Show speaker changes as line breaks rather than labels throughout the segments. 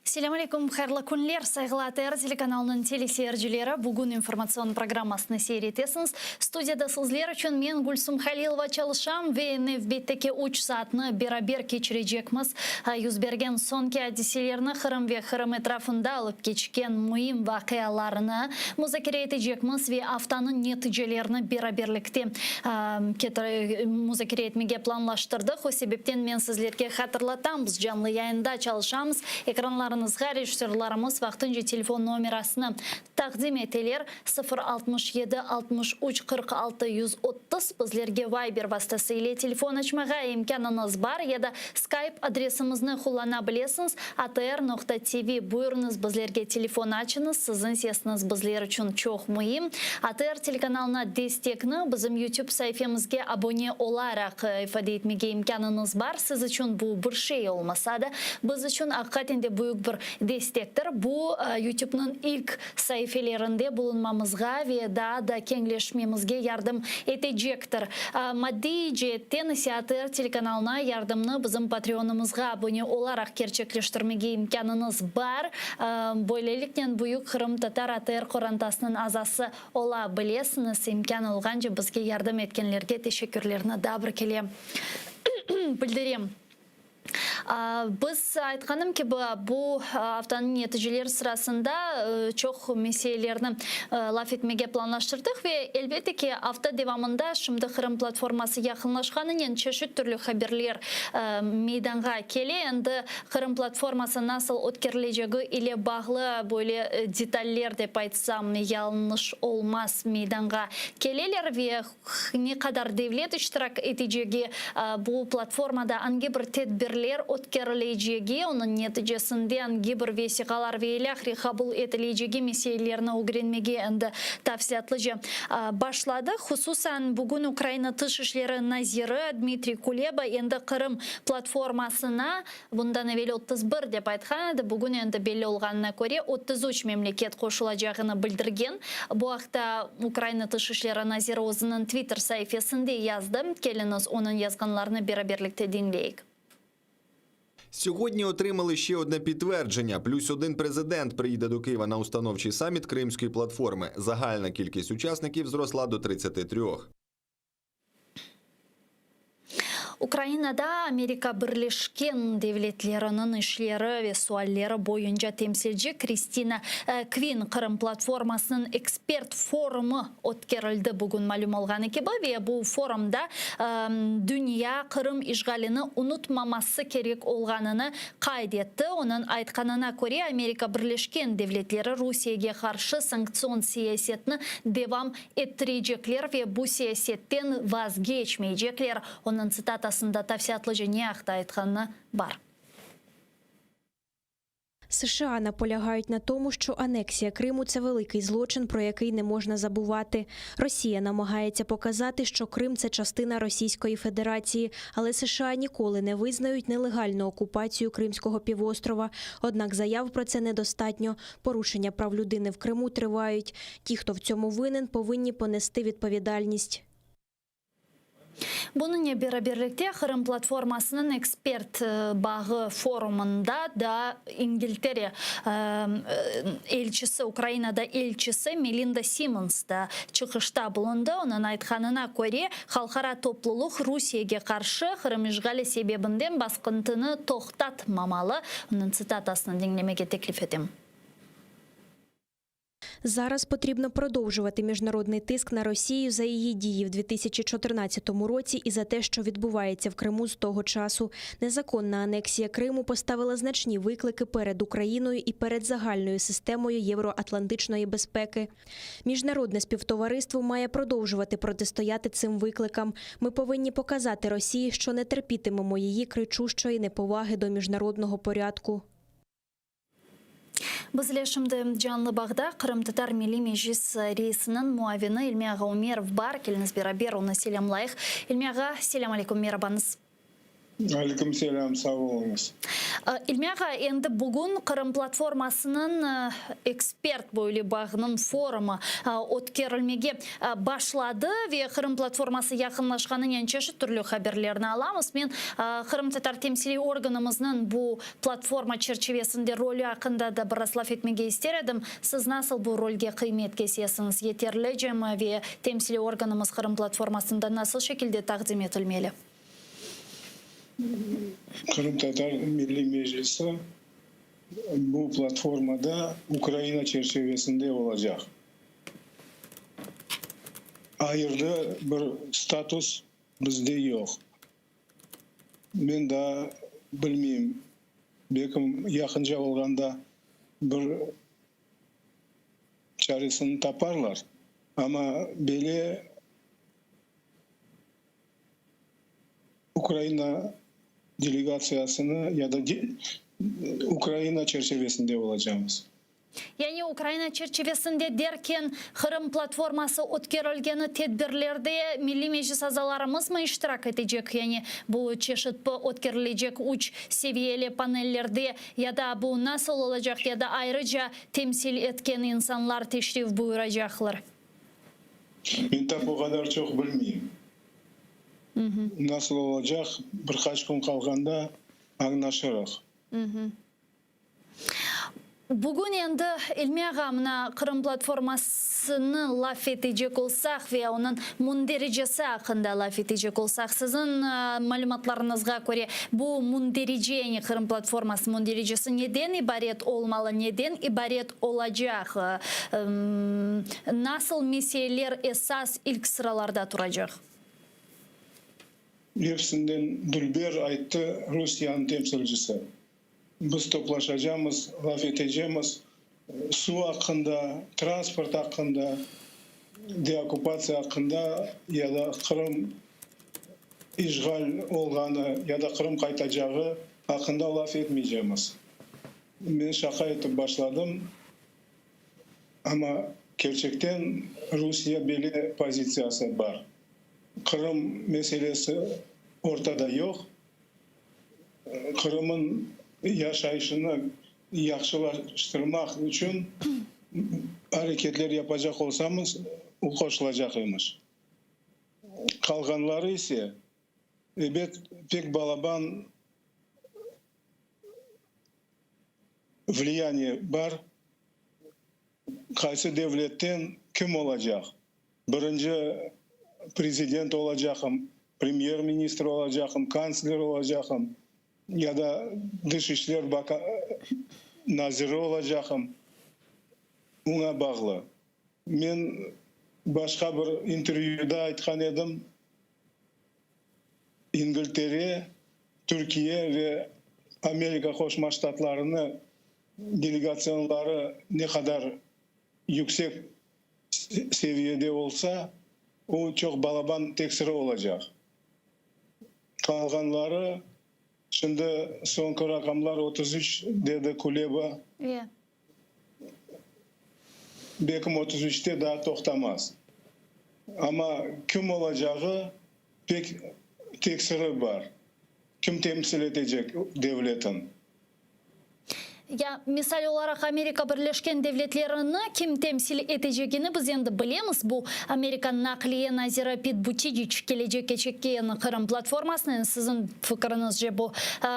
Селам алейкум, хайрлы күнлер, сайғыла ТР телеканалының телесерджілері бүгін информацион программасыны сейретесіңіз. Студияда сізлер үшін мен Гульсум Халилова çalışам ve növbеттеке 3 saatны beraber keçirecekmiz. Yüzbergen sonki hadiselерні Kırım ve Kırım etrafında alıp geçken mühim vakıyalarını müzakere edecekmiz ve haftanın neticelerini beraberlikte müzakere etmeye planlaştırdık. O sebepten men sizlerge hatırlatamız. Canlı yayında çalışamız. Ekranlarınızga rejissörlarımız vaqtinca telefon numarasını taqdim eteler 067 63 46 130 bizlerge Viber vasıtasıyla telefon açmağa imkanınız var ya da Skype adresimizni kullanabilirsiniz. atr.tv buyurunuz bizlerge telefon açınız. Sizin sesiniz bizler için çok mühim. ATR telekanalına destekni bizim YouTube sayfamızga abone olarak ifade etmege imkanınız var. Siz için bu bir şey olmasa da biz için hakikaten de büyük bir destektir. Bu YouTube'nun ilk sayfalarında bulunmamızga ve daha da kengleşmemizge yardım edecektir. Maddi cihetten ATR telekanalına yardımını bizim Patreon'umuzga abone olarak gerçekleştirmege imkanınız var. Böylelikle büyük Kırım Tatar ATR korantasının azası olabilirsiniz. İmkan olğanca bizge yardım etkenlerge teşekkürlerini da bir kele bildireyim. Biz aytqaным ki bu haftanın neticeleri sırasında çok meselelerini laf etmege planlaştırdık ve elbette ki hafta devamında şimdi Kırım platforması yakınlaşkanın çeşit türlü haberler meydana kele. Endi Kırım platforması nasıl ötkerilecegi ile bağlı böyle detallar dep aytsam yanlış olmaz meydana keleler ve ne kadar devlet iştirak edeceği bu platformada hangi bir tedbirler ötkerilecegi, onun neticesinde hangi bir vesikalar ve ilahri kabul edilecegi meselelerini öğrenmege endi tavsiyatlıca başladı. Hususan bugün Ukrayna Dışişleri Naziri Dmitry Kuleba endi Kırım platformasına bundan evvel 31 dep aytgan, bugün endi belli olganına göre 33 memleket koşulacağını bildirgen. Bu haqda Ukrayna Dışişleri Naziri o'zining Twitter sayfasında yazdı. Keliniz onun yazganlarını beraberlikte dinleyik.
Сьогодні отримали ще одне підтвердження. Плюс один президент приїде до Києва на установчий саміт Кримської платформи. Загальна кількість учасників зросла до 33.
Ukraynada Amerika Birleşken Devletleri'nin işleri ve sualleri boyunca temsilci Kristina Kvin Kırım platformasının ekspert forumu ötkerildi bugün malum olğanı gibi ve bu forumda dünya Kırım işgalini unutmaması gerek olğanını kaydetti. Onun aytkanına göre Amerika Birleşken Devletleri Rusya'ya karşı sanksiyon siyasetini devam ettirecekler ve bu siyasetten vazgeçmeyecekler. Onun цитатасында тавсиятlıca не айтқаны бар.
США наполягають на тому, що анексія Криму – це великий злочин, про який не можна забувати. Росія намагається показати, що Крим – це частина Російської Федерації, але США ніколи не визнають нелегальну окупацію Кримського півострова. Однак заяв про це недостатньо. Порушення прав людини в Криму тривають. Ті, хто в цьому винен, повинні понести відповідальність.
Bununla beraberlikte Kırım platformasının ekspert bağı forumunda da İngiltere elçisi, Ukrayna'da elçisi Melinda Simmons da çıkışta bulundu. Onun aytkanına göre halkara topluluk Rusya'ya karşı Kırım işgali sebebinden baskıntını toxtatmamalı. Onun цитатасını dinlemeye teklif edeyim.
Зараз потрібно продовжувати міжнародний тиск на Росію за її дії в 2014 році і за те, що відбувається в Криму з того часу. Незаконна анексія Криму поставила значні виклики перед Україною і перед загальною системою євроатлантичної безпеки. Міжнародне співтовариство має продовжувати протистояти цим викликам. Ми повинні показати Росії, що не терпітимемо її кричущої неповаги до міжнародного порядку.
Bizler şimdi canlı bağda Kırım Tatar Milli Meclis reisinin muavini İlmiyağa Umerov var. Keliniz beraber onu selamlayıq. İlmiyağa, selam aleyküm, merhabanız.
Алейкум селям, сау болыңыз.
Илмяға, енді бүгін Қырым платформасының эксперт бойлы бағының форумы өткерілмеге башлады ве Қырым платформасы яқынлашқанын енчеші түрлі хабарлерін аламыз. Мен Қырым татар темсили органымыздың бұл платформа черчевесінде ролі ақында да біраз етмеге істередім. Сіз насыл бұл рольге қиметке сесіңіз етерлі жемі ве темсили органымыз Қырым платформасында насыл шекілде тақдим етілмелі?
Қырым татар Milli Meclisi bu platformada Ukrayna çerçevesinde olacak. Ayrılı bir status bizde yok. Ben daha bilmeyeyim. Bekim yakınca olganda bir çaresini taparlar. Ama böyle Ukrayna delegasyasını ya da Ukrayna çerçevesinde olacağımız.
Yani Ukrayna çerçevesinde derken Kırım platforması ötkörülgeni tedbirlerde Milli Meclis azalarımız mı iştirak edecek? Yani bu çeşit ötkörülecek uç seviyeli panellerde ya da bu nasıl olacak ya da ayrıca temsil etken insanlar teşrif buyuracaklar?
Ben tabi o kadar çok bilmeyeyim. Nasıl olacak? Birkaç gün kalganda anlaşırıq.
Bugün endi Ilmiyaga mına Kırım platformasını laf edecek olsak ve onun munderecesi hakkında laf edecek olsak, sizin malumatlarınızga göre bu munderece, yani Kırım platforması munderecesi neden ibaret olmalı, neden ibaret olacak? Nasıl meseleler esas ilk sıralarda duracak?
Hepsinden Dülber ayıttı, Rusya'nın temsilcisi. Biz toplaşacağımız, laf edeceğimiz su hakkında, transport hakkında, deokupasya hakkında ya da Kırım işgal olganı ya da Kırım kaytacağı hakkında laf etmeyeceğimiz. Ben şaka etip başladım ama gerçekten Rusya belli pozisyası var. Kırım meselesi ortada yok. Kırım'ın yaşayışını yaxşılaştırmak için hareketler yapacak olsamız o koşulacakmış. Kalganları ise evet pek balaban влияние var. Kaysı devletten kim olacak? Birinci prezident olacağım, premier ministr olacağım, kansler olacağım ya da Dışişler Bakanı naziri olacağım. Ona bağlı. Ben başka bir intervyuda aytkan edim. İngiltere, Türkiye ve Amerika Koşma Ştatlarını delegasyonları ne kadar yüksek seviyede olsa o çok balaban tekstiri olacak. Kalganları şimdi son rakamlar 33 dedi Kuleba.
Yeah.
Bekim 33'te daha toktamaz. Ama kim olacağı pek tekstiri var. Kim temsil edecek devletin?
Ya misal olarak Amerika Birleşken Devletleri'ni kim temsil edeceğini biz endi bilemiz. Bu Amerikan nakliye naziri Pete Buttigieg gelecek geçirken Kırım platformasının sizin fikrinizce bu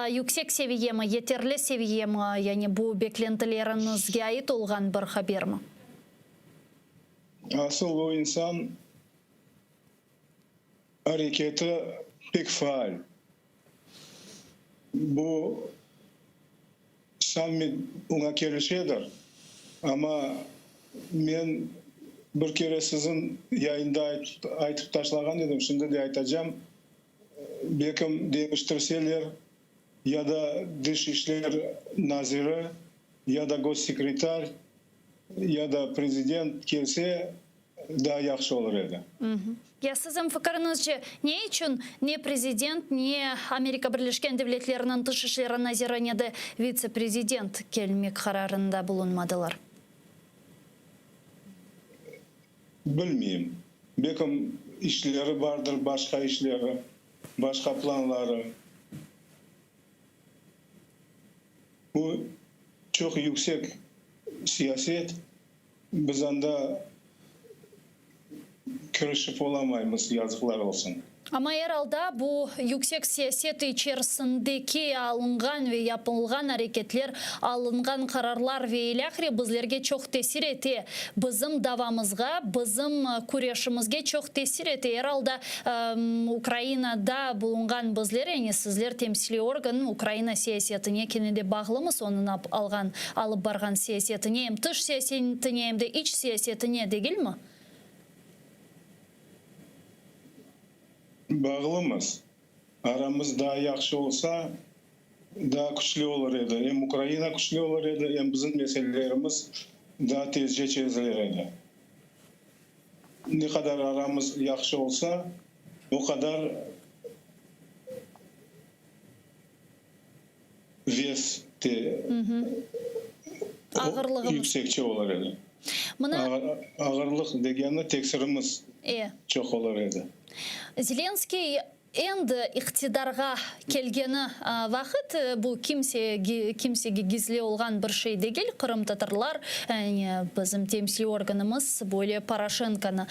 yüksek seviye mi, yeterli seviye mi, yani bu beklentilerinizge ait olgan bir haber mi?
Asıl o insan hareketi pek faal. Bu summit ona kelişedir. Ama ben bir kere sizin yayında aytıp taşlagan dedim. Şimdi de aytacağım. Bekim değiştirseler ya da Dışişler Naziri ya da Gossekreter ya da Prezident gelse daha yaxşı olur edi.
Ya sizin fikrinizce ne için ne prezident ne Amerika Birleşken Devletleri'nin Dışişleri Naziri ne de vice-prezident gelmek kararında bulunmadılar?
Bilmeyeyim. Bekim işleri vardır, başka işleri, başka planları. Bu çok yüksek siyaset. Biz anda karışıp olamayız, yazıklar olsun.
Ama herhalde bu yüksek siyaset içerisindeki alıngan ve yapılgan hareketler, alıngan kararlar ve ilahri bizlerge çok tesir eti. Bizim davamızga, bizim kuryaşımızga çok tesir eti. Herhalde Ukrayna'da bulungan bizler, yani sizler temsili organın Ukrayna siyasetine kenede bağlımız, onun alıp bargan siyasetine, hem dış siyasetine hem de iç siyasetine değil mi?
Bağlımız. Aramız daha yaxşı olsa daha güçlü olur edi. Hem Ukrayna güçlü olur edi, hem bizim meselelerimiz daha tezce çözülür edi. Ne kadar aramız yaxşı olsa o kadar ves de
Ağırlığımız.
yüksekçe olur edi.
Mına
Ağırlık degeni teksirimiz çok olur edi.
Zelenskiy endi iqtidarga kelgeni vaqt bu kimsege gizli olgan bir şey değil. Kırım Tatarlar, yani bizim temsili organımız böyle Poroshenko'nu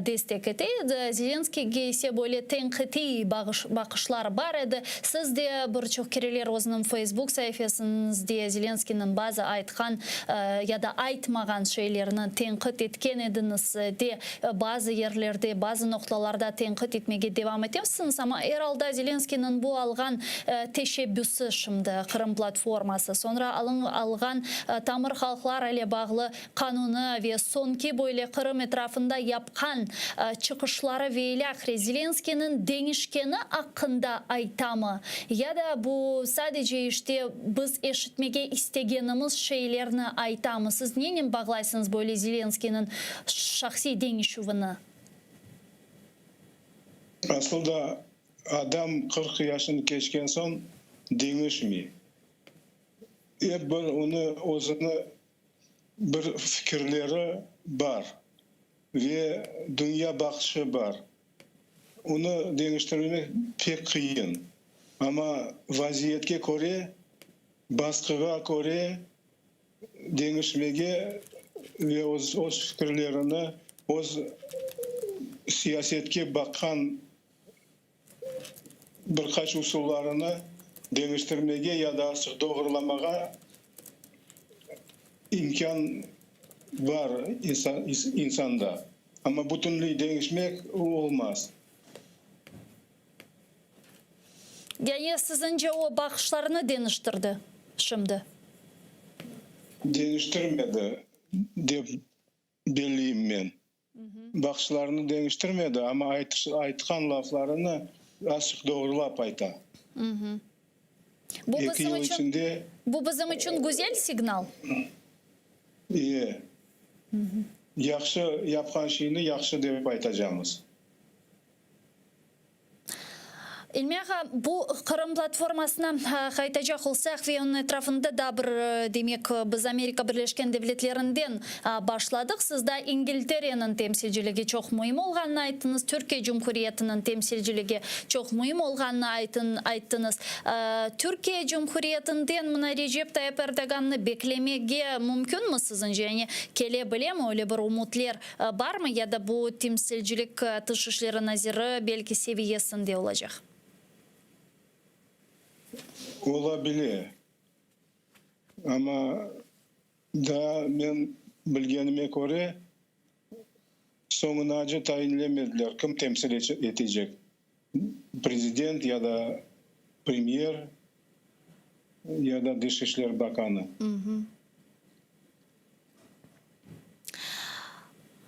destek etedi. Zelenskiyge ise böyle tenkiti bakışlar var edi. Siz de birçok kereler o'zining Facebook sayfasingizda Zelenskiyning ba'zi aytgan ya da aytmagan şeylerini tenkit etken ediniz de bazı yerlerde, bazı noktalarda tenkit etmege devam etesiniz. Ama herhalde Zelenskiy'nin bu algan teşebbüsü şimdi Kırım platforması, sonra algan Tamır Halklar ile bağlı kanunu ve sonki böyle Kırım etrafında yapkan çıkışları ve ilahri Zelenskiy'nin denişkeni hakkında aytamı ya da bu sadece işte biz eşitmege istegenimiz şeylerini aytamı. Siz neyle bağlaysınız böyle Zelenskiy'nin şahsi denişuvunu?
Aslında adam 40 yaşını geçken son değişmiyor. Hep bir fikirleri var ve dünya bakışı var. Onu değiştirmek pek kıyın. Ama vaziyetke göre, baskıga göre değişmege ve o fikirlerini, o siyasetke bakan birkaç usullarını değiştirmege ya da doğrulamaga imkan var insanda. Ama bütünlüğü değişmek olmaz.
Yani sizince o bakışlarını değiştirdi şimdi?
Değiştirmedi de belliyim ben. Bakışlarını değiştirmedi ama aytkan laflarını açık doğrulap ayta.
Bu
İki yıl içinde
bizim için güzel signal.
iyi. Yaxşı yapkan şeyini yaxşı dep aytacağımız.
Ilmiha, bu Kırım platformasına qaytacak olsak ve onun etrafında da bir demek biz Amerika Birleşken Devletleri'nden başladık. Siz de İngiltere'nin temsilciliği çok mühim olganını ayttınız. Türkiye Cumhuriyeti'nin temsilciliği çok mühim olganını ayttınız. Türkiye Cumhuriyeti'nden mına Recep Tayyip Erdoğan'ı beklemege mümkün mü sizince? Yani kelebilir mi? Öyle bir umutlar var mı? Ya da bu temsilcilik Dışişleri Nazırı belki seviyesinde olacak?
Olabilir. Ama daha ben bilgenime göre sonunacı tayinlemediler. Kim temsil edecek? Prezident ya da premier ya da Dışişleri Bakanı.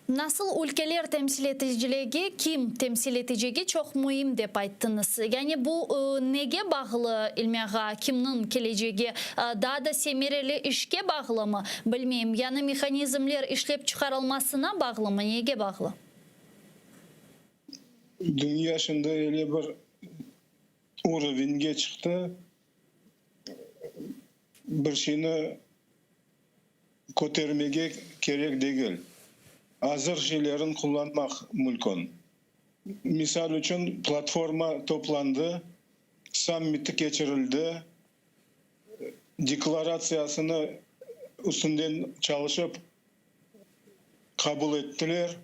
Nasıl ülkeler temsil ediciliği, kim temsil edeceği çok mühim dep ayttınız. Yani bu nege bağlı ilmiha, kimnin geleceği, daha da semereli işke bağlı mı? Bilmeyeyim, yani mekanizmler işlep çıkarılmasına bağlı mı? Nege bağlı?
Dünya şimdi öyle bir uğravinge çıktı. Bir şeyini kotermege gerek değil. Hazır şeylerin kullanmak mümkün. Misal için platforma toplandı, summiti geçirildi. deklarasyasını üstünden çalışıp kabul ettiler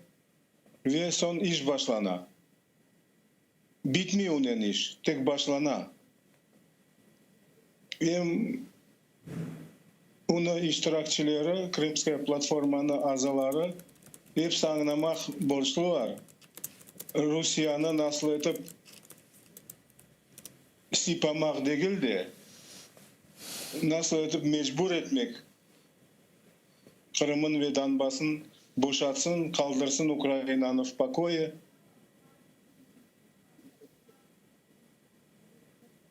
ve son iş başlana. Bitmiyor onun iş, tek başlana. Hem onu iştirakçıları, Kırımskaya platformanın azaları hepsi anlamak borçlular. Rusya'nı nasıl edip sipamak değil de nasıl edip mecbur etmek. Kırım'ın ve Donbas'ın boşaltsın, kaldırsın Ukrayna'nı в покое.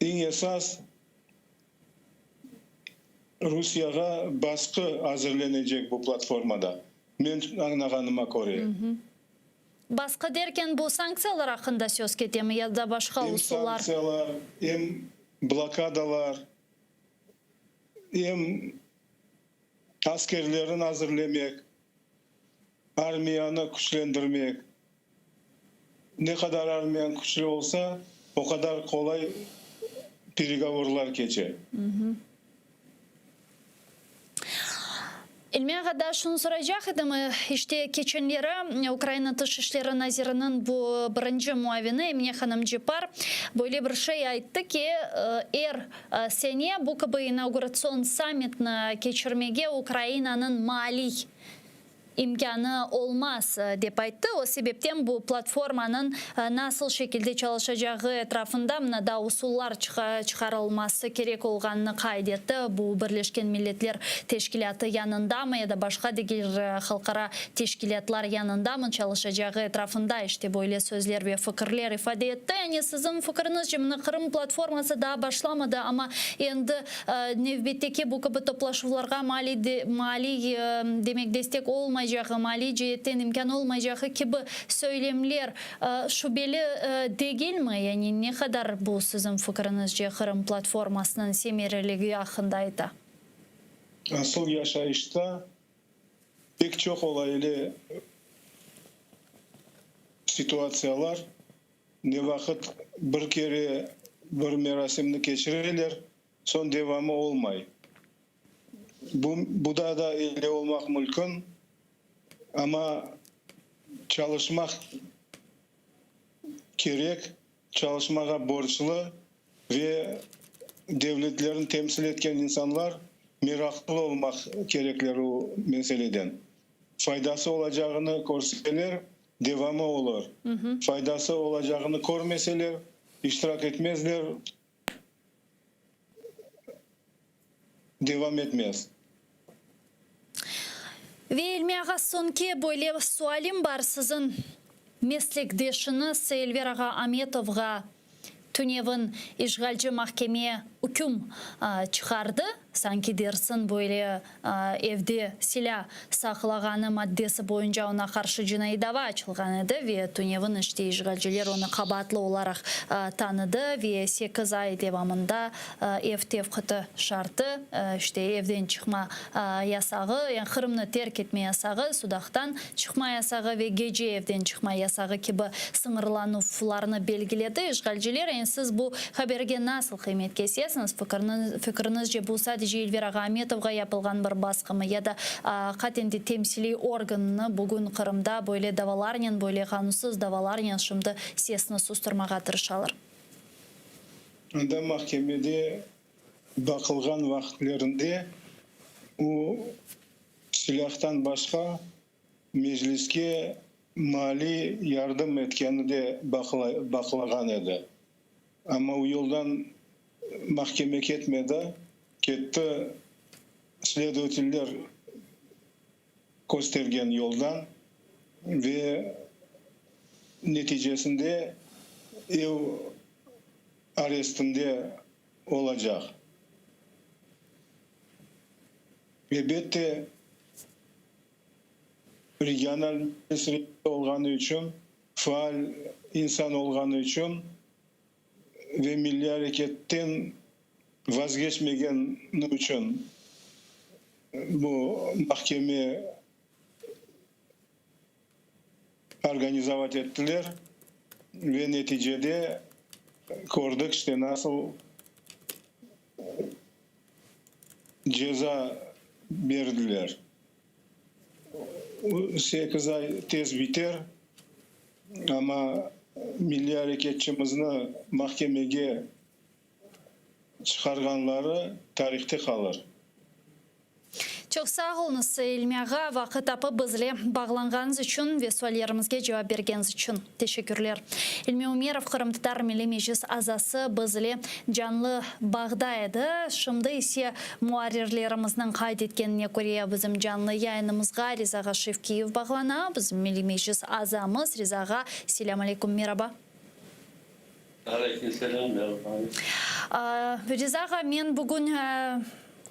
En esas Rusya'ya baskı hazırlanacak bu platformada. Men anlaganyma göre.
Басқа derken bu sanksiyalar hakkında söz ketemi ya da başka
Hem
usullar?
sanksiyalar, hem blokadalar, hem askerlerin hazırlamak, armiyanı güçlendirmek. Ne kadar armiyan güçlü olsa o kadar kolay переговорlar geçer.
Ilmiye da şunu soracak idim. İşte geçenleri Ukrayna Dışişleri Nazirinin bu birinci muavini Emine Hanım Cipar böyle bir şey aytdı ki eğer seneye bu gibi inaugurasyon summitini geçirmege Ukrayna'nın mali imkanı olmaz dep aytdı. O sebepten bu platformanın nasıl şekilde çalışacağı etrafında da usullar çıkarılması gerek olganını kaydetti. Bu Birleşken Milletler Teşkilatı yanında mı ya da başka diğer halkara teşkilatlar yanında mı çalışacağı etrafında işte böyle sözler ve fikirler ifade etti. Yani sizin fikrinizce Kırım platforması daha başlamadı ama endi nevbetteki bu gibi toplaşmalarga mali demek destek olmayacağı, mali cihetten imkan olmayacağı gibi söylemler şüpheli değil mi? Yani ne kadar bu sizin fikrinizce Kırım platformasının semereliliği hakkındaydı?
Asıl yaşayışta pek çok olaylı situasyyalar ne vakit bir kere bir merasimni geçirirler, son devamı olmay. Bu da öyle olmak mümkün ama çalışmak gerek, çalışmaya borçlu ve devletlerin temsil etken insanlar meraklı olmak gerekler o meseleden. Faydası olacağını görseler devamı olur. Faydası olacağını görmeseler iştirak etmezler, devam etmez.
Ve ilmiye sonki böyle sualim var sizin meslekdeşiniz Elvira Ametovga Tünev'in işgalci mahkemeye hüküm çıkardı. Sanki dersin böyle evde silah saklagаны maddesi boyunca ona karşı cinayet dava açılgan edi ve Tünev'in işte işgalciler onu kabatlı olarak tanıdı ve 8 ay devamında ev tevkiti şartı işte evden çıkma yasağı, yani Kırım'ı terk etme yasağı, Sudak'tan çıkma yasağı ve gece evden çıkma yasağı gibi sınırlanıflarını belgiledi. İşgalciler, yani siz bu haberge nasıl kıymet kesesiniz? Fikrinizce bu sadece Elvira Ametovga yapılgan bir baskı ya da katendi temsili organını bugün Kırım'da böyle davalarla, böyle kanunsuz davalarla şimdi sesini susturmağa tırışalır?
Anda mahkemede bakılgan vakitlerinde o silahtan başka mecliske mali yardım etkeni de bakılagan edi. Ama o yoldan mahkeme ketmedi. Ketti следовательler göstergen yoldan ve neticesinde ev arestinde olacak. Elbette regional mesele olganı için, faal insan olganı için ve milli hareketten vazgeçmegen için bu mahkeme organizavat ettiler ve neticede gördük işte nasıl ceza verdiler. 8 ay tez biter ama milli hareketçimizni mahkemege çıkarganları tarihte kalır.
Çok sağ olunuz İlmiyağa, vakit tapıp bizle bağlanğanız için ve suallarımızga cevap bergeniz için teşekkürler. İlmiya Umerov Kırım Tatar Milli Meclis azası bizle canlı bağda edi. Şimdi ise muarirlerimizden kaydetkenine göre bizim canlı yayınımızga Rizağa Şevkiyev bağlana. Bizim Milli Meclis azamız Rizağa. Selamun Aleyküm, merhaba.
Aleykümselam, merhaba.
Rizağa, men bugün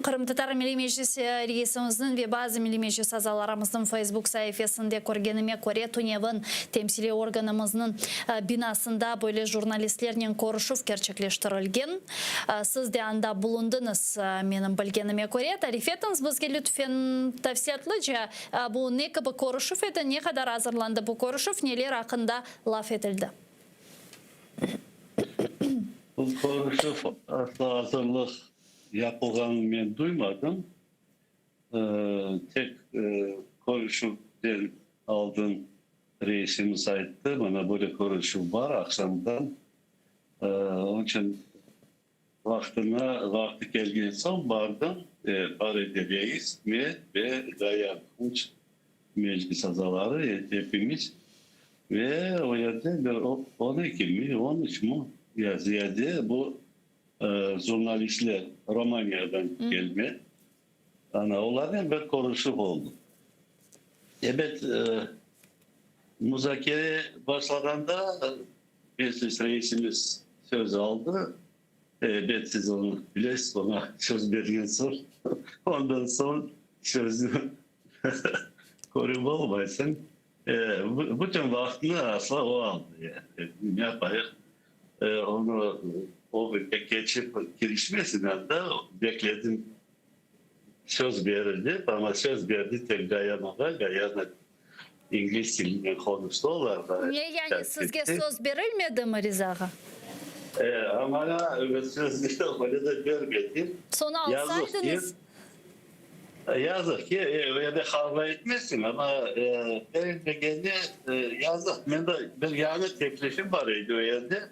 Kırım Tatar Milli Meclis reisimizin ve bazı Milli Meclis azalarımızın Facebook sayfasında görgenime göre Tunev'in temsili organımızın binasında böyle jurnalistlerle görüşüp gerçekleştirilgen. Siz de anda bulundunuz benim bilgenime göre. Tarif etiniz bizge lütfen tavsiyatlıca bu ne gibi görüşüp edi, ne kadar hazırlandı bu görüşüp, neler hakkında laf edildi?
Bu konuşup asla hazırlık yapılganını ben duymadım. Tek konuşupten aldığım reisimiz ayıttı. Bana böyle konuşup var akşamdan. Onun için vakti geldiği son bardım. Bar edemeyiz ve gayet uç meclis azaları hepimiz. Ve o yerde 12 mi 13 mu yazıyordu. Bu jurnalistler Romanya'dan gelme. Yani onlarla bir konuşup oldu. Evet, müzakere başladığında meclis reisimiz söz aldı. Evet, siz onu bilirsiniz, ona söz verin sor. Ondan sonra sözü koruma olmasın. Bütün vaktini asla o aldı. Yani. Ne yapayım? Onu o geçip girişmesinden de bekledim. Söz verildi ama söz verdi tek Gayana İngiliz dilinden konuştular.
Niye yani sizge söz verilmedi mi Rizağa?
Ama söz öyle de vermedim.
Sonra alsaydınız.
Yazık ki öyle de kavga etmezsin ama benim de kendi yazık. Ben de bir yani teklifim var idi o yerde.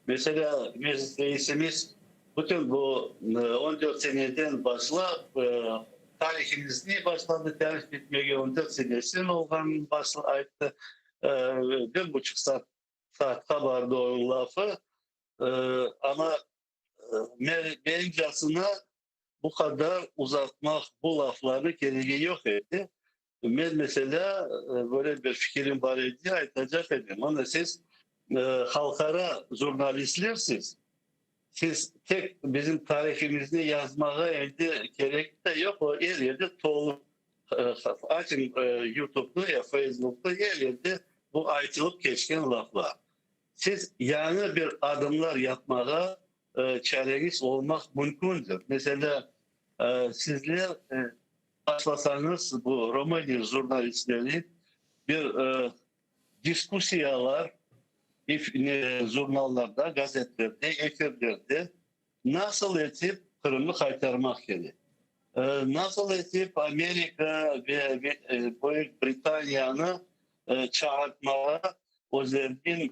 Mesela meclis reisimiz bütün bu 14 seneden başla tarihimiz niye başladı tarih bitmeye 14 senesi olgan başla ayıttı 1,5 saat kabardı o lafı ama bencasına bu kadar uzatmak bu lafları gereği yok etti. Ben mesela böyle bir fikrim var idi aytacak edim. Ama siz halkara jurnalistlersiz. Siz tek bizim tarihimizi yazmaya elde gerek de yok. O her yerde toğlu açın YouTube'da ya Facebook'ta her yerde bu aytılıp geçken laflar. Siz yani bir adımlar yapmaya çareniz olmak mümkündür. Mesela sizler başlasanız bu Romanya jurnalistleri bir diskusiyalar jurnallarda, gazetelerde, efirlerde nasıl edip Kırım'ı kaytarmak gerek. Nasıl edip Amerika ve Büyük Britanya'nı çağırtmaya özellikle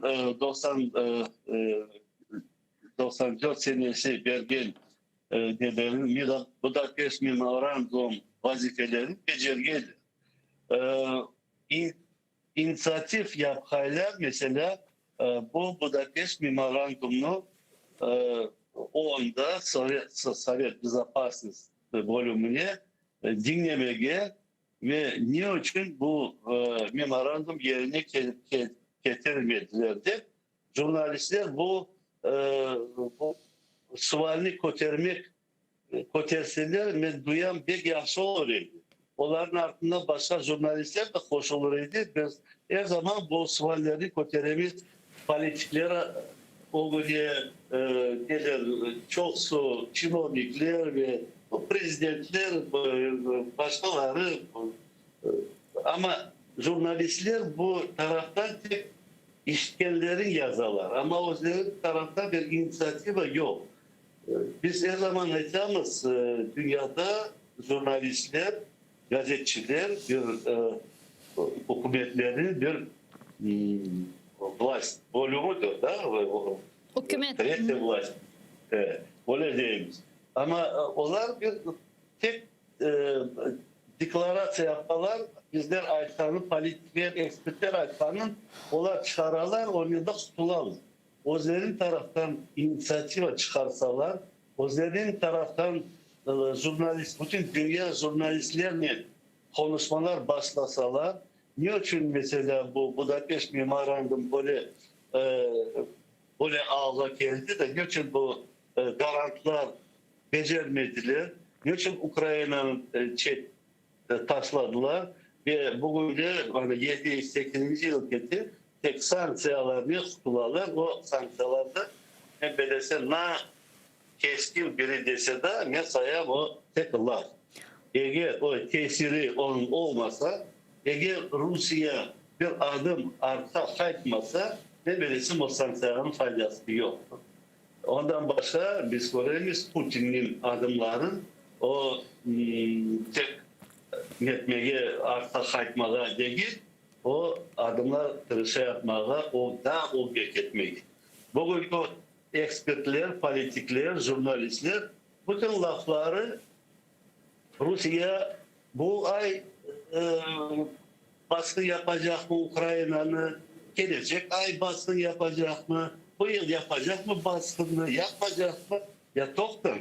94 senesi vergen Budapest Memorandum vazifeleri becergeli. İnisiyatif yapıyla mesela bu Budapest Memorandum'unu o anda Sovyet Безопасность bölümüne dinlemeye ve niçin bu memorandum yerine getirilmedilerdi. Jurnalistler bu sualini koterseler ve duyan bir yaşlı olurdu. Onların ardından başka jurnalistler de koşulurdu. Biz her zaman bu sualleri koteremiz politiklere gelir çok su çinovnikler ve prezidentler başkaları ama jurnalistler bu taraftan tek işgallerin yazarlar ama o tarafta bir inisiyatif yok. Biz her zaman aytamiz, dünyada jurnalistler, gazetçiler bir hükümetlerin bir власть bölümüdür da.
Hükümet.
Tretye власть. Öyle deyimiz. Ama onlar bir tek deklarasyon yaparlar. Bizler aytkanın, politikler, ekspertler aytkanın onlar çıkararlar, onu da tutularlar. Özlerin taraftan inisiyatif çıkarsalar, özlerin taraftan jurnalist, bütün dünya jurnalistlerle konuşmalar başlasalar, niçin mesela bu Budapeşt memorandum böyle ağza geldi de niçin bu garantiler becermediler, niçin Ukrayna'nın taşladılar ve bugün de hani 7-8. yıl gitti. Tek sanksiyalarını tutularlar. O sanksiyalarda hem belirse na keskin biri dese de mesela o tekrar. Eğer o tesiri onun olmasa, eğer Rusya bir adım arka kaçmasa ne belirse o sanksiyaların faydası yoktur. Ondan başka biz göremiz Putin'in adımların o tek yetmeye arka kaçmaya değil, o adımlar şey yapmaya, o bekletmeyi. Bugünkü ekspertler, politikler, jurnalistler bütün lafları Rusya bu ay baskı yapacak mı Ukrayna'nı, gelecek ay baskı yapacak mı, bu yıl yapacak mı baskını, yapacak mı? Ya toktan.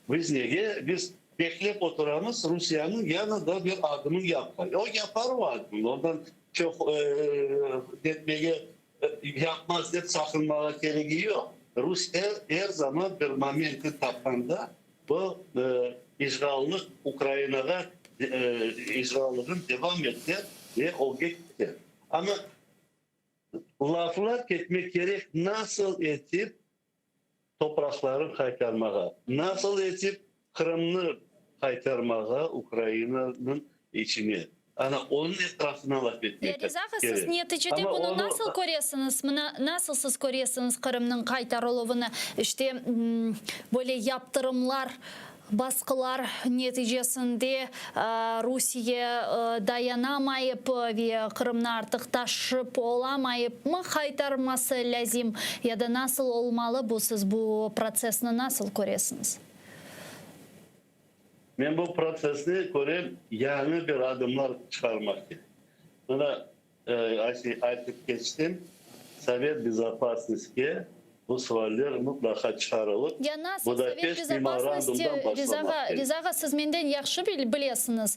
Biz bekleyip oturamız Rusya'nın yanında bir adımı yapar. O yapar o adımı. Ondan çok etmeye yapmaz diye sakınmaya gerekiyor. Rusya her zaman bir momenti tapanda bu işgallik Ukrayna'da işgallığın devam etti ve o gitti. Ama laflar etmek gerek nasıl etip toprakları kaytarmaya, nasıl etip Kırım'ı kaytarmaya Ukrayna'nın içine. Yani onun etrafına laf etmek
Riza siz neticede bunu nasıl koruyorsunuz? Nasıl siz koruyorsunuz Kırım'ın kaytarılığını? İşte böyle yaptırımlar, baskılar neticesinde Rusya dayanamayıp ve Kırım'ı artık taşıp olamayıp mı kaytarması lazım? Ya da nasıl olmalı bu, siz bu prosesini nasıl koruyorsunuz?
Ben bu prosesi göreyim, yeni bir adımlar çıkarmak gerek. Buna artık geçtim. Sovet Безопасности bu sualler mutlaka çıkarılıp
Ya nasıl Sovet Безопасности Rizaga siz menden yaxşı biliyorsunuz.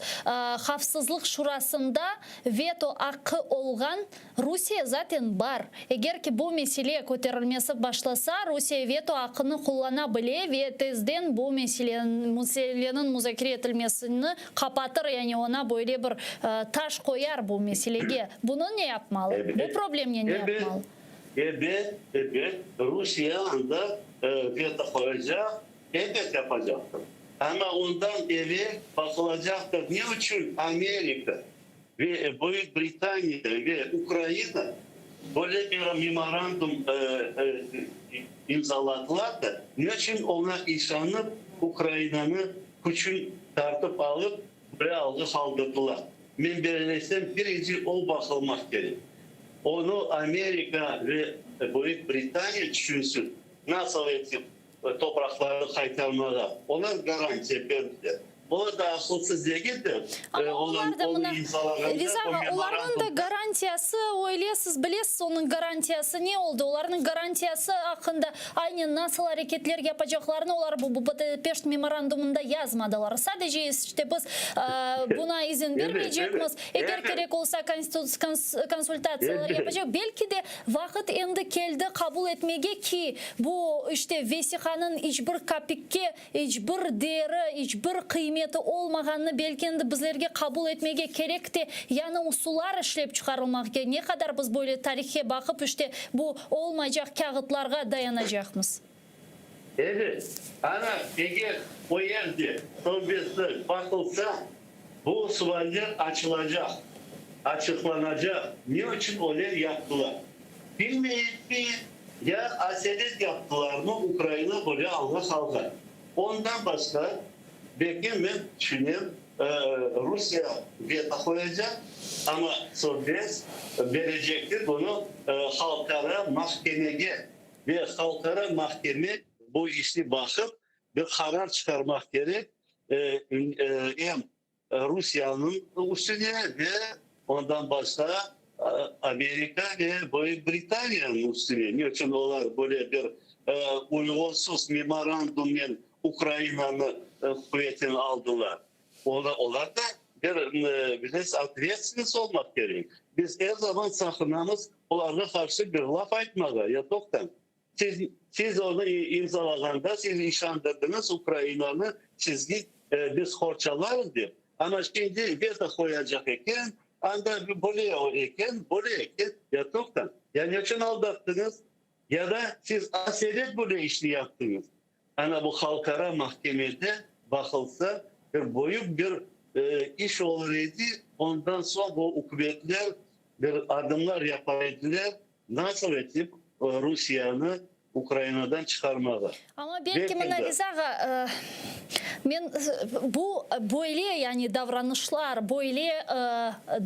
Xavfsızlık Şurası'nda veto hakkı olgan Rusya zaten var. Eğer ki bu mesele ko'tarilmesi başlasa Rusya veto hakkını kullanabilir ve tezden bu meselenin muzakere edilmesini kapatır. Yani ona böyle bir taş koyar bu meseleye. Bunu ne yapmalı? Bu problemle ne yapmalı?
Evet, Rusya anda veto koyacak, evet yapacaktır. Ama ondan evvel bakılacaktır. Niçin Amerika ve Büyük Britanya ve Ukrayna böyle bir memorandum imzaladılar da niçin ona işanıp Ukrayna'nı gücün tartıp alıp buraya kaldırdılar. Ben belirlesem birinci o bakılmak gerek. Onu Amerika ve Büyük Britanya düşünsün. Nasıl etip toprakları kaytarmada. Ona garanti verdiler. O da akılsız değildir.
Ama onlar da buna onların da garantiyası öyle siz bilirsiniz onun garantiyası ne oldu? Onların garantiyası hakkında aynı nasıl hareketler yapacaklarını onlar bu Budapeşt memorandumunda yazmadılar. Sadece işte biz buna izin vermeyeceğiz. Eğer gerek olsa konsultasyalar yapacak. Belki de vakit endi geldi kabul etmeye ki bu işte vesikanın hiçbir kapikki, hiçbir değeri, hiçbir kıymeti olmaganını belki de bizlerge kabul etmeye gerekti. Yani usullar işlep çıkarılmak gerek. Ne kadar biz böyle tarihe bakıp işte bu olmayacak kağıtlarga dayanacakmız.
Evet. Ana eğer o yerde sohbetler bakılsa bu sualler açılacak, açıklanacak. Niçin öyle yaptılar? Bilmeyip mi ya aselet yaptılar mı Ukrayna böyle Allah halka. Ondan başka belki ben düşünüyorum Rusya veto koyacak ama Sovyet verecektir bunu halkara mahkemeye ve halkara mahkeme bu işi bakıp bir karar çıkarmak gerek. Hem Rusya'nın üstüne ve ondan başka Amerika ve Büyük Britanya'nın üstüne. Niçin onlar böyle bir uygunsuz memorandumla Ukrayna'nın kuvvetini aldılar. Onlar da biraz adresiniz olmak gerek. Biz her zaman sakınamız onlara karşı bir laf aytmaga. Ya doktan. Siz onu imzaladığında siz işandırdınız Ukrayna'nın çizgi biz horçalarız diye. Ama şimdi veto koyacak iken anda böyle iken ya doktan. Yani için aldattınız ya da siz aselet böyle işini yaptınız. Ama bu halkara mahkemede bakılsa bir boyun bir iş olurdu. Ondan sonra bu hükümetler bir adımlar yapardılar. Nasıl edip Rusya'nı Ukrayna'dan çıkarmalı.
Ama belki Rizaga men bu böyle yani davranışlar böyle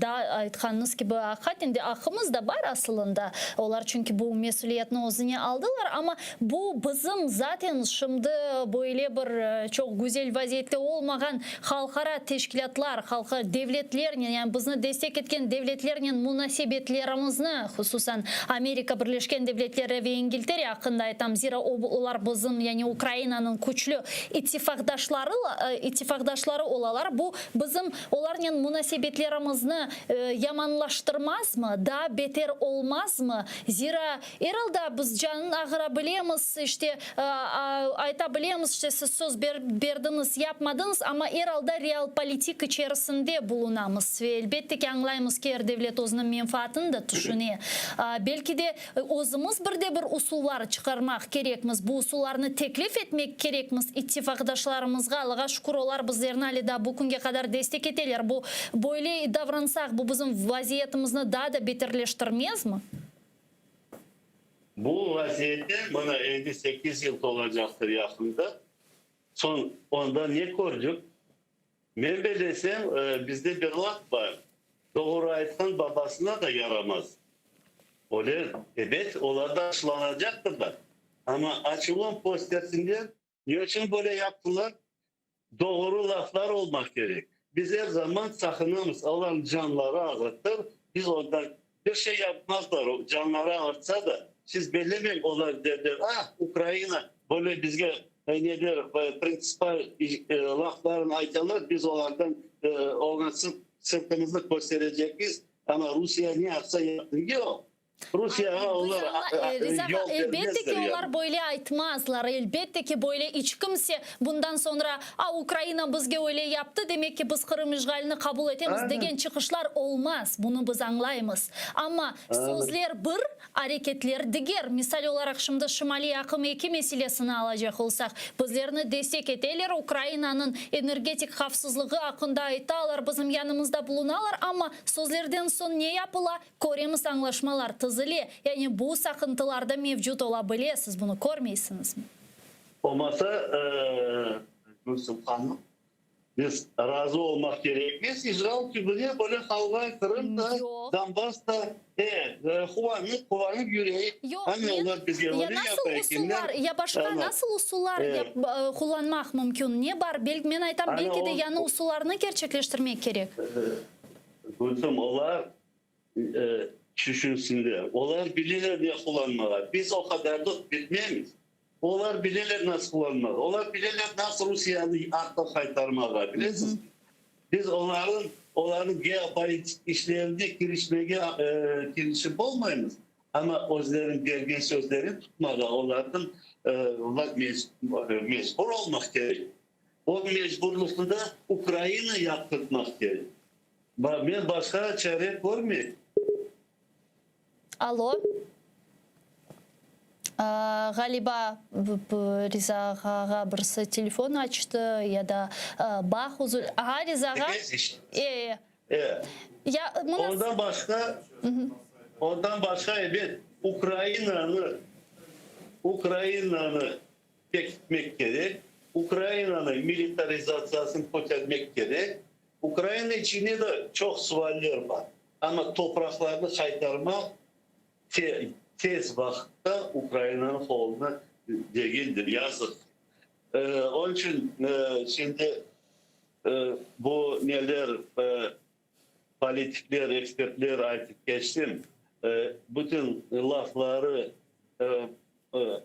da aytkanınız gibi hakikaten akımız da var aslında. Onlar çünkü bu mesuliyetini özüne aldılar ama bu bizim zaten şimdi böyle bir çok güzel vaziyette olmayan halkara teşkilatlar, halka devletlerin yani bizni destek etken devletlerin münasebetlerimizni hususan Amerika Birleşken Devletleri ve İngiltere hakkında aytam. Zira onlar bizim yani Ukrayna'nın güçlü ittifakdaşları olalar. Bu bizim onların münasebetlerimizni yamanlaştırmaz mı? Daha beter olmaz mı? Zira herhalde biz canın ağırabilemiz işte aytabilemiz işte siz söz verdiniz yapmadınız ama herhalde real politik içerisinde bulunamız ve elbette ki anlayımız ki her devlet özünün menfaatini de düşünüyor. Belki de özümüz bir de bir usullar çıkarmak gerekmiz. Bu usullarını teklif etmek gerekmiz. İttifakdaşlarımızga Allah'a şükür olar bizlerini alida bu günge kadar destek eteler. Bu böyle davransak bu bizim vaziyetimizni daha da beterleştirmez mi?
Bu vaziyette bana 58 yıl olacaktır yakında. Son onda ne gördük? Ben desem bizde bir laf var. Doğru aytan babasına da yaramaz. Öyle, evet, onlar da açıklanacaktır da. Ama açılan postersinde niçin böyle yaptılar? Doğru laflar olmak gerek. Biz her zaman sakınamız. Allah'ın canları ağırtır. Biz ondan bir şey yapmazlar. Canları ağırtsa da siz bellemeyin onlar derler. Ukrayna böyle bizge nedir prinsipal lafların aytanlar biz onlardan ona sırtımızı göstereceğiz. Ama Rusya ne yapsa yaptı. Yok. Rusya onlar yol
elbette ki
yani.
onlar böyle aytmazlar. Elbette ki böyle hiç kimse bundan sonra Ukrayna bizge öyle yaptı demek ki biz Kırım işgalini kabul etemiz degen çıkışlar olmaz. Bunu biz anlayımız. Ama sözler bir, hareketler diğer. Misal olarak şimdi Şimali akım 2 meselesini alacak olsak bizlerini destek eteler. Ukrayna'nın energetik hafsızlığı hakkında aytalar bizim yanımızda bulunalar ama sözlerden son ne yapıla? Koremiz anlaşmalar tızılı. Yani bu sakıntılarda mevcut olabilir. Siz bunu görmeysiniz mi?
Olmasa Gülsüm Hanım biz razı olmak gerekmez. İsrail gibi böyle kavga Kırım'da, Donbass'ta Huvan'ın yüreği. Hani onlar biz
ya nasıl usullar ya başka nasıl usullar kullanmak mümkün? Ne var? Ben aytam belki de yanı usullarını gerçekleştirmek gerek.
Gülsüm onlar düşünsünler. Onlar bilirler diye kullanmalar. Biz o kadar da bilmeyiz. Onlar bilirler nasıl kullanmalar. Onlar bilirler nasıl Rusya'nı akla kaytarmalar. Bilirsiniz. Biz onların geopolitik işlerinde girişim olmayınız. Ama onların gergin sözlerini tutmalı. Onlardan mecbur olmak gerek. O mecburlukta da Ukrayna yaptırmak gerek. Ben başka çare görmüyorum.
Alo. Galiba Riza'ga birisi telefon açtı ya da Bahuzul. Riza'ga.
Ya, ondan başka evet Ukrayna'nın Ukrayna'nı çekmek gerek. Ukrayna'nın militarizasyonu kotarmak gerek. Ukrayna içinde de çok sualler var. Ama topraklarını kaytarmak tez vakitte Ukrayna'nın koluna değildir. Yazık. Onun için şimdi bu neler politikler, ekspertler artık geçtim. Bütün lafları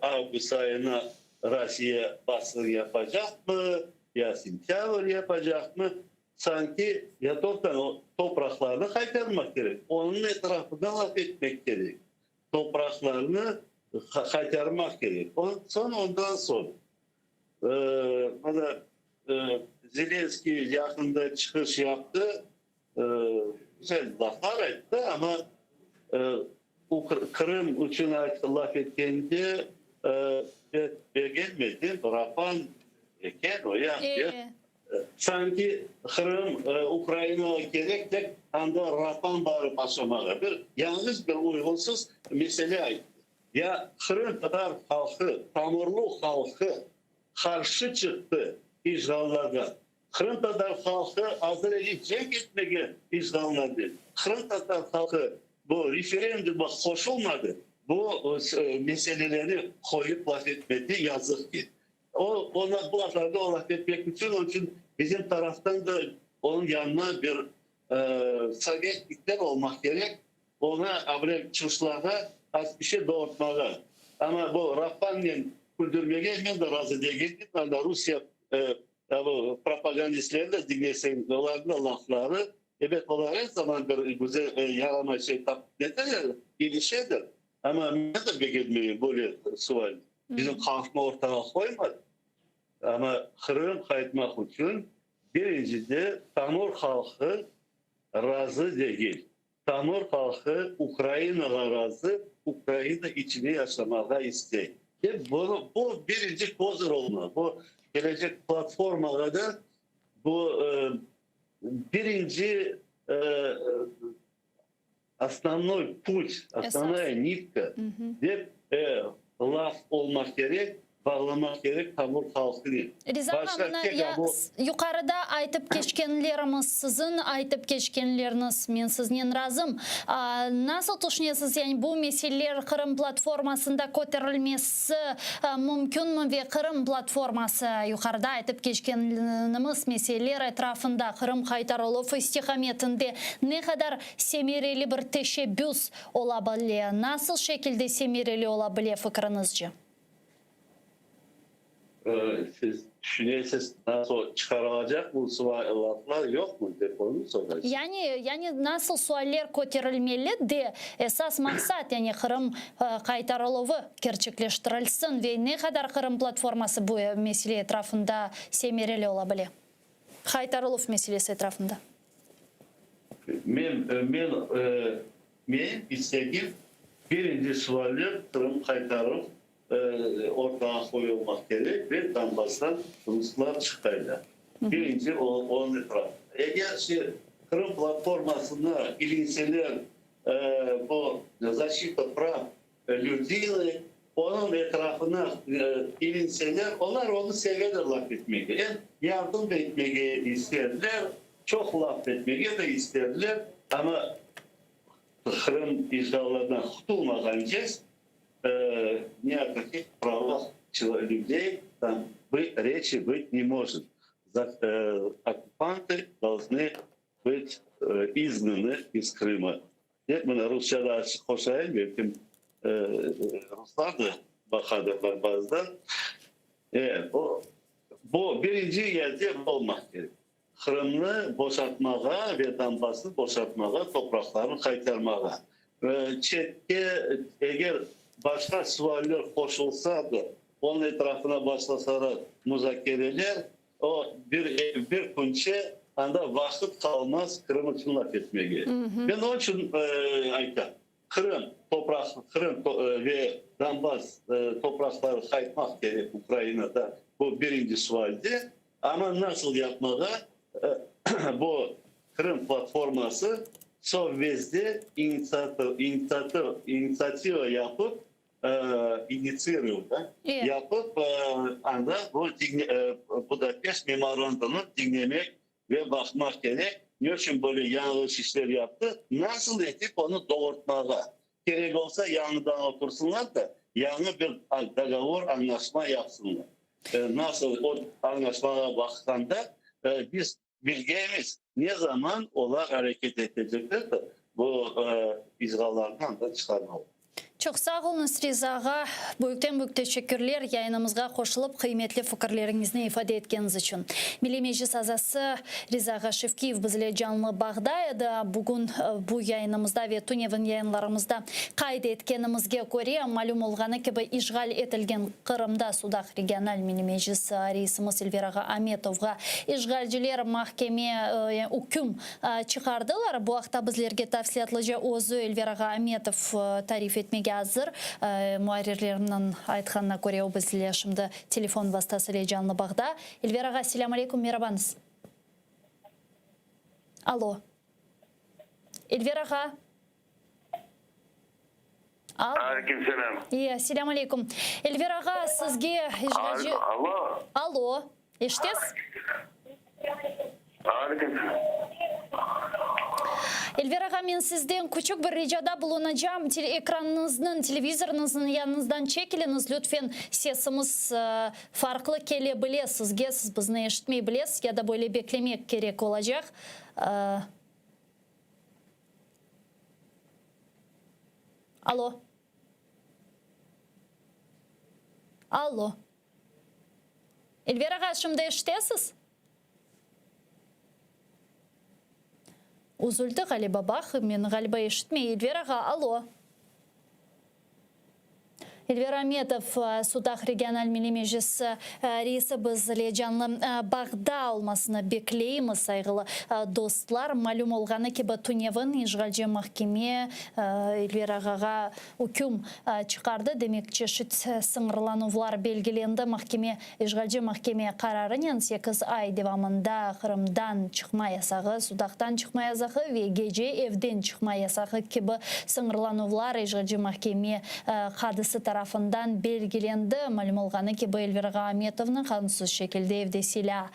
Ağustos ayına Rusya baskı yapacak mı? Ya sentyabr yapacak mı? Sanki ya o topraklarını kaytarmak gerek. Onun etrafında laf etmek gerek. Topraklarını kaytarmak gerek. Ondan sonra Zelenski yakında çıkış yaptı. Güzel laflar etti ama Kırım için laf ettiğinde gelmedi. Rapan o yaptı. Sanki Kırım Ukrayna gerek de anda Rapan bağırıp aşamalı. Yalnız bir uygunsuz mesele. Ya Kırım kadar halkı, Tamurlu halkı karşı çıktı işgallarda. Kırım Tatar halkı Azerbaycan'a etmeye işgallandı. Kırım Tatar halkı bu referanduma koşulmadı. Bu meseleleri koyup laf etmedi, yazık ki. Ona bu laflarda laf etmek için bizim taraftan da onun yanına bir saygıdeğer olmak gerek. Ona abone çıkışlarda az bir şey doğurtmalı. Ama bu Rapan'ın güldürmeye ben de razı değilim. Ben de Rusya propagandistleri de dinlesin. Onların da lafları. Evet onlar her zaman bir güzel yarama şey taklit ilişkidir. Ama ben de beğenmiyorum böyle sual. Bizim kalkma ortaya koymadı. Ama Kırım kayıtmak için birincide Tamur halkı razı değil. Tamur halkı Ukrayna'ya razı, Ukrayna içine yaşamaya istiyor. Bu birinci kozur olmalı. Bu gelecek platformalarda bu birinci основной путь, основная nitка hep laf olmak gerek, bağlamak gerek Tamur halkını.
Rizan yukarıda aytıp geçkenlerimiz sizin aytıp geçkenleriniz men sizden razım. Nasıl düşünüyorsunuz yani bu meseleler Kırım platformasında kotarılması mümkün mü ve Kırım platforması yukarıda aytıp geçkenimiz meseleler etrafında Kırım kaytarılığı istikametinde ne kadar semereli bir teşebbüs olabilir? Nasıl şekilde semereli olabilir fikrinizce?
Siz düşünüyorsunuz nasıl çıkarılacak bu suallar yok mu? Onu soracağız.
Yani nasıl sualler kotarılmalı de esas maksat yani Kırım kaytarılığı gerçekleştirilsin ve ne kadar Kırım platforması bu mesele etrafında semereli olabilir? Kaytarılığı meselesi etrafında.
Ben istediğim birinci sualler Kırım kaytarılıp ortağa koyulmak gerek ve Donbass'tan Ruslar çıkayla. Birinci onun etrafı. Eğer Kırım platformasında ilinseler bu защита прав людей onun etrafına ilinseler onlar onu severler laf etmeye. Yardım da etmeye isterler. Çok laf etmeye de isterler. Ama Kırım işgallarından kurtulmadan kez ни о каких правах людей там речи быть не может. Оккупанты должны быть изгнаны из Крыма. Hep bana Rusça'da açık koşayım. Belki Ruslar da bakar bazen. Bu birinci yerde olmak gerek. Kırım'ı boşaltmaya ve Donbass'ı boşaltmaya, topraklarını kaytarmaya. Eğer başka sualler koşulsa da onun etrafına başlasalar müzakereler o bir kunçe anda vakit kalmaz Kırım için laf etmeye gerek. Ben onun için Kırım ve Donbass toprakları kayıtmak gerek Ukrayna'da bu birinci sualdi. Ama nasıl yapmada bu Kırım platforması Sovyet'de inisiyatif yapıp инициировал, да? Yapıp anda Budapest memorandumunu dinlemek ve bakmak gerek. Niçin böyle yanlış işler yaptı? Nasıl etip onu doğurtmağa? Gerek olsa yanından otursunlar da yanı bir dogovor, anlaşma yapsınlar. Nasıl o anlaşmaya baktığında biz bilgimiz ne zaman onlar hareket edecekler de bu izgalardan da çıkarma olur.
Çok sağ olun Rizağa. Büyük teşekkürler yayınımızga koşulup kıymetli fikirlerinizni ifade ettiğiniz için. Milli Meclis azası Rizağa Şevkiyev bizle canlı bağdaydı. Bugün bu yayınımızda ve Tunev'in yayınlarımızda kayıt etkenimizge göre malum olğanı gibi işgal etilgen Kırım'da Sudak Regional Milli Meclis reisimiz Elvira Ametov'a işgalciler mahkemeye hüküm çıkardılar. Bu hafta bizlerge tavsiyatlıca özü Elvira Ametov tarif etmege hazır. Muayrirlerinin aytkanına göre o bizle şimdi telefon vasıtasıyla canlı bağda. Elvira, selamun aleyküm, merhabanız. Alo. Elvira.
Aleyküm selam.
İyi, selamun aleyküm. Elvira, sizge işgalci...
Alo.
Alo. Eşitiz?
Aleyküm.
Elvira, men sizden küçük bir ricada bulunacağım. Ekranınızın, televizorunuzun yanınızdan çekiliniz. Lütfen sesimiz farklı gelebilir. Sizge siz bizni eşitmeyebilirsiniz ya da böyle beklemek gerek olacak. Alo. Alo. Elvira, şimdi eşitesiz? Üzüldü galiba, bak, men galiba eşitmeyi. Elvira, alo. Elvira Ametov, Sudak Regional Milli Meclis reisi bizle canlı bağda olmasını bekleyimiz saygılı dostlar. Malum olğanı ki Tunev'in işgalci mahkemeye Elvira'ga hüküm çıkardı. Demek çeşit sınırlanuvlar belgelendi. İşgalci mahkemeye kararının 8 ay devamında Kırım'dan çıkma yasağı, Sudak'tan çıkma yasağı ve gece evden çıkma yasağı gibi sınırlanuvlar işgalci mahkemeye kadısı tarafından belgelendi. Malum olğanı ki Elvira Ametov'un kanunsuz şekilde evde silah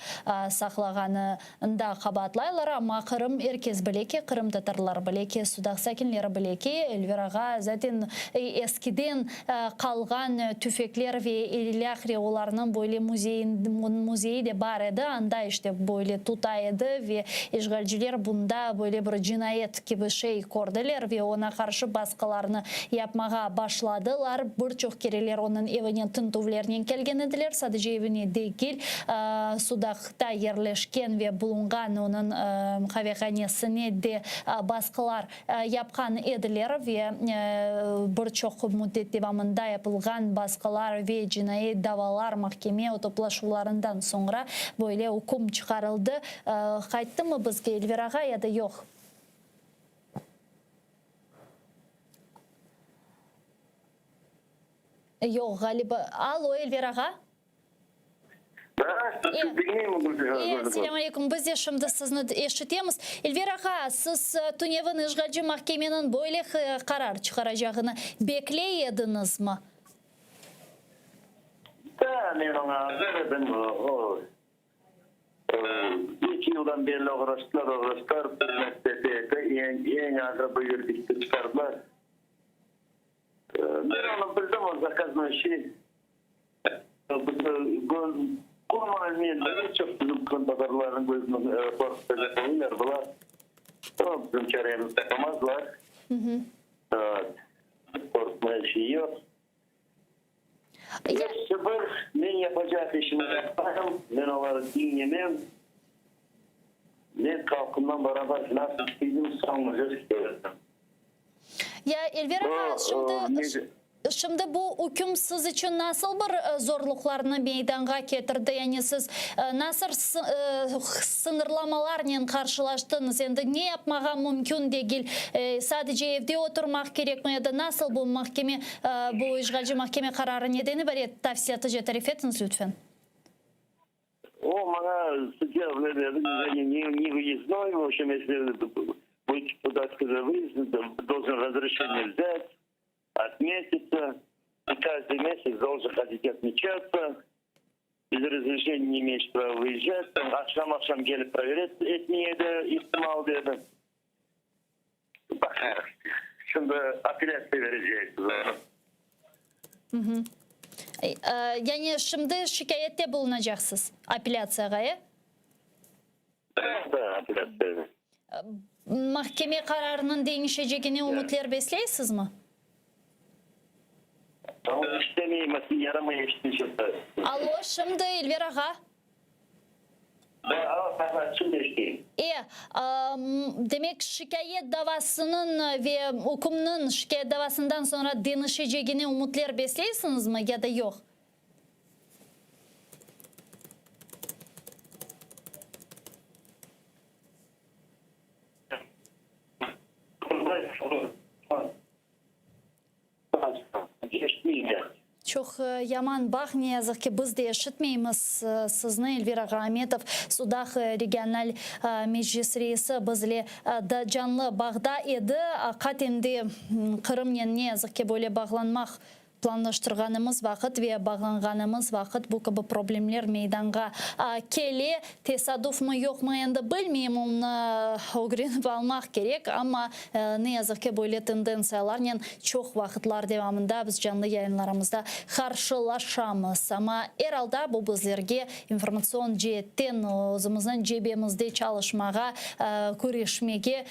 saklağını da kabatlaylar ama Kırım herkes bile ki, Kırım Tatarlar bile ki, Sudak sakinleri bile ki Elvira'ga zaten eskiden kalgan tüfekler ve ilahri onlarının böyle muzeyi de var idi. Anda işte böyle tutaydı ve işgalciler bunda böyle bir cinayet gibi şey gördüler ve ona karşı baskılarını yapmaya başladılar. Birçok kereler onun evinin tintuvlarının kelgen ediler. Sadece evine değil, Sudak'ta yerleşken ve bulungan onun kahvehanesine de baskılar yapkan ediler ve birçok müddet devamında yapılgan baskılar ve cinayet davalar mahkemeye toplaşmalarından sonra böyle hüküm çıkarıldı. Kayıttı mı bizge Elvira'ga ya da yok? Yok galiba. Alo Elvira'ga. Selamun aleyküm. Biz de şimdi sizni eşitemiz. Elvira'ga, siz Tunev'in işgalci mahkemenin böyle karar çıkaracağını bekleyediniz mi?
Ben ona verdim o. 2 yıldan beri uğraştılar. En ağır buyurduk çıkardılar. Ben onu bildim o zakazma işi. Kullanmayın çok bizim kantarların gözünün korkutacak oyunlar bunlar. Bizim çaremizde yapamazlar. Korkma işi yok. Sıfır, ben yapacak işimi yaparım. Ben onları dinlemem. Ben kalkımdan beraber nasıl bizim sanmayacağız ki.
Ya Elvira, şimdi bu hüküm siz için nasıl bir zorluklarını meydana getirdi? Yani siz nasıl sınırlamalarla karşılaştınız? Yani ne yapmaya mümkün değil? Sadece evde oturmak gerek mi? Ya da nasıl bu mahkeme, bu işgalci mahkeme kararı nedeni var? Tavsiyatı tarif etiniz lütfen.
O bana судья не выездной, в общем, если будет куда сказать выезд, должен разрешение взять, отметиться. каждый месяц должен ходить отмечаться. Без разрешения не имеешь права выезжать. Акшам gelip проверять etmeyedi, ihtimal dedi. Bakar. Şimdi apellasya vereceğiz.
Yani şimdi şikayette bulunacaksınız apelyatsiyaga.
Da apellasya.
Mahkeme kararının değişeceğine umutlar besleysiniz mi?
İstemeyemezsin, yaramaya işte.
Alo, şimdi Elvira ağa.
Şimdi işte.
Demek şikayet davasının ve hukumunun şikayet davasından sonra değişeceğine umutlar besleysiniz mi ya da yok? Çok yaman bağ ne yazık ki biz de eşitmeyimiz sizni Elvira Ahmetov Sudak Regional Meclis Reisi bizle da canlı bağda edi. Katendi Kırım'la ne yazık ki böyle bağlanmak planlaştırganımız vakit ve bağlanganımız vakit bu gibi problemler meydanga keli tesadüf mü yok mu endi bilmeyeyim onu öğrenip almak gerek ama ne yazık ki böyle tendensiyalarla çok vakitler devamında biz canlı yayınlarımızda karşılaşamız ama herhalde bu bizlerge informasyon cihetten özümüzün cebimizde çalışmağa görüşmeye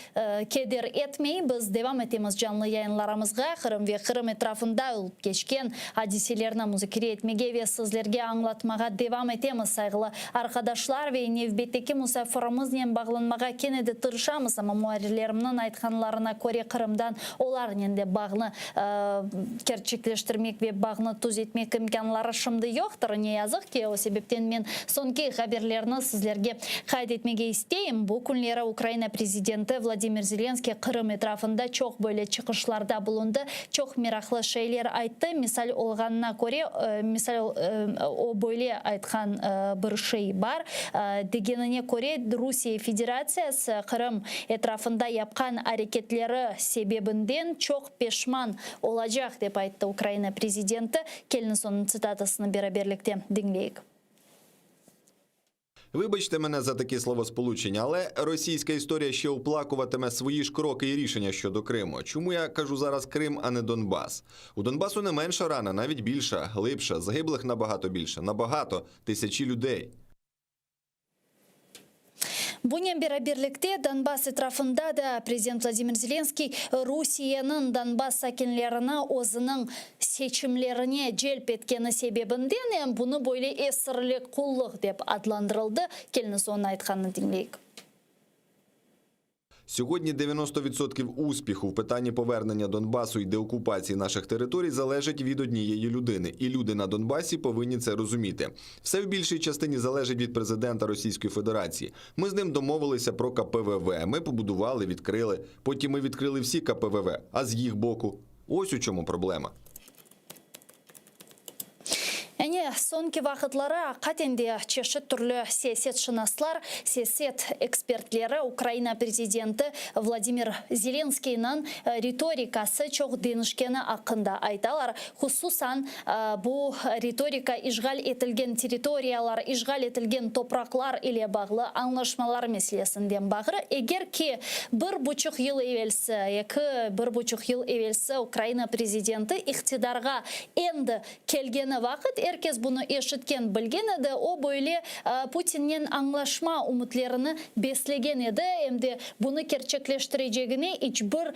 keder etmeyi biz devam ettiğimiz canlı yayınlarımızga Kırım ve Kırım etrafında olup geçken hadiselerine müzakere etmeye ve sizlerge anlatmağa devam etemiz saygılı arkadaşlar ve nevbetteki musafirımızla bağlanmağa kene de tırışamız ama muharrirlerimnin aytkanlarına göre Kırım'dan olarla de bağlı gerçekleştirmek ve bağlı tuz etmek imkanları şimdi yoktur. Ne yazık ki o sebepten ben sonki haberlerini sizlerge kaydetmeye isteyim. Bu günlere Ukrayna prezidenti Vladimir Zelenskiy Kırım etrafında çok böyle çıkışlarda bulundu. Çok meraklı şeyler aytты. Misal olğanına göre o böyle aytkan bir şey var. Degenine göre Rusya Federasyası Kırım etrafında yapkan hareketleri sebebinden çok pişman olacak dep aytты Ukrayna prezidenti. Келін sonun цитатасını beraberlikte dinleyik.
Вибачте мене за такі словосполучення, але російська історія ще оплакуватиме свої ж кроки і рішення щодо Криму. Чому я кажу зараз Крим, а не Донбас? У Донбасу не менша рана, навіть більша, глибша, загиблих набагато більше, набагато, тисячі людей.
Bununla beraberlikte Donbas etrafında da Prezident Vladimir Zelenskiy Rusiyanın Donbas sakinlerini o'zining seçimlerine celp etkeni sebebinden bunu böyle esirlik kulluk deb adlandırıldı. Kelini sonuna aytkanını dinleyik.
Сьогодні 90% успіху в питанні повернення Донбасу і деокупації наших територій залежить від однієї людини. І люди на Донбасі повинні це розуміти. Все в більшій частині залежить від президента Російської Федерації. Ми з ним домовилися про КПВВ. Ми побудували, відкрили. Потім ми відкрили всі КПВВ. А з їх боку? Ось у чому проблема.
Yani sonki vakitlara katende çeşit türlü siyaset şınaslar, siyaset ekspertleri Ukrayna prezidenti Vladimir Zelenskiy'nin retorikası çok değişkeni hakkında aytalar. Hususan bu retorika işgal etilgen teritoriyalar, işgal etilgen topraklar ile bağlı anlaşmalar meselesinden bağlı. Eğer ki 1,5 yıl evvelsi Ukrayna prezidenti iktidarga endi kelgeni vakit herkes bunu eşitken bilgen edi. O böyle Putin'in anlaşma umutlarını beslegen edi. Hem de bunu gerçekleştireceğine hiçbir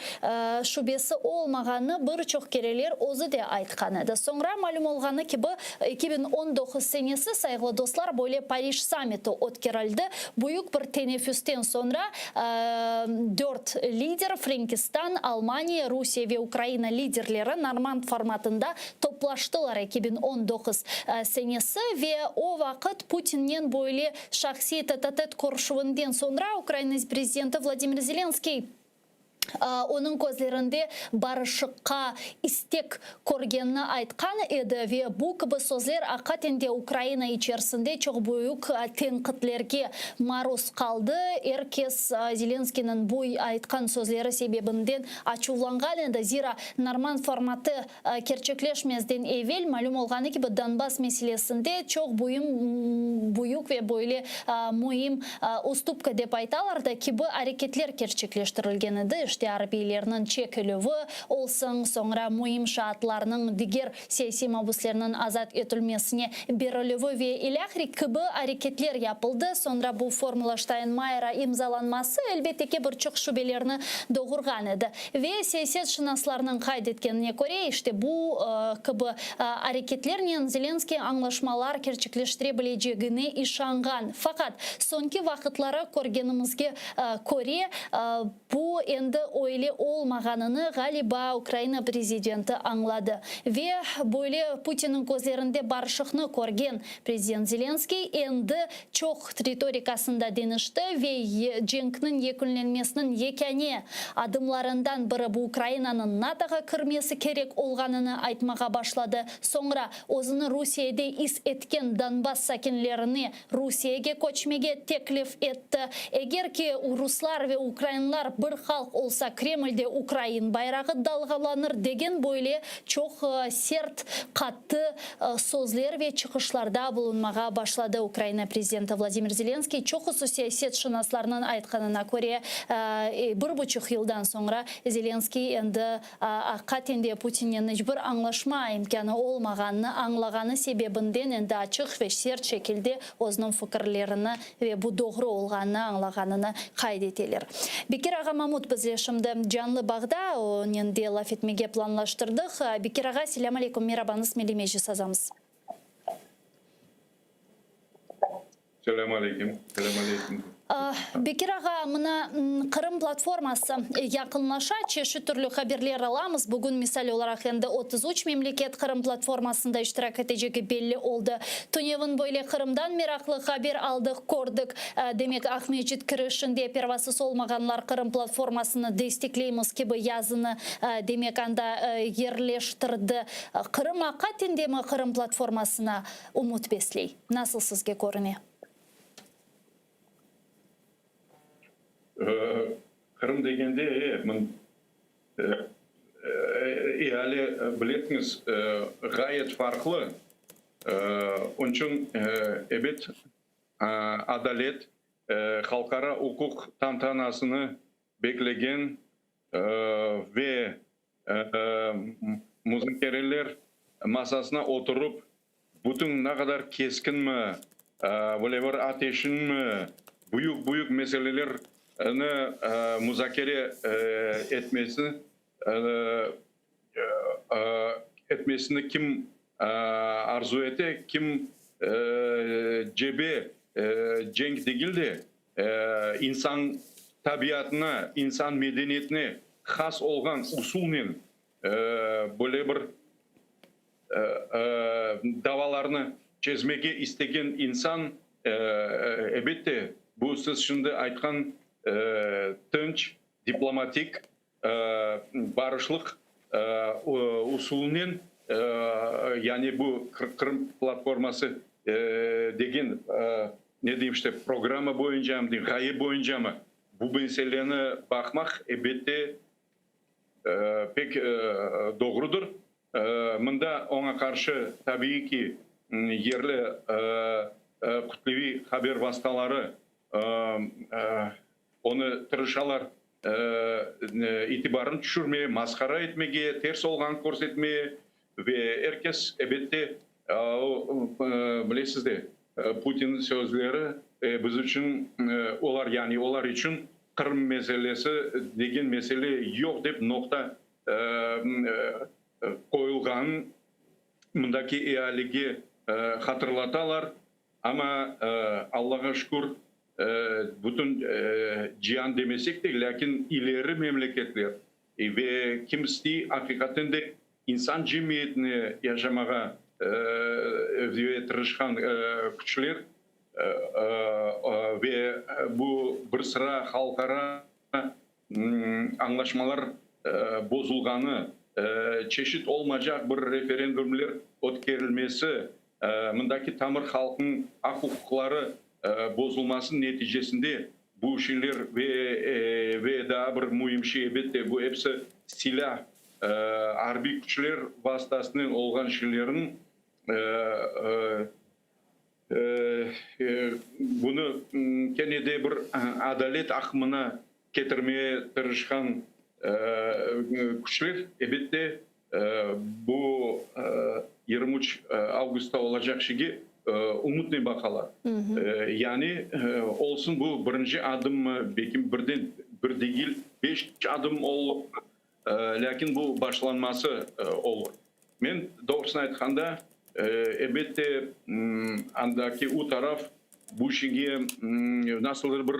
şüphesi olmağını birçok kereler özü de aytkan edi. Sonra malum olğanı ki bu 2019 senesi saygılı dostlar böyle Paris Summit'i ötkürüldü. Büyük bir teneffüsten sonra 4 lider Frankistan, Almanya, Rusya ve Ukrayna liderleri Normand formatında toplaştılar 2019 senesi ve o vakit Putin'in böyle şahsi tete-a-tete konuşumundan sonra Ukrayna prezidenti Vladimir Zelenskiy Оның көзлерінде барышыққа истек көргенні айтқан еді ве бұл кібі сөзлер ақатенде Украина içerisinde çok büyük tenkitlerге maruz kaldı. Erkes Zelenskий'nin bu айтқан sözleri sebebinden açıklanған еді. Zira normal formatı gerçekleşmezden evvel malum olğanı gibi Donbas meselesinde çok büyük ve böyle mühim уступка деп айталарда ki bu hareketler gerçekleştirilgen еді. İşte Arabiylerinin çekilüvü olsun, sonra mühim şartlarının diğer siyasi mabuslarının azat edilmesine berilüvü ve ilahri gibi hareketler yapıldı. Sonra bu formula Steinmeier'a imzalanması elbette ki birçok şüphelerini doğurgan edi. Ve siyaset şinaslarının kaydetkenine göre işte bu gibi hareketlerle Zelenskiy anlaşmalar gerçekleştirebileceğine işangan. Fakat sonki vakitlara görgenimizge göre bu endi öyle olmaganını galiba Ukrayna prezidenti anladı. Ve böyle Putin'in gözlerinde barışıkını görgen Prezident Zelenskiy endi çok retorikasında denişti ve cenkinin yekünlenmesinin yekene adımlarından biri bu Ukrayna'nın NATO'ga kirmesi gerek olganını aytmağa başladı. Sonra özünü Rusya'da is etken Donbas sakinlerini Rusya'ya koçmege teklif etti. Eğer ki Ruslar ve Ukraynalar bir halk olsa Kreml'de Ukrayna bayrağı dalgalanır degen böyle çok sert, katı sözler ve çıkışlarda bulunmağa başladı Ukrayna prezidenti Vladimir Zelenskiy. Çok siyaset şinaslarının aytkanına göre 1,5 yıldan sonra Zelenskiy endi hakikaten Putin'le bir anlaşma imkanı olmağını anlağanı sebebinden endi açık ve sert şekilde özünün fikirlerini ve bu doğru olğanını anlağanını kaydetilir. Bekir Ağa Mahmut bizle şimdi canlı bağda onun de laf etmege planlaştırdık. Bekir Ağa, selam aleyküm, merhabanız, melemeji sazamız.
Selam aleyküm. Selam aleyküm.
Bekir Ağa, mına Kırım platforması yakınlaşa, çeşit türlü haberler alamız. Bugün misal olarak endi 33 memleket Kırım platformasında iştirak edeceği belli oldu. Tünevin böyle Kırım'dan meraklı haber aldık, gördük. Demek Ahmetçit kirişinde pervasız olmaganlar Kırım platformasını destekleyimiz gibi yazını demek anda yerleştirdi. Kırım hakikaten mi Kırım platformasına umut besley? Nasıl sizge görünüyor?
Kırım degende ihale bilетiniz gayet farklı. Onun için evet adalet halkara hukuk tantanasını beklegen ve müzakereler masasına oturup bütün ne kadar keskin mi, böyle bir ateşin mi, büyük meseleler müzakere etmesini kim arzu etti, kim cebe cenk değildi, insan tabiatına, insan medeniyetine has olgan usulün böyle bir davalarını çözmeye istegen insan elbette bu siz şimdi aytkan tınç, diplomatik, barışlık usulünün yani bu Kırım platforması degen ne diyeyim işte programı boyunca mı, gaye boyunca mı bu meselene bakmak elbette pek doğrudur. Bunda ona karşı tabii ki yerli kutlevi haber vasıtaları onu tırışalar itibarını düşürmeye, maskara etmeye, ters olğan körsetmeye ve herkes elbette bilesiniz de Putin'in sözleri biz için onlar için Kırım meselesi degen mesele yok deyip nokta koyulgan mındaki ihalege hatırlatalar ama Allah'a şükür bütün cihan demesek de lakin ileri memleketler ve kimisi hakikaten de insan cemiyetini yaşamaya ve tırışkan güçler ve bu bir sıra halkara anlaşmalar bozulganı, çeşit olmayacak bir referandumlar ötkerilmesi, mındaki tamır halkın hak hukukları bozulmasının neticesinde bu şeyler ve daha bir mühim şey elbette bu hepsi silah, harbi güçler vasıtasının olgan şeylerin bunu kendine bir adalet akımına getirmeye tırışkan güçler elbette bu 23 Ağustos'ta olacak şeyi umutlu bakalar. Yani olsun bu birinci adım belki bir değil 5 adım olur. Lakin bu başlanması olur. Men doğrusunu aytganda elbette andaki o taraf bu şeye nasıl bir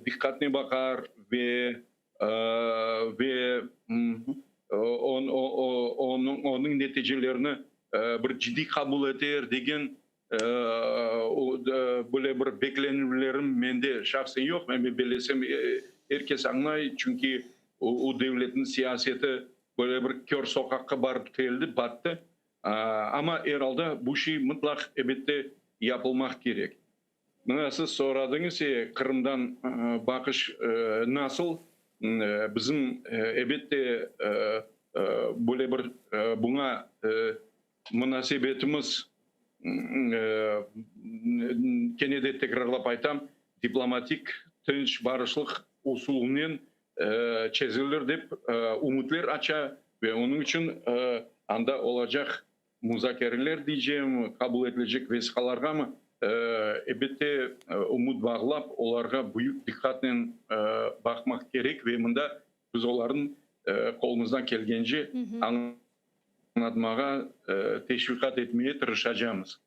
dikkatli bakar ve onun neticelerini bir ciddi kabul eder degen böyle bir beklenirlerim mende şahsen yok. Ben bilesem herkes anlay çünkü o devletin siyaseti böyle bir kör sokakka barıp geldi, battı. Ama herhalde bu şey mutlak elbette yapılmak gerek. Nasıl soradınız Kırım'dan bakış nasıl? Bizim elbette böyle bir buna münasebetimiz kene de tekrarlap aytam diplomatik tinç barışlık usulünün çözülür dep umutlar aça ve onun için anda olacak müzakereler diyeceğim kabul edilecek vesikalarga mı elbette umut bağlap onlarga büyük dikkatle bakmak gerek ve bunda biz onların kolumuzdan gelgence anlatmağa teşvikat etmeye tırışacağımız.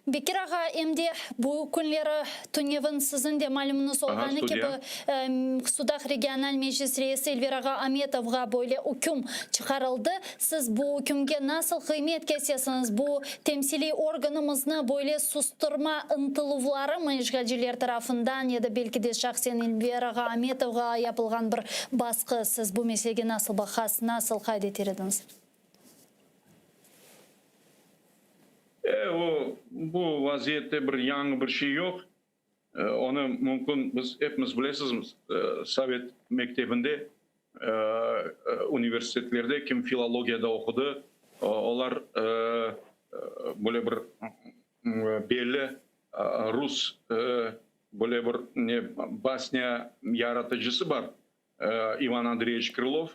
Bekir ağa, emde bu günleri Tünev'in sizin de malumunuz olğanı ki bu Sudak Regional Meclis Reisi Elvir ağa Ametov'a böyle hüküm çıkarıldı. Siz bu hükümge nasıl kıymet kesiyorsunuz? Bu temsili organımızını böyle susturma ıntılıvları mı işgalciler tarafından ya da belki de şahsen Elvir ağa Ametov'a yapılgan bir baskı siz bu meselege nasıl bakasınız, nasıl kaydetirdiniz?
Bu vaziyette bir yanı bir şey yok. Onu mümkün biz hepimiz bilesiniz Sovet mektebinde, üniversitelerde kim filologiyada okudu. Onlar böyle bir belli Rus böyle bir basnya yaratıcısı var. Ivan Andreyevich Krylov.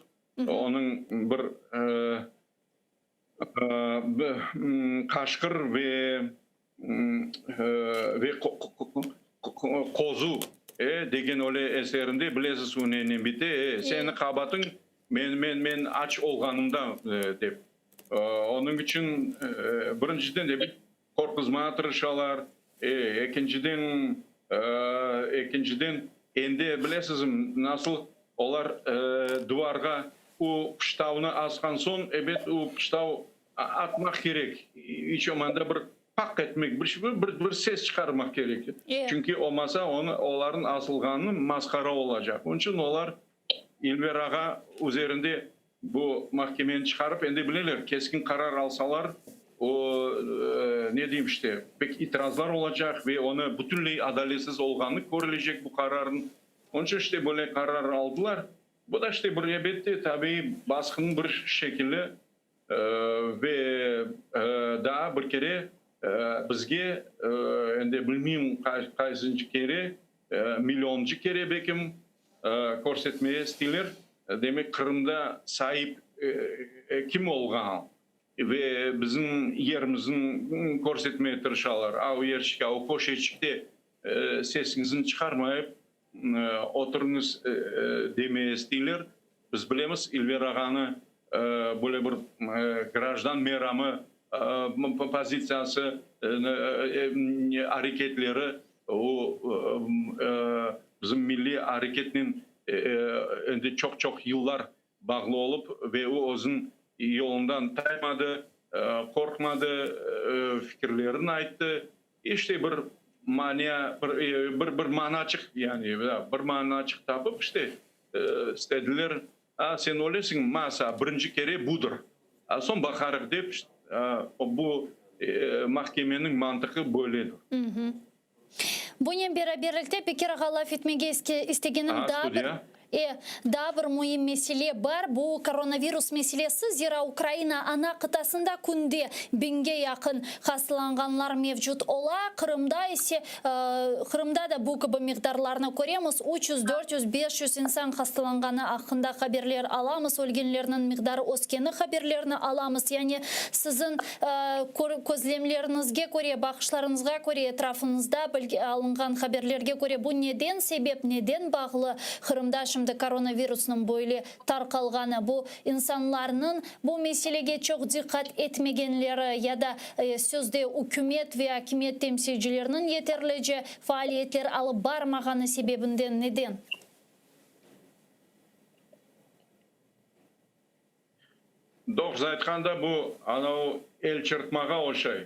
Onun bir Kaşkır ve Kozu degen öyle eserinde bilesiz unenin bitti. Senin kabatın men aç olganımda dep. Onun için birinciden de bir korkuzmaya tırışalar. İkinciden endi bilesiz nasıl olar duvarga o pıştavını askan son evet o pıştav atmak gerek. Hiç olmanda bir pak etmek, bir ses çıkarmak gerek. Çünkü olmasa onların asılganı maskara olacak. Onun için onlar İlber Ağa üzerinde bu mahkemeyi çıkarıp endi bilirler. Keskin karar alsalar o ne diyeyim işte pek itirazlar olacak ve ona bütünlüğü adaletsiz olganlık görülecek bu kararın. Onun için işte böyle karar aldılar. Bu da işte bir elbette tabii baskın bir şekilde ve daha bir kere bizge endi bilmeyeyim kaçıncı kere milyoncu kere bekim көрсетmeye istiyorlar. Demek Kırım'da sahip kim olgan ve bizim yerimizin көрсетmeye tırışalar. O yerçike, o koşeçikte sesinizin çıkarmayıp oturunuz demeye istiyorlar. Biz bilemiz İlber Ağa'nı böyle bir grajdan meramı pozitsiyası hareketleri o bizim milli hareketin çok yıllar bağlı olup ve o özün yolundan taymadı, korkmadı, fikirlerini ayttı. İşte bir mania, bir mana açık yani bir mana açık tapıp işte істеділер. Sen ойлайсың, маса бірінші кере бұдыр. Сон бақарық деп, бұл mahkemenin mantığı böyledir.
Bunun beraberlikte Bekir Ağa laf etmege istegenim daha bir mühim mesele var. Bu koronavirüs meselesi zira Ukrayna ana kıtasında kunde binge yakın hastalanganlar mevcut ola. Kırım'da da bu gibi miktarlarını görüyoruz. 300, 400, 500 insan hastalanganı hakkında haberler alamız. Ölgenlerinin miktarı oskeni haberlerini alamız. Yani sizin gözlemlerinizge göre, bakışlarınızga göre, etrafınızda alıngan haberlerge göre bu neden sebep, neden bağlı Kırım'da şimdi koronavirüsünün böyle tarqalğanı, bu insanların bu meselege çok dikkat etmegenleri ya da sözde hükümet ve hakimiyet temsilcilerinin yeterlice faaliyetler alıp barmağanı sebebinden neden?
Doğru aytқанда bu anao el çırpmağa o şey.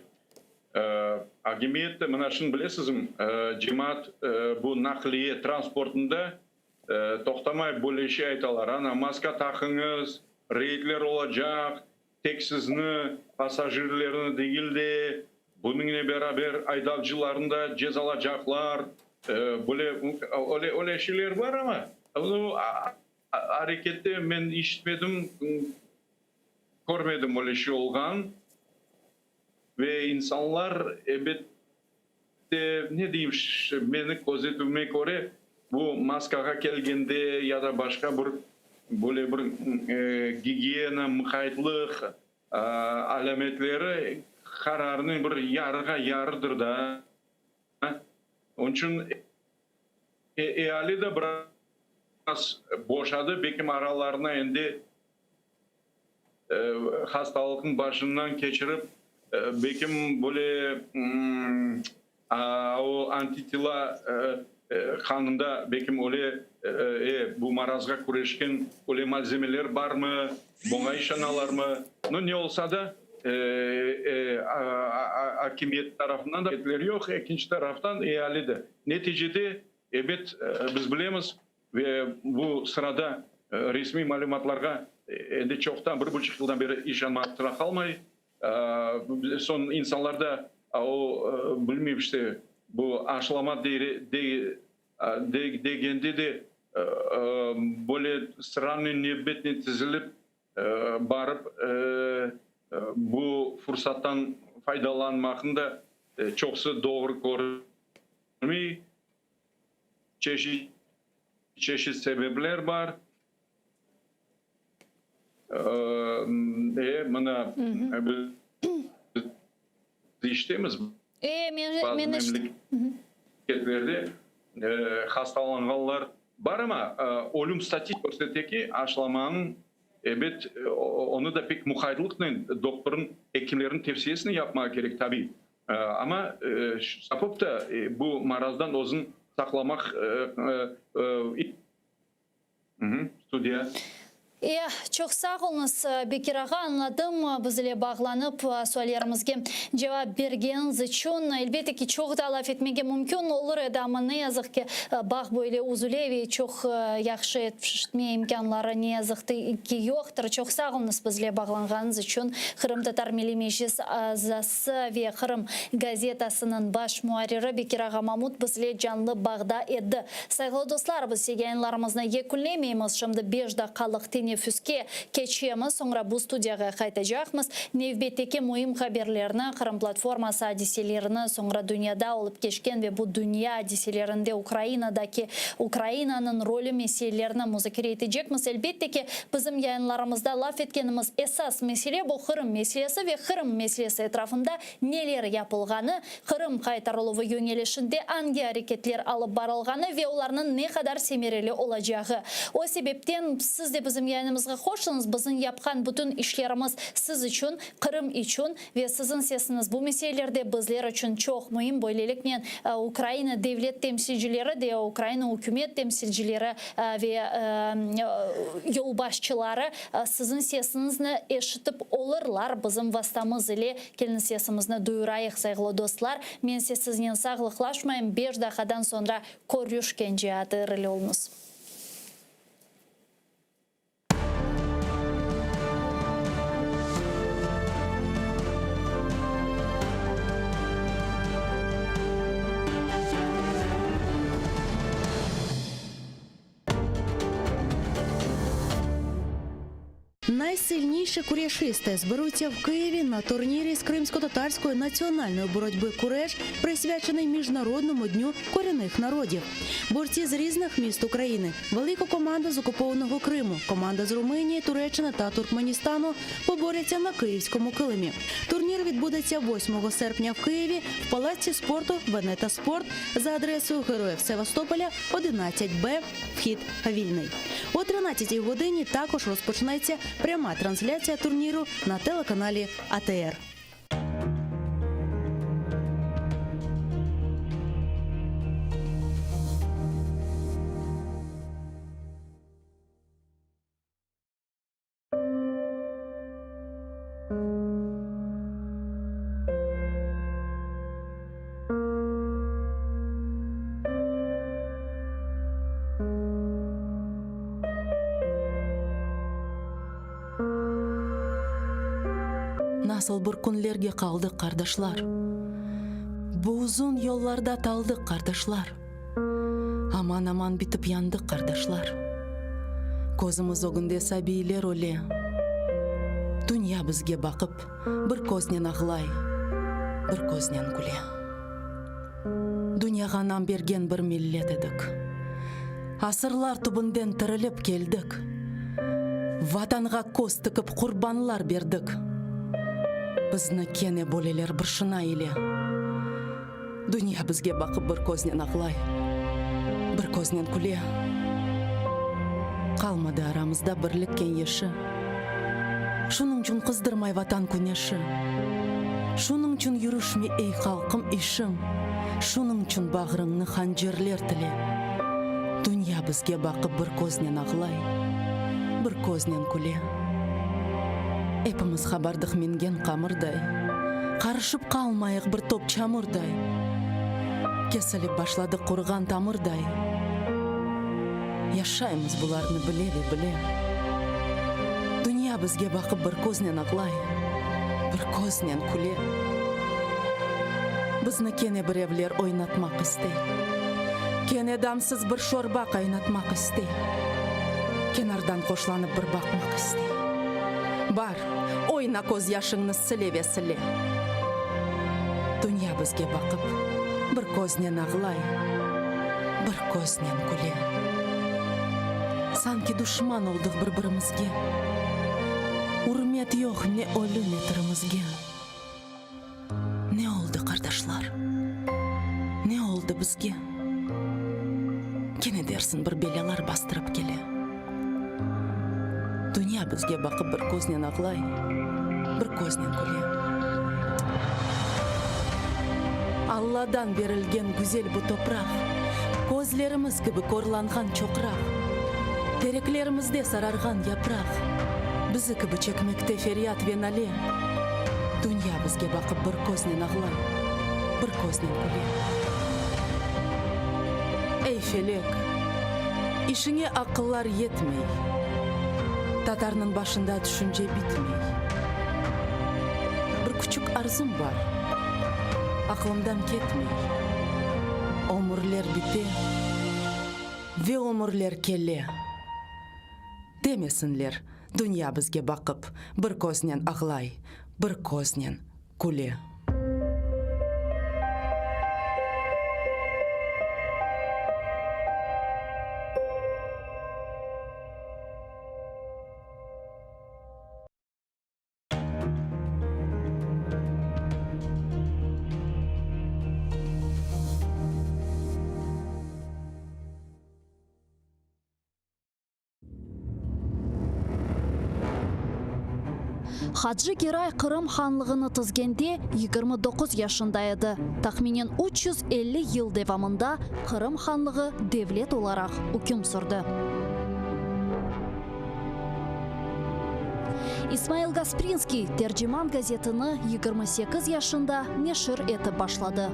Hakimiyet mına şunu bilesiz mi? Cemaat bu nakliye transportunda toxtamay böyle şey aytalar. Ana maska takınız, reydler olacak, tek sizni pasajirlerini değil de bununla beraber aydavcılarında cezalacaklar. Böyle öyle şeyler var ama bu harekette ben işitmedim, görmedim öyle şey olgan. Ve insanlar ne diyeyim, beni gözetime göre bu maskaga kelgende ya da başka bir böyle bir gigiyena, mıkaytlık alametleri kararının bir yarıga yarıdır da. Onun için eyali de biraz boşadı. Bekim aralarına endi hastalığın başından geçirip bekim böyle o antitila kanında bekim öyle bu marazga kureşken öyle malzemeler var mı? Buna işanalar mı? Ne olsa da hakimiyet tarafından da etkileri yok. İkinci taraftan eyali de. Neticede evet biz bilemiz ve bu sırada resmi malumatlarga de çoktan 1,5 yıldan beri işanmakta kalmayı. Son insanlarda o bilmiyorum işte bu aşılama degende de böyle sıranın nöbetine dizilip barıp bu fırsattan faydalanmakında çoksu doğru görmüyor. Çeşit sebepler var. Bana iştemiz bazı memleketlerde hastalananlar var ama ölüm statistikası aşılamanın evet onu da pek muhayyerlikle doktorun, hekimlerin tavsiyesini yapmak gerek tabii. Ama sapıp da bu marazdan özün saklamak stüdyo.
Çok sağ olunuz Bekir Ağa, anladım. Bizle bağlanıp suallarımızga cevap bergeniz için. Elbette ki çok da laf etmege mümkün olur ama ne yazık ki bağ böyle uzun ve çok yaxşı etme imkanları ne yazık ki yoktur. Çok sağ olunuz bizle bağlanğanız için. Kırım Tatar Milli Meclis Azası ve Kırım gazetasının baş muharriri Bekir Ağa Mahmut bizle canlı bağda edi. Saygılı dostlar, biz yayınlarımızı yekunlemeyimiz. Şimdi 5 dakikalık teneffüske keçemiz, sonra bu studiyaga qaytacaqmız. Nevbetdeki mühim haberlerini, Kırım platforması hadiselerini, sonra dünyada olup geçken ve bu dünya hadiselerinde Ukrayna'nın rolü meselelerini müzakere edecekmiz. Elbette ki bizim yayınlarımızda laf etkenimiz esas mesele bu Kırım meselesi ve Kırım meselesi etrafında neler yapılğanı, Kırım qaytarılığı yönelişinde hangi hareketler alıp barılğanı ve onların ne kadar semereli olacağı. O sebepten siz de bizim yayınımızga hoşsunuz. Bizim yapkan bütün işlerimiz siz için, Kırım için ve sizin sesiniz bu meselelerde bizler için çok mühim. Böylelikle Ukrayna devlet temsilcileri de Ukrayna hükümet temsilcileri ve yolbaşçıları sizin sesinizni eşitip olurlar. Bizim vasıtamız ile kelin sesimizni duyurayıq saygılı dostlar. Men sizden sağlıklaşmayın. 5 dakikadan sonra görüşkence adırlı olunuz.
Найсильніші куряшисти зберуться в Києві на турнірі з кримсько-татарської національної боротьби «Куреш», присвячений Міжнародному дню корінних народів. Борці з різних міст України, велика команда з окупованого Криму, команда з Румунії, Туреччини та Туркменістану поборються на київському килимі. Турнір відбудеться 8 серпня в Києві в Палаці спорту «Венета Спорт» за адресою Героїв Севастополя, 11Б, вхід вільний. О 13-й годині також розпочнеться пряма трансляція турніру на телеканалі АТР. Насыл бір күнлерге қалдық, қардашлар. Бұл ұзын yollarda талдық, қардашлар. Аман-аман бітіп яндық, қардашлар. Көзіміз огынде сәбейлер оле. Дүния бізге бақып, бір көзнен ағылай, бір көзнен күле. Дүнияға нам берген бір миллет едік. Асырлар түбінден тіріліп келдік. Ватанға көз тікіп құрбанлар бердік. Бізні кене болелер бір шына еле. Дүния бізге бақып бір көзнен ағылай, бір көзнен күле. Қалмады арамызда бірлік кеңеші. Шуның чүн қыздырмай ватан күнеші. Шуның чүн юрушме ей халқым ишім. Шуның чүн бағырыңны ханжерлер тіле. Дүния бізге бақып бір көзнен ағылай, бір көзнен күле. Эпіміз хабардық менген қамырдай, қарышып қалмайық бір топ чамырдай. Кесіліп башладық құрған тамырдай. Яшаймыз бұларны біле. Дүния бізге бақып бір көзнен ағылай, бір көзнен күле. Бізні кене бір евлер ойнатмақ істей. Кене дамсыз бір шорба қайнатмақ істей. Кенардан қошланып бір бақмақ істей. Бар, ойна көз яшыңны сіле-весіле. Дүния бізге бақып, бір көзнен ағылай, бір көзнен күле. Санки душман олдық бір-бірімізге. Урмет йоқ не өлі не тірімізге. Не олды, қардашлар? Не олды бізге? Кене дерсін бір белялар бастырып келе. Дүния бізге бақып бір көзнен ағылай, бір көзнен күле. Алладан берілген güzel бұ топрақ, көзлеріміз кібі корланған чоқрақ, тереклерімізде сарарған япрақ, бізі кібі чекмекте ферият венале. Дүния бізге бақып бір көзнен ағылай, бір көзнен күле. Ей фелек, ішіңе ақыллар етмей, татарның башында düşünce бітмей. Бір күчік арзым бар, ақылымдан кетмей. Өмірлер біте, ве өмірлер келе. Демесінлер, дүния бізге бақып, бір көзнен ағылай, бір көзнен күле.
Хаджи Герай Қырым ханлығыны тізгенде 29 yaşında еді. Тахминен 350 ел девамында Қырым ханлығы девлет оларақ үкім сүрді. Исмаил Гаспринский Терджиман газетіні 28 yaşında нешір еті башлады.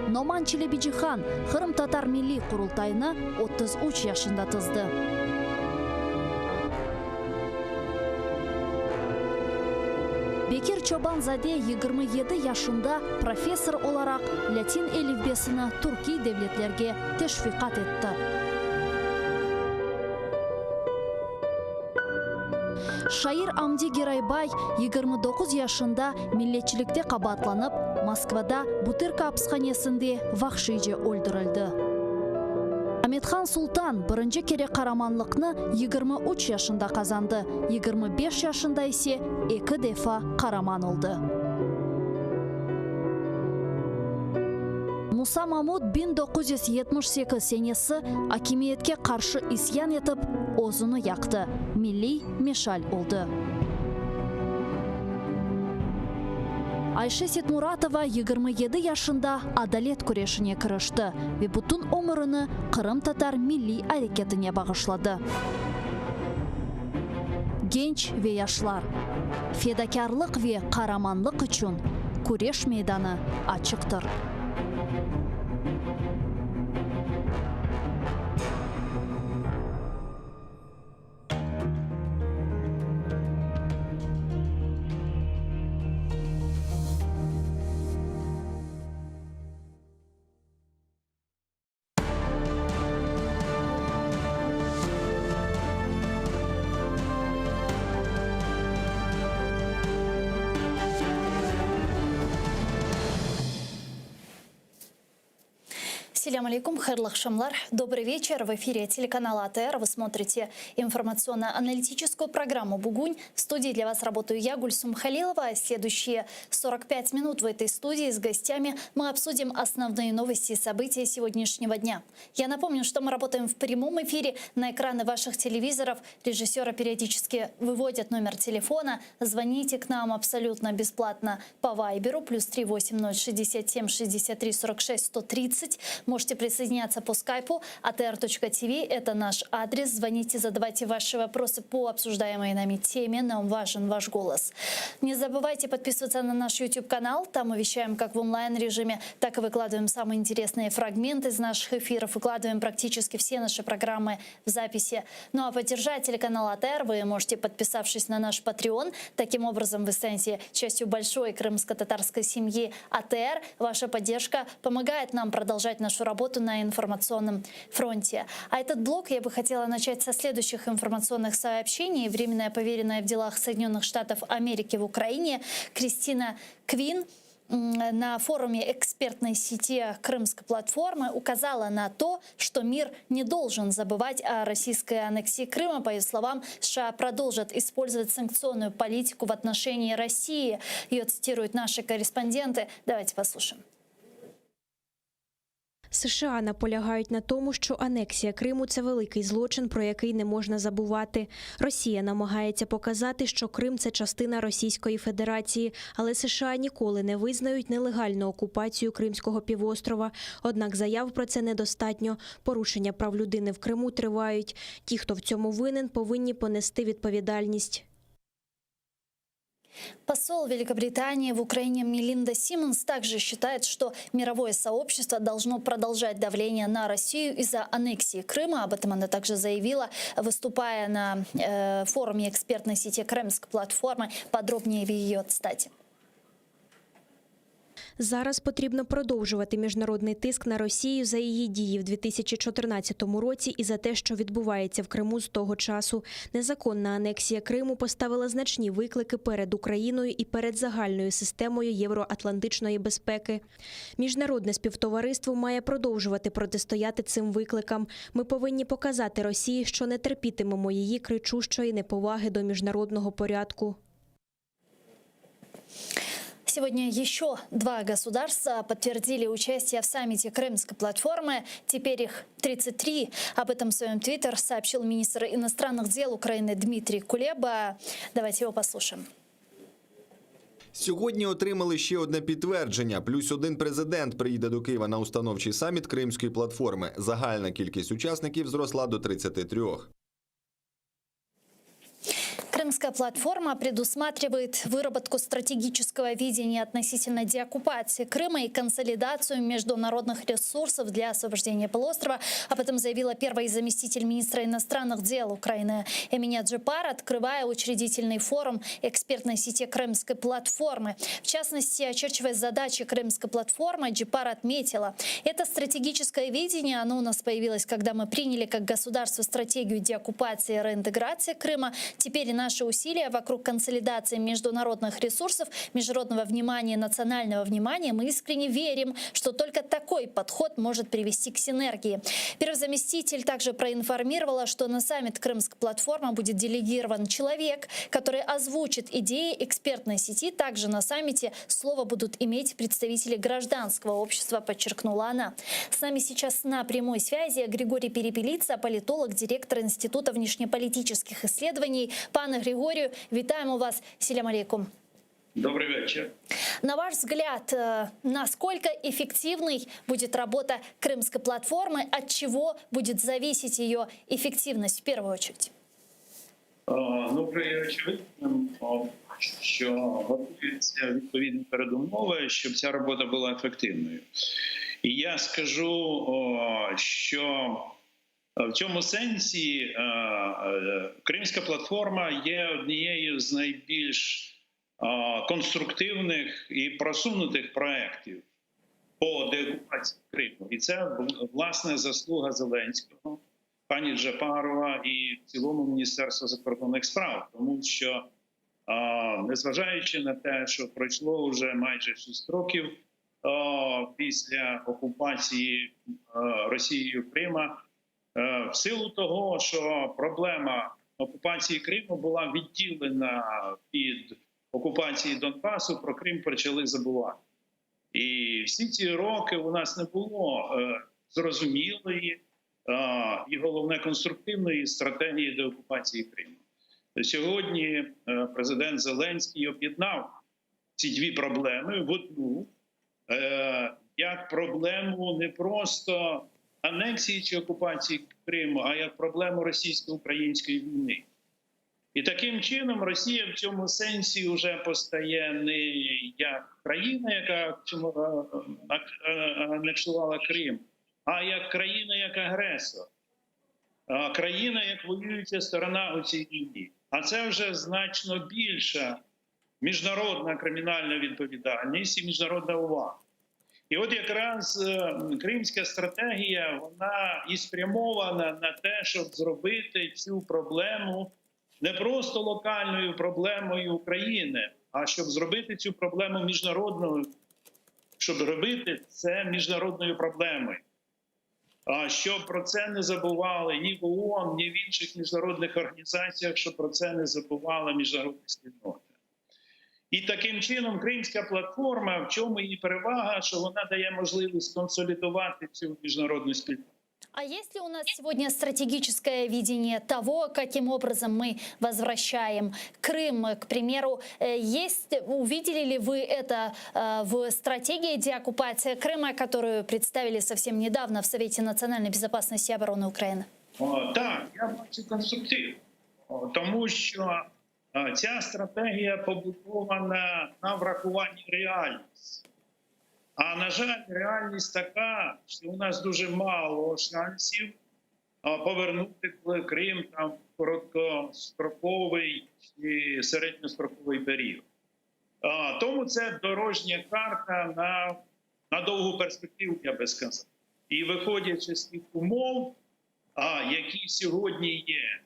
Номан Челебиджихан Қырым татар милли құрылтайны 33 yaşında тізді. Бекир Чобанзаде 27 yaşında профессор olarak Latin әліпбесini Түрки devletlerге teşviqat etті. Шаир Амди Герайбай 29 yaşında milletçilikte qabatlanıp Moskvada Butyrka apsxanesinde vahşice öldürüldü. Ahmetxan Sultan birinci kere qaramanlıqni 23 yaşında kazandı. 25 yaşında ise 2 defa qaraman oldu. Musa Mahmud 1978 senesi hakimiyetke qarşı isyan etip o'zini yaktı. Milli meşal oldu. Ayşe Setmuratova 27 yaşında adalet kurashine kirishdi ve bütün umrini Kırım Tatar milli hareketine bağışladı. Genç ve yaşlar, fedakarlık ve kahramanlık için kurash meydanı açıktır. Ассаляму алейкум, хайрлы шамлар. Добрый вечер. В эфире телеканала АТР. Вы смотрите информационно-аналитическую программу «Бугунь». В студии для вас работаю я, Гульсум Халилова. Следующие 45 минут в этой студии с гостями мы обсудим основные новости и события сегодняшнего дня. Я напомню, что мы работаем в прямом эфире. На экраны ваших телевизоров режиссеры периодически выводят номер телефона. Звоните к нам абсолютно бесплатно по Вайберу +3 80 67 63 46 130. Можете присоединяться по скайпу atr.tv. Это наш адрес. Звоните, задавайте ваши вопросы по обсуждаемой нами теме. Нам важен ваш голос. Не забывайте подписываться на наш YouTube-канал. Там мы вещаем как в онлайн-режиме, так и выкладываем самые интересные фрагменты из наших эфиров. Выкладываем практически все наши программы в записи. Ну а поддержать телеканал АТР вы можете, подписавшись на наш Patreon. Таким образом вы станете частью большой крымско-татарской семьи АТР. Ваша поддержка помогает нам продолжать нашу работу на информационном фронте. А этот блок я бы хотела начать со следующих информационных сообщений. Временная поверенная в делах Соединенных Штатов Америки в Украине Кристина Квин на форуме экспертной сети Крымской платформы указала на то, что мир не должен забывать о российской аннексии Крыма. По ее словам, США продолжат использовать санкционную политику в отношении России. Ее цитируют наши корреспонденты. Давайте послушаем.
США наполягають на тому, що анексія Криму – це великий злочин, про який не можна забувати. Росія намагається показати, що Крим – це частина Російської Федерації, але США ніколи не визнають нелегальну окупацію Кримського півострова. Однак заяв про це недостатньо. Порушення прав людини в Криму тривають. Ті, хто в цьому винен, повинні понести відповідальність.
Посол Великобритании в Украине Мелинда Симмонс также считает, что мировое сообщество должно продолжать давление на Россию из-за аннексии Крыма. Об этом она также заявила, выступая на форуме экспертной сети Крымской платформы. Подробнее в ее цитате.
Зараз потрібно продовжувати міжнародний тиск на Росію за її дії в 2014 році і за те, що відбувається в Криму з того часу. Незаконна анексія Криму поставила значні виклики перед Україною і перед загальною системою євроатлантичної безпеки. Міжнародне співтовариство має продовжувати протистояти цим викликам. Ми повинні показати Росії, що не терпітимемо її кричущої неповаги до міжнародного порядку.
Сегодня еще два государства подтвердили участие в саммите Крымской платформы. Теперь их 33. Об этом в своем твиттер сообщил министр иностранных дел Украины Дмитрий Кулеба. Давайте его послушаем.
Сьогодні отримали ще одне підтвердження. Плюс один президент приїде до Києва на установчий саміт Кримської платформи. Загальна кількість учасників зросла до 33.
Крымская платформа предусматривает выработку стратегического видения относительно деоккупации Крыма и консолидацию международных ресурсов для освобождения полуострова. Об этом заявила первый заместитель министра иностранных дел Украины Эмине Джипар, открывая учредительный форум экспертной сети Крымской платформы. В частности, очерчивая задачи Крымской платформы, Джипар отметила, это стратегическое видение, оно у нас появилось, когда мы приняли как государство стратегию деоккупации и реинтеграции Крыма. Теперь наши наши усилия вокруг консолидации международных ресурсов, международного внимания и национального внимания. Мы искренне верим, что только такой подход может привести к синергии. Первый заместитель также проинформировала, что на саммит «Крымская платформа» будет делегирован человек, который озвучит идеи экспертной сети. Также на саммите слово будут иметь представители гражданского общества, подчеркнула она. С нами сейчас на прямой связи Григорий Перепелица, политолог, директор Института внешнеполитических исследований. Пане Григорию, витаем вас. Селям алейкум.
Добрый вечер.
На ваш взгляд, насколько эффективной будет работа Крымской платформы? От чего будет зависеть ее эффективность в первую очередь?
Ну, при очевидним, що готуються відповідні передумови, щоб ця робота була ефективною. І я скажу, що в цьому сенсі Кримська платформа є однією з найбільш конструктивних і просунутих проєктів по деокупації Криму. І це, власне, заслуга Зеленського, пані Джапарова і в цілому Міністерства закордонних справ. Тому що, незважаючи на те, що пройшло вже майже 6 років після окупації Росією Крима, в силу того, що проблема окупації Криму була відділена від окупації Донбасу, про Крим почали забувати. І всі ці роки у нас не було зрозумілої і, головне, конструктивної стратегії деокупації Криму. Сьогодні президент Зеленський об'єднав ці дві проблеми в одну, як проблему не просто анексії чи окупації Криму, а як проблему російсько-української війни. І таким чином Росія в цьому сенсі вже постає не як країна, яка анексувала Крим, а як країна, як агресор. Країна, як воююча сторона у цій війні. А це вже значно більша міжнародна кримінальна відповідальність і міжнародна увага. І от якраз кримська стратегія, вона і спрямована на те, щоб зробити цю проблему не просто локальною проблемою України, а щоб зробити цю проблему міжнародною, щоб робити це міжнародною проблемою. А щоб про це не забували ні в ООН, ні в інших міжнародних організаціях, щоб про це не забувала міжнародна спільнота. І таким чином Кримська платформа, в чому її перевага, що вона дає можливість консолідувати цю міжнародну спільноту.
А есть ли у нас сегодня стратегическое видение того, каким образом мы возвращаем Крым, к примеру? Увидели ли вы это в стратегии деоккупации Крыма, которую представили совсем недавно в Совете национальной безопасности и обороны Украины?
Так, я бачу конструктив, тому що ця стратегія побудована на врахуванні реальності. А, на жаль, реальність така, що у нас дуже мало шансів повернути Крим там в короткостроковий і середньостроковий період. Тому це дорожня карта на довгу перспективу, я би сказав. І виходячи з тих умов, які сьогодні є,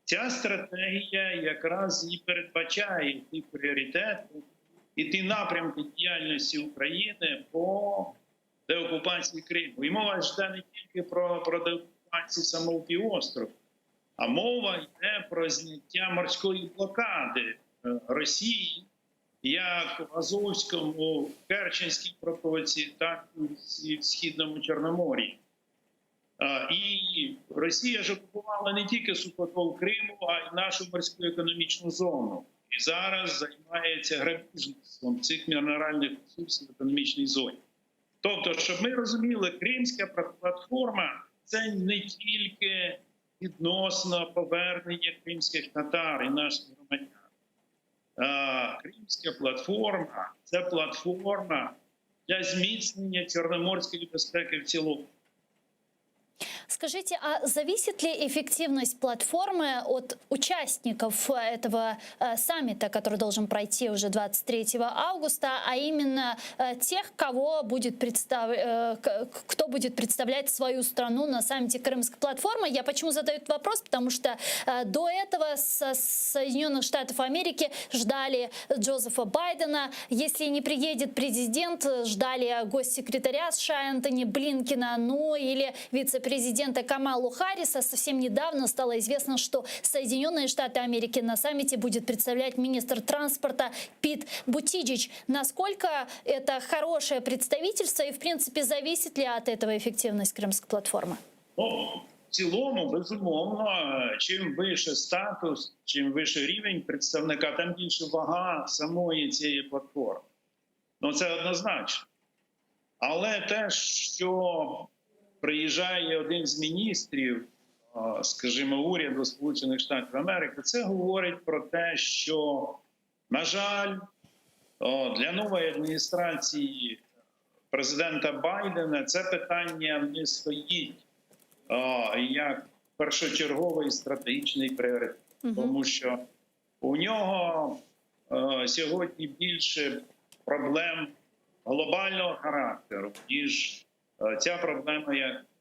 ця стратегія якраз і передбачає ті пріоритети, і ті напрямки діяльності України по деокупації Криму. І мова йде не тільки про деокупацію самого півострову, а мова йде про зняття морської блокади Росії як в Азовському, в Керченській протоці, так і в Східному Чорномор'ї. І Росія ж окупувала не тільки сухопутів Криму, а й нашу морську економічну зону. І зараз займається грабіжництвом цих мінеральних ресурсів в економічній зоні. Тобто, щоб ми розуміли, Кримська платформа – це не тільки відносно повернення кримських татар і наших громадян. Кримська платформа – це платформа для зміцнення чорноморської безпеки в цілому.
Скажите, а зависит ли эффективность платформы от участников этого саммита, который должен пройти уже 23 августа, а именно тех, кто будет представлять свою страну на саммите Крымской платформы? Я почему задаю этот вопрос? Потому что до этого со Соединенных Штатов Америки ждали Джозефа Байдена. Если не приедет президент, ждали госсекретаря США Энтони Блинкена, ну или вице-президента Камалу Харриса. Совсем недавно стало известно, что Соединенные Штаты Америки на саммите будет представлять министр транспорта Пит Бутиджич. Насколько это хорошее представительство и, в принципе, зависит ли от этого эффективность Кримської платформи?
В цілому, безумовно, чим вище статус, чим вище рівень представника, тим більше вага самої цієї платформи. Ну, це однозначно. Але те, що приїжджає один з міністрів, скажімо, уряду Сполучених Штатів Америки, це говорить про те, що, на жаль, для нової адміністрації президента Байдена це питання не стоїть як першочерговий стратегічний пріоритет. Тому що у нього сьогодні більше проблем глобального характеру, ніж ця проблема,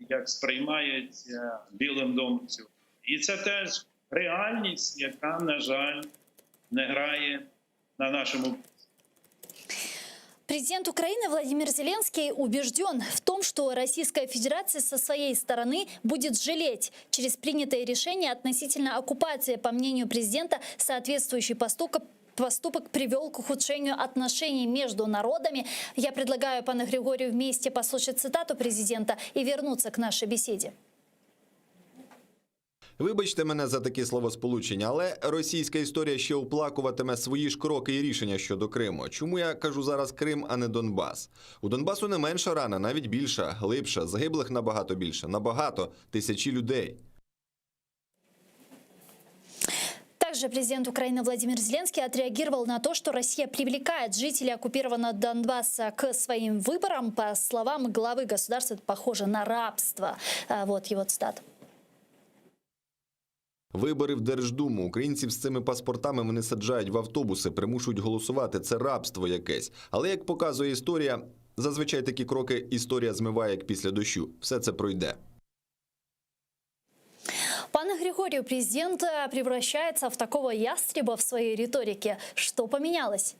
як сприймається Білим домом сьогодні. І це теж реальність, яка, на жаль, не грає на нашому.
Президент Украины Владимир Зеленский убежден в том, что Российская Федерация со своей стороны будет жалеть через принятое решение относительно оккупации. По мнению президента, соответствующий поступок привел к ухудшению отношений между народами. Я предлагаю пану Григорию вместе послушать цитату президента и вернуться к нашей беседе.
Вибачте мене за такі словосполучення, але російська історія ще оплакуватиме свої ж кроки і рішення щодо Криму. Чому я кажу зараз Крим, а не Донбас? У Донбасу не менша рана, навіть більша, глибша, загиблих набагато більше, набагато, тисячі людей.
Также президент Украины Владимир Зеленский отреагировал на то, что Россия привлекает жителей оккупированного Донбасса к своим выборам. По словам главы государства, это похоже на рабство. Вот его цитата.
Вибори в Держдуму. Українців з цими паспортами вони саджають в автобуси, примушують голосувати. Це рабство якесь. Але, як показує історія, зазвичай такі кроки історія змиває, як після дощу. Все це пройде.
Пане Григорию, президент превращается в такого ястреба в своей риторике. Что поменялось?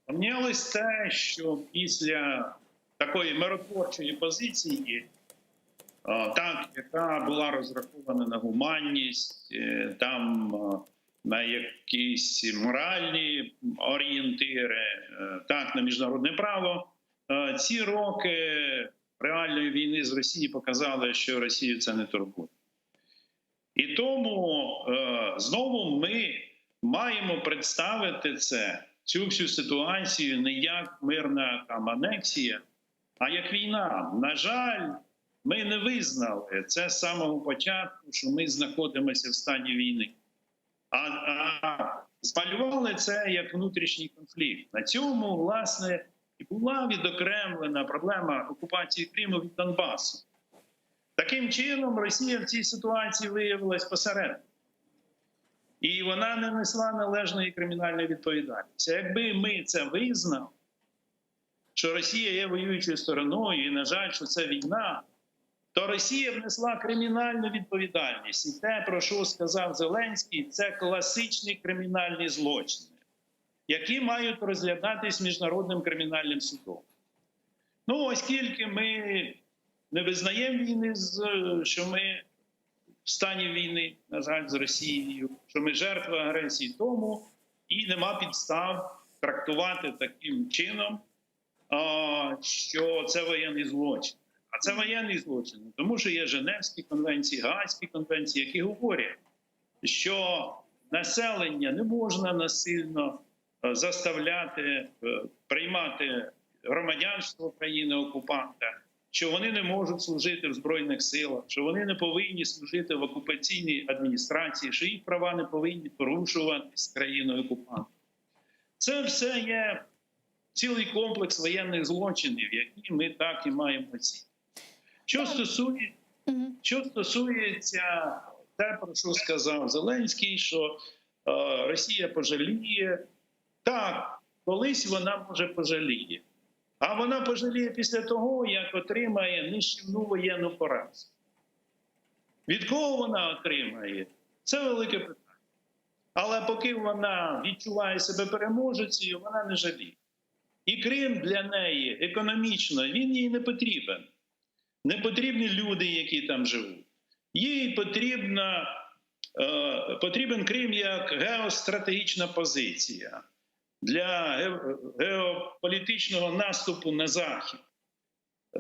Помінялось те, що після такої миротворчої позиції, яка була розрахована на гуманність, там на якісь моральні орієнтири, на міжнародне право, ці роки реальної війни з Росією показали, що Росію це не турбує. І тому знову ми маємо представити цю всю ситуацію не як мирна анексія, а як війна. На жаль, ми не визнали це з самого початку, що ми знаходимося в стані війни. А змалювали це як внутрішній конфлікт. На цьому, власне, і була відокремлена проблема окупації Криму від Донбасу. Таким чином, Росія в цій ситуації виявилась посередині. І вона не несла належної кримінальної відповідальності. Якби ми це визнали, що Росія є воюючою стороною, і, на жаль, що це війна, то Росія внесла кримінальну відповідальність. І те, про що сказав Зеленський, це класичні кримінальні злочини, які мають розглядатись Міжнародним кримінальним судом. Ну, оскільки ми не визнаємо війни, що ми в стані війни, на жаль, з Росією, що ми жертви агресії, тому і нема підстав трактувати таким чином, що це воєнний злочин. А це воєнний злочин, тому що є Женевські конвенції, Гаазькі конвенції, які говорять, що населення не можна насильно заставляти приймати громадянство країни-окупанта, що вони не можуть служити в Збройних силах, що вони не повинні служити в окупаційній адміністрації, що їх права не повинні порушуватись країною-окупантом. Це все є цілий комплекс воєнних злочинів, які ми так і маємо оцінити. Що стосується те, про що сказав Зеленський, що Росія пожаліє. Так, колись вона може пожаліє. А вона пожаліє після того, як отримає нищівну воєнну поразку. Від кого вона отримає? Це велике питання. Але поки вона відчуває себе переможецею, вона не жаліє. І Крим для неї економічно, він їй не потрібен. Не потрібні люди, які там живуть. Їй потрібен Крим як геостратегічна позиція для геополітичного наступу на Захід.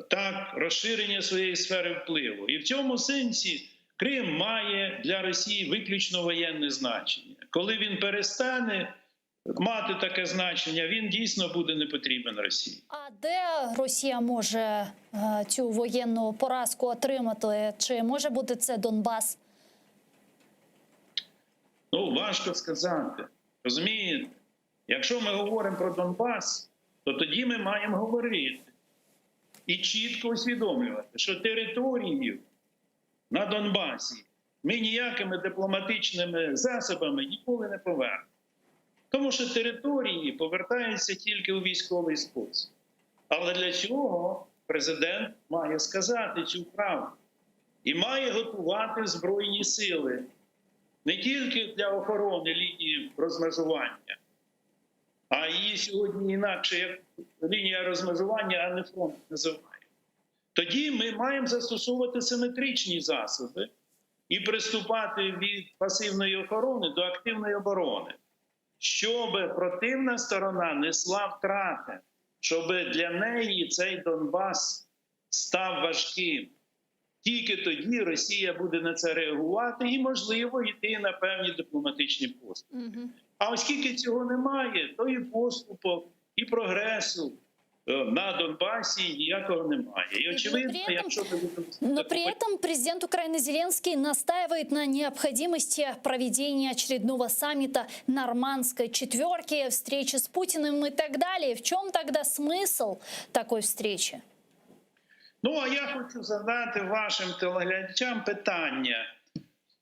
Так, розширення своєї сфери впливу. І в цьому сенсі Крим має для Росії виключно воєнне значення. Коли він перестане мати таке значення, він дійсно буде не потрібен Росії.
А де Росія може цю воєнну поразку отримати? Чи може бути це Донбас?
Ну, важко сказати. Розумієте? Якщо ми говоримо про Донбас, то тоді ми маємо говорити і чітко усвідомлювати, що територію на Донбасі ми ніякими дипломатичними засобами ніколи не повернемо. Тому що території повертаються тільки у військовий спосіб. Але для цього президент має сказати цю правду. І має готувати Збройні сили не тільки для охорони лінії розмежування, а її сьогодні інакше як лінія розмежування, а не фронт називають. Тоді ми маємо застосовувати симетричні засоби і приступати від пасивної охорони до активної оборони, щоб противна сторона несла втрати, щоб для неї цей Донбас став важким. Тільки тоді Росія буде на це реагувати і, можливо, йти на певні дипломатичні поступи. А оскільки цього немає, то і поступок, і прогресу на Донбасі ніякого немає. И очевидно, якщо
но при этом президент Украины Зеленский настаивает на необходимости проведения очередного саммита Нормандской четверки, встречи с Путиным и так далее. В чем тогда смысл такой встречи?
Ну, а я хочу задати вашим телеглядачам питання.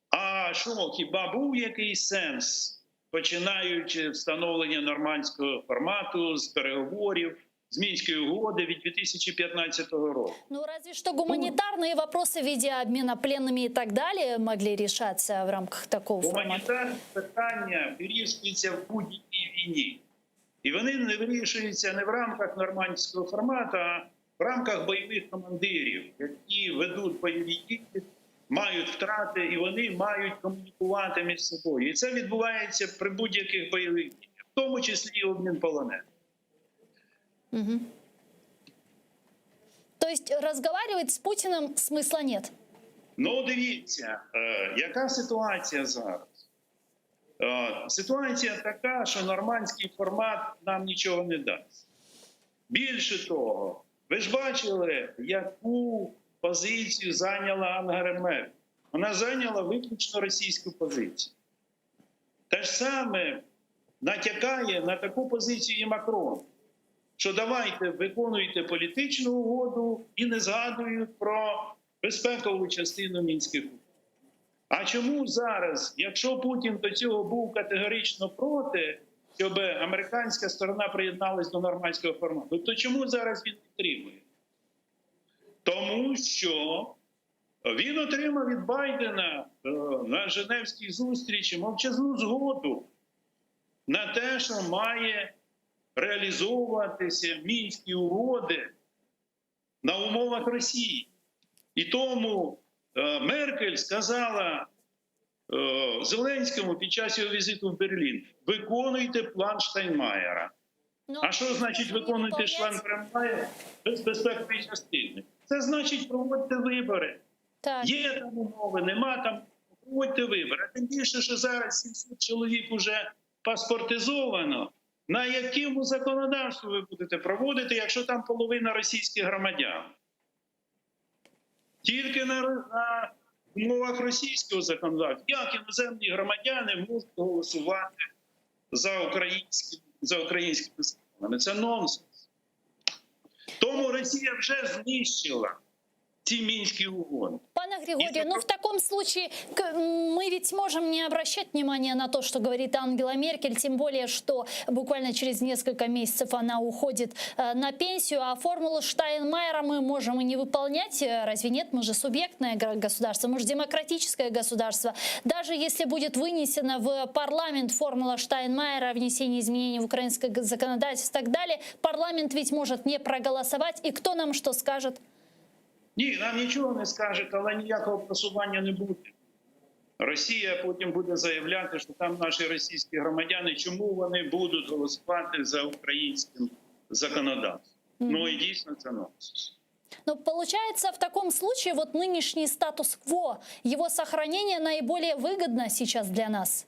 А що, хіба був якийсь сенс, починаючи встановлення нормандського формату з переговорів, з Мінської угоди від 2015 року?
Ну, разве что гуманитарные вопросы в виде обмена пленными и так далее могли решаться в рамках такого формата.
Гуманітарні питання вирішуються в будь-якій війні. І вони не вирішуються не в рамках нормандського формату, а в рамках бойових командирів, які ведуть бойові дії, мають втрати, і вони мають комунікувати між собою. І це відбувається при будь-яких бойових діях, в тому числі і обмін полонених.
Угу. То есть разговаривать с Путиным смысла нет?
Ну, дивіться, яка ситуація зараз? Ситуація така, що нормандський формат нам нічого не дасть. Більше того, ви ж бачили, яку позицію зайняла Ангела Меркель. Вона зайняла виключно російську позицію. Те ж саме натякає на таку позицію і Макрон, що давайте виконуйте політичну угоду і не згадують про безпекову частину Мінських угод. А чому зараз, якщо Путін до цього був категорично проти, щоб американська сторона приєдналась до нормандського формату, то чому зараз він підтримує? Тому що він отримав від Байдена на Женевській зустрічі мовчазну згоду на те, що має реалізовуватися Мінські угоди на умовах Росії. І тому Меркель сказала Зеленському під час його візиту в Берлін: виконуйте план Штайнмаєра. А що значить виконуйте план Штайнмаєра без безпекової частини? Це значить проводьте вибори.
Так.
Є там умови, нема там, проводьте вибори. А тим більше, що зараз 700 чоловік вже паспортизовано. На якому законодавстві ви будете проводити, якщо там половина російських громадян? Тільки на умовах російського законодавства. Як іноземні громадяни можуть голосувати за українськими законами? Це нонсенс. Тому Росія вже знищила ці Мінські угоди.
Пане Григорию, ну в таком случае мы ведь можем не обращать внимания на то, что говорит Ангела Меркель, тем более, что буквально через несколько месяцев она уходит на пенсию, а формулу Штайнмайера мы можем и не выполнять, разве нет? Мы же субъектное государство, мы же демократическое государство. Даже если будет вынесена в парламент формула Штайнмайера о внесении изменений в украинское законодательство и так далее, парламент ведь может не проголосовать, и кто нам что скажет?
Ні, нам нічого не скажуть, але ніякого просування не буде. Росія потім буде заявляти, що там наші російські громадяни, чому вони будуть голосувати за українським законодавством. Ну і дійсно це нонсенс.
Но получается, в таком случае вот нынешний статус-кво, его сохранение наиболее выгодно сейчас для нас?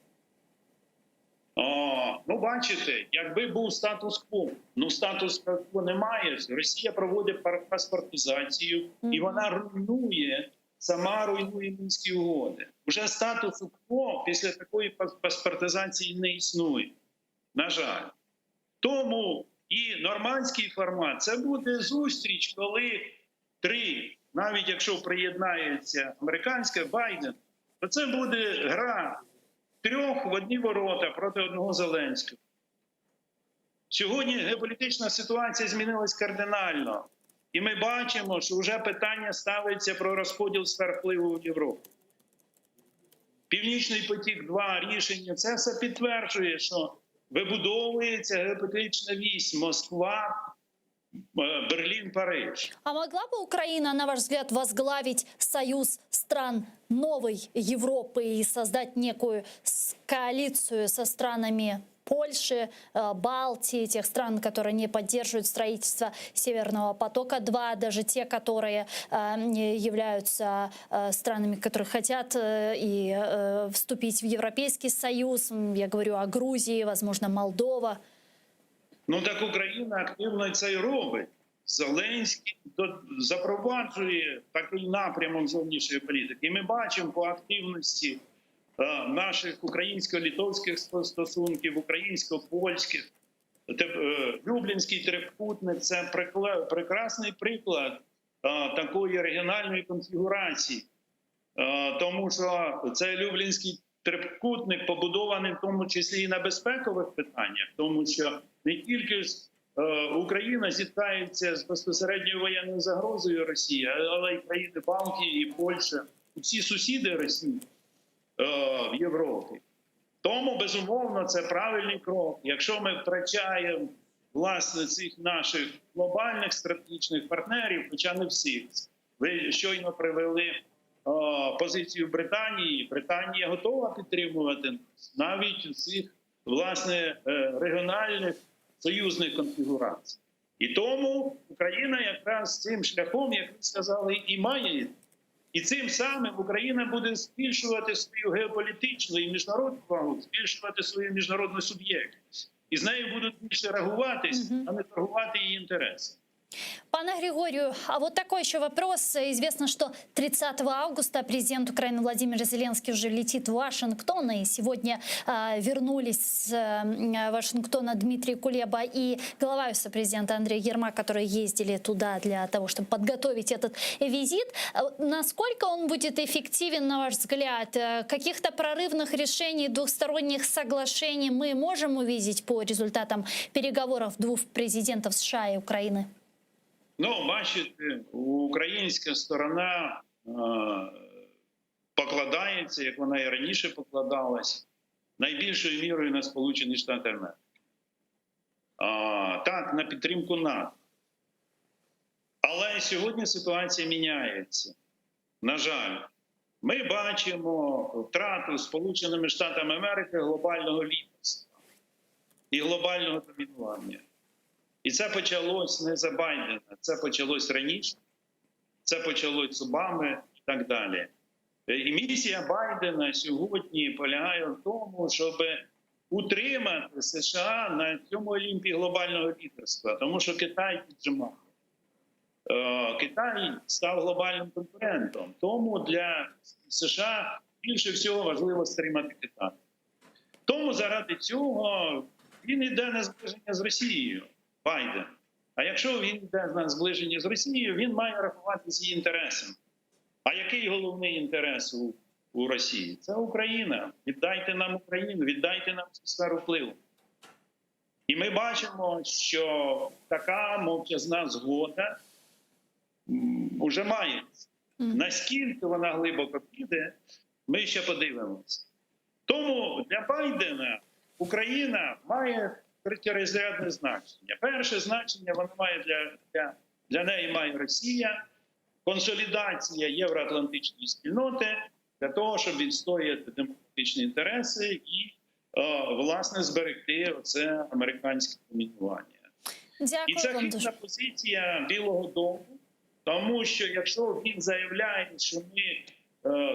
Ну, бачите, якби був статус-кво. Ну, статус-кво немає. Росія проводить паспортизацію, і вона сама руйнує Мінські угоди. Уже статус-кво після такої паспортизації не існує. На жаль. Тому і нормандський формат – це буде зустріч, коли навіть якщо приєднається американська, Байден, то це буде гра трьох в одні ворота проти одного Зеленського. Сьогодні геополітична ситуація змінилась кардинально. І ми бачимо, що вже питання ставиться про розподіл сфер впливу в Європі. Північний потік-2 рішення, це все підтверджує, що вибудовується геополітична вісь Москва, Берлин, Париж.
А могла бы Украина, на ваш взгляд, возглавить союз стран новой Европы и создать некую коалицию со странами Польши, Балтии, тех стран, которые не поддерживают строительство Северного потока-2, даже те, которые являются странами, которые хотят вступить в Европейский Союз. Я говорю о Грузии, возможно, Молдова.
Ну так Україна активно це й робить. Зеленський запроваджує такий напрямок зовнішньої політики. І ми бачимо по активності наших українсько-литовських стосунків, українсько-польських. Люблінський трикутник – це прекрасний приклад такої регіональної конфігурації. Тому що цей Люблінський трикутник побудований в тому числі і на безпекових питаннях, тому що не тільки Україна зіткається з безпосередньою воєнною загрозою Росії, але й країни Балтії, і Польща, всі сусіди Росії в Європі. Тому, безумовно, це правильний крок. Якщо ми втрачаємо, власне, цих наших глобальних стратегічних партнерів, хоча не всіх, ви щойно привели позицію Британії. Британія готова підтримувати нас навіть у цих, власне, регіональних союзних конфігурацій. І тому Україна якраз цим шляхом, як ви сказали, і має. І цим самим Україна буде збільшувати свою геополітичну і міжнародну вагу, збільшувати свою міжнародну суб'єктність. І з нею будуть більше реагуватись, а не торгувати її інтереси.
Пане Григорию, а вот такой еще вопрос. Известно, что 30 августа президент Украины Владимир Зеленский уже летит в Вашингтон. И сегодня вернулись с Вашингтона Дмитрий Кулеба и глава Офиса президента Андрей Ермак, которые ездили туда для того, чтобы подготовить этот визит. Насколько он будет эффективен, на ваш взгляд? Каких-то прорывных решений, двухсторонних соглашений мы можем увидеть по результатам переговоров двух президентов США и Украины?
Ну, бачите, українська сторона покладається, як вона і раніше покладалась, найбільшою мірою на Сполучені Штати Америки. Так, на підтримку НАТО. Але сьогодні ситуація міняється. На жаль, ми бачимо втрату Сполученими Штатами Америки глобального лідерства і глобального домінування. І це почалось не за Байдена, це почалось раніше, це почалось з Обами і так далі. І місія Байдена сьогодні полягає в тому, щоб утримати США на цьому олімпі глобального лідерства, тому що Китай піджимає. Китай став глобальним конкурентом, тому для США більше всього важливо стримати Китай. Тому заради цього він йде на зближення з Росією. Байден. А якщо він йде на зближення з Росією, він має рахуватися її інтересами. А який головний інтерес у Росії? Це Україна. Віддайте нам Україну, віддайте нам цю сферу впливу. І ми бачимо, що така мовчазна згода вже мається. Наскільки вона глибоко піде, ми ще подивимося. Тому для Байдена Україна має третьорозрядне значення. Перше значення вона має для неї має Росія, консолідація євроатлантичної спільноти для того, щоб відстояти демократичні інтереси і, власне, зберегти оце американське домінування. І це хибна позиція Білого Дому, тому що якщо він заявляє, що ми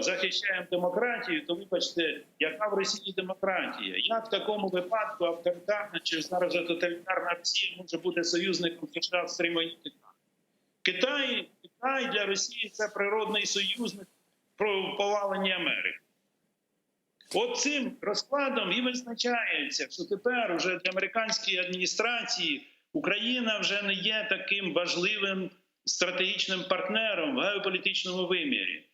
захищаємо демократію, то вибачте, яка в Росії демократія? Як в такому випадку авторитарна чи зараз тоталітарна Росія може бути союзником США в стриманні Китаю? Китай для Росії – це природний союзник про повалення Америки. От цим розкладом і визначається, що тепер уже для американської адміністрації Україна вже не є таким важливим стратегічним партнером в геополітичному вимірі.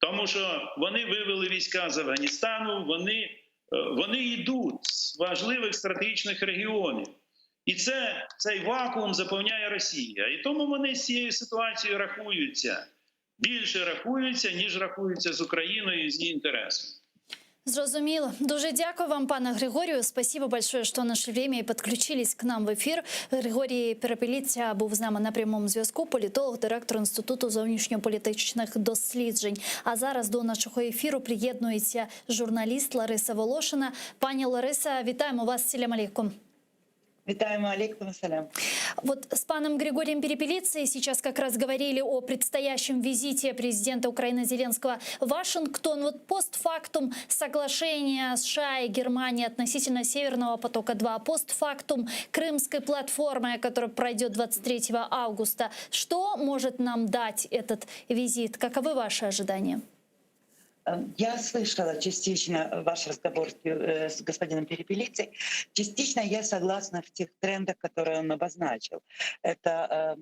Тому що вони вивели війська з Афганістану, вони йдуть з важливих стратегічних регіонів. І цей вакуум заповняє Росія. І тому вони з цією ситуацією рахуються. Більше рахуються, ніж рахуються з Україною і з її інтересами.
Зрозуміло. Дуже дякую вам, пане Григорію. Спасибо большое, що знайшли время і підключились к нам в ефір. Григорій Перепеліця був з нами на прямому зв'язку, політолог, директор Інституту зовнішньополітичних досліджень. А зараз до нашого ефіру приєднується журналіст Лариса Волошина. Пані Лариса, вітаємо вас. Салям алейкум.
Витаем, алейкум ассалям.
Вот с паном Григорием Перепелицей сейчас как раз говорили о предстоящем визите президента Украины Зеленского в Вашингтон. Вот постфактум соглашения США и Германии относительно Северного потока-2, постфактум Крымской платформы, которая пройдет 23 августа. Что может нам дать этот визит? Каковы ваши ожидания?
Я слышала частично ваш разговор с господином Перепелицей. Частично я согласна в тех трендах, которые он обозначил. Это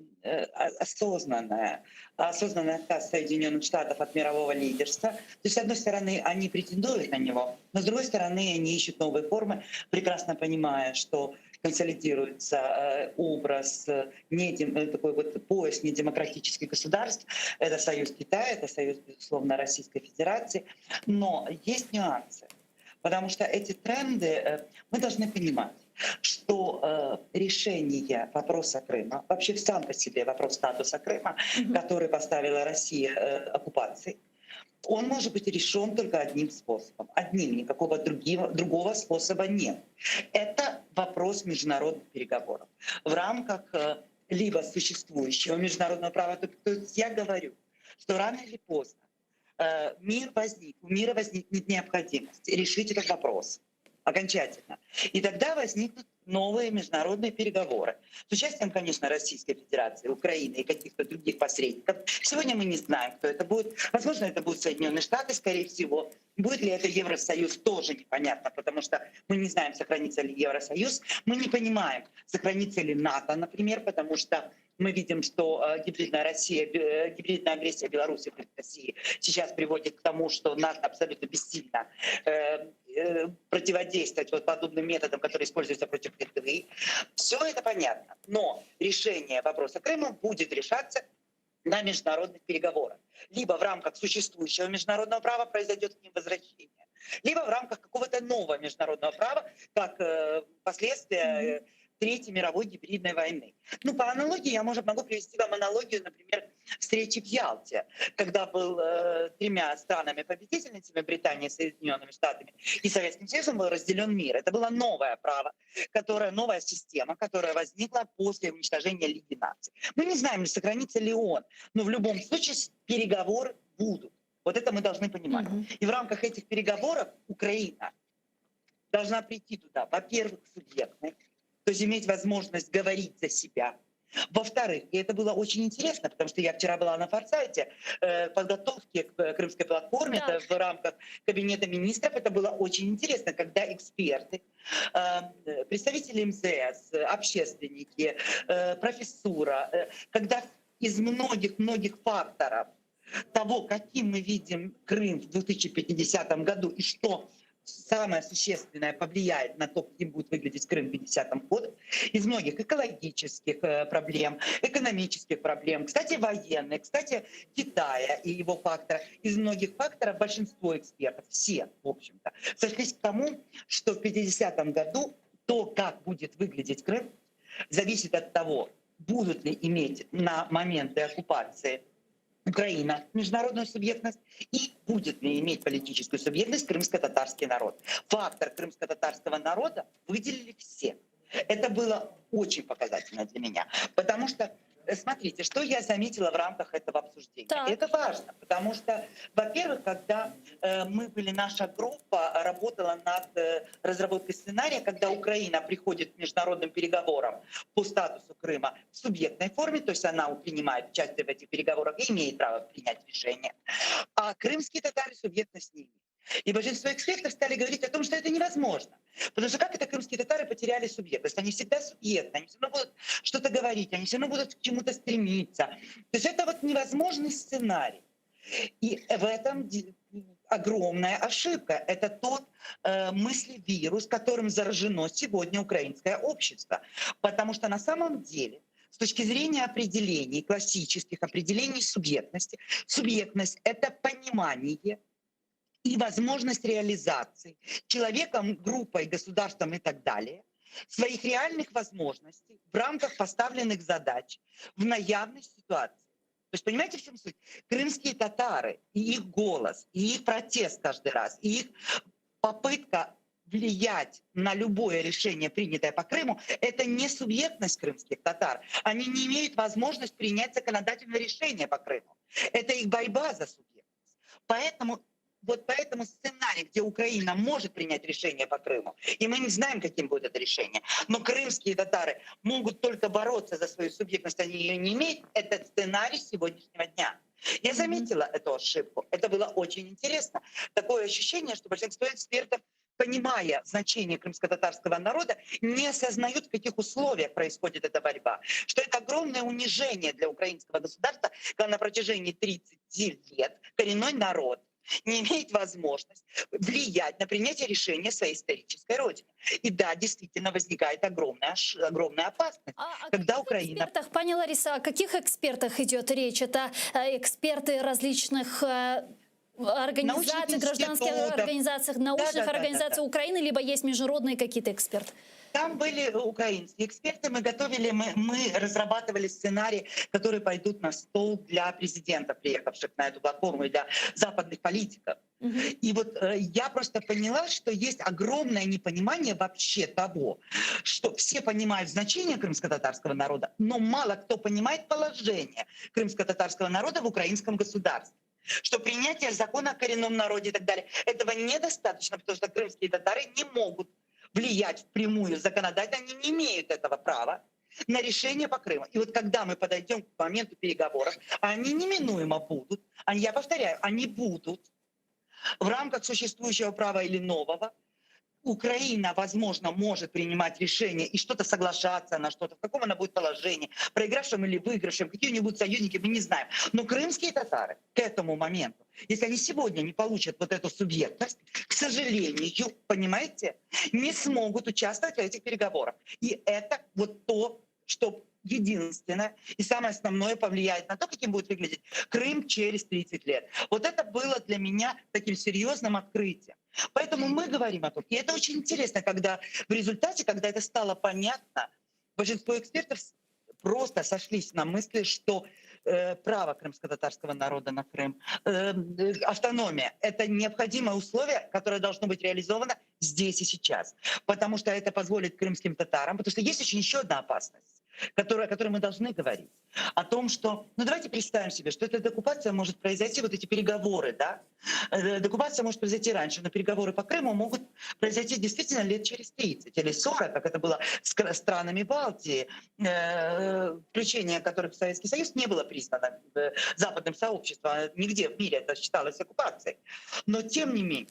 осознанный отказ Соединенных Штатов от мирового лидерства. То есть, с одной стороны, они претендуют на него, но с другой стороны, они ищут новые формы, прекрасно понимая, что консолидируется образ, такой вот пояс недемократических государств. Это союз Китая, это союз, безусловно, Российской Федерации. Но есть нюансы, потому что эти тренды, мы должны понимать, что решение вопроса Крыма, вообще сам по себе вопрос статуса Крыма, который поставила Россия оккупацией, он может быть решен только одним способом. Одним, никакого другого способа нет. Это вопрос международных переговоров. В рамках либо существующего международного права, то есть я говорю, что рано или поздно у мира возникнет необходимость решить этот вопрос окончательно. И тогда возникнут новые международные переговоры с участием, конечно, Российской Федерации, Украины и каких-то других посредников. Сегодня мы не знаем, кто это будет. Возможно, это будут Соединенные Штаты, скорее всего. Будет ли это Евросоюз, тоже непонятно, потому что мы не знаем, сохранится ли Евросоюз. Мы не понимаем, сохранится ли НАТО, например, потому что мы видим, что гибридная агрессия Беларуси против России сейчас приводит к тому, что НАТО абсолютно бессильно противодействовать вот подобным методам, которые используются против Литвы. Все это понятно. Но решение вопроса Крыма будет решаться на международных переговорах. Либо в рамках существующего международного права произойдет к ним возвращение, либо в рамках какого-то нового международного права, как последствия Третьей мировой гибридной войны. Ну, по аналогии, я могу привести вам аналогию, например, встречи в Ялте, когда был тремя странами-победительницами, Британией, Соединенными Штатами и Советским Союзом, был разделен мир. Это было новое право, новая система, которая возникла после уничтожения Лиги наций. Мы не знаем, сохранится ли он, но в любом случае переговоры будут. Вот это мы должны понимать. И в рамках этих переговоров Украина должна прийти туда, во-первых, субъектной, то есть иметь возможность говорить за себя, Во-вторых, и это было очень интересно, потому что я вчера была на форсайте подготовки к Крымской платформе,
Да.
это в рамках Кабинета министров. Это было очень интересно, когда эксперты, представители МЗС, общественники, профессура, когда из многих факторов того, каким мы видим Крым в 2050 году и что самое существенное повлияет на то, каким будет выглядеть Крым в 50-м году, из многих экологических проблем, экономических проблем, кстати, военных, кстати, Китая и его фактора, из многих факторов большинство экспертов, все, в общем-то, сошлись к тому, что в 50-м году то, как будет выглядеть Крым, зависит от того, будут ли иметь на моменты оккупации Украина международную субъектность и будет ли иметь политическую субъектность крымско-татарский народ. Фактор крымско-татарского народа выделили все. Это было очень показательно для меня, потому что, смотрите, что я заметила в рамках этого обсуждения.
Так.
Это важно, потому что, во-первых, когда наша группа работала над разработкой сценария, когда Украина приходит к международным переговорам по статусу Крыма в субъектной форме, то есть она принимает участие в этих переговорах и имеет право принять решение, а крымские татары субъектность не имеют. И большинство экспертов стали говорить о том, что это невозможно. Потому что как это крымские татары потеряли субъектность? Они всегда субъектны, они все равно будут что-то говорить, они все равно будут к чему-то стремиться. То есть это вот невозможный сценарий. И в этом огромная ошибка. Это тот мыслевирус, которым заражено сегодня украинское общество. Потому что на самом деле, с точки зрения определений, классических определений субъектности, субъектность — это понимание и возможность реализации человеком, группой, государством и так далее своих реальных возможностей в рамках поставленных задач в наявной ситуации. То есть, понимаете, в чем суть? Крымские татары и их голос, и их протест каждый раз, и их попытка влиять на любое решение, принятое по Крыму, это не субъектность крымских татар. Они не имеют возможности принять законодательное решение по Крыму. Это их борьба за субъектность. Поэтому сценарий, где Украина может принять решение по Крыму, и мы не знаем, каким будет это решение, но крымские татары могут только бороться за свою субъектность, они ее не имеют, это сценарий сегодняшнего дня. Я заметила эту ошибку. Это было очень интересно. Такое ощущение, что большинство экспертов, понимая значение крымско-татарского народа, не осознают, в каких условиях происходит эта борьба. Что это огромное унижение для украинского государства, когда на протяжении 30 лет коренной народ не имеет возможность влиять на принятие решения своей исторической родины. И да, действительно возникает огромная опасность, когда Украина...
Пани Лариса, о каких экспертах идет речь? Это эксперты различных организаций, гражданских организаций, научных организаций Украины, либо есть международные какие-то эксперты?
Там были украинские эксперты, мы разрабатывали сценарии, которые пойдут на стол для президентов, приехавших на эту платформу, и для западных политиков. И вот я просто поняла, что есть огромное непонимание вообще того, что все понимают значение крымско-татарского народа, но мало кто понимает положение крымско-татарского народа в украинском государстве. Что принятие закона о коренном народе и так далее, этого недостаточно, потому что крымские татары не могут влиять впрямую законодательно, они не имеют этого права на решение по Крыму. И вот когда мы подойдем к моменту переговоров, они неминуемо будут, я повторяю, они будут в рамках существующего права или нового, Украина, возможно, может принимать решения и что-то соглашаться на что-то, в каком она будет положении, проигравшим или выигравшим, какие у нее будут союзники, мы не знаем. Но крымские татары к этому моменту, если они сегодня не получат вот эту субъектность, к сожалению, понимаете, не смогут участвовать в этих переговорах. И это вот то, что единственное и самое основное повлияет на то, каким будет выглядеть Крым через 30 лет. Вот это было для меня таким серьезным открытием. Поэтому мы говорим о том, и это очень интересно, когда в результате, когда это стало понятно, большинство экспертов просто сошлись на мысли, что право крымско-татарского народа на Крым, автономия — это необходимое условие, которое должно быть реализовано здесь и сейчас. Потому что это позволит крымским татарам, потому что есть очень еще одна опасность. о которой мы должны говорить. О том, что, ну давайте представим себе, что эта деоккупация может произойти, вот эти переговоры, да? Деоккупация может произойти раньше, но переговоры по Крыму могут произойти действительно лет через 30 или 40, как это было с странами Балтии, включение которых в Советский Союз не было признано западным сообществом, нигде в мире это считалось оккупацией. Но тем не менее,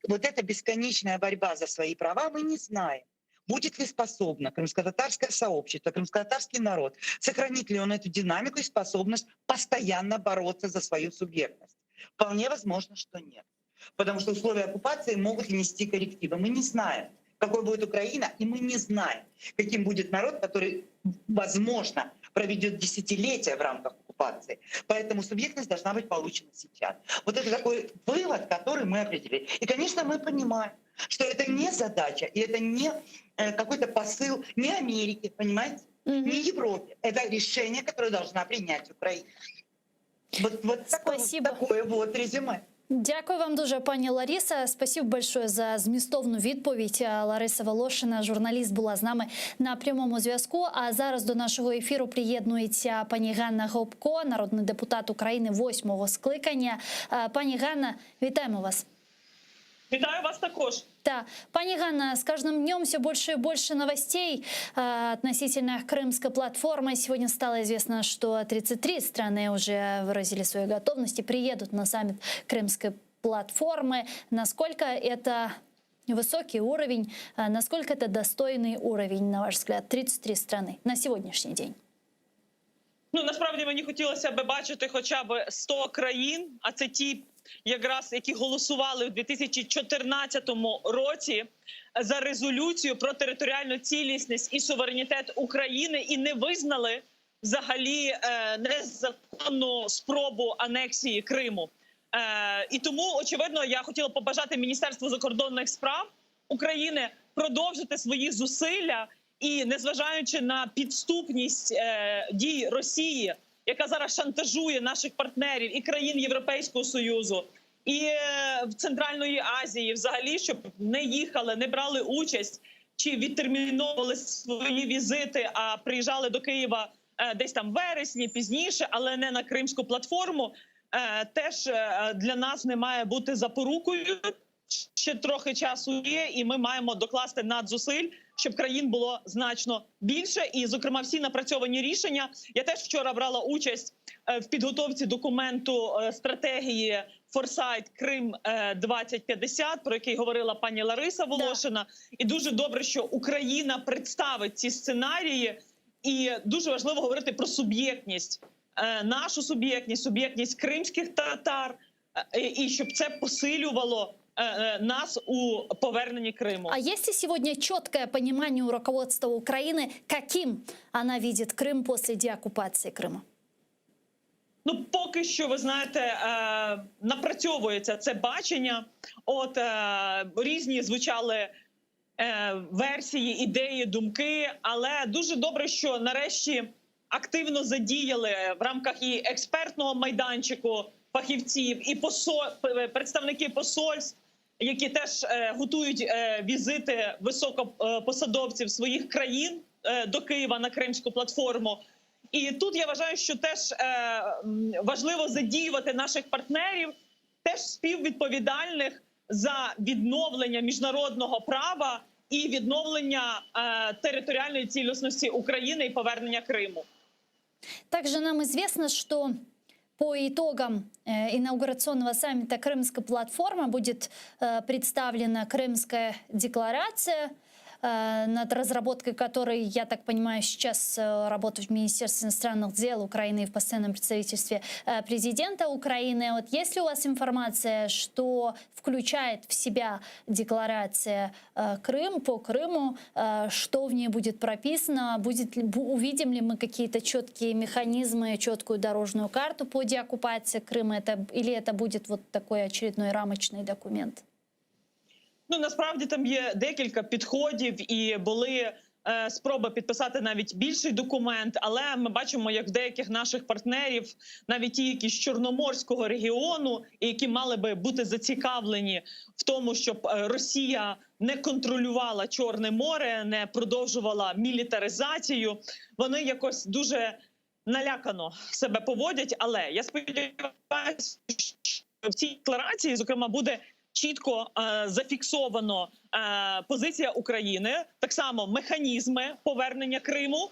вот эта бесконечная борьба за свои права мы не знаем. Будет ли способно крымско-татарское сообщество, крымско-татарский народ, сохранит ли он эту динамику и способность постоянно бороться за свою субъектность? Вполне возможно, что нет. Потому что условия оккупации могут нести коррективы. Мы не знаем, какой будет Украина, и мы не знаем, каким будет народ, который, возможно, проведет десятилетия в рамках оккупации. Поэтому субъектность должна быть получена сейчас. Вот это такой вывод, который мы определили. И, конечно, мы понимаем, что это не задача, и это не какой-то посыл не Америки, понимаете, не Европе. Это решение, которое должна принять Украина. Вот такое вот резюме.
Дякую вам дуже, пані Лариса. Спасибо большое за змістовну відповідь. Лариса Волошина, журналіст, була з нами на прямому зв'язку. А зараз до нашого ефіру приєднується пані Ганна Гопко, народний депутат України 8-го скликання. Пані Ганна, вітаємо вас.
Вітаю вас також.
Да. Пани Ганна, с каждым днем все больше и больше новостей относительно Крымской платформы. Сегодня стало известно, что 33 страны уже выразили свою готовность и приедут на саммит Крымской платформы. Насколько это высокий уровень, насколько это достойный уровень, на ваш взгляд, 33 страны на сегодняшний день?
Ну, насправді мені хотілося б бачити хоча б 100 країн, а це ті, якраз які голосували у 2014 році за резолюцію про територіальну цілісність і суверенітет України і не визнали взагалі незаконну спробу анексії Криму. І тому, очевидно, я хотіла побажати Міністерству закордонних справ України продовжити свої зусилля і, незважаючи на підступність дій Росії, яка зараз шантажує наших партнерів і країн Європейського Союзу, і в Центральної Азії, взагалі, щоб не їхали, не брали участь, чи відтерміновували свої візити, а приїжджали до Києва десь там в вересні, пізніше, але не на Кримську платформу, теж для нас не має бути запорукою. Ще трохи часу є, і ми маємо докласти надзусиль, щоб країн було значно більше. І, зокрема, всі напрацьовані рішення. Я теж вчора брала участь в підготовці документу стратегії «Форсайт Крим 2050», про який говорила пані Лариса Волошина. І дуже добре, що Україна представить ці сценарії. І дуже важливо говорити про суб'єктність. Нашу суб'єктність, суб'єктність кримських татар. І щоб це посилювало нас у поверненні Криму.
А есть ли сегодня четкое понимание у руководства Украины, каким она видит Крым после деоккупации Крыма?
Ну, поки що, ви знаєте, напрацьовується це бачення. От різні звучали версії, ідеї, думки, але дуже добре, що нарешті активно задіяли в рамках і експертного майданчику фахівців, і представники посольств, які теж готують візити високопосадовців своїх країн до Києва на Кримську платформу. І тут я вважаю, що теж важливо задіювати наших партнерів, теж співвідповідальних за відновлення міжнародного права і відновлення територіальної цілісності України і повернення Криму.
Также нам известно, что по итогам инаугурационного саммита Крымской платформы будет представлена Крымская декларация, над разработкой которой, я так понимаю, сейчас работают в Министерстве иностранных дел Украины и в постоянном представительстве президента Украины. Вот есть ли у вас информация, что включает в себя декларация Крым по Крыму, что в ней будет прописано, увидим ли мы какие-то четкие механизмы, четкую дорожную карту по деоккупации Крыма, или это будет вот такой очередной рамочный документ?
Ну, насправді там є декілька підходів, і були спроба підписати навіть більший документ, але ми бачимо, як в деяких наших партнерів, навіть ті, які з Чорноморського регіону, і які мали би бути зацікавлені в тому, щоб Росія не контролювала Чорне море, не продовжувала мілітаризацію, вони якось дуже налякано себе поводять. Але я сподіваюся, що в цій декларації, зокрема, буде чітко зафіксовано позиція України, так само механізми повернення Криму.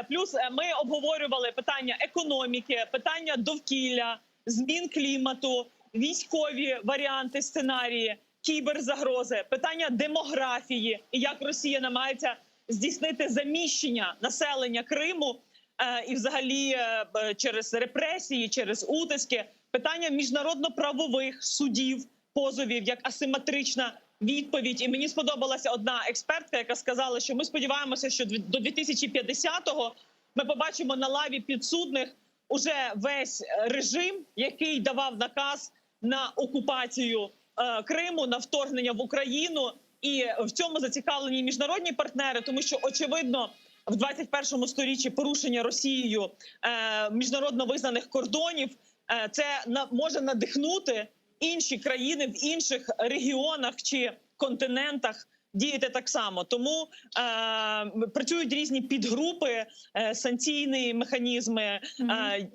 Плюс ми обговорювали питання економіки, питання довкілля, змін клімату, військові варіанти, сценарії, кіберзагрози, питання демографії і як Росія намагається здійснити заміщення населення Криму і взагалі через репресії, через утиски, питання міжнародно-правових судів, позовів, як асиметрична відповідь. І мені сподобалася одна експертка, яка сказала, що ми сподіваємося, що до 2050-го ми побачимо на лаві підсудних уже весь режим, який давав наказ на окупацію Криму, на вторгнення в Україну. І в цьому зацікавлені міжнародні партнери, тому що, очевидно, в 21 сторіччі порушення Росією міжнародно визнаних кордонів це може надихнути інші країни в інших регіонах чи континентах діяти так само. Тому працюють різні підгрупи, санкційні механізми,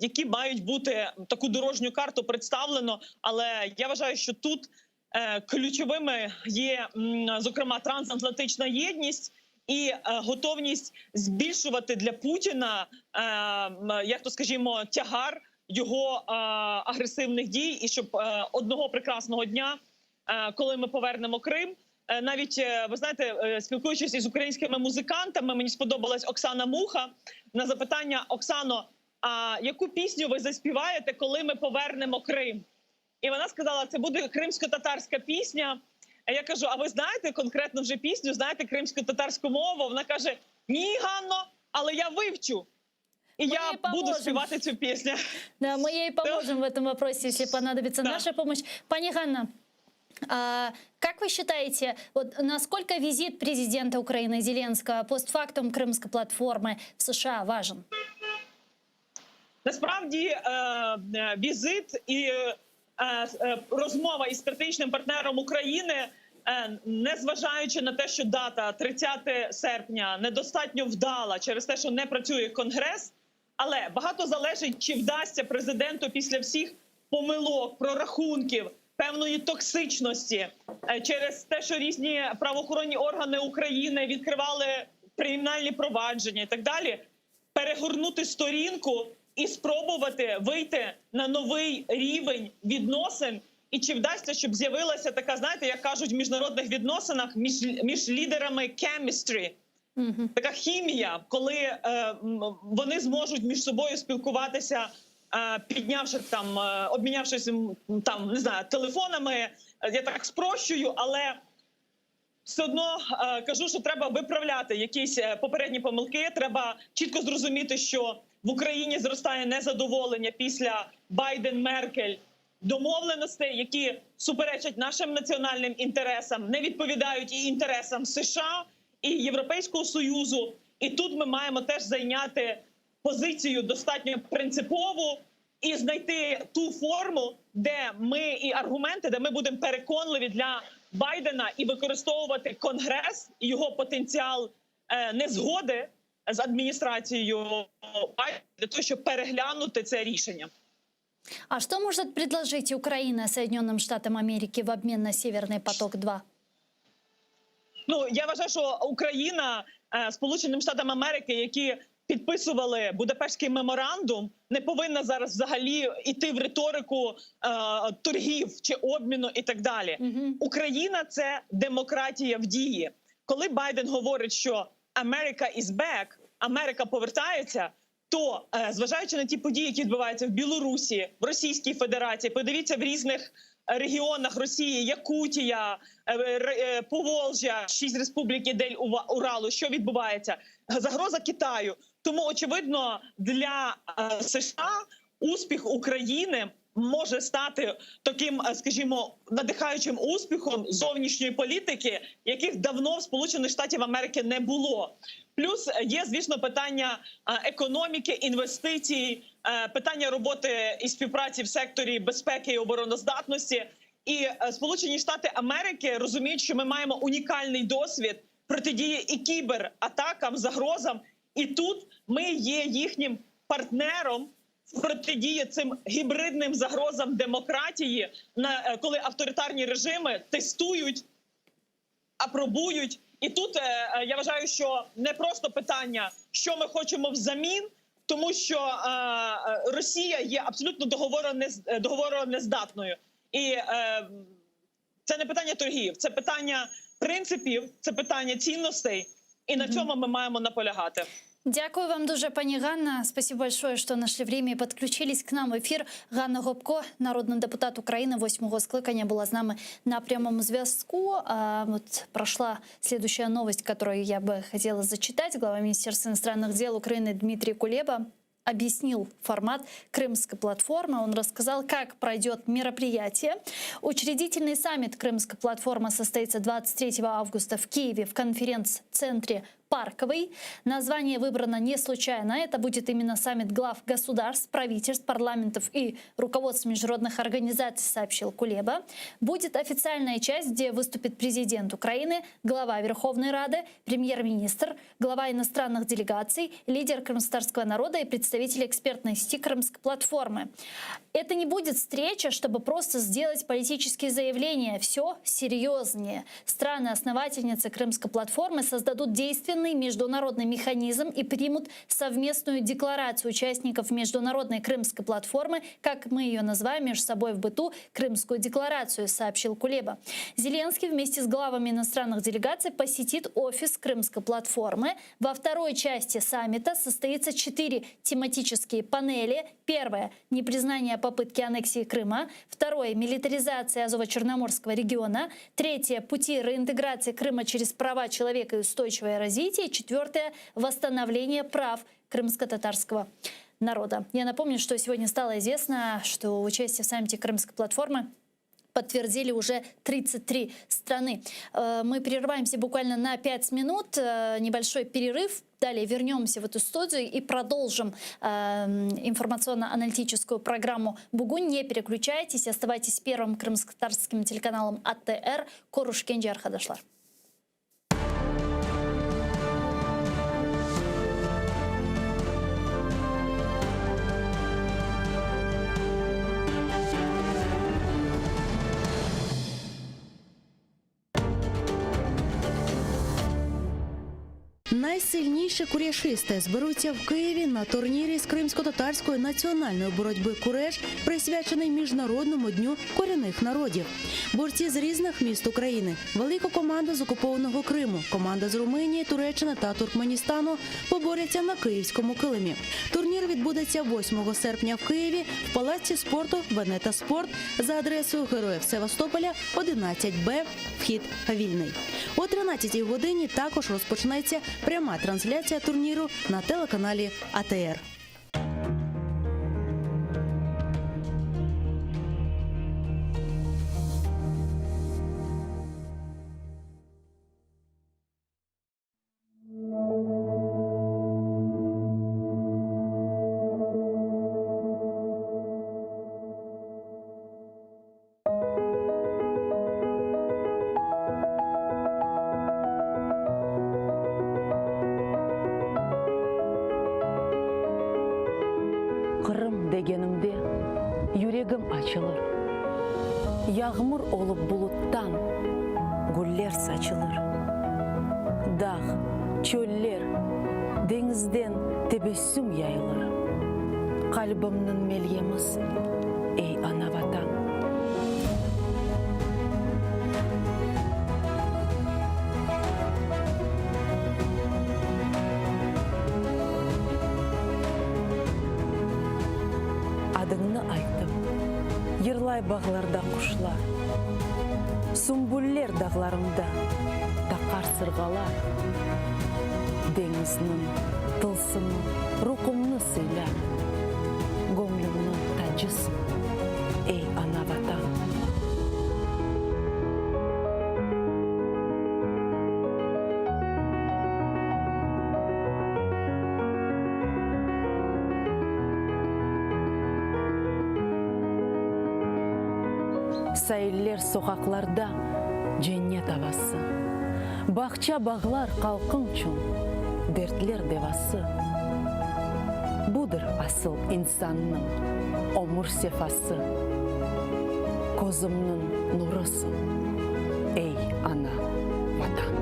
які мають бути, таку дорожню карту представлено. Але я вважаю, що тут ключовими є, зокрема, трансатлантична єдність і готовність збільшувати для Путіна, як то скажімо, тягар його агресивних дій, і щоб одного прекрасного дня, коли ми повернемо Крим, навіть, ви знаєте, спілкуючись із українськими музикантами, мені сподобалась Оксана Муха на запитання: Оксано, а яку пісню ви заспіваєте, коли ми повернемо Крим? І вона сказала, це буде кримсько-татарська пісня. А я кажу, а ви знаєте конкретно вже пісню, знаєте кримсько-татарську мову? Вона каже, ні, Ганно, але я вивчу. И я буду спевать эту песню.
Да, мы ей поможем в этом вопросе, если понадобится наша помощь. Пани Ганна, как вы считаете, вот насколько визит президента Украины Зеленского постфактум Крымской платформы в США важен?
Насправді, візит і розмова із стратегічним партнером України, незважаючи на те, що дата 30 серпня недостатньо вдала через те, що не працює Конгрес, але багато залежить, чи вдасться президенту після всіх помилок, прорахунків, певної токсичності, через те, що різні правоохоронні органи України відкривали кримінальні провадження і так далі, перегорнути сторінку і спробувати вийти на новий рівень відносин. І чи вдасться, щоб з'явилася така, знаєте, як кажуть в міжнародних відносинах, між лідерами chemistry, така хімія, коли вони зможуть між собою спілкуватися, піднявши там, обмінявшись там, не знаю, телефонами. Я так спрощую, але все одно кажу, що треба виправляти якісь попередні помилки. Треба чітко зрозуміти, що в Україні зростає незадоволення після Байден-Меркель домовленостей, які суперечать нашим національним інтересам, не відповідають і інтересам США, і Європейського Союзу. І тут ми маємо теж зайняти позицію достатньо принципову і знайти ту форму, де ми і аргументи, де ми будемо переконливі для Байдена і використовувати Конгрес і його потенціал незгоди з адміністрацією Байдена для того, щоб переглянути це рішення.
А что может предложить Украина Соединенным Штатам Америки в обмен на Северный поток-2?
Ну, я вважаю, що Україна Сполученим Штатам Америки, які підписували Будапештський меморандум, не повинна зараз взагалі йти в риторику торгів чи обміну і так далі. Україна – це демократія в дії. Коли Байден говорить, що «America is back», Америка повертається, то, зважаючи на ті події, які відбуваються в Білорусі, в Російській Федерації, подивіться в різних регіонах Росії, Якутія, Поволжя, 6 республік Дель-Уралу, що відбувається? Загроза Китаю. Тому, очевидно, для США успіх України може стати таким, скажімо, надихаючим успіхом зовнішньої політики, яких давно в Сполучених Штатів Америки не було. Плюс є, звісно, питання економіки, інвестицій, питання роботи і співпраці в секторі безпеки і обороноздатності. І Сполучені Штати Америки розуміють, що ми маємо унікальний досвід протидії і кібератакам, загрозам. І тут ми є їхнім партнером в протидії цим гібридним загрозам демократії, коли авторитарні режими тестують, апробують. І тут я вважаю, що не просто питання, що ми хочемо взамін, тому що Росія є абсолютно договоронездатною. І це не питання торгів, це питання принципів, це питання цінностей. І на цьому ми маємо наполягати.
Дякую вам дуже, пані Ганна. Спасибо большое, что нашли время и подключились к нам в эфир. Ганна Гопко, народный депутат Украины 8-го скликання, была с нами на прямом зв'язку. Вот прошла следующая новость, которую я бы хотела зачитать. Глава Министерства иностранных дел Украины Дмитрий Кулеба объяснил формат Крымской платформы. Он рассказал, как пройдет мероприятие. Учредительный саммит Крымской платформы состоится 23 августа в Киеве в конференц-центре Парковый. Название выбрано не случайно. Это будет именно саммит глав государств, правительств, парламентов и руководств международных организаций, сообщил Кулеба. Будет официальная часть, где выступит президент Украины, глава Верховной Рады, премьер-министр, глава иностранных делегаций, лидер крымскотатарского народа и представители экспертной сети Крымской платформы. Это не будет встреча, чтобы просто сделать политические заявления. Все серьезнее. Страны-основательницы Крымской платформы создадут действенные международный механизм и примут совместную декларацию участников международной Крымской платформы, как мы ее называем между собой в быту, Крымскую декларацию, сообщил Кулеба. Зеленский вместе с главами иностранных делегаций посетит офис Крымской платформы. Во второй части саммита состоится 4 тематические панели. Первое – непризнание попытки аннексии Крыма. Второе – милитаризация Азово-Черноморского региона. Третье – пути реинтеграции Крыма через права человека и устойчивое развитие. И четвертое – восстановление прав крымско-татарского народа. Я напомню, что сегодня стало известно, что участие в саммите Крымской платформы подтвердили уже 33 страны. Мы прерываемся буквально на 5 минут, небольшой перерыв. Далее вернемся в эту студию и продолжим информационно-аналитическую программу «Бугунь». Не переключайтесь, оставайтесь с первым крымско-татарским телеканалом АТР. Коруш Кенджи Архадашлар.
Найсильніші куряшисти зберуться в Києві на турнірі з кримсько-татарської національної боротьби «Куреш», присвячений Міжнародному дню корінних народів. Борці з різних міст України, велика команда з окупованого Криму, команда з Румунії, Туреччини та Туркменістану поборються на київському килимі. Турнір відбудеться 8 серпня в Києві в Палаці спорту «Венета Спорт» за адресою Героїв Севастополя, 11Б, вхід вільний. О 13-й годині також розпочнеться пряма трансляція турніру на телеканалі АТР.
Қырым дегенімде жүрегім açılır. Yağmur olup buluttan güller saçılır. Dağ, çöller, denizden tebessüm yayılır. Kalbimnin melyemiz, ey ana vatan. Adını aytım, yırlay bağlarda kuşlar, sümbüller dağlarında takar sırgalar. Deniznin tılsımı ruhumnu sıylar, gönlümnün tacısın. Сәйлер соқақларда женне табасы. Бақча бағлар қалқың чун, дертлер девасы. Будыр асыл инсанның омыр сефасы. Көзімнің нұрысы, эй ана ватан.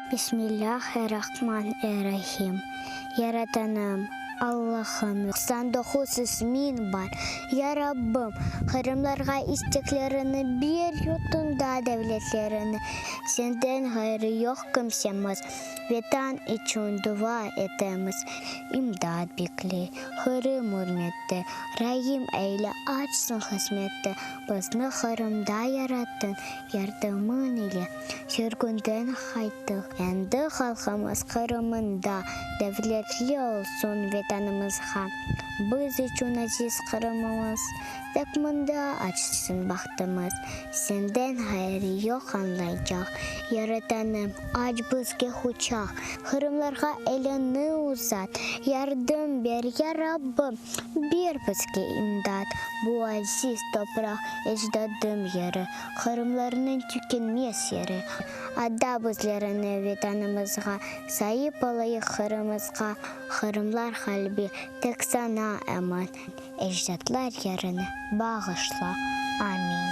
Бисмиллахир-рахманир-рахим. Яратаным, Аллахым, 99 исмин бар. Я Раббым, хырымларға истеклеріні бер ютында дәвлетлеріні. Сенден хайры yok кімсеміз. Ветан için dua etemiz. İmdad bekle, hırım hürmette. Rahim eyle açsın hizmette. Bizni hırımda yarattın, yardımın ile. Sürgünden hayttık. Endi halkımız Kırım'ında. Devletli olsun vatanımızga. Biz için aziz Kırım'ımız. Takmında açsın bahtımız. Senden hayrı yok anlayacak. Yaratanım aç bizge uçak. Kırımlarga elini uzat. Yardım ver ya Rabbim. Bir bizge imdat. Bu aziz toprak ecdadım yeri. Kırımlarının tükenmez yeri. Adda bizlerini vatanımızga. Sahip olayı Kırım'ızga. Kırımlar kalbi tek sana eman. Ecdatlar yerini bağışla. Amin.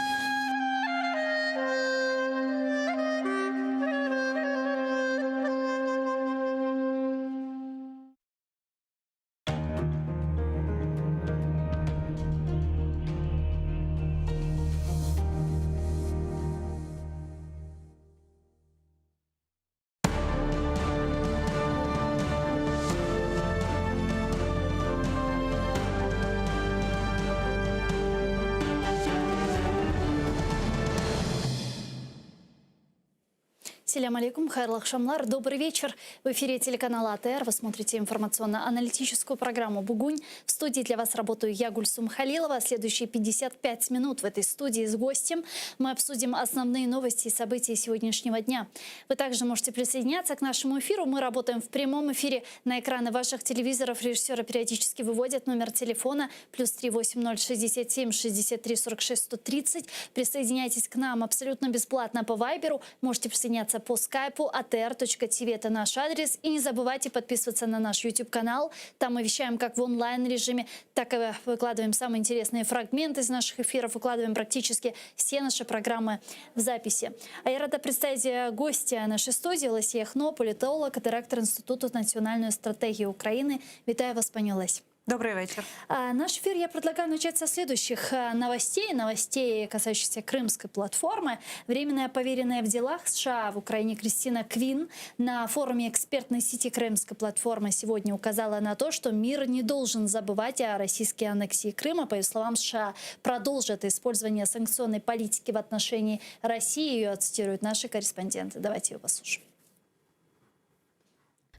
Ассаляму алейкум, хайрлы акшамлар, добрый вечер. В эфире телеканала АТР. Вы смотрите информационно-аналитическую программу «Бугунь». В студии для вас работаю я, Гульсум Халилова. Следующие 55 минут в этой студии с гостем мы обсудим основные новости и события сегодняшнего дня. Вы также можете присоединяться к нашему эфиру. Мы работаем в прямом эфире. На экраны ваших телевизоров режиссеры периодически выводят номер телефона +3 80 67 63 46 130. Присоединяйтесь к нам абсолютно бесплатно по Вайберу. Можете присоединяться по скайпу atr.tv, это наш адрес. И не забывайте подписываться на наш YouTube-канал. Там мы вещаем как в онлайн-режиме, так и выкладываем самые интересные фрагменты из наших эфиров, выкладываем практически все наши программы в записи. А я рада представить гостя нашей студии Леся Яхно, политолог, директор Института национальной стратегии Украины. Витаю вас, пані Лесь.
Добрый вечер.
Наш эфир я предлагаю начать со следующих новостей, касающихся Крымской платформы. Временная поверенная в делах США в Украине Кристина Квин на форуме экспертной сети Крымской платформы сегодня указала на то, что мир не должен забывать о российской аннексии Крыма. По ее словам, США продолжат использование санкционной политики в отношении России. Ее цитируют наши корреспонденты. Давайте ее послушаем.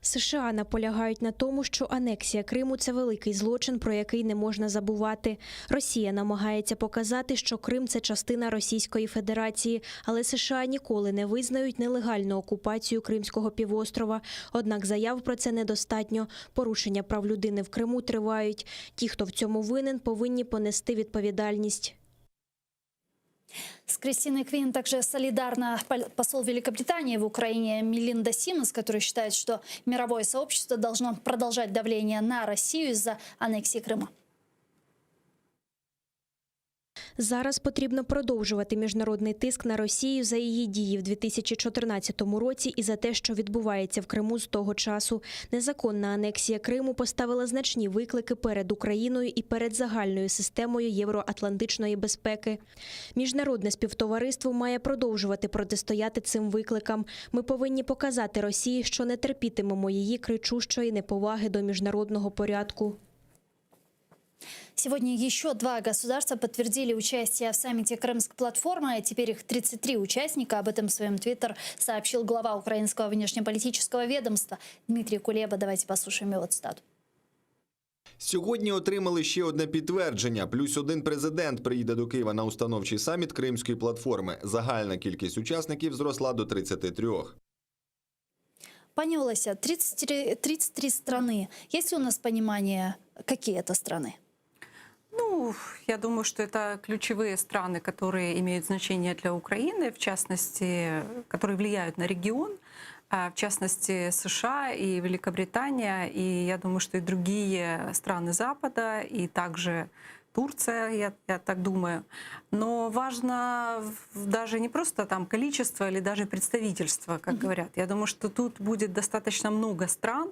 США наполягають на тому, що анексія Криму – це великий злочин, про який не можна забувати. Росія намагається показати, що Крим – це частина Російської Федерації, але США ніколи не визнають нелегальну окупацію Кримського півострова. Однак заяв про це недостатньо. Порушення прав людини в Криму тривають. Ті, хто в цьому винен, повинні понести відповідальність.
С Кристиной Квин также солидарна посол Великобритании в Украине Мелинда Симмонс, который считает, что мировое сообщество должно продолжать давление на Россию из-за аннексии Крыма.
Зараз потрібно продовжувати міжнародний тиск на Росію за її дії в 2014 році і за те, що відбувається в Криму з того часу. Незаконна анексія Криму поставила значні виклики перед Україною і перед загальною системою євроатлантичної безпеки. Міжнародне співтовариство має продовжувати протистояти цим викликам. Ми повинні показати Росії, що не терпітимемо її кричущої неповаги до міжнародного порядку.
Сегодня еще 2 государства подтвердили участие в саммите «Крымск-платформа». Теперь их 33 участника. Об этом в своем твиттер сообщил глава украинского внешнеполитического ведомства Дмитрий Кулеба. Давайте послушаем его цитату.
Сьогодні отримали ще одне підтвердження. Плюс один президент приїде до Києва на установчий саміт Кримської платформи. Загальна кількість учасників зросла до 33.
Пані Олеся, 33 страны. Есть ли у нас понимание, какие это страны?
Ну, я думаю, что это ключевые страны, которые имеют значение для Украины, в частности, которые влияют на регион, в частности, США и Великобритания, и я думаю, что и другие страны Запада, и также Турция, я так думаю. Но важно даже не просто там количество или даже представительство, как говорят. Я думаю, что тут будет достаточно много стран,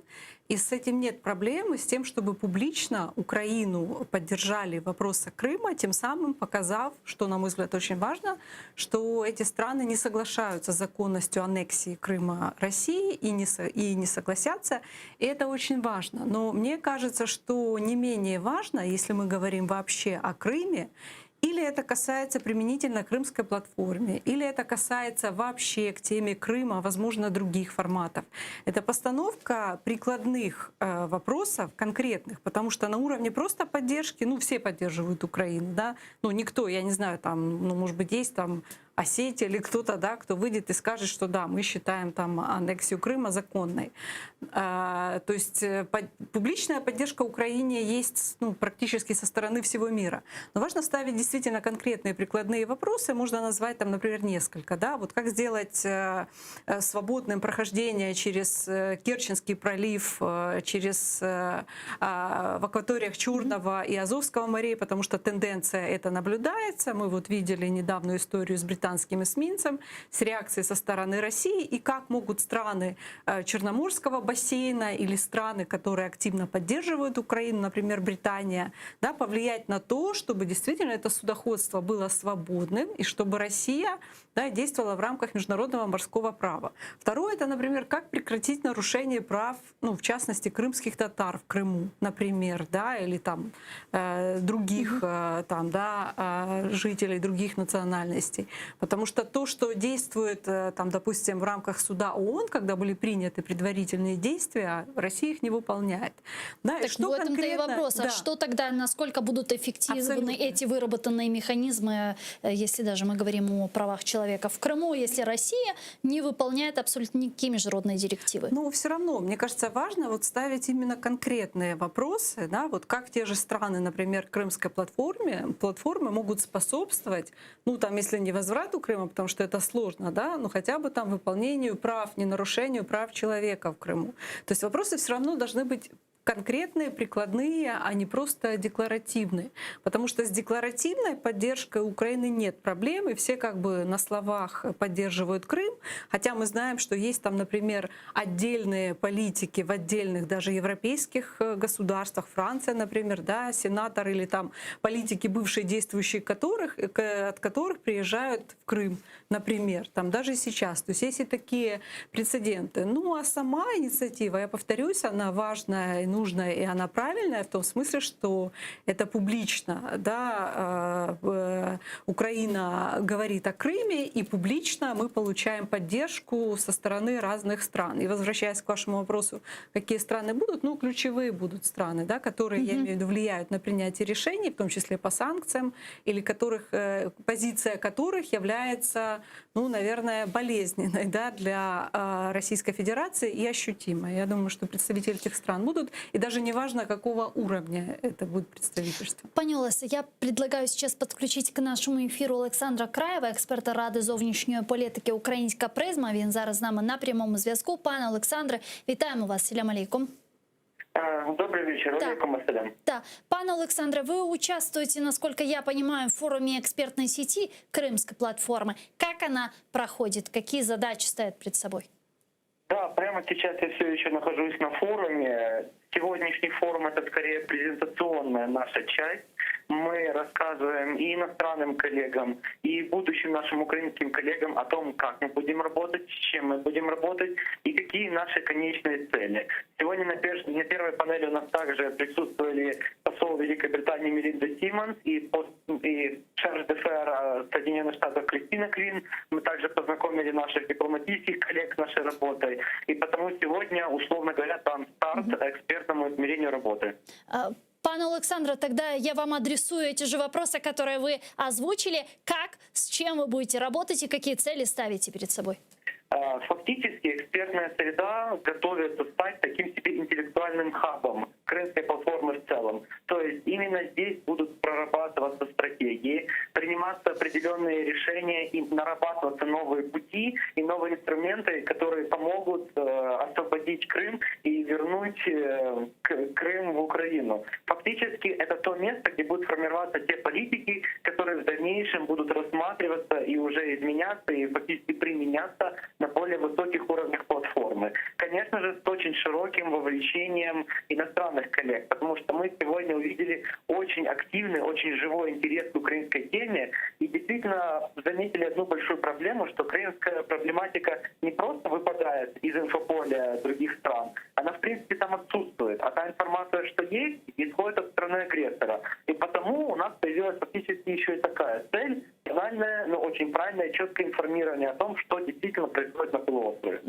и с этим нет проблемы, с тем, чтобы публично Украину поддержали в вопросах Крыма, тем самым показав, что, на мой взгляд, очень важно, что эти страны не соглашаются с законностью аннексии Крыма России и не согласятся. И это очень важно. Но мне кажется, что не менее важно, если мы говорим вообще о Крыме, или это касается применительно к Крымской платформе, или это касается вообще к теме Крыма, возможно, других форматов. Это постановка прикладных вопросов, конкретных, потому что на уровне просто поддержки, ну, все поддерживают Украину, да, ну, никто, я не знаю, там, ну, может быть, есть там Осетия или кто-то, да, кто выйдет и скажет, что да, мы считаем там аннексию Крыма законной. То есть публичная поддержка Украине есть, ну, практически со стороны всего мира. Но важно ставить действительно конкретные прикладные вопросы. Можно назвать там, например, несколько. Да? Вот как сделать свободным прохождение через Керченский пролив, через в акваториях Черного и Азовского морей, потому что тенденция это наблюдается. Мы вот видели недавнюю историю с британским эсминцем, с реакцией со стороны России, и как могут страны Черноморского бассейна или страны, которые активно поддерживают Украину, например, Британия, да, повлиять на то, чтобы действительно это судоходство было свободным и чтобы Россия, да, действовала в рамках международного морского права. Второе — это, например, как прекратить нарушение прав, ну, в частности, крымских татар в Крыму, например, да, или там других там, да, жителей других национальностей. Потому что то, что действует, там, допустим, в рамках суда ООН, когда были приняты предварительные действия, Россия их не выполняет. Да,
так что в этом-то и вопрос. Да. А что тогда, насколько будут эффективны абсолютно эти выработанные механизмы, если даже мы говорим о правах человека в Крыму, если Россия не выполняет абсолютно никакие международные директивы?
Ну, все равно, мне кажется, важно вот ставить именно конкретные вопросы, да, вот как те же страны, например, Крымской платформы могут способствовать, ну, там, если не возврату Крыма, потому что это сложно, да, но хотя бы там выполнению прав, не нарушению прав человека в Крыму. То есть вопросы все равно должны быть конкретные, прикладные, а не просто декларативные. Потому что с декларативной поддержкой Украины нет проблем, и все как бы на словах поддерживают Крым, хотя мы знаем, что есть там, например, отдельные политики в отдельных даже европейских государствах, Франция, например, да, сенатор или там политики, бывшие действующие от которых приезжают в Крым, например, там даже сейчас. То есть есть и такие прецеденты. Ну а сама инициатива, я повторюсь, она важная и нужная и она правильная в том смысле, что это публично, да, Украина говорит о Крыме, и публично мы получаем поддержку со стороны разных стран. И возвращаясь к вашему вопросу, какие страны будут, ну, ключевые будут страны, да, которые, я имею в виду, влияют на принятие решений, в том числе по санкциям, или позиция которых является, ну, наверное, болезненной, да, для Российской Федерации и ощутимой. Я думаю, что представители этих стран будут, и даже не важно, какого уровня это будет представительство.
Пані Олесо, я предлагаю сейчас подключить к нашому ефіру Олександра Краєва, експерта Ради зовнішньої політики «Українська призма». Він зараз з нами на прямому зв'язку. Пане Олександре, вітаємо вас. Салям алейкум.
Добрый вечер. Алейкум ассалям.
Да. Пане Александре, вы участвуете, насколько я понимаю, в форуме экспертной сети Крымской платформы. Как она проходит? Какие задачи стоят перед собой?
Да, прямо сейчас я все еще нахожусь на форуме. Сегодняшний форум — это скорее презентационная наша часть. Мы рассказываем и иностранным коллегам, и будущим нашим украинским коллегам о том, как мы будем работать, с чем мы будем работать и какие наши конечные цели. Сегодня на первой панели у нас также присутствовали посол Великобритании Мелинда Симмонс и шериф де Фер Соединенных Штатов Кристина Квин. Мы также познакомили наших дипломатических коллег с нашей работой. И потому сегодня, условно говоря, там старт экспертному измерению работы.
Пане Александре, тогда я вам адресую эти же вопросы, которые вы озвучили. Как, с чем вы будете работать и какие цели ставите перед собой?
Фактически экспертная среда готовится стать таким себе интеллектуальным хабом крымской платформы в целом. То есть именно здесь будут прорабатываться стратегии, приниматься определенные решения и нарабатываться новые пути и новые инструменты, которые помогут освободить Крым и вернуть Крым в Украину. Фактически это то место, где будут формироваться те политики, которые в дальнейшем будут рассматриваться и уже изменяться и фактически применяться на более высоких уровнях платформы. Конечно же, с очень широким вовлечением иностранных коллег, потому что мы сегодня увидели очень активный, очень живой интерес к украинской теме и действительно заметили одну большую проблему, что крымская проблематика не просто выпадает из инфополя других стран, она в принципе там отсутствует. А та информация, что есть, исходит от страны агрессора. И потому у нас появилась фактически еще и такая цель, правильное, но очень правильное, четкое информирование о том, что действительно происходит на полуострове.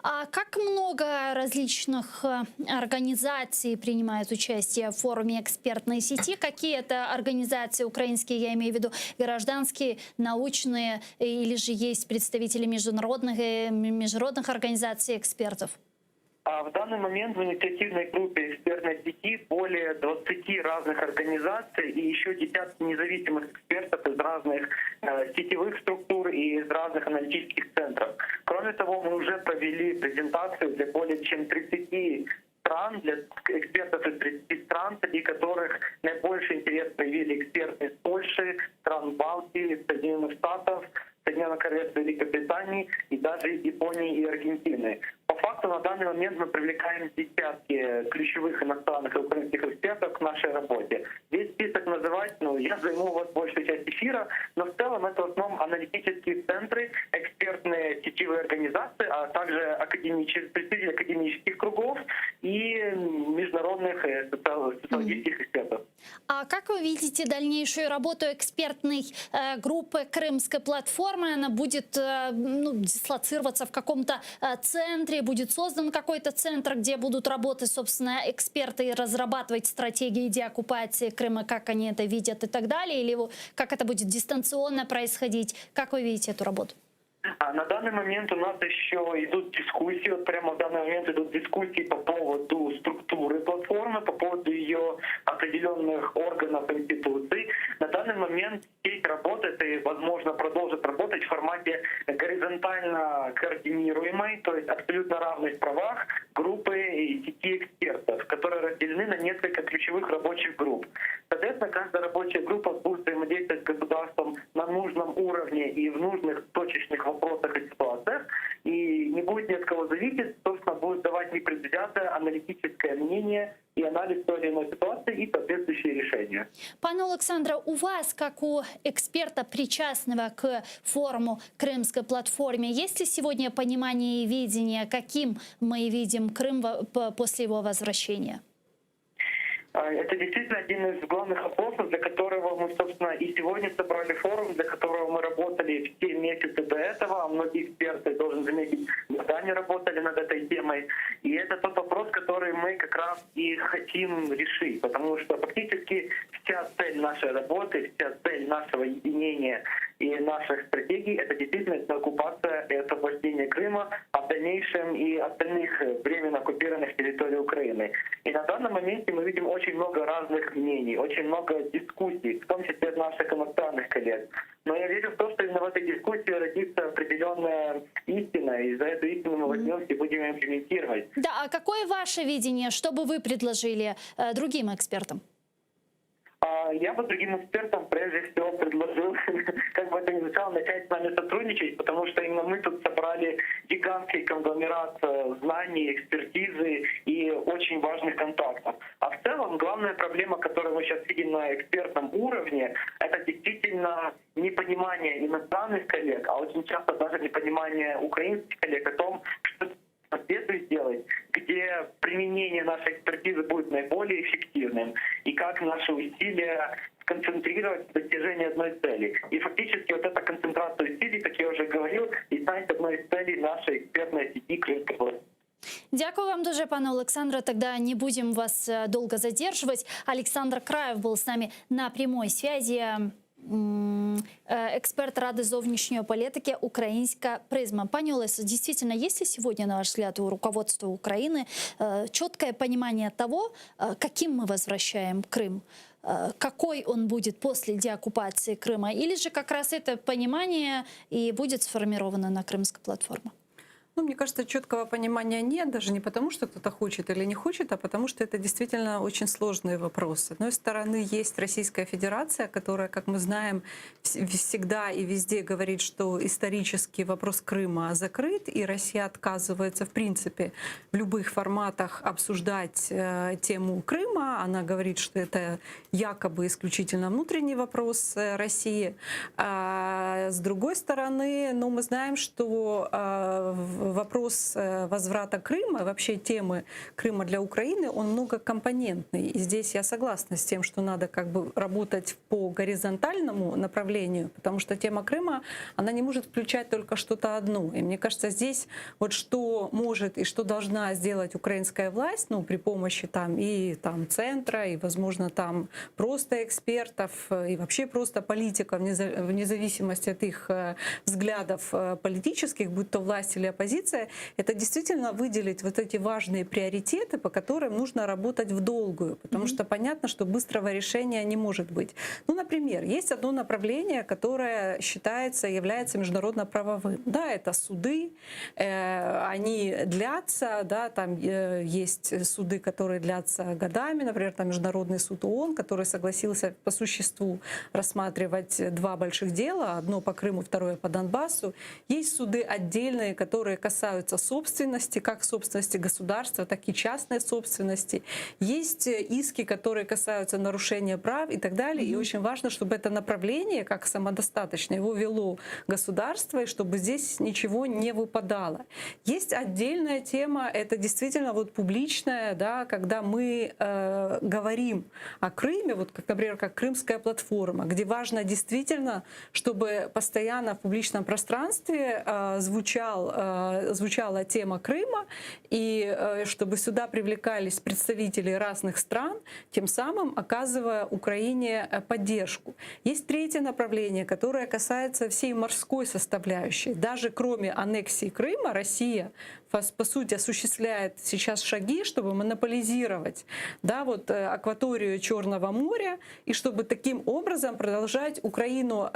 А как много различных организаций принимают участие в форуме экспертной сети? Какие это организации украинские, я имею в виду гражданские, научные, или же есть представители международных и международных организаций экспертов?
В данный момент в инициативной группе экспертной сети более 20 разных организаций и еще десятки независимых экспертов из разных сетевых структур и из разных аналитических центров. Кроме того, мы уже провели презентацию для более чем 30 стран, для экспертов из 30 стран, среди которых наибольший интерес проявили эксперты из Польши, стран Балтии, Соединенных Штатов, Соединенного Королевства Великобритании и даже из Японии и Аргентины. По факту на данный момент мы привлекаем десятки ключевых иностранных и украинских экспертов к нашей работе. Весь список называть, я займу у вас большую часть эфира, но в целом это в основном аналитические центры, экспертные сетевые организации, а также представители академических кругов и международных социологических экспертов.
А как вы видите дальнейшую работу экспертной группы Крымской платформы? Она будет дислоцироваться в каком-то центре, будет создан какой-то центр, где будут работать, собственно, эксперты и разрабатывать стратегии деоккупации Крыма, как они это видят и так далее, или как это будет дистанционно происходить? Как вы видите эту работу?
На данный момент у нас еще идут дискуссии, вот прямо в данный момент идут дискуссии по поводу структуры платформы, по поводу ее определенных органов, институций. На данный момент сеть работает и, возможно, продолжит работать в формате горизонтально координируемой, то есть абсолютно равных правах группы и сети экспертов, которые разделены на несколько ключевых рабочих групп. Соответственно, каждая рабочая группа будет взаимодействовать с государством на нужном уровне и в нужных точечных вопросах и ситуациях, и не будет ни от кого зависеть, собственно, будет давать непредвзятое аналитическое мнение и анализ той или иной ситуации и соответствующие решения.
Пане Олександре, у вас, как у эксперта, причастного к форуму Крымской платформе, есть ли сегодня понимание и видение, каким мы видим Крым после его возвращения?
Это действительно один из главных вопросов, для которого мы, собственно, и сегодня собрали форум, для которого мы работали все месяцы до этого. А многие эксперты, должен заметить, не работали над этой темой. И это тот вопрос, который мы как раз и хотим решить. Потому что фактически вся цель нашей работы, вся цель нашего единения и наших стратегий — это действительно оккупация и освобождение Крыма, а в дальнейшем и остальных временно оккупированных территорий Украины. И на данном моменте мы видим очень много разных мнений, очень много дискуссий, в том числе от наших иностранных коллег. Но я верю в то, что именно в этой дискуссии родится определенная истина, и за эту истину мы возьмемся и будем имплементировать.
Да, а какое ваше видение, что бы вы предложили другим экспертам?
Я бы другим экспертам прежде всего предложил, как бы это ни звучало, начать с нами сотрудничать, потому что именно мы тут собрали гигантский конгломерат знаний, экспертизы и очень важных контактов. А в целом главная проблема, которую мы сейчас видим на экспертном уровне, это действительно непонимание иностранных коллег, а очень часто даже непонимание украинских коллег о том, что следует делать, где применение нашей экспертизы будет наиболее эффективным, и как наши усилия сконцентрировать в достижении одной цели. И фактически вот эта концентрация усилий, как я уже говорил, и станет одной из целей нашей экспертной сети Крымской области.
Дякую вам дуже, пане Олександре. Тогда не будем вас долго задерживать. Александр Краев был с нами на прямой связи. Эксперт Рады зовнішньої політики «Украинская призма». Пани Олесо, действительно, есть ли сегодня, на ваш взгляд, у руководства Украины четкое понимание того, каким мы возвращаем Крым? Какой он будет после деоккупации Крыма? Или же как раз это понимание и будет сформировано на Крымской платформе?
Ну, мне кажется, четкого понимания нет, даже не потому, что кто-то хочет или не хочет, а потому что это действительно очень сложные вопросы. С одной стороны, есть Российская Федерация, которая, как мы знаем, всегда и везде говорит, что исторически вопрос Крыма закрыт, и Россия отказывается, в принципе, в любых форматах обсуждать тему Крыма. Она говорит, что это якобы исключительно внутренний вопрос России. А с другой стороны, ну, мы знаем, что вопрос возврата Крыма, вообще темы Крыма для Украины, он многокомпонентный. И здесь я согласна с тем, что надо как бы работать по горизонтальному направлению, потому что тема Крыма, она не может включать только что-то одно. И мне кажется, здесь вот что может и что должна сделать украинская власть, ну, при помощи там и там центра, и, возможно, там просто экспертов, и вообще просто политиков, вне зависимости от их взглядов политических, будь то власть или оппозиция, это действительно выделить вот эти важные приоритеты, по которым нужно работать в долгую, потому что понятно, что быстрого решения не может быть. Ну, например, есть одно направление, которое считается, является международно-правовым. Да, это суды, они длятся, да, там есть суды, которые длятся годами, например, там Международный суд ООН, который согласился по существу рассматривать два больших дела, одно по Крыму, второе по Донбассу. Есть суды отдельные, которые касаются собственности, как собственности государства, так и частной собственности. Есть иски, которые касаются нарушения прав и так далее. И очень важно, чтобы это направление, как самодостаточное, его вело государство, и чтобы здесь ничего не выпадало. Есть отдельная тема, это действительно вот публичная, да, когда мы говорим о Крыме, вот как, например, как Крымская платформа, где важно действительно, чтобы постоянно в публичном пространстве звучала тема Крыма, и чтобы сюда привлекались представители разных стран, тем самым оказывая Украине поддержку. Есть третье направление, которое касается всей морской составляющей. Даже кроме аннексии Крыма, Россия по сути осуществляет сейчас шаги, чтобы монополизировать, да, вот, акваторию Черного моря, и чтобы таким образом продолжать Украину,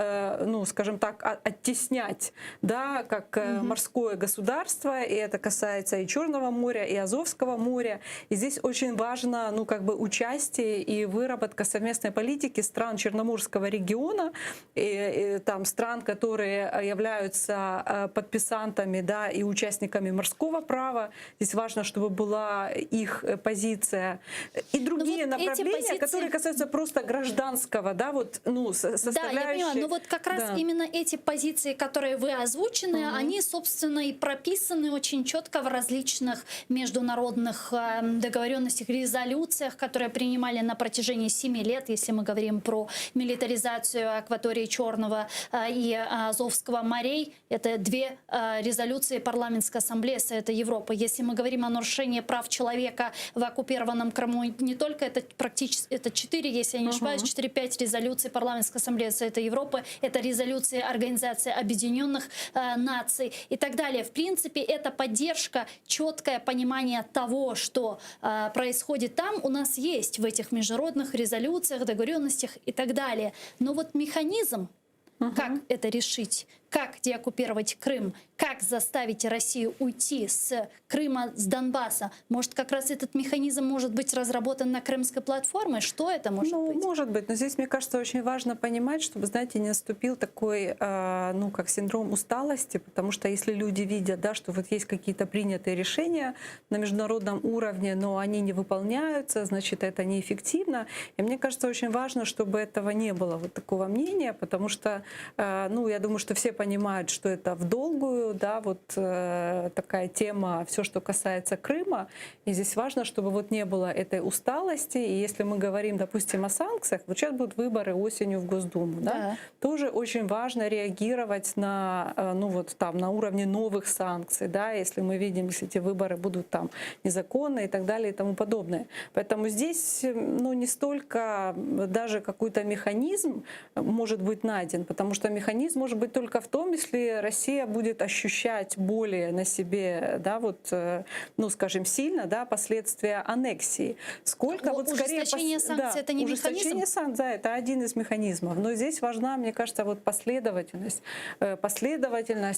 ну, скажем так, оттеснять, да, как морское государство, и это касается и Черного моря, и Азовского моря. И здесь очень важно, ну, как бы участие и выработка совместной политики стран Черноморского региона, и там стран, которые являются подписантами, да, и участниками морского права. Здесь важно, чтобы была их позиция. И другие
вот
направления, которые касаются просто гражданского, да, вот, ну, составляющей.
Да, я понимаю, но вот как раз именно эти позиции, которые вы озвучены, они, собственно, и прописаны очень четко в различных международных договоренностях, резолюциях, которые принимали на протяжении 7 лет, если мы говорим про милитаризацию акватории Черного и Азовского морей. Это 2 резолюции парламентской ассамблеи Совета Европы. Если мы говорим о нарушении прав человека в оккупированном Крыму, не только это практически, это 4, если я не ошибаюсь, 4-5 резолюций парламентской ассамблеи Совета Европы, это резолюции Организации Объединенных Наций и так далее. В принципе, это поддержка, четкое понимание того, что происходит там, у нас есть в этих международных резолюциях, договоренностях и так далее. Но вот механизм, как это решить, как деоккупировать Крым, как заставить Россию уйти с Крыма, с Донбасса. Может, как раз этот механизм может быть разработан на Крымской платформе? Что это может быть?
Может быть, но здесь, мне кажется, очень важно понимать, чтобы, знаете, не наступил такой, как синдром усталости, потому что если люди видят, да, что вот есть какие-то принятые решения на международном уровне, но они не выполняются, значит, это неэффективно. И мне кажется, очень важно, чтобы этого не было, вот такого мнения, потому что, я думаю, что все понимают, что это в долгую, да, вот такая тема, все, что касается Крыма. И здесь важно, чтобы вот не было этой усталости. И если мы говорим, допустим, о санкциях, вот сейчас будут выборы осенью в Госдуму, да, тоже очень важно реагировать на, на уровне новых санкций, да, если мы видим, если эти выборы будут там незаконные и так далее и тому подобное. Поэтому здесь, не столько даже какой-то механизм может быть найден, потому что механизм может быть только в том, если Россия будет ощущать более на себе, да, скажем, сильно, да, последствия аннексии. Сколько
ужесточение санкций это не механизм?
Ужесточение санкций, да, это один из механизмов. Но здесь важна, мне кажется, последовательность,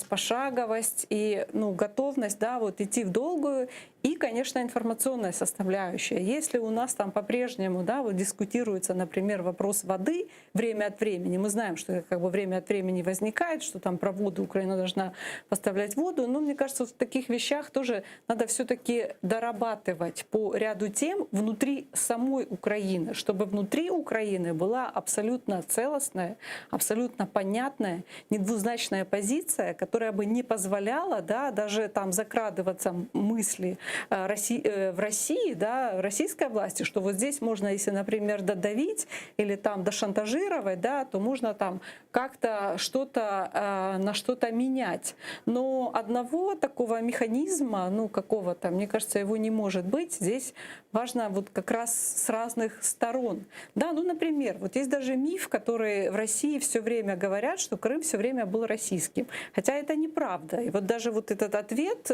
пошаговость и готовность, да, идти в долгую. И, конечно, информационная составляющая. Если у нас там по-прежнему, да, дискутируется, например, вопрос воды время от времени, мы знаем, что это время от времени возникает, что там про воду Украина должна поставлять воду, но мне кажется, в таких вещах тоже надо все-таки дорабатывать по ряду тем внутри самой Украины, чтобы внутри Украины была абсолютно целостная, абсолютно понятная, недвузначная позиция, которая бы не позволяла, да, даже там закрадываться мысли в России, да, российской власти, что вот здесь можно, если, например, додавить или там дошантажировать, да, то можно там как-то на что-то менять. Но одного такого механизма, какого-то, мне кажется, его не может быть. Здесь важно как раз с разных сторон. Да, например, есть даже миф, который в России все время говорят, что Крым все время был российским. Хотя это неправда. И даже этот ответ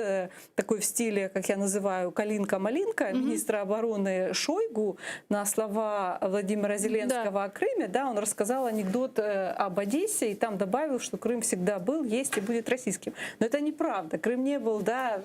такой в стиле, как я называю, «Калинка-малинка» министра обороны Шойгу на слова Владимира Зеленского о Крыме, да, он рассказал анекдот об Одессе и там добавил, что Крым всегда был, есть и будет российским. Но это неправда. Крым не был, да,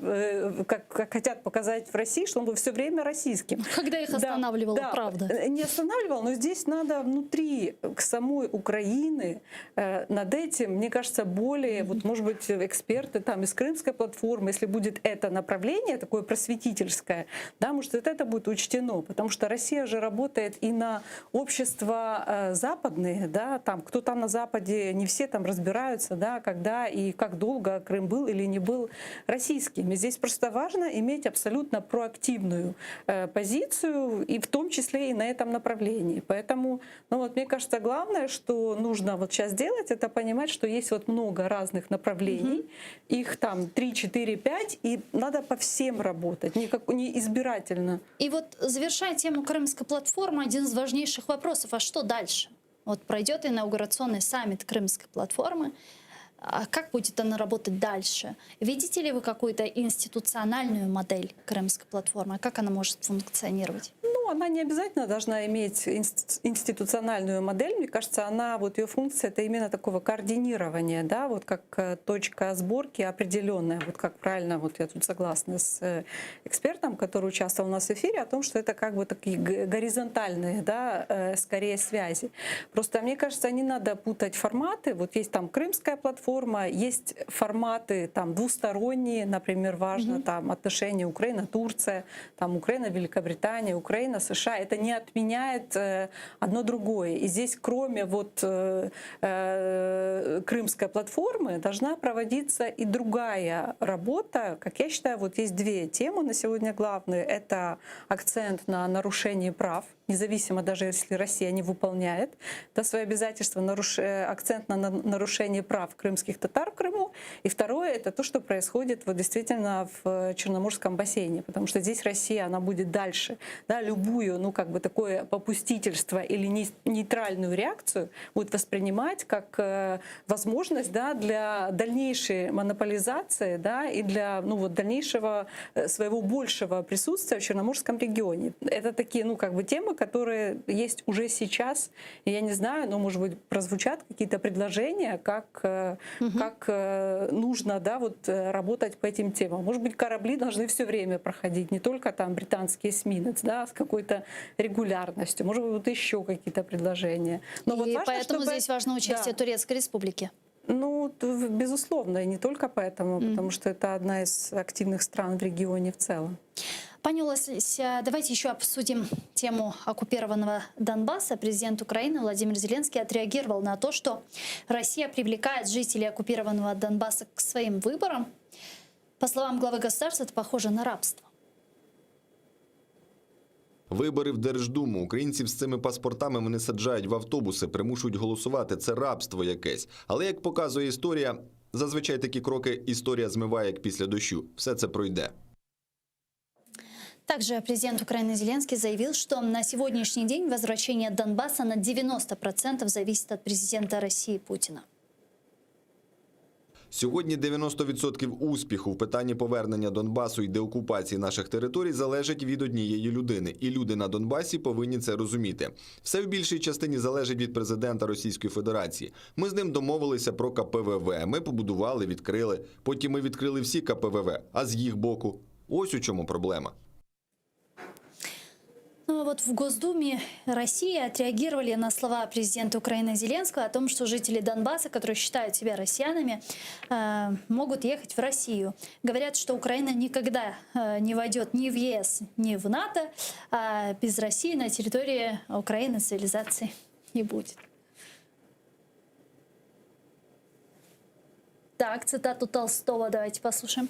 как хотят показать в России, что он был все время российским.
Когда их останавливало, правда?
Не останавливал, но здесь надо внутри самой Украины над этим, мне кажется, более, может быть, эксперты там из Крымской платформы, если будет это направление, такое просветительское, да, может, это будет учтено, потому что Россия же работает и на общества западные, да, кто там на Западе, не все там разбираются, да, когда и как долго Крым был или не был российским. И здесь просто важно иметь абсолютно проактивную позицию, и в том числе и на этом направлении. Поэтому, мне кажется, главное, что нужно сейчас делать, это понимать, что есть много разных направлений, их там 3, 4, 5, и надо по всем работать, не избирательно.
И завершая тему Крымской платформы, один из важнейших вопросов: а что дальше? Пройдет инаугурационный саммит Крымской платформы. А как будет она работать дальше? Видите ли вы какую-то институциональную модель Крымской платформы? Как она может функционировать?
Она не обязательно должна иметь институциональную модель. Мне кажется, ее функция — это именно такого координирования, да, как точка сборки определенная. Как правильно, я тут согласна с экспертом, который участвовал у нас в эфире, о том, что это такие горизонтальные, да, скорее связи. Просто мне кажется, не надо путать форматы. Есть там Крымская платформа, есть форматы там двусторонние, например, важно там отношения Украина-Турция, там Украина-Великобритания, Украина Украина, США, это не отменяет одно другое. И здесь, кроме вот Крымской платформы, должна проводиться и другая работа. Как я считаю, вот есть две темы на сегодня главные. Это акцент на нарушении прав, независимо даже если Россия не выполняет свои обязательства, акцент на нарушение прав крымских татар в Крыму. И второе — это то, что происходит вот действительно в Черноморском бассейне, потому что здесь Россия, она будет дальше, да, любую, ну как бы такое попустительство или нейтральную реакцию будет воспринимать как возможность, да, для дальнейшей монополизации, да, и для, ну вот, дальнейшего своего большего присутствия в Черноморском регионе. Это такие, ну как бы темы, которые есть уже сейчас. И я не знаю, но, может быть, прозвучат какие-то предложения, как нужно, да, вот, работать по этим темам. Может быть, корабли должны все время проходить, не только там британский эсминец, да, с какой-то регулярностью. Может быть, вот еще какие-то предложения. Но
и
вот важно,
поэтому
чтобы...
здесь важно участие Турецкой Республики.
Ну, безусловно, и не только поэтому, потому что это одна из активных стран в регионе в целом.
Пани Олеся, давайте еще обсудим тему оккупированного Донбасса. Президент Украины Владимир Зеленский отреагировал на то, что Россия привлекает жителей оккупированного Донбасса к своим выборам. По словам главы государства, это похоже на рабство.
Вибори в Держдуму. Українців з цими паспортами вони саджають в автобуси, примушують голосувати. Це рабство якесь. Але, як показує історія, зазвичай такі кроки історія змиває, як після дощу. Все це пройде.
Также президент Украины Зеленский заявил, что на сегодняшний день возвращение Донбасса на 90% зависит от президента России Путина.
Сьогодні 90% успіху в питанні повернення Донбасу і деокупації наших територій залежить від однієї людини. І люди на Донбасі повинні це розуміти. Все в більшій частині залежить від президента Російської Федерації. Ми з ним домовилися про КПВВ. Ми побудували, відкрили. Потім ми відкрили всі КПВВ. А з їх боку? Ось у чому проблема.
Ну, а вот в Госдуме России отреагировали на слова президента Украины Зеленского о том, что жители Донбасса, которые считают себя россиянами, могут ехать в Россию. Говорят, что Украина никогда не войдет ни в ЕС, ни в НАТО, а без России на территории Украины цивилизации не будет. Так, цитату Толстого давайте послушаем.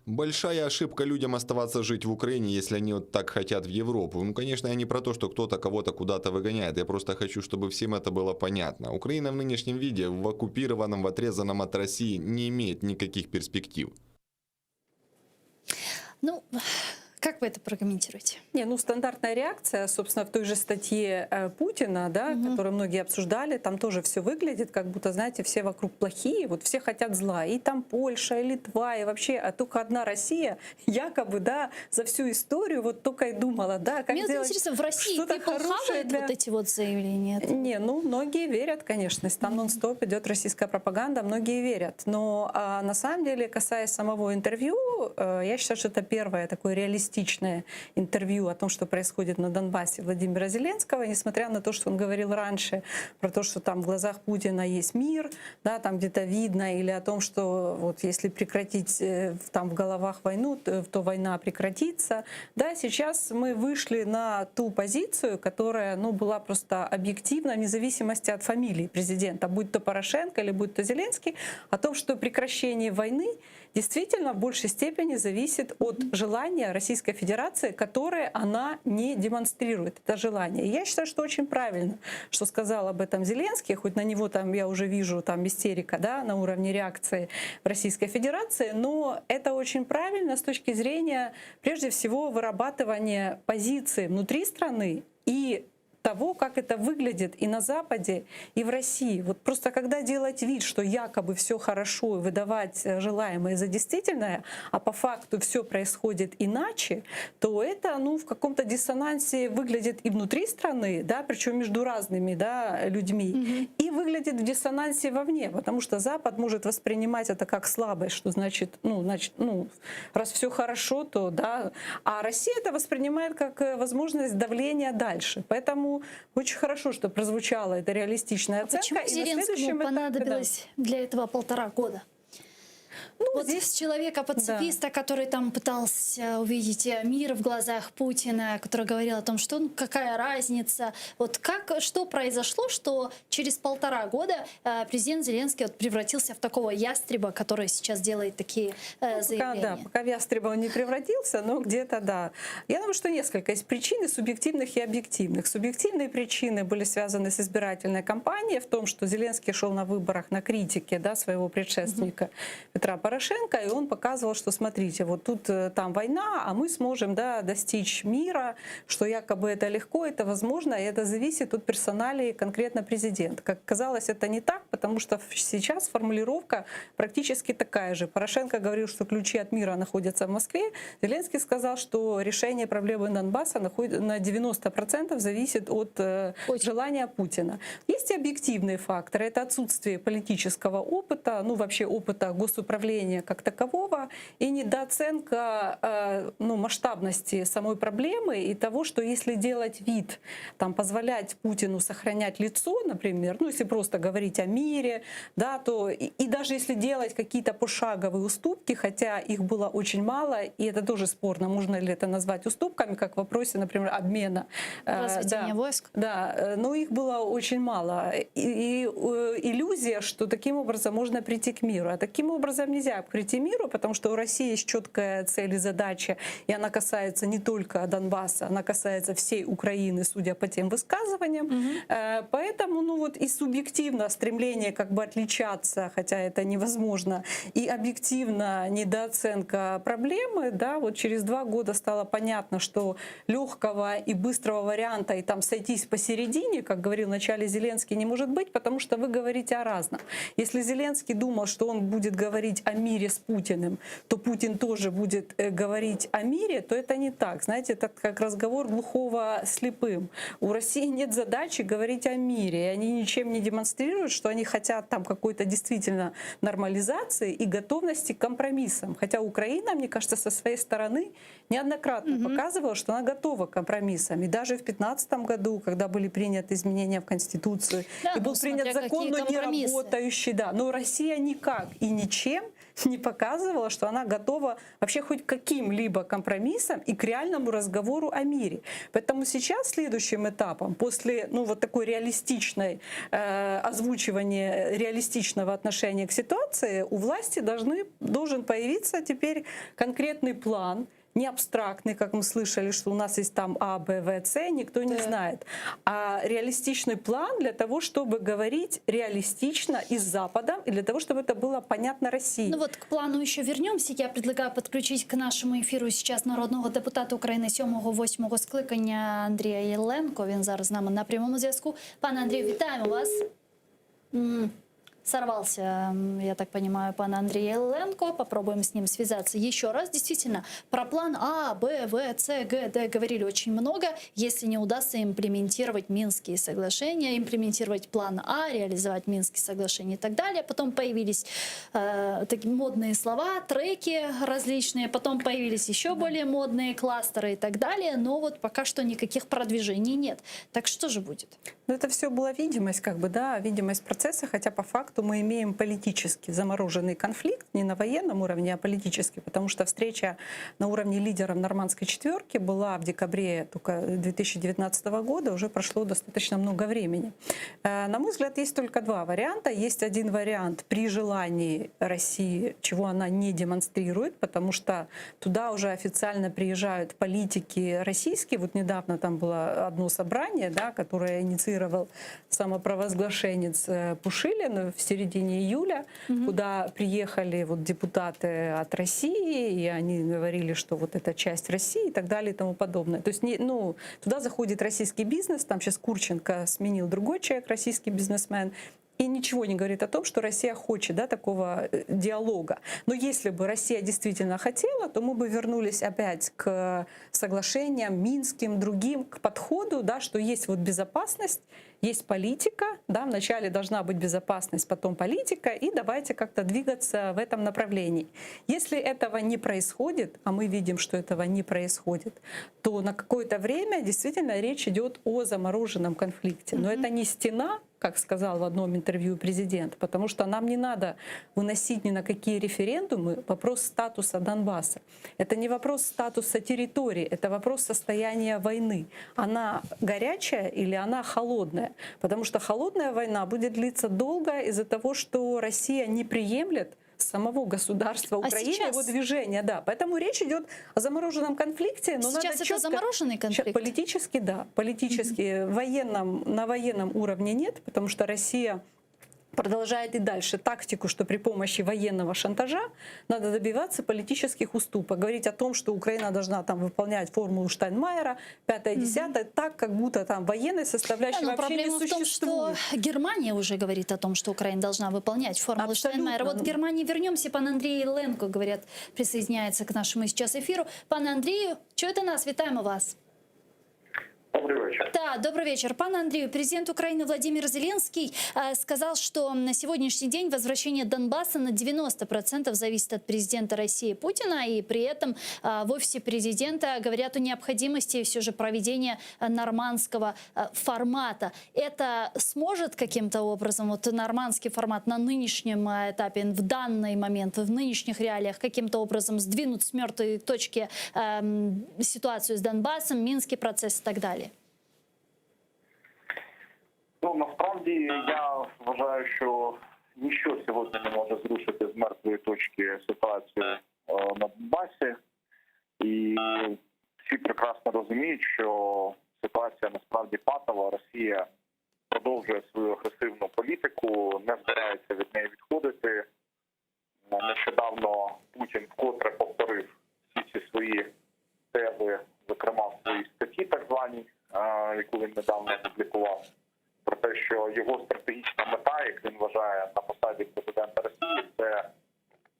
Большая ошибка людям оставаться жить в Украине, если они вот так хотят в Европу. Ну, конечно, я не про то, что кто-то кого-то куда-то выгоняет. Я просто хочу, чтобы всем это было понятно. Украина в нынешнем виде, в оккупированном, в отрезанном от России, не имеет никаких перспектив.
Ну, как вы это прокомментируете?
Не, ну стандартная реакция, собственно, в той же статье Путина, да, которую многие обсуждали, там тоже все выглядит, как будто, знаете, все вокруг плохие, вот все хотят зла. И там Польша, и Литва, и вообще, а только одна Россия, якобы, да, за всю историю вот только и думала, да, как
мне
сделать
интересно, в России
что-то хорошее для...
вот эти вот заявления?
Не, ну многие верят, конечно, если там нон-стоп идет российская пропаганда, многие верят. Но на самом деле, касаясь самого интервью, я считаю, что это первое такое реалистичное интервью о том, что происходит на Донбассе Владимира Зеленского, несмотря на то, что он говорил раньше про то, что там в глазах Путина есть мир, да, там где-то видно, или о том, что вот если прекратить там в головах войну, то война прекратится. Да, сейчас мы вышли на ту позицию, которая, ну, была просто объективна, вне зависимости от фамилии президента, будь то Порошенко или будь то Зеленский, о том, что прекращение войны действительно в большей степени зависит от желания Российской Федерации, которое она не демонстрирует, это желание. И я считаю, что очень правильно, что сказал об этом Зеленский, хоть на него там я уже вижу там истерика, да, на уровне реакции в Российской Федерации, но это очень правильно с точки зрения, прежде всего, вырабатывания позиции внутри страны и того, как это выглядит и на Западе, и в России. Вот просто когда делать вид, что якобы все хорошо, и выдавать желаемое за действительное, а по факту все происходит иначе, то это, ну, в каком-то диссонансе выглядит и внутри страны, да, причем между разными, да, людьми, и выглядит в диссонансе вовне, потому что Запад может воспринимать это как слабость, что значит, раз все хорошо, то да, а Россия это воспринимает как возможность давления дальше. Поэтому очень хорошо, что прозвучала эта реалистичная оценка.
Почему Зеленскому понадобилось для этого 1,5 года?
Ну,
вот здесь человека-пацифиста, который там пытался увидеть мир в глазах Путина, который говорил о том, что ну, какая разница. Вот что произошло, что через 1,5 года президент Зеленский вот превратился в такого ястреба, который сейчас делает такие заявления?
Пока в ястреба он не превратился, но где-то да. Я думаю, что несколько есть причин, субъективных и объективных. Субъективные причины были связаны с избирательной кампанией, в том, что Зеленский шел на выборах на критике, да, своего предшественника Петра Порошенко, и он показывал, что смотрите, вот тут там война, а мы сможем, да, достичь мира, что якобы это легко, это возможно, и это зависит от персоналии конкретно президента. Как казалось, это не так, потому что сейчас формулировка практически такая же. Порошенко говорил, что ключи от мира находятся в Москве. Зеленский сказал, что решение проблемы Донбасса на 90% зависит от желания Путина. Есть и объективные факторы. Это отсутствие политического опыта, ну вообще опыта госуправления как такового, и недооценка масштабности самой проблемы и того, что если делать вид, там, позволять Путину сохранять лицо, например, ну если просто говорить о мире, да, то и даже если делать какие-то пошаговые уступки, хотя их было очень мало, и это тоже спорно, можно ли это назвать уступками, как в вопросе, например, обмена.
Разведение войск.
Да, но их было очень мало. И иллюзия, что таким образом можно прийти к миру. А таким образом нельзя прийти к миру, потому что у России есть четкая цель и задача, и она касается не только Донбасса, она касается всей Украины, судя по тем высказываниям. Поэтому, ну вот и субъективно стремление как бы отличаться, хотя это невозможно, и объективно недооценка проблемы, да, вот через 2 года стало понятно, что легкого и быстрого варианта и там сойтись посередине, как говорил вначале Зеленский, не может быть, потому что вы говорите о разном. Если Зеленский думал, что он будет говорить о мире с Путиным, то Путин тоже будет говорить о мире, то это не так. Знаете, это как разговор глухого с слепым. У России нет задачи говорить о мире, и они ничем не демонстрируют, что они хотят там какой-то действительно нормализации и готовности к компромиссам. Хотя Украина, мне кажется, со своей стороны неоднократно показывала, что она готова к компромиссам. И даже в 2015 году, когда были приняты изменения в Конституцию,
да,
и был принят закон, но не работающий, да. Но Россия никак и ничем не показывала, что она готова вообще хоть к каким-либо компромиссам и к реальному разговору о мире. Поэтому сейчас следующим этапом, после вот такой реалистичной озвучивания реалистичного отношения к ситуации, у власти должен появиться теперь конкретный план, не абстрактный, как мы слышали, что у нас есть там А, Б, В, С, никто не знает, а реалистичный план для того, чтобы говорить реалистично и с Западом, и для того, чтобы это было понятно России.
Ну вот к плану еще вернемся. Я предлагаю подключить к нашему ефіру сейчас народного депутата України 7-8 скликання Андрія Єленко. Він зараз з нами на прямому зв'язку. Пане Андрію, вітаємо вас. Сорвался, я так понимаю, пан Андрей Еленко. Попробуем с ним связаться еще раз. Действительно, про план А, Б, В, С, Г, Д говорили очень много. Если не удастся имплементировать Минские соглашения, имплементировать план А, реализовать Минские соглашения и так далее. Потом появились такие модные слова, треки различные. Потом появились еще более модные кластеры и так далее. Но вот пока что никаких продвижений нет. Так что же будет?
Ну, это все была видимость, как бы, да, видимость процесса, хотя по факту мы имеем политически замороженный конфликт, не на военном уровне, а политически, потому что встреча на уровне лидеров Нормандской четверки была в декабре только 2019 года, уже прошло достаточно много времени. На мой взгляд, есть только 2 варианта. Есть один вариант при желании России, чего она не демонстрирует, потому что туда уже официально приезжают политики российские. Вот недавно там было одно собрание, да, которое инициировал самопровозглашенец Пушилин в середине июля, куда приехали вот депутаты от России, и они говорили, что вот это часть России и так далее и тому подобное. То есть туда заходит российский бизнес, там сейчас Курченко сменил другой человек, российский бизнесмен, и ничего не говорит о том, что Россия хочет, да, такого диалога. Но если бы Россия действительно хотела, то мы бы вернулись опять к соглашениям минским, другим, к подходу, да, что есть вот безопасность, есть политика, да, вначале должна быть безопасность, потом политика, и давайте как-то двигаться в этом направлении. Если этого не происходит, а мы видим, что этого не происходит, то на какое-то время действительно речь идет о замороженном конфликте. Но это не стена, как сказал в одном интервью президент, потому что нам не надо выносить ни на какие референдумы вопрос статуса Донбасса. Это не вопрос статуса территории, это вопрос состояния войны. Она горячая или она холодная? Потому что холодная война будет длиться долго из-за того, что Россия не приемлет самого государства Украины,
сейчас?
его движения, да. Поэтому речь идет о замороженном конфликте. Но
Сейчас
надо
это
четко...
замороженный конфликт?
Политически, да. Политически. На военном уровне нет, потому что Россия продолжает и дальше тактику, что при помощи военного шантажа надо добиваться политических уступок. Говорить о том, что Украина должна там выполнять формулу Штайнмайера, 5-10, так, как будто там военной составляющей
Да, но
вообще не
проблема в том,
существует.
что Германия уже говорит о том, что Украина должна выполнять формулу Штайнмайера. Вот к Германии вернемся. Пан Андрій Ленко, говорят, присоединяется к нашему сейчас эфиру. Пане Андрію, чуєте нас? Вітаємо вас.
Добрый вечер.
Да, добрый вечер. Пан Андрею, президент Украины Владимир Зеленский сказал, что на сегодняшний день возвращение Донбасса на 90% зависит от президента России Путина, и при этом в офисе президента говорят о необходимости все же проведения нормандского формата. Это сможет каким-то образом, вот нормандский формат на нынешнем этапе, в данный момент, в нынешних реалиях, каким-то образом сдвинуть с мертвой точки ситуацию с Донбассом, Минский процесс и так далее?
Ну, насправді, я вважаю, що ніщо сьогодні не може зрушити з мертвої точки ситуацію на Донбасі. І всі прекрасно розуміють, що ситуація насправді патова. Росія продовжує свою агресивну політику, не збирається від неї відходити. Нещодавно Путін вкотре повторив всі ці свої тези, зокрема в своїй статті так званій, яку він недавно опублікував, про те, що його стратегічна мета, як він вважає на посаді президента Росії, це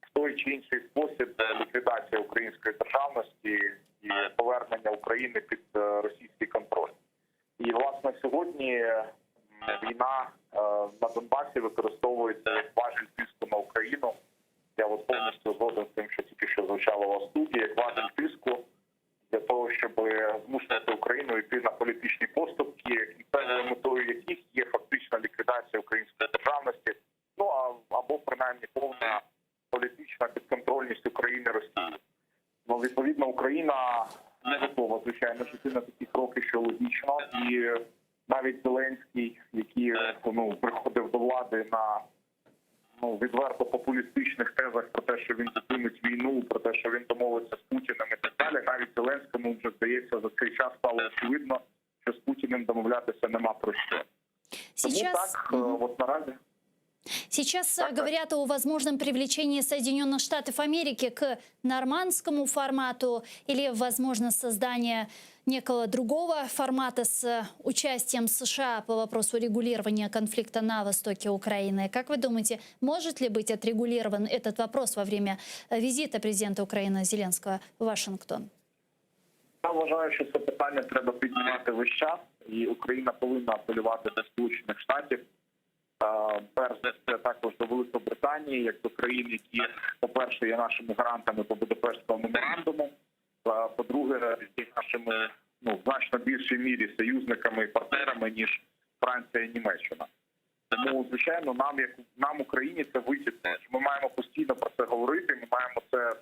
в той чи інший спосіб ліквідація української державності і повернення України під російський контроль. І, власне, сьогодні війна на Донбасі використовується як важіль тиску на Україну. Я от повністю згоден з тим, що тільки що звучало у вас в студії, як важіль тиску для того, щоб змушувати Україну йти на політичні поступки, кінцевою метою яких є фактична ліквідація української державності, ну або принаймні повна політична підконтрольність України Росії. Ну, відповідно, Україна не готова, звичайно, жити на такі кроки, що логічно. І навіть Зеленський, який приходив до влади на відверто популістичних тезах про те, що він зупинить війну, про те, що він домовиться з Путіним і так далі, навіть Зеленському вже, здається, за цей час стало очевидно, що з Путіним домовлятися нема про що. Тому так, от наразі.
Сейчас говорят о возможном привлечении Соединенных Штатов Америки к нормандскому формату или, возможно, создание некого другого формата с участием США по вопросу регулирования конфликта на востоке Украины. Как вы думаете, может ли быть отрегулирован этот вопрос во время визита президента Украины Зеленского в Вашингтон?
Я вважаю, що це питання треба піднімати весь час, і Україна повинна апелювати до Сполучених Штатів. Перш за все, також до Великобританії, як до країн, які, по-перше, є нашими гарантами по Будапештському меморандуму, по-друге, є нашими в значно більшій мірі союзниками і партнерами, ніж Франція і Німеччина. Тому, звичайно, нам Україні, це вигідно. Ми маємо постійно про це говорити, ми маємо це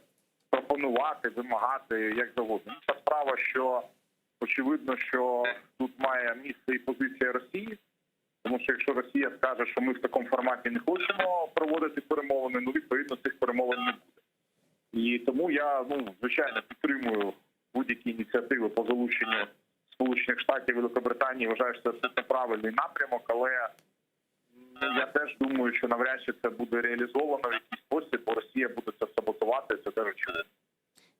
пропонувати, вимагати, як завгодно. Інша справа, що очевидно, що тут має місце і позиція Росії, тому що якщо Росія скаже, що ми в такому форматі не хочемо проводити перемовини, відповідно, цих перемовин не буде. І тому я, звичайно, підтримую будь-які ініціативи по залученню Сполучених Штатів і Великобританії. Вважаю, що це абсолютно правильний напрямок, але я теж думаю, що навряд чи це буде реалізовано в якийсь спосіб, бо Росія буде це саботувати, це теж очевидно.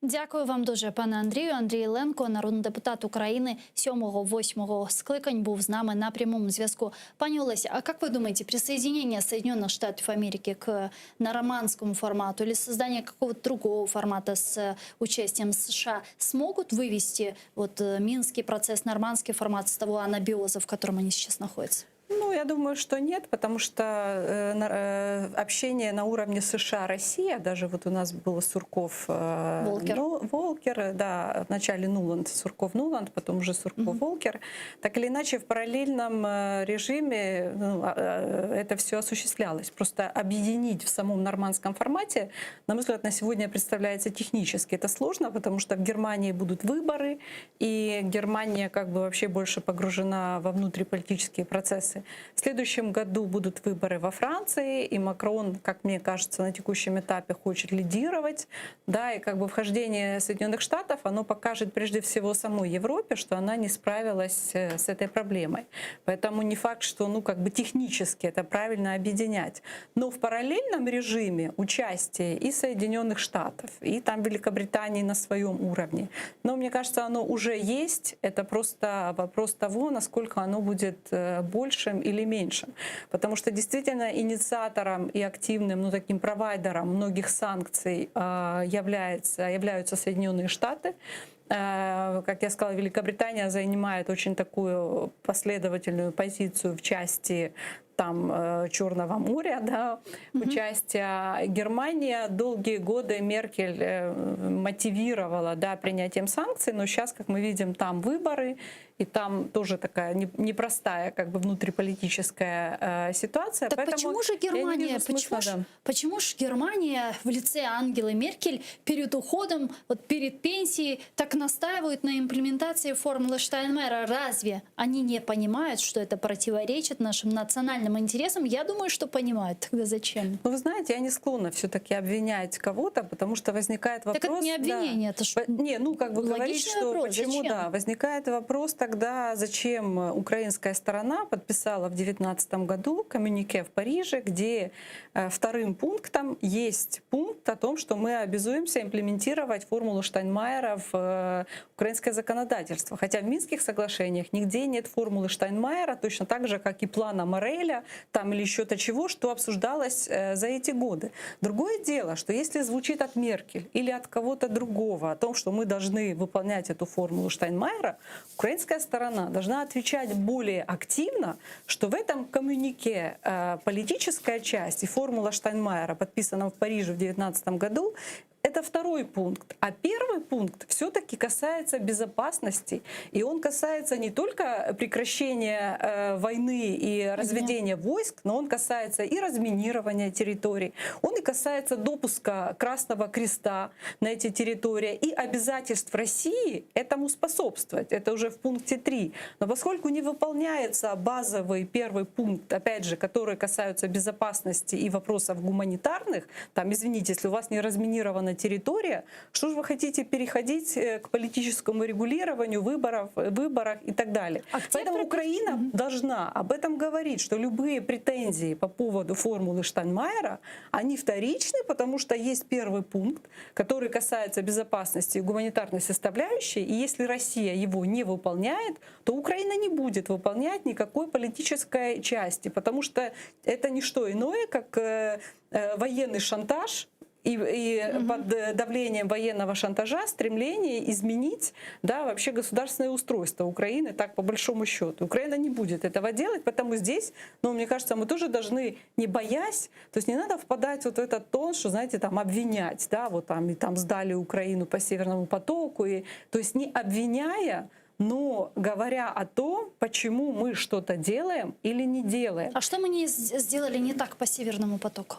Дякую вам дуже, пане Андрію. Андрій Ленко, народний депутат України 7-8 скликань, був з нами на прямому зв'язку. Пані Олеся, а как вы думаете, присоединение Соединенных Штатов Америки к нормандскому формату или создание какого-то другого формата с участием США смогут вывести Минский процесс, нормандский формат с того анабиоза, в котором они сейчас находятся?
Ну, я думаю, что нет, потому что общение на уровне США-Россия, даже вот у нас было Сурков-Волкер, да, вначале Нуланд, Сурков-Нуланд, потом уже Сурков-Волкер, так или иначе в параллельном режиме это все осуществлялось. Просто объединить в самом нормандском формате, на мой взгляд, на сегодня представляется технически это сложно, потому что в Германии будут выборы, и Германия как бы вообще больше погружена во внутриполитические процессы. В следующем году будут выборы во Франции, и Макрон, как мне кажется, на текущем этапе хочет лидировать, да, и как бы вхождение Соединенных Штатов, оно покажет прежде всего самой Европе, что она не справилась с этой проблемой. Поэтому не факт, что, ну, как бы технически это правильно объединять. Но в параллельном режиме участие и Соединенных Штатов, и там Великобритании на своем уровне, но мне кажется, оно уже есть. Это просто вопрос того, насколько оно будет большим или меньшим. Потому что действительно инициатором и активным, ну, таким провайдером многих санкций являются Соединенные Штаты. Как я сказала, Великобритания занимает очень такую последовательную позицию в части там Черного моря, да, участие. Германия долгие годы Меркель мотивировала, да, принятием санкций, но сейчас, как мы видим, там выборы, и там тоже такая непростая как бы внутриполитическая ситуация.
Так почему же Германия, почему же Германия в лице Ангелы Меркель перед уходом, вот перед пенсией, так настаивают на имплементации формулы Штайнмайера? Разве они не понимают, что это противоречит нашим национальным интересам? Я думаю, что понимают. Тогда зачем?
Ну, вы знаете, я не склонна все-таки обвинять кого-то, потому что возникает вопрос...
Так это не обвинение,
да,
это что?
Не, ну как бы говорить, что
вопрос.
почему,
Зачем?
да, возникает вопрос тогда, зачем украинская сторона подписала в 2019 году коммюнике в Париже, где вторым пунктом есть пункт о том, что мы обязуемся имплементировать формулу Штайнмайера в украинское законодательство. Хотя в Минских соглашениях нигде нет формулы Штайнмайера, точно так же, как и плана Мореля там, или еще-то чего, что обсуждалось за эти годы. Другое дело, что если звучит от Меркель или от кого-то другого о том, что мы должны выполнять эту формулу Штайнмайера, украинская сторона должна отвечать более активно, что в этом коммюнике политическая часть и формула Штайнмайера, подписанная в Париже в 2019 году, это второй пункт. А первый пункт все-таки касается безопасности. И он касается не только прекращения войны и разведения войск, но он касается и разминирования территорий. Он и касается допуска Красного Креста на эти территории и обязательств России этому способствовать. Это уже в пункте 3. Но поскольку не выполняется базовый первый пункт, опять же, который касаются безопасности и вопросов гуманитарных, там, извините, если у вас не разминирована территория, что же вы хотите переходить к политическому регулированию, выборах и так далее. Поэтому Украина должна об этом говорить, что любые претензии по поводу формулы Штайнмайера, они вторичны, потому что есть первый пункт, который касается безопасности и гуманитарной составляющей, и если Россия его не выполняет, то Украина не будет выполнять никакой политической части, потому что это не что иное, как военный шантаж, и под давлением военного шантажа стремление изменить, да, вообще государственное устройство Украины, так по большому счету. Украина не будет этого делать, потому здесь, ну, мне кажется, мы тоже должны, не боясь, то есть не надо впадать вот в этот тон, что, знаете, там обвинять, да, вот там, и там сдали Украину по Северному потоку, и, то есть не обвиняя, но говоря о том, почему мы что-то делаем или не делаем.
А что мы не сделали не так по Северному потоку?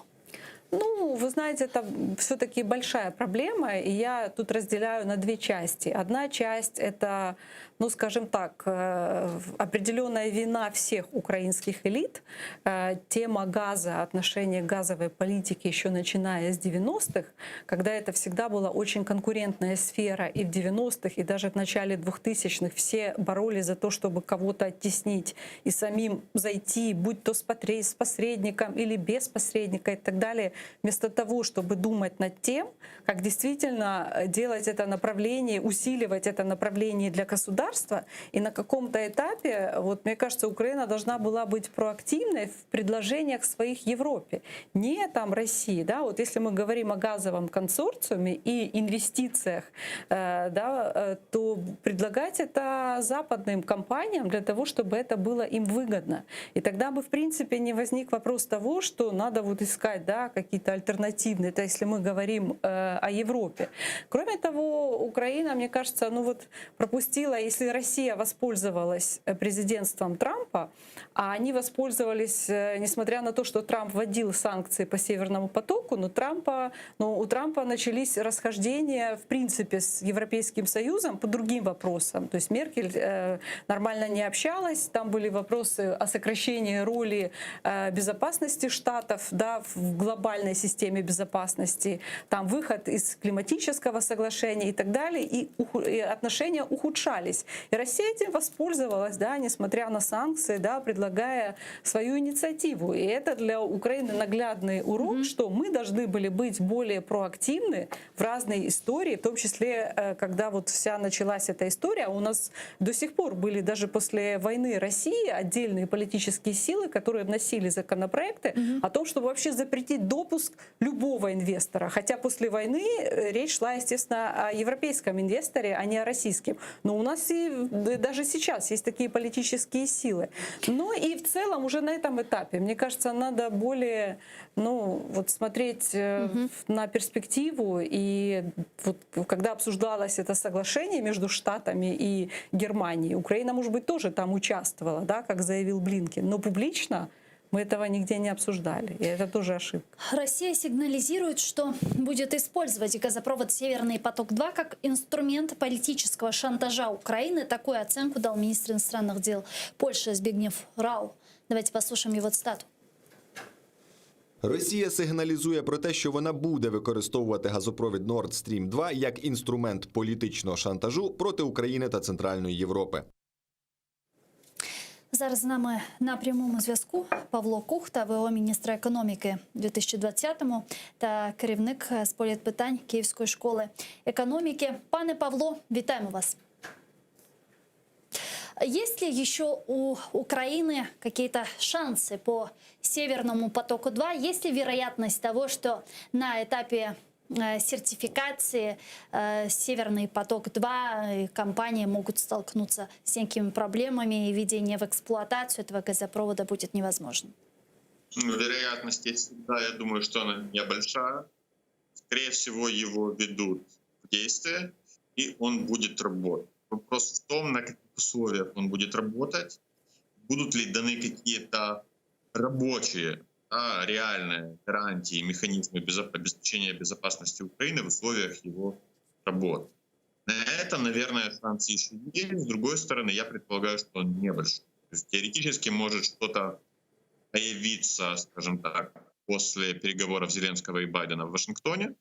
Ну, вы знаете, это все-таки большая проблема, и я тут разделяю на две части. Одна часть — это, ну, скажем так, определенная вина всех украинских элит. Тема газа, отношение к газовой политике еще начиная с 90-х, когда это всегда была очень конкурентная сфера, и в 90-х, и даже в начале 2000-х все боролись за то, чтобы кого-то оттеснить и самим зайти, будь то с посредником или без посредника и так далее. вместо того, чтобы думать над тем, как действительно делать это направление, усиливать это направление для государства, и на каком-то этапе, вот мне кажется, Украина должна была быть проактивной в предложениях своих Европе, не там России. Да? Вот если мы говорим о газовом консорциуме и инвестициях, то предлагать это западным компаниям для того, чтобы это было им выгодно. И тогда бы, в принципе, не возник вопрос того, что надо вот искать какие-то альтернативные, это если мы говорим о Европе. Кроме того, Украина, мне кажется, пропустила, если Россия воспользовалась президентством Трампа, а они воспользовались, несмотря на то, что Трамп вводил санкции по Северному потоку, у Трампа начались расхождения, в принципе, с Европейским Союзом по другим вопросам. То есть Меркель нормально не общалась, там были вопросы о сокращении роли безопасности Штатов в глобальной системе безопасности, там выход из климатического соглашения и так далее, и отношения ухудшались. И Россия этим воспользовалась, несмотря на санкции, предлагая свою инициативу. И это для Украины наглядный урок, что мы должны были быть более проактивны в разной истории, в том числе, когда вот вся началась эта история, у нас до сих пор были даже после войны России отдельные политические силы, которые вносили законопроекты о том, чтобы вообще запретить допуск любого инвестора. Хотя после войны речь шла, естественно, о европейском инвесторе, а не о российском. Но у нас и даже сейчас есть такие политические силы. Но и в целом уже на этом этапе, мне кажется, надо более смотреть на перспективу. И вот, когда обсуждалось это соглашение между Штатами и Германией, Украина, может быть, тоже там участвовала, как заявил Блинкен, но публично мы этого нигде не обсуждали, и это тоже ошибка.
Россия сигнализирует, что будет использовать газопровод «Северный поток-2» как инструмент политического шантажа Украины. Такую оценку дал министр иностранных дел Польши Збигнев Рау. Давайте послушаем его цитату.
Росія сигналізує про те, що вона буде використовувати газопровід Nord Stream 2 як інструмент політичного шантажу проти України та Центральної Європи.
Зараз з нами на прямому зв'язку Павло Кухта, ВО міністра економіки у 2020-му та керівник з політпитань Київської школи економіки. Пане Павло, вітаємо вас. Есть ли еще у Украины какие-то шансы по Северному потоку-2? Есть ли вероятность того, что на этапе сертификации Северный поток-2 компании могут столкнуться с некими проблемами, и введение в эксплуатацию этого газопровода будет невозможно?
Вероятность есть всегда, я думаю, что она небольшая. Скорее всего, его ведут в действие, и он будет работать. Вопрос в том, на каких условиях он будет работать, будут ли даны какие-то рабочие, реальные гарантии, механизмы обеспечения безопасности Украины в условиях его работы. На это, наверное, шансы еще есть. С другой стороны, я предполагаю, что он небольшой. То есть теоретически может что-то появиться, скажем так, после переговоров Зеленского и Байдена в Вашингтоне.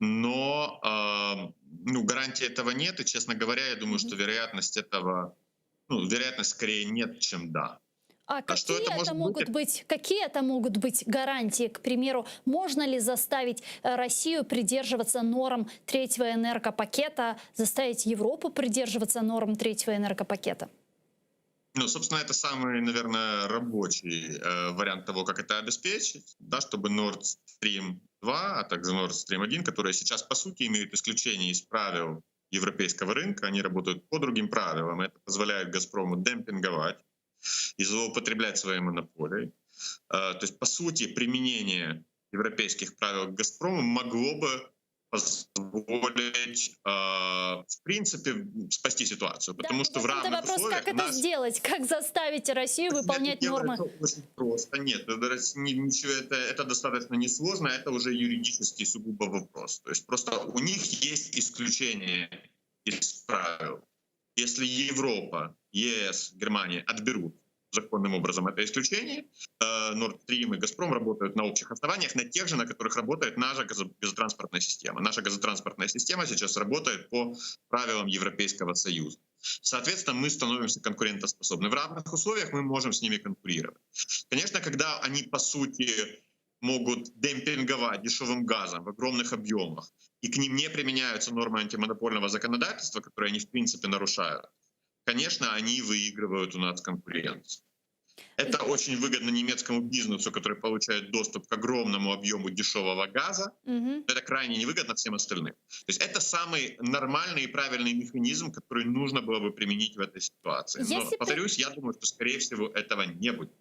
Но гарантии этого нет, и, честно говоря, я думаю, что вероятность этого, вероятность скорее нет, чем да.
А какие это могут быть гарантии? К примеру, можно ли заставить Россию придерживаться норм третьего энергопакета, заставить Европу придерживаться норм третьего энергопакета?
Собственно, это самый, наверное, рабочий вариант того, как это обеспечить, чтобы Nord Stream 2, а также Nord Stream 1, которые сейчас, по сути, имеют исключение из правил европейского рынка, они работают по другим правилам. Это позволяет «Газпрому» демпинговать и злоупотреблять своей монополией. То есть, по сути, применение европейских правил к «Газпрому» могло бы позволить, в принципе, спасти ситуацию. Потому что в равных условиях...
Как это сделать? Как заставить Россию выполнять нормы?
Это очень просто. Нет, это достаточно несложно, это уже юридический сугубо вопрос. То есть просто у них есть исключение из правил. Если Европа, ЕС, Германия отберут законным образом это исключение, Nord Stream и «Газпром» работают на общих основаниях, на тех же, на которых работает наша газотранспортная система. Наша газотранспортная система сейчас работает по правилам Европейского Союза. Соответственно, мы становимся конкурентоспособны. В равных условиях мы можем с ними конкурировать. Конечно, когда они, по сути, могут демпинговать дешевым газом в огромных объемах, и к ним не применяются нормы антимонопольного законодательства, которые они в принципе нарушают, конечно, они выигрывают у нас конкуренцию. Это очень выгодно немецкому бизнесу, который получает доступ к огромному объему дешевого газа. Это крайне невыгодно всем остальным. То есть это самый нормальный и правильный механизм, который нужно было бы применить в этой ситуации. Но, повторюсь, я думаю, что, скорее всего, этого не будет.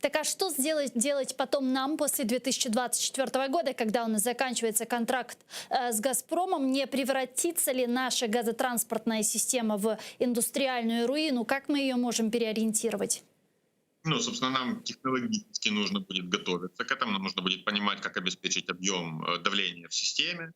Так а что делать потом нам после 2024 года, когда у нас заканчивается контракт с «Газпромом»? Не превратится ли наша газотранспортная система в индустриальную руину? Как мы ее можем переориентировать?
Ну, собственно, нам технологически нужно будет готовиться к этому. Нам нужно будет понимать, как обеспечить объем давления в системе.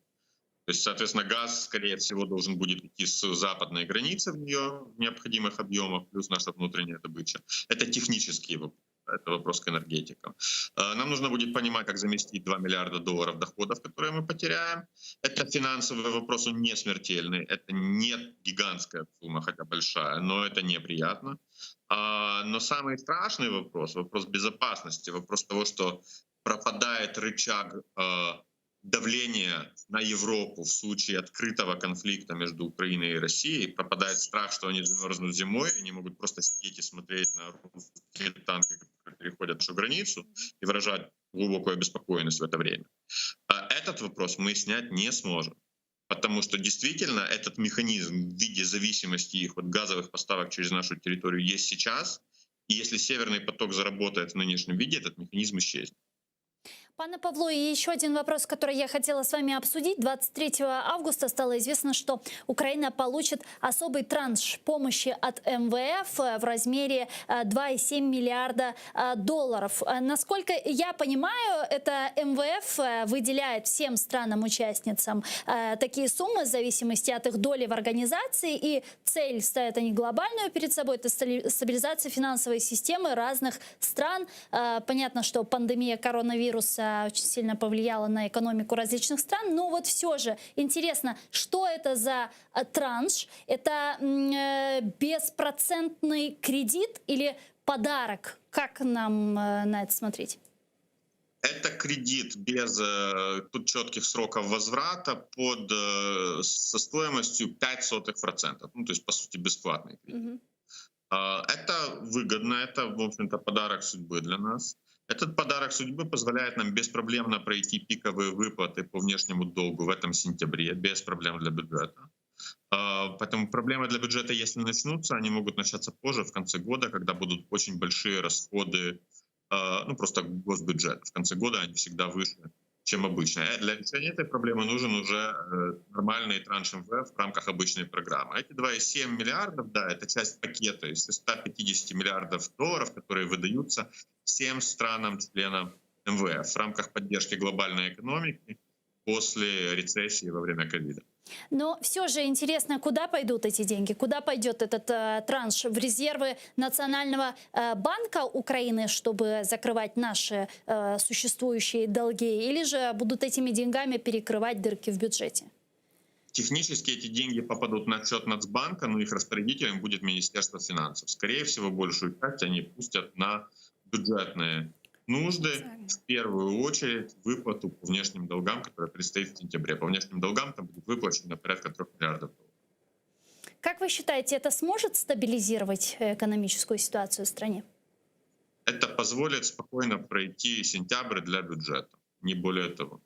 То есть, соответственно, газ, скорее всего, должен будет идти с западной границы в нее в необходимых объемах, плюс наша внутренняя добыча. Это технические вопросы. Это вопрос к энергетикам. Нам нужно будет понимать, как заместить $2 миллиарда доходов, которые мы потеряем. Это финансовый вопрос, он не смертельный. Это не гигантская сумма, хотя большая, но это неприятно. Но самый страшный вопрос, вопрос безопасности, вопрос того, что пропадает рычаг давления на Европу в случае открытого конфликта между Украиной и Россией, пропадает страх, что они замерзнут зимой, они могут просто сидеть и смотреть на русские танки, которые переходят нашу границу, и выражать глубокую обеспокоенность в это время. Этот вопрос мы снять не сможем, потому что действительно этот механизм в виде зависимости их от газовых поставок через нашу территорию есть сейчас, и если Северный поток заработает в нынешнем виде, этот механизм исчезнет.
Пане Павло, и еще один вопрос, который я хотела с вами обсудить. 23 августа стало известно, что Украина получит особый транш помощи от МВФ в размере $2,7 миллиарда. Насколько я понимаю, это МВФ выделяет всем странам-участницам такие суммы в зависимости от их доли в организации, и цель ставят они глобальную перед собой, это стабилизация финансовой системы разных стран. Понятно, что пандемия коронавируса очень сильно повлияла на экономику различных стран. Но вот все же интересно, что это за транш? Это беспроцентный кредит или подарок? Как нам на это смотреть?
Это кредит без тут четких сроков возврата со стоимостью 0,05%. Ну, то есть, по сути, бесплатный кредит. Это выгодно, это, в общем-то, подарок судьбы для нас. Этот подарок судьбы позволяет нам беспроблемно пройти пиковые выплаты по внешнему долгу в этом сентябре, без проблем для бюджета. Поэтому проблемы для бюджета, если начнутся, они могут начаться позже, в конце года, когда будут очень большие расходы, ну просто госбюджета. В конце года они всегда выше, чем обычно. Для решения этой проблемы нужен уже нормальный транш МВФ в рамках обычной программы. Эти $2,7 миллиардов, да, это часть пакета из $150 миллиардов, которые выдаются всем странам-членам МВФ в рамках поддержки глобальной экономики после рецессии во время ковида.
Но все же интересно, куда пойдут эти деньги? Куда пойдет этот транш? В резервы Национального банка Украины, чтобы закрывать наши существующие долги? Или же будут этими деньгами перекрывать дырки в бюджете?
Технически эти деньги попадут на счет Нацбанка, но их распорядителем будет Министерство финансов. Скорее всего, большую часть они пустят на бюджетные нужды, в первую очередь выплату по внешним долгам, которая предстоит в сентябре. По внешним долгам там будет выплачено порядка $3 миллиардов.
Как вы считаете, это сможет стабилизировать экономическую ситуацию в стране?
Это позволит спокойно пройти сентябрь для бюджета, не более того.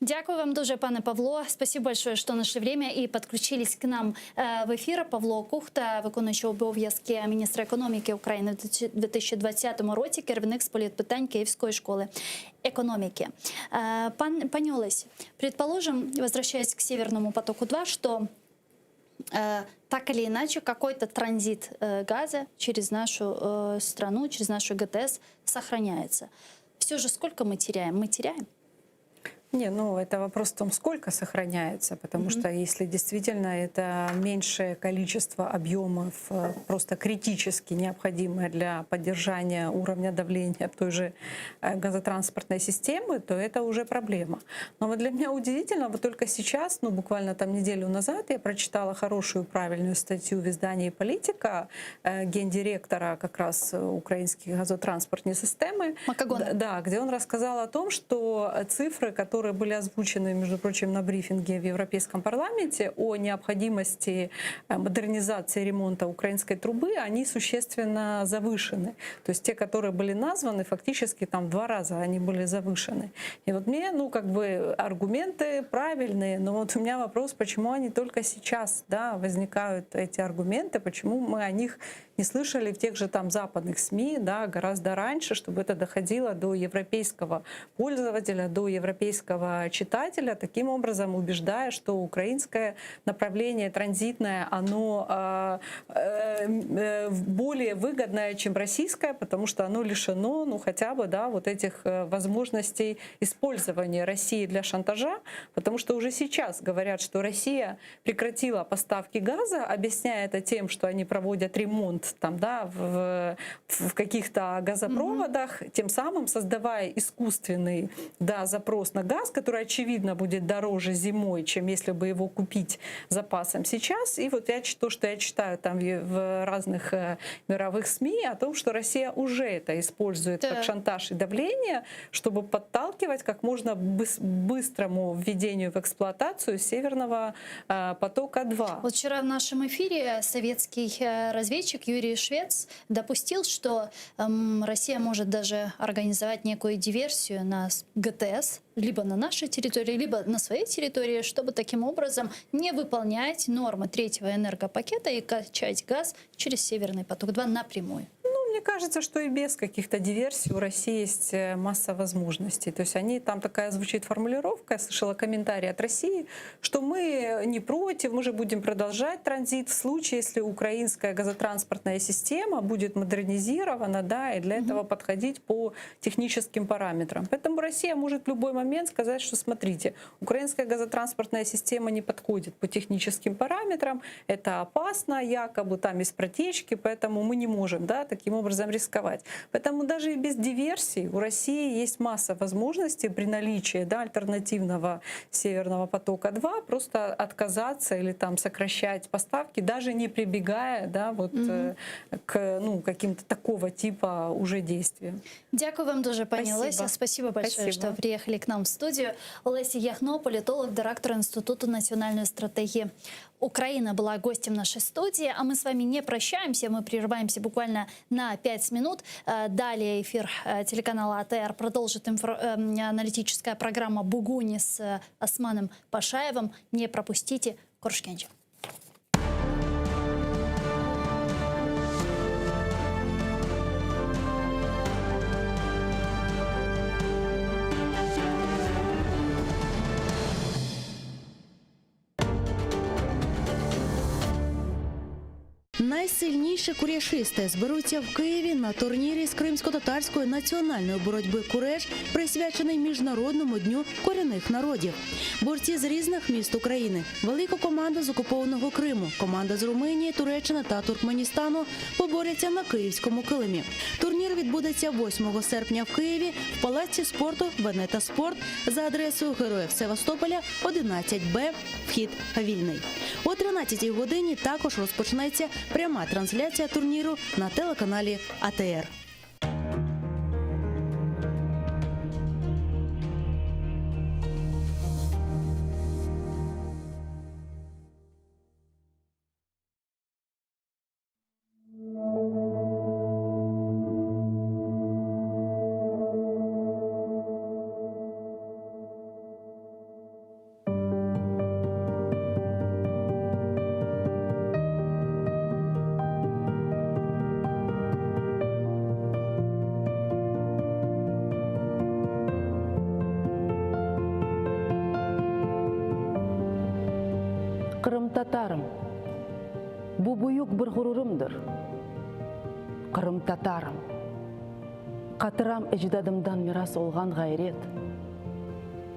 Дякую вам дуже, пане Павло. Спасибо большое, що знайшли время і підключились к нам в ефір. Павло Кухта, виконуючий обов'язки міністра економіки України в 2020 році, керівник з політпитань Київської школи экономики. Пані Олесь, предположим, возвращаясь к Северному потоку-2, что так или иначе какой-то транзит газа через нашу страну, через нашу ГТС сохраняется. Все же сколько мы теряем? Мы теряем?
Не, ну это вопрос в том, сколько сохраняется, потому что если действительно это меньшее количество объемов, просто критически необходимое для поддержания уровня давления той же газотранспортной системы, то это уже проблема. Но вот для меня удивительно, вот только сейчас, ну буквально там неделю назад я прочитала хорошую, правильную статью в издании «Политика» гендиректора как раз украинской газотранспортной системы, да, где он рассказал о том, что цифры, которые были озвучены, между прочим, на брифинге в Европейском парламенте о необходимости модернизации ремонта украинской трубы, они существенно завышены. То есть те, которые были названы, фактически там в 2 раза они были завышены. И вот мне, ну, как бы аргументы правильные, но вот у меня вопрос, почему они только сейчас, да, возникают эти аргументы, почему мы о них не слышали в тех же там западных СМИ, да, гораздо раньше, чтобы это доходило до европейского пользователя, до европейского читателя, таким образом убеждая, что украинское направление транзитное, оно более выгодное, чем российское, потому что оно лишено, ну, хотя бы, да, вот этих возможностей использования России для шантажа, потому что уже сейчас говорят, что Россия прекратила поставки газа, объясняя это тем, что они проводят ремонт там, да, в каких-то газопроводах, тем самым создавая искусственный, да, запрос на газ, который, очевидно, будет дороже зимой, чем если бы его купить запасом сейчас. И вот то, что я читаю там в разных мировых СМИ, о том, что Россия уже это использует как шантаж и давление, чтобы подталкивать как можно быстрому введению в эксплуатацию Северного потока-2.
Вот вчера в нашем эфире советский разведчик Юрий Швец допустил, что Россия может даже организовать некую диверсию на ГТС, либо на нашей территории, либо на своей территории, чтобы таким образом не выполнять нормы 3-го энергопакета и качать газ через Северный поток-2 напрямую.
Мне кажется, что и без каких-то диверсий у России есть масса возможностей. То есть там такая звучит формулировка, я слышала комментарий от России, что мы не против, мы же будем продолжать транзит в случае, если украинская газотранспортная система будет модернизирована, да, и для этого подходить по техническим параметрам. Поэтому Россия может в любой момент сказать, что смотрите, украинская газотранспортная система не подходит по техническим параметрам, это опасно, якобы там есть протечки, поэтому мы не можем, да, таким образом рисковать. Поэтому даже и без диверсий у России есть масса возможностей при наличии, да, альтернативного Северного потока-2 просто отказаться или там сокращать поставки, даже не прибегая, да, вот, к каким-то такого типа уже действиям.
Дякую вам дуже, пані Олеся. Спасибо большое, что приехали к нам в студию. Олеся Яхно, политолог, директор Института национальной стратегии Украины, была гостем нашей студии. А мы с вами не прощаемся, мы прерываемся буквально на 5 минут. Далее эфир телеканала АТР продолжит аналитическая программа «Бугуни» с Османом Пашаевым. Не пропустите. Коршкенча.
Найсильніші куряшисти зберуться в Києві на турнірі з кримсько-татарської національної боротьби «Куреш», присвячений Міжнародному дню корінних народів. Борці з різних міст України, велика команда з окупованого Криму, команда з Румунії, Туреччини та Туркменістану поборються на київському килимі. Турнір відбудеться 8 серпня в Києві в Палаці спорту «Венета Спорт» за адресою Героїв Севастополя, 11Б, вхід вільний. О 13-й годині також розпочнеться пряма трансляція турніру на телеканалі АТР.
Кырым-татарым, бу буюк бір ғұрурымдыр. Кырым-татарым, қатырам әждадымдан мирас олған ғайрет.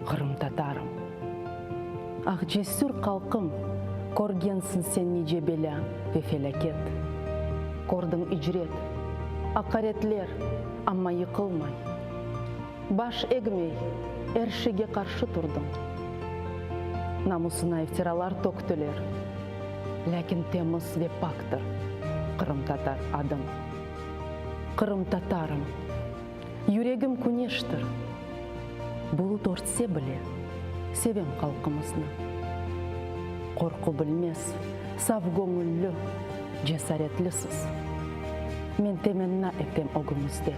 Қырым татарым. Ақ жесүр қалқым, көргенсін сен неже беля ве фелакет. Көрдің үжрет, ақаретлер, амма йықылмай. Баш егмей, әршіге қаршы тұрдың. Намысына ифтиралар тоқтылер. Ләкін теміз ве пактыр, Қырым татар адым. Қырым татарым, юрегім күнештір. Бұл тортсе біле, севем қалқымызны. Қорқу білмес, сав көңіллі, жесаретлісіз. Мен теменна етем оғымызде.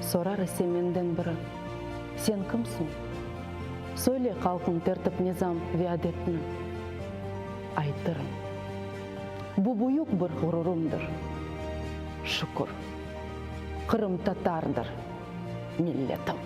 Сорары семенден бірі, сен кімсің? Сөйле қалқын тәртіп низам виадетні. Айтырым, бұ бұйық бір ғұрырымдыр. Шүкір, Қырым татардыр, миллетім.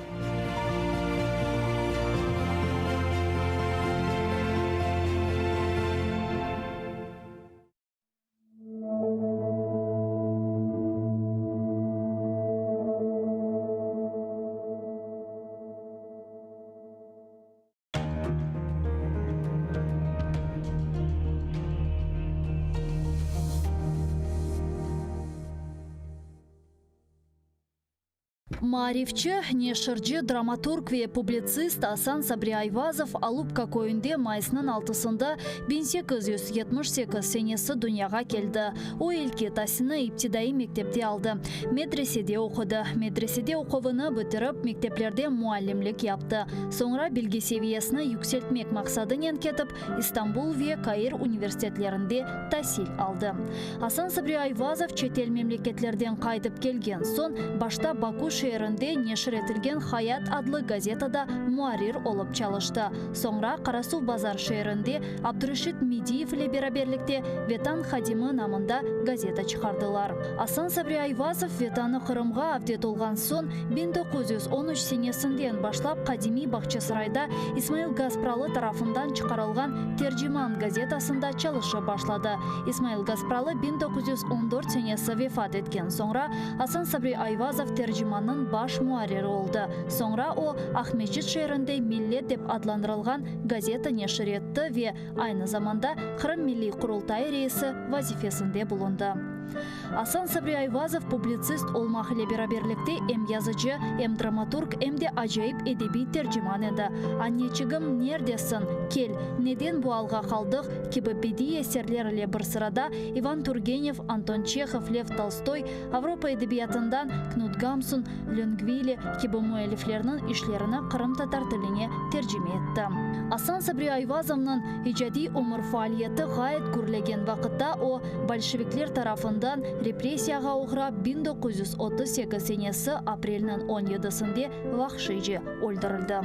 Маарифчы, нешырчы, драматург ве публицист Асан Сабри Айвазов Алупка көйінде майысының 6-сында 1878 сенесі дүнияға келді. О елке тасыны иптидаи мектепте алды. Медреседе оқыды. Медреседе оқуыны бүтіріп, мектеплерде муалlimlik yaptı. Sonra bilgi seviyesini yükseltmek maqsadıyla ketip, İstanbul ve Kayır üniversitetlerinde tahsil aldı. Асан Сабри Айвазов çetel memleketlerden qaytıp kelgen son, başta Baku şehrinde neşir etilgen Hayat adlı gazetada muarir olup çalıştı. Sonra Karasu Bazar şehrinde Abdurashid Mediyev ile beraberlikte Vetan Hadimi namında gazeta çıkardılar. Асан Сабри Айвазов Vetanı Kırımға avdet olgan son 1913 senesinden başlap Kadimi Bahçesaray'da İsmail Gazpralı tarafından çıkarılgan Tercüman gazetasında çalışa başladı. İsmail Gazpralı 1914 senesi vefat etken sonra Асан Сабри Айвазов tercümanın baş muariri oldu. Sonra o Ahmetçit şehrinde Millet dep adlandırılgan gazeta neşir etti ve aynı zamanda Kırım Milli Kurultayı reisi vazifesinde bulundu. Асан Сабри Айвазов publicist olmak ile beraberlikte hem yazıcı, hem dramaturg, hem de acayip edebi tercüman edi. Anneciğim neredesin? Kel, neden bu alga kaldık? Gibi bedi eserlerle bir sırada Ivan Turgenev, Anton Çekhov, Lev Tolstoy, Avrupa edebiyatından Knut Gamsun, Longvili gibi müelliflerinin işlerini Kırım Tatar tiline tercüme etti. Асан Сабри Айвазов'ның icadi umur faaliyeti gayet gürlegen vakitte o Bolşevikler tarafından represiyaga uğrab 1938 senesi aprelinin 17'sinde vahşice öldürüldü.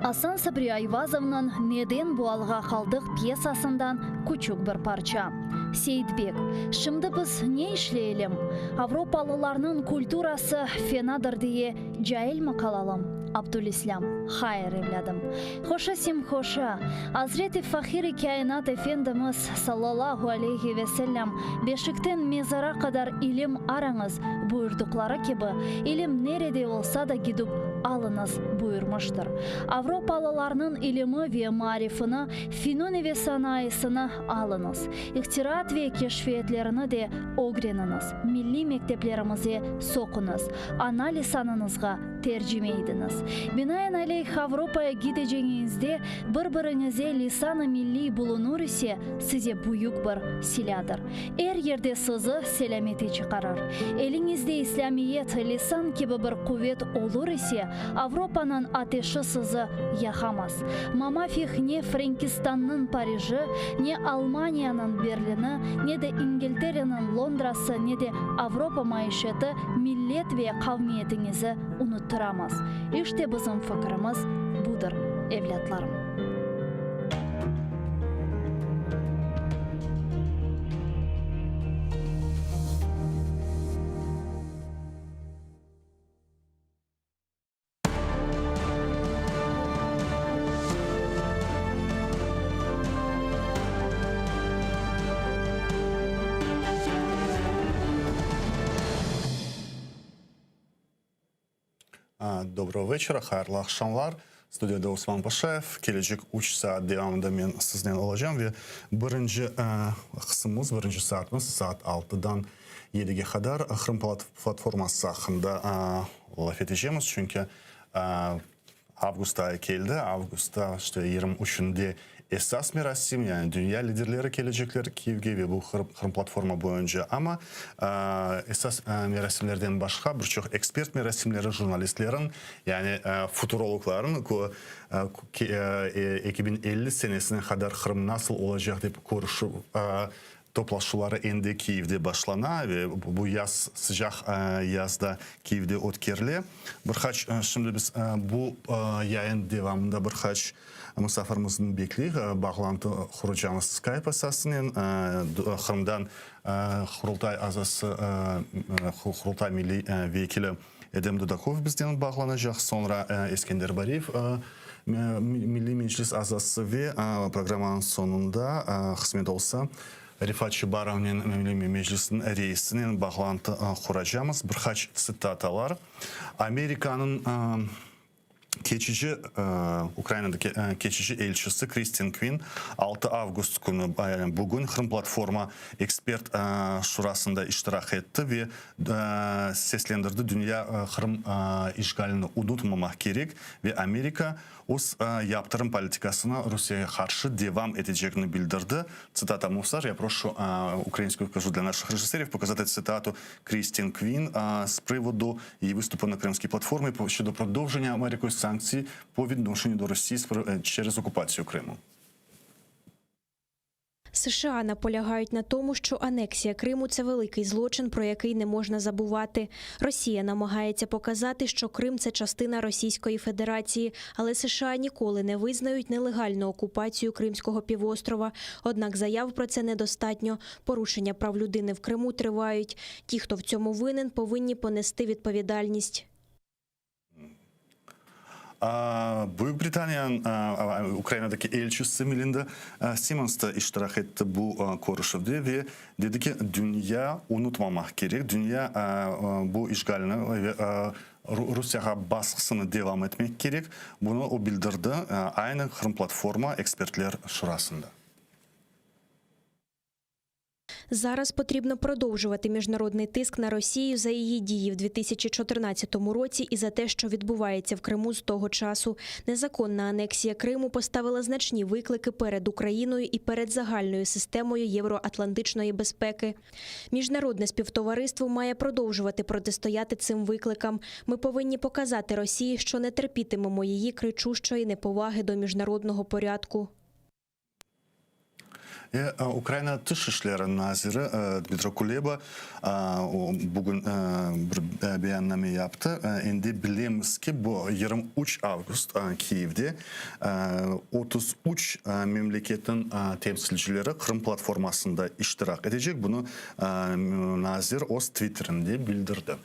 Асан Сабри Айвазов'ның Neden bu alga kaldık piyasasından küçük bir parça. Seyitbek, şimdi biz ne işleyelim? Avrupalılarının kulturası fenadır diye cahil mi kalalım? Abdülislam, hayır evladım. Hoşa sim hoşa. Hazreti Fahir-i Kainat Efendimiz sallallahu aleyhi ve sellem beşikten mezara kadar ilim aranız buyurdukları gibi ilim nerede olsa da gidip alınız buyurmuştur. Avrupalılarının ilimi ve marifini, fenoni ve sanayisini alınız. İhtirat ve keşfiyetlerini de öğreniniz. Milli mekteplerimize sokunuz. Ana lisanınızga tercüme ediniz. Binaenaleyh Avrupa'ya gideceğinizde birbirinize lisan-ı milli bulunur ise size büyük bir siladır. Her yerde sizi selamete çıkarır. Elinizde İslamiyet, lisan gibi bir kuvvet olur ise Avrupa'nın ateşi sizi yakamaz. Mamafih ne Frankistan'ın Paris'i, ne Almanya'nın Berlin'i, ne de İngiltere'nin Londra'sı, ne de Avrupa maişeti millet ve kavmiyetinizi unutturamaz. İşte bizim fikrimiz budur evlatlarım.
Доброго вечора, hayırlı akşamlar. Studiyada Osman Paşaev. Gelecek 3 saat devamında men sizden olacağım ve birinci kısmımız, birinci saatimiz saat 6'dan 7'ye kadar Kırım platforması hakkında laf edeceğiz. Çünkü Avgust ayı geldi. Avgust'ta işte 23'ünde esas merasim, yani dünya liderleri gelecekler Kiev'e ve bu Kırım platformu boyunca, ama esas merasimlerden başka birçok ekspert merasimleri, jurnalistlerin, yani futurologların 2050 senesine kadar Kırım nasıl olacak diye konuşup toplaşmaları endi Kiev'de başlana ve bu yaz, sıcak yazda Kiev'de ötkirli. Şimdi biz bu yayın devamında birkaç misafirimizni bekleyiz. Bağlantı kuracağımız Skype esasının Kırım'dan Kurultay azası, Kurultay Milli Vekili Edem Dudakov bizden bağlanacak. Sonra Eskender Bariyev, Milli Meclis azası ve programın sonunda kısmet olsa Rifat Çibarov'un Milli Meclis'in reisinin bağlantı kuracağımız birkaç sitatalar. Amerika'nın geçici, Ukrayna'daki geçici elçisi Kristin Quinn 6 Ağustos günü, yani bugün Kırım Platformu Ekspert Şurası'nda iştirak etti ve seslendirdi. Dünya Kırım işgalini unutmamak gerek ve Amerika yaptırım politikasına Rusya'ya karşı devam edeceğini bildirdi. Цитата Мусар. Я прошу українською кажу для наших режисерів показати цитату Крістін Квін з приводу її виступу на Кримській платформі щодо продовження Америкою санкцій по відношенню до Росії через окупацію Криму.
США наполягають на тому, що анексія Криму – це великий злочин, про який не можна забувати. Росія намагається показати, що Крим – це частина Російської Федерації, але США ніколи не визнають нелегальну окупацію Кримського півострова. Однак заяв про це недостатньо. Порушення прав людини в Криму тривають. Ті, хто в цьому винен, повинні понести відповідальність.
Büyük Britanya'nın Ukrayna'daki elçisi Melinda Simons da iştirak etti bu konuşmada ve dedi ki dünya unutmamak gerek. Dünya bu işgalini ve Rusya'ya baskısını devam etmek gerek. Bunu o bildirdi aynı Kırım Platformu Ekspertler Şurası'nda.
Зараз потрібно продовжувати міжнародний тиск на Росію за її дії в 2014 році і за те, що відбувається в Криму з того часу. Незаконна анексія Криму поставила значні виклики перед Україною і перед загальною системою євроатлантичної безпеки. Міжнародне співтовариство має продовжувати протистояти цим викликам. Ми повинні показати Росії, що не терпітимемо її кричущої неповаги до міжнародного порядку.
Ukrayna Dışişleri Naziri Dmitro Kuleba bugün bir beyanname yaptı. Endi bilemiz ki bu 23 Ağustos Kiev'de 33 memleketin temsilcileri Kırım platformasında iştirak edecek. Bunu Nazir Oz Twitter'inde bildirdi.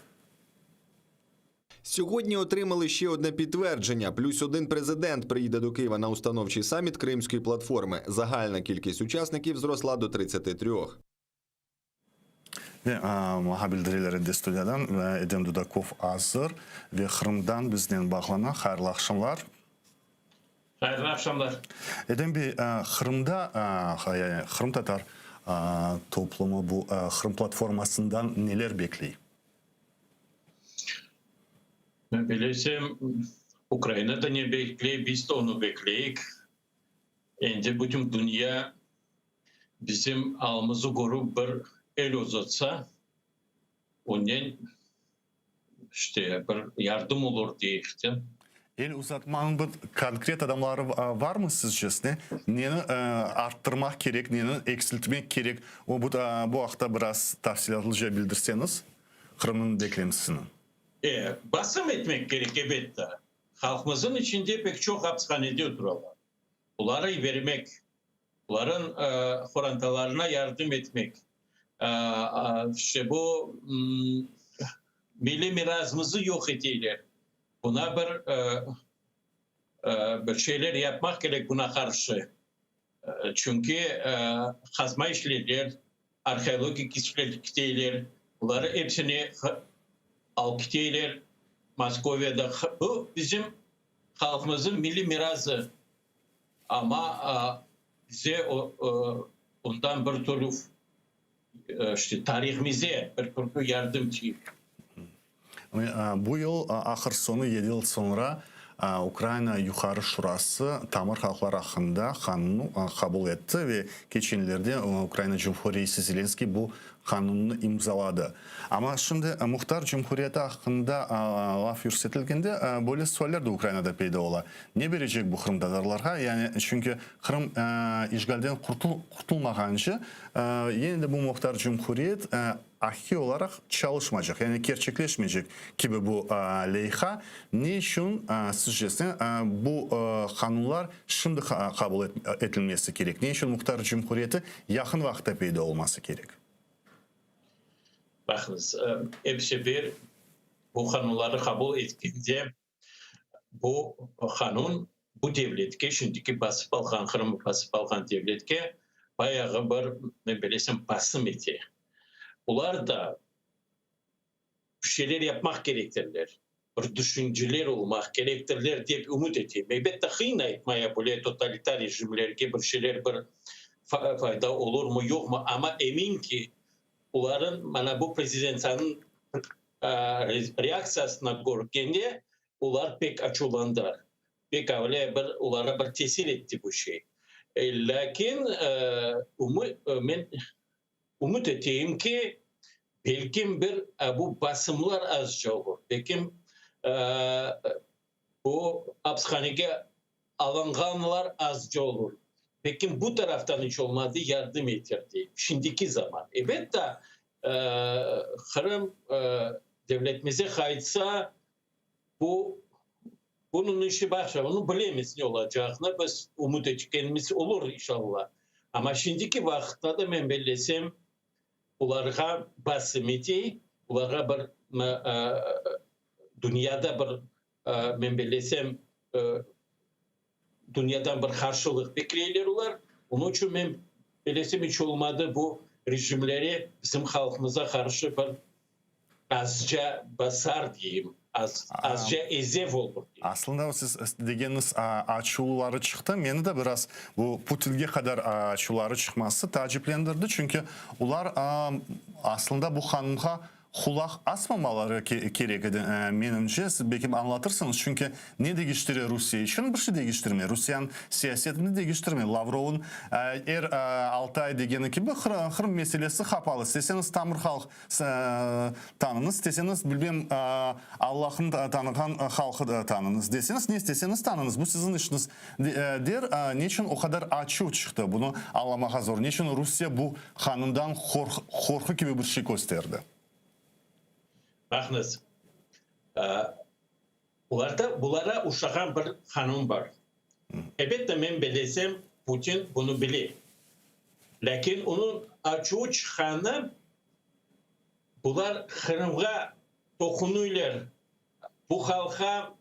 Сьогодні отримали ще одне підтвердження. Плюс один президент приїде до Києва на установчий саміт Кримської платформи. Загальна кількість учасників зросла до 33.
Ve muhabirlerinde stüdyodan Edem Dudakov hazır ve Kırım'dan bizden bağlanan hayırlı akşamlar.
Hayırlı akşamlar.
Edem Bey, Kırım'da Kırım Tatar toplumu bu Kırım platformasından neler bekliyor?
Bilirsem Ukrayna'da ne bekliyor, biz de onu bekliyoruz. Şimdi bütün dünya bizim alımızı korup bir el uzatsa, ondan işte bir yardım olur diye.
El uzatmanın bir konkret adamları var mı sizce? Neni arttırmak gerek, neni eksiltmek gerek? Bu hafta biraz tafsilatlıca bildirseniz Kırım'ın beklentisini.
Basım etmek gerek elbette. Halkımızın içinde pek çok hapishanede oturuyorlar. Bunları vermek, bunların forantalarına yardım etmek. İşte bu milli mirasımızı yok ediyorlar. Buna bir şeyler yapmak gerek buna karşı. Çünkü kazma işlerler, arkeolojik işler, bunları hepsini alkıtıyorlar. Moskova'da bu bizim halkımızın milli mirası. Ama bize ondan bir türlü işte tarihimize bir türlü yardımcı.
Bu yıl ahır sonu 7 yıl sonra Ukrayna Yukarı Şurası Tamir Halklar hakkında kanunu kabul etti ve geçenlerde Ukrayna Cumhuriyeti Zelenski bu kanunu imzaladı. Ama şimdi Muhtar Cumhuriyeti hakkında laf yükseltildiğinde böyle sorular da Ukrayna'da peyda ola. Ne verecek bu Kırım Tatarlarga? Yani çünkü Kırım işgalden kurtulmaganca yine de bu Muhtar Cumhuriyet ahi olarak çalışmayacak. Yani gerçekleşmeyecek gibi bu leyha. Ne için sizce bu kanunlar şimdi kabul edilmesi gerek? Ne için Muhtar Cumhuriyeti yakın vakitte peyda olması gerek?
Bakınız, hepsi bir bu kanunları kabul etkince bu kanun bu devletke, şimdiki basıp algan, Kırım'ı basıp algan devletke bayağı bir, ne bilesem, basım eti. Bunlar da bir şeyler yapmak gerektirler. Bir düşünceler olmak gerektirler diye umut eteyim. Elbette hıyna etmeye böyle totaliter rejimlerge bir şeyler bir fayda olur mu yok mu, ama emin ki onların bana bu prezidentin reaksiyasına görkende onlar pek açılandılar. Pek öyle bir onlara bir tesir etti bu şey. Lakin umut eteyim ki belki bir bu basımlar azca olur. Belki bu hapishaneye alınganlar azca olur. Peki bu taraftan hiç olmadı, yardım etirdi. Şimdiki zaman. Evet de Kırım devletimize kayıtsa bunun işi başka. Onu bilemeyiz ne olacağını. Biz umut etkenimiz olur inşallah. Ama şimdiki vakitte de ben belirlesem onlara basım eti, onlara bir dünyada bir ben belirlesem dünyadan bir karşılık bekliyorlar. Onun için ben belirlesem hiç olmadı bu rejimleri bizim halkımıza karşı bir azca basar diyeyim. Azca ezev olur.
Aslında siz dediğiniz açıları çıktı. Beni de biraz bu Putin'e kadar açıları çıkması taciplendirdi. Çünkü onlar aslında bu hanımha kulak asmamaları gerekedi menimce. Siz belki anlatırsınız. Çünkü ne değiştiriyor Rusya için? Bir şey değiştirmiyor. Rusya'nın siyasetini değiştirmiyor. Lavrov'un 6 ay degeni gibi Kırım meselesi kapalı. İsteseniz Tamir halk tanınız. İsteseniz bilmem Allah'ın tanıgan halkı tanınız. Deseniz ne isteseniz tanınız. Bu sizin işiniz. Der, niçin o kadar açığı çıktı bunu anlamaya zor? Niçin Rusya bu kanundan korku gibi bir şey gösterdi?
Bakınız, bunlara uşağın bir kanun var. Elbette ben bilesem Putin bunu bilir. Lakin onun açığı çıkanı bunlar Kırım'a dokunuyorlar. Bu halka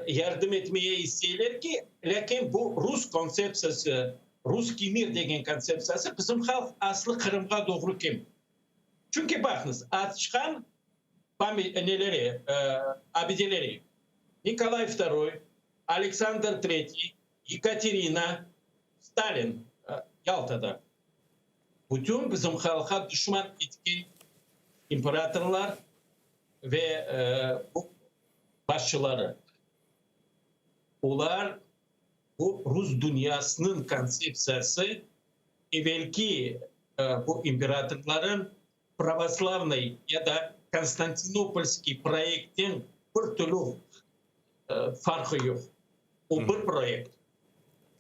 yardım etmeye istiyorlar ki, lakin bu Rus konsepsiyası, Rus kimir degen konsepsiyası bizim halk aslı Kırım'a doğru kim? Çünkü bakınız, çıkan neleri, abideleri, Nikolay II, Alexander III, Yekaterina, Stalin Yalta'da. Bütün bizim halka düşman etki imparatorlar ve başçıları. Onlar bu Rus dünyasının konsepsiyası evvelki bu imparatorların pravoslavный ya da Konstantinopolski proyektin bir türlü farkı yok. O bir proyekt.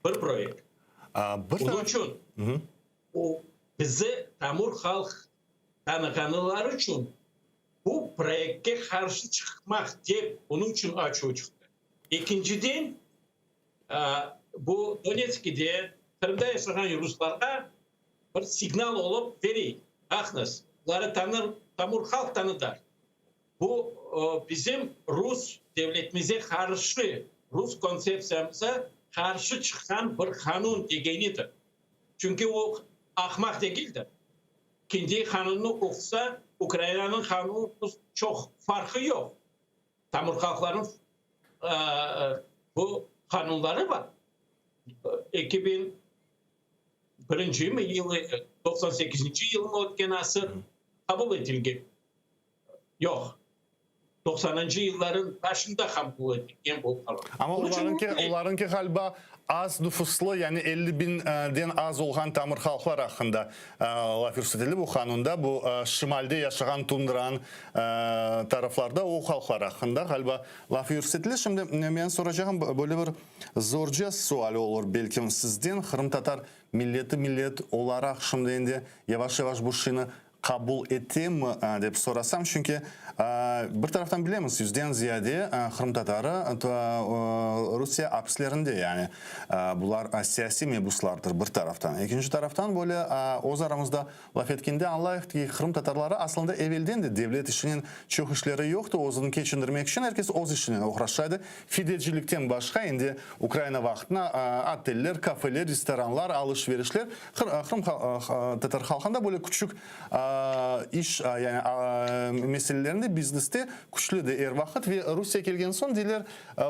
Bir proyekt. Onun için o bizi Tamur halk tanıganlar için bu projekte karşı çıkmak diye onun için açığı çıktı. İkinciden bu Donetsk'de Kırım'da yaşayan Ruslarga bir signal olup veriyor. Bakınız, bunları Tamur halk tanıdır. Bu bizim Rus devletimize karşı, Rus konsepsiyamıza karşı çıkan bir kanun degenidir. Çünkü o ahmak değildir. Kendi kanunu okusa Ukrayna'nın kanunu çok farkı yok. Tamur halkların bu kanunları var. 2001 yılı 98. yılın ötken asır kabul edilgen. Yok. 90. yılların başında kabul edilgen bu kanun.
Ama onlarınki galiba az nüfuslu, yani 50.000'den az olgan tamır halklar hakkında laf yürütülü bu kanunda. Bu şimalde yaşayan tundran taraflarda o halklar hakkında galiba laf yürütülü. Şimdi ben soracağım, böyle bir zorca suali olur belki sizden. Kırım Tatar millet olarak şimdi yavaş yavaş bu şeyini kabul ettim mi deyip sorasam, çünkü bir taraftan bilemiz yüzden ziyade Kırım Tatarı Rusya hapislerinde, yani bunlar siyasi mebuslardır bir taraftan. İkinci taraftan böyle o aramızda laf etkinde anlayık ki Kırım Tatarları aslında evvelden de devlet işinin çok işleri yoktu. Ozunu geçindirmek için herkes oz işinin uğraşsaydı. Fidelcilikten başka indi Ukrayna vaxtına oteller, kafeler, restoranlar, alışverişler. Kırım Tatar halkında böyle küçük iş, yani meselelerinde bizneste güçlü de er vakit ve Rusya gelgen son diler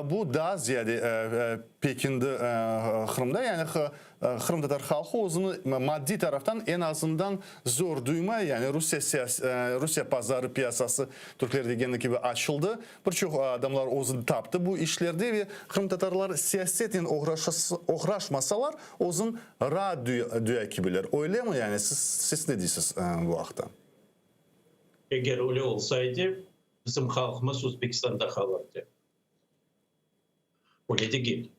bu daha ziyade Pekin'de Kırım'da, yani Kırım Tatar halkı ozunu maddi taraftan en azından zor duyma, yani Rusya pazarı piyasası Türkler degeni gibi açıldı. Birçok adamlar ozunu taptı bu işlerde ve Kırım Tatarlar siyasetin uğraşmasalar ozun rahat duya gibiler. Öyle mi yani? Siz ne diyorsunuz bu vakta?
Eğer öyle olsaydı bizim halkımız Uzbekistan'da kalırdı. Öyle değil.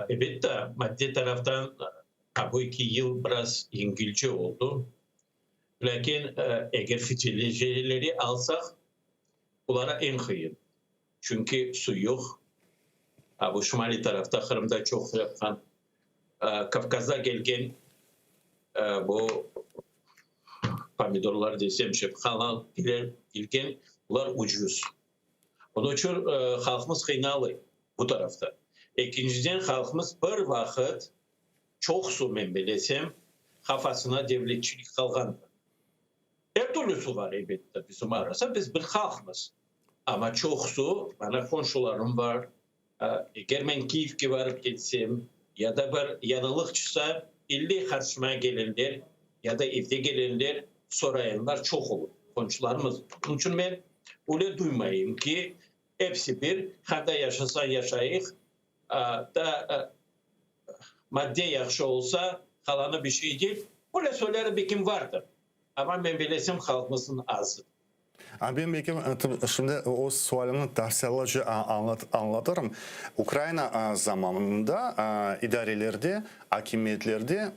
Evet de maddi taraftan bu 2 yıl biraz İngilizce oldu. Lakin eğer fitilcileri alsak bunlara en kıyın. Çünkü su yok. Bu şimali tarafta Kırım'da çok yapan, Kafkas'a gelgen bu pomidorlar desem halal gelgen bunlar ucuz. Onun için halkımız kıynalı bu tarafta. İkinciden halkımız bir vakit çok su desem kafasına devletçilik kalgandı. Her türlü su var elbette bizim arasında. Biz bir halkımız. Ama çok su, bana komşularım var. Eğer ben Kiev'e varıp gitsem ya da bir yanılık çıksa 50 karşıma gelenler ya da evde gelenler sorayanlar çok olur. Komşularımız. Onun için ben öyle duymayayım ki hepsi bir, hada yaşasan yaşayık da madde yaxşı olsa kalanı bir şey değil. Böyle söyler bir kim vardır. Ama ben bilesem halkımızın azı.
Ben belki şimdi o sualımı tavsiyelerce anlatırım. Ukrayna zamanında idarelerde, hakimiyetlerde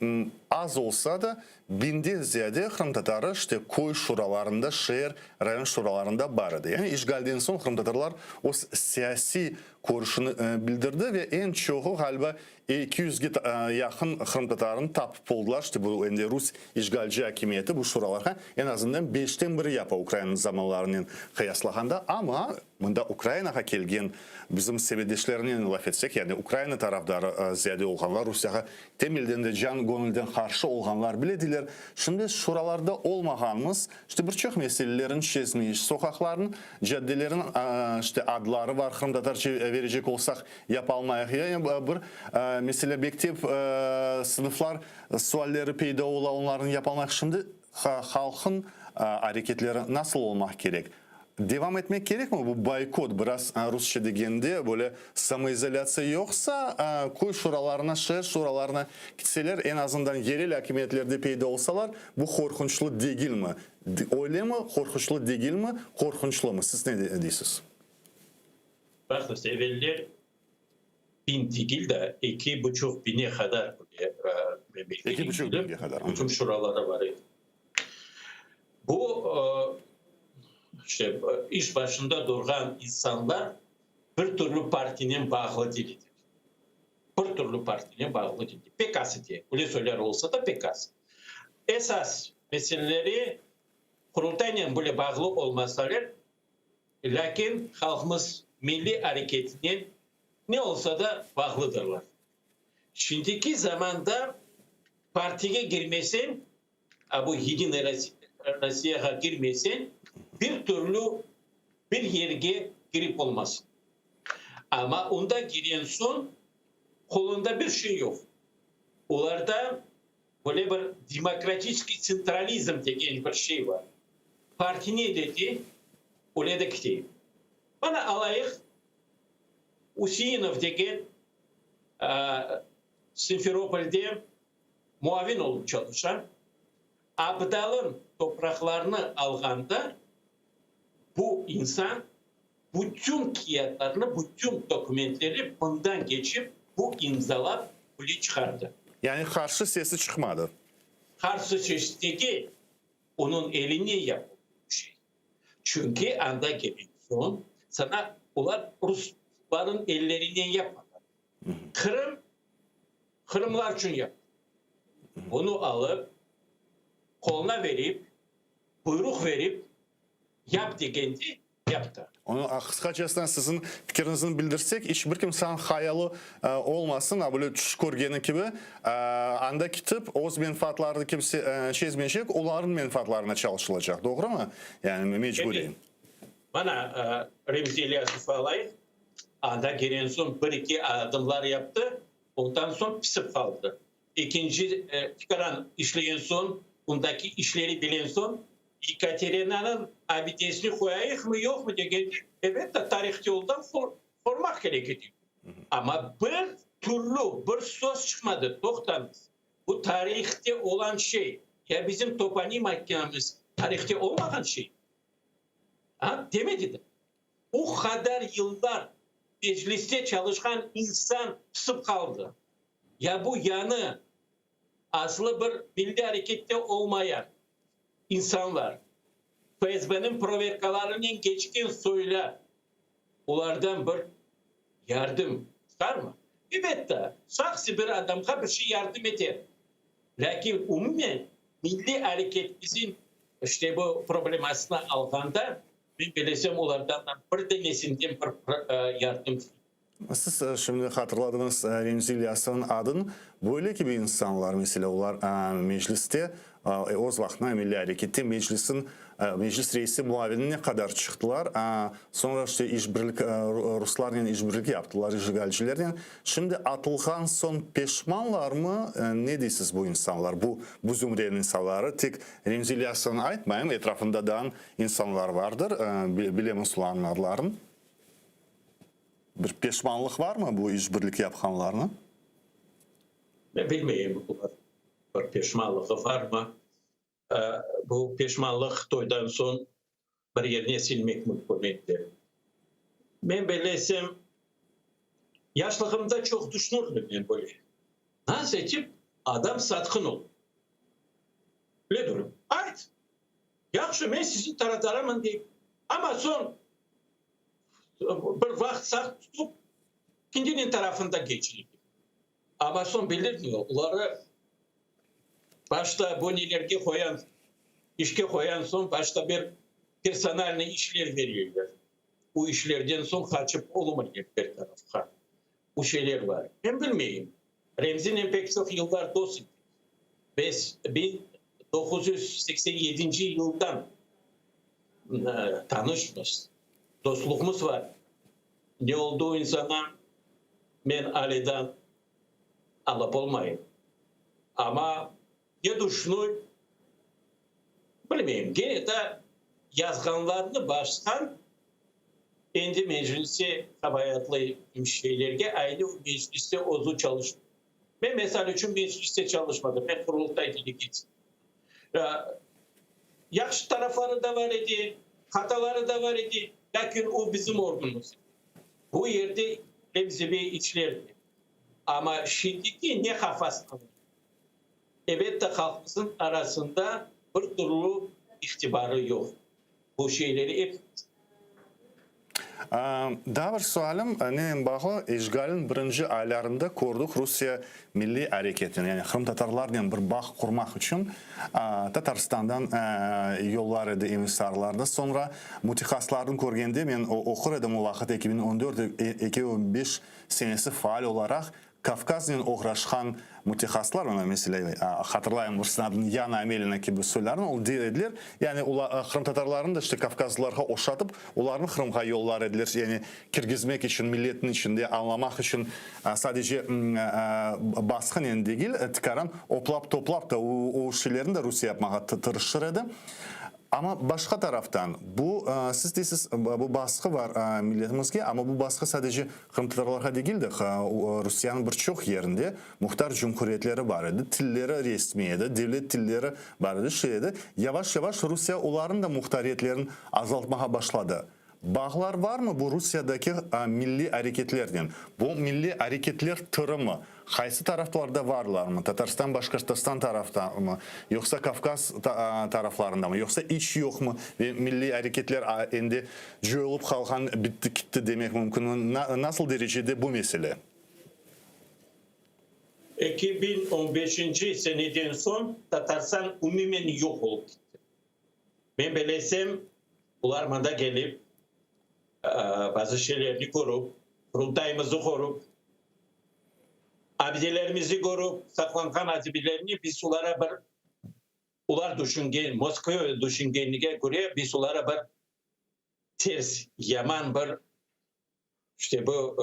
az olsa da binde ziyade Kırım Tatarı işte köy şuralarında, şehir, rayon şuralarında vardı. Yani işgalden son Kırım Tatarlar o siyasi görüşünü bildirdi ve en çoğu galiba 200'e yakın Kırım Tatarını tapıp oldular. İşte bu Rus işgalci hakimiyeti bu şuralara en azından 5'ten biri yapı Ukrayna'nın zamanlarının kıyaslaganda, ama bunda Ukrayna'ya gelgen bizim sebedeşlerinin laf etsek, yani Ukrayna taraftarı ziyade olganlar, Rusya'ya temelden de can gönülden karşı olganlar bilediler. Şimdi şuralarda olmağımız işte birçok meselelerin çözmeyi, sokakların, caddelerin işte adları var. Kırım Tatarca verecek olsak yapalmayaq. Yani bir mesela mektep sınıflar sualleri peyda ola, onların yapalmayaq. Şimdi halkın hareketleri nasıl olmak gerek? Devam etmek gerek mi? Bu boykot biraz Rusça degende böyle samoizolasiya yoksa köy şuralarına, şehir şuralarına gitseler, en azından yerel hakimiyetlerde peyda olsalar bu korkunçlu değil mi? Öyle mi? Korkunçlu değil mi? Korkunçlu mu? Siz ne diyorsunuz?
Bakın evveller 1000 değil de 2.500'e kadar
2.500'e kadar.
Bütün şuralara var. Bu işte iş başında duran insanlar bir türlü partinin bağlı değildir. Bir türlü partinin bağlı değildir. PKK diye. Öyle söyler olsa da PKK. Esas meseleleri kurultayla böyle bağlı olmasalar, lakin halkımız milli hareketinin ne olsa da bağlıdırlar. Şimdiki zamanda partiye girmesin, bu Yedin Rusya'ya girmesin, bir türlü bir yerge girip olmasın. Ama onda giren son kolunda bir şey yok. Onlarda böyle bir demokratik sentralizm degen bir şey var. Parti ne dedi? Öyle de ki. Bana alayık Usiyinov degen Simferopol'de muavin olup çalışan Abdal'ın topraklarını alganda bu insan bütün kağıtlarını, bütün dokumentleri bundan geçip bu imzalap böyle çıkardı.
Yani karşı sesi çıkmadı.
Karşı sesteki onun eline yapılmış şey. Çünkü anda gelen son sana onlar Rusların ellerinden yapmadı. Kırımlar için yaptı. Onu alıp koluna verip buyruk verip yap degendi yaptı.
Onu kısacasından sizin fikrinizi bildirsek, hiç bir kimsenin hayalı olmasın, böyle tuş görgeni gibi anda kitip oz menfaatlarını kimse çizmeyecek, onların menfaatlarına çalışılacak. Doğru mu? Yani mecburiyim.
Bana Remzi İlyasov alayı anda gelen son bir iki adımlar yaptı. Ondan sonra pısıp kaldı. İkinci fikran işleyen son, bundaki işleri bilen son Ekaterina'nın abidesini koyayık mı yok mu diye. Evet de tarihte yoldan formak gerekiyor. Ama bir türlü bir söz çıkmadı. Doktanız. Bu tarihte olan şey ya bizim toponim mahkememiz tarihte olmayan şey. Ha, demedi de. O kadar yıllar mecliste çalışan insan pısıp kaldı. Ya bu yanı aslı bir milli harekette olmayan insanlar FSB'nin provokalarının geçkin soyla onlardan bir yardım çıkar mı? Evet de şahsi bir adamka bir şey yardım eder. Lakin umumen milli hareket bizim işte bu problemasına alganda ben bilesem onlardan bir tanesinden bir yardım.
Siz şimdi hatırladınız Remzi İlyasov'un adını. Böyle gibi insanlar mesela onlar mecliste o vaxtına Milli Hareket'te meclis reisi muavinine kadar çıktılar. Sonra işte Ruslarla işbirlik yaptılar, işgalcilerle. Şimdi atılgan son peşmanlar mı? Ne diyorsunuz bu insanlar? Bu zümrenin insanları tek Remzi İlyasov'un aytmayayım. Etrafında da insanlar vardır. Bilemiz onların adlarını. Bir peşmanlık var mı bu işbirlik yapanlarına?
Ben bilmeyeyim bir peşmanlığı var mı? Bu peşmanlık toydan son bir yerine silmek mümkün. Ben bilesem yaşlığımda çok düşünürdüm ben böyle. Nasıl seçip adam satkın ol. Öyle durum. Ait. Yaxşı ben sizin taraftarımın deyip ama son bir vaxt sağ tutup ikincinin tarafında geçirdi. Ama son bildirmiyor. Onları başta bu nelerge koyan, işe koyan son başta bir personelne işler veriyorlar. Bu işlerden son kaçıp olmuyor bir tarafa. Bu şeyler var. Ben bilmeyeyim. Remzi'nin pek çok yıllar dostum. Biz 1987 yıldan tanışmışız. Dostluğumuz var. Ne olduğu insana ben aileden alıp olmayayım. Ama ne düşünüyorum bilmeyeyim. Gene de yazganlarını baştan kendi meclisi kabayatlı şeylerge aynı mecliste ozu çalıştım. Ben mesela için mecliste çalışmadım. Ben kurultayda gittim. Yaxşı tarafları da var idi, hataları da var idi. Lakin o bizim ordumuz. Bu yerde Remzi Bey içlerdi. Ama şimdiki ne kafasında? Evet de halkımızın arasında bir türlü ihtibarı yok. Bu şeyleri hep...
Daha bir sualım, neyle bağlı işgalin birinci aylarında kurduk Rusya Milli Hareketini, yani Kırım Tatarlarla bir bağ kurmak için Tatarstan'dan yollar edi emisarlarda. Sonra mutikaslarını görgende, ben okur edim o vakit 2014-2015 senesi faal olarak Kafkaz'ın uğraşan mütehassıslar ona mesela hatırlayın Rusya'nın Yana Amelina gibi söylerini ol dediler. Yani Kırım Tatarlarını da işte Kafkazlılara oşatıp onların Kırım'a yollar edilir. Yani kirgizmek için, milletin içinde anlamak için sadece baskın yani değil, tıkaran oplap toplap da o şeylerini de Rusya yapmaya tırışır edi. Ama başka taraftan bu siz deysiz bu baskı var milletimizge ama bu baskı sadece Kırım Tatarlarına değil de Rusya'nın birçok yerinde muhtar cumhuriyetleri var idi, tilleri resmiydi, devlet tilleri var idi, şeydi. Yavaş yavaş Rusya onların da muhtariyetlerini azaltmaya başladı. Bağlar var mı bu Rusya'daki milli hareketlerden? Bu milli hareketler türü mü? Haysi taraflarda varlar mı? Tatarstan, Başkırtıstan tarafta mı? Yoksa Kafkas taraflarında mı? Yoksa hiç yok mu? Ve milli hareketler endi joyulup kalkan bitti gitti demek mümkün mü? Nasıl derecede bu mesele?
2015 seneden son Tatarstan umumen yok olup gitti. Ben belesem ularmada gelip bazı şeylerini korup, kurultayımızı korup, abidelerimizi korup, saklankan abilerini biz ular düşüngen, Moskva düşüngenliğe göre biz ulara bir ters, yaman bir işte bu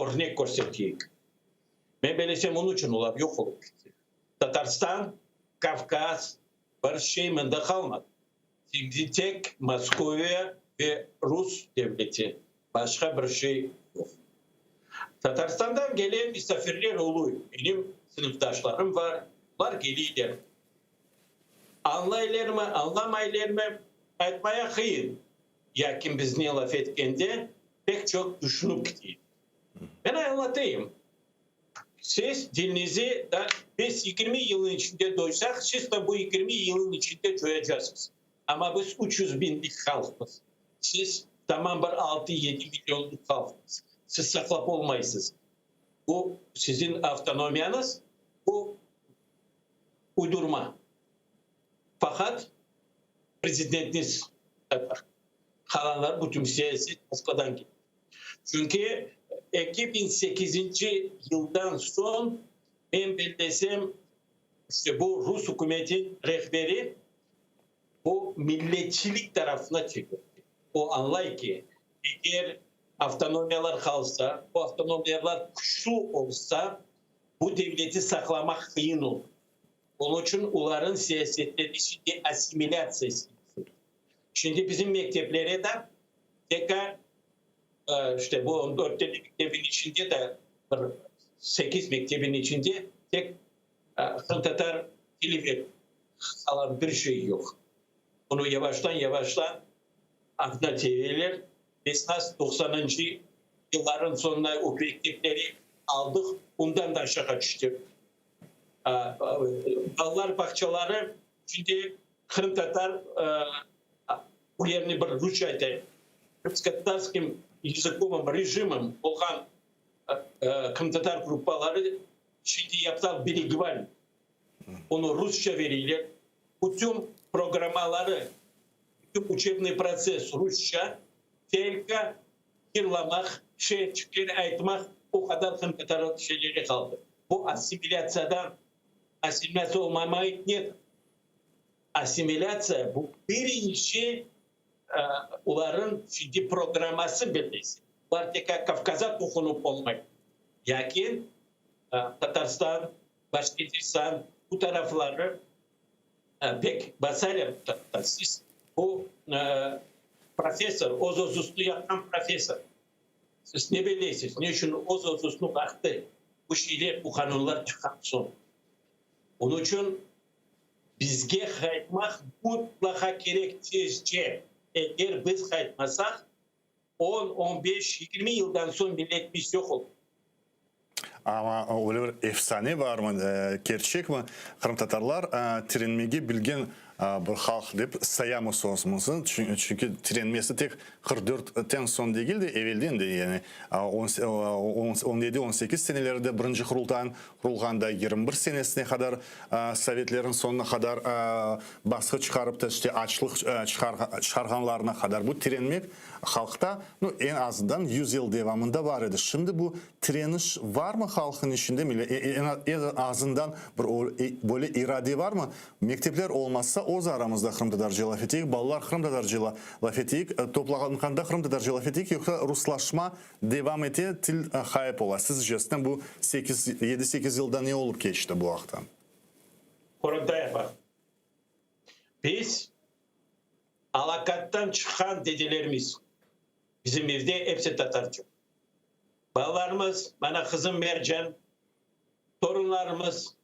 örnek gösterdik. Ben belesem onun için ular yok olup gitti. Tatarstan, Kafkas bir şey mende kalmadı. Şimdi tek Moskova ve Rus devleti. Başka bir şey yok. Tatarstan'dan gelen misafirler oluyor. Benim sınıftaşlarım var. Var geliyorlar. Anlayırlar mı, anlamayırlar mı? Etmeye kıyın. Yakin biz ne laf etkende pek çok düşünüp gidiyor. Ben anlatayım. Siz dilinizi 20 yılın içinde doysak, siz de bu 20 yılın içinde doyacaksınız. Ama biz 300 binlik halkız. Siz tamam bir 6-7 milyonluk halkız. Siz saklap olmayısınız. Bu sizin avtonomiyanız, bu uydurma. Fakat prezidentiniz kalanlar bütün siyasi Moskva'dan gitti. Çünkü 2008 yıldan son ben bilsem işte bu Rus hükümetin rehberi bu milletçilik tarafına çekiyor. O anlay ki eğer avtonomiyalar kalsa, bu avtonomiyalar güçlü olsa bu devleti saklamak kıyın olur. Onun için onların siyasetleri içinde asimilasyası. Şimdi bizim mekteplere de tekrar işte bu 14 tane mektebin içinde de 8 mektebin içinde tek Kırım Tatar dili alan bir şey yok. Onu yavaştan aklına çevirilir. Biz 90. yılların sonunda o mektepleri aldık. Ondan da aşağı düştük. Ballar bahçeleri şimdi Kırım Tatar bu yerini bir Rusça'da Tatarskим языковым режимом olgan Kırım Tatar grupları şimdi yaptılar bilgiler. Onu Rusça verilir. Bütün programmaları, bütün учебный процесс Rusça, только kirlamak, aytmak o kadar Kırım Tatar şeyleri kaldı. Bu asimilasya olmamayı нет. Asimilasya bu birinci onların şimdi programması birleşti. Var tek Kafkaz'a dokunup olmak. Yakin Tatarstan, Başkirtistan bu tarafları pek basar yaptılar. Siz bu profesör, Ozozustu yapan profesör. Siz ne bilirsiniz? Ne için Ozozustu baktı? Bu şeyler, bu kanunlar çıkartsın. Onun için bizge kayıtmak mutlaka gerektiğince eğer biz kayıtmasak 10, 15, 20 yıldan sonra millet biz yok olur.
Ama öyle bir efsane var mı? Gerçek mi? Kırım Tatarlar tirinmegi bilgen bir halk deyip sayamız olsun. Çünkü trenmesi tek 44'ten son değil de evvelden de yani 17-18 senelerde birinci kurulganda 21 senesine kadar Sovetlerin sonuna kadar baskı çıkarıp da işte açlık çıkarganlarına kadar bu trenmek halkta en azından 100 yıl devamında var idi. Şimdi bu direniş var mı halkın içinde mi? En azından böyle irade var mı? Mektepler olmazsa o aramızda Kırım Tatarca laf ettik, ballar Kırım Tatarca laf ettik, toplağında Kırım Tatarca laf ettik, yoksa Ruslaşma devam ete til hayep ola. Sizce bu 7-8 yılda ne olup geçti bu vaktan?
Korodaya bak. Biz alakattan çıkan dedelerimiz, bizim evde hepsi Tatarca. Bağlarımız, bana kızım Mercan, torunlarımız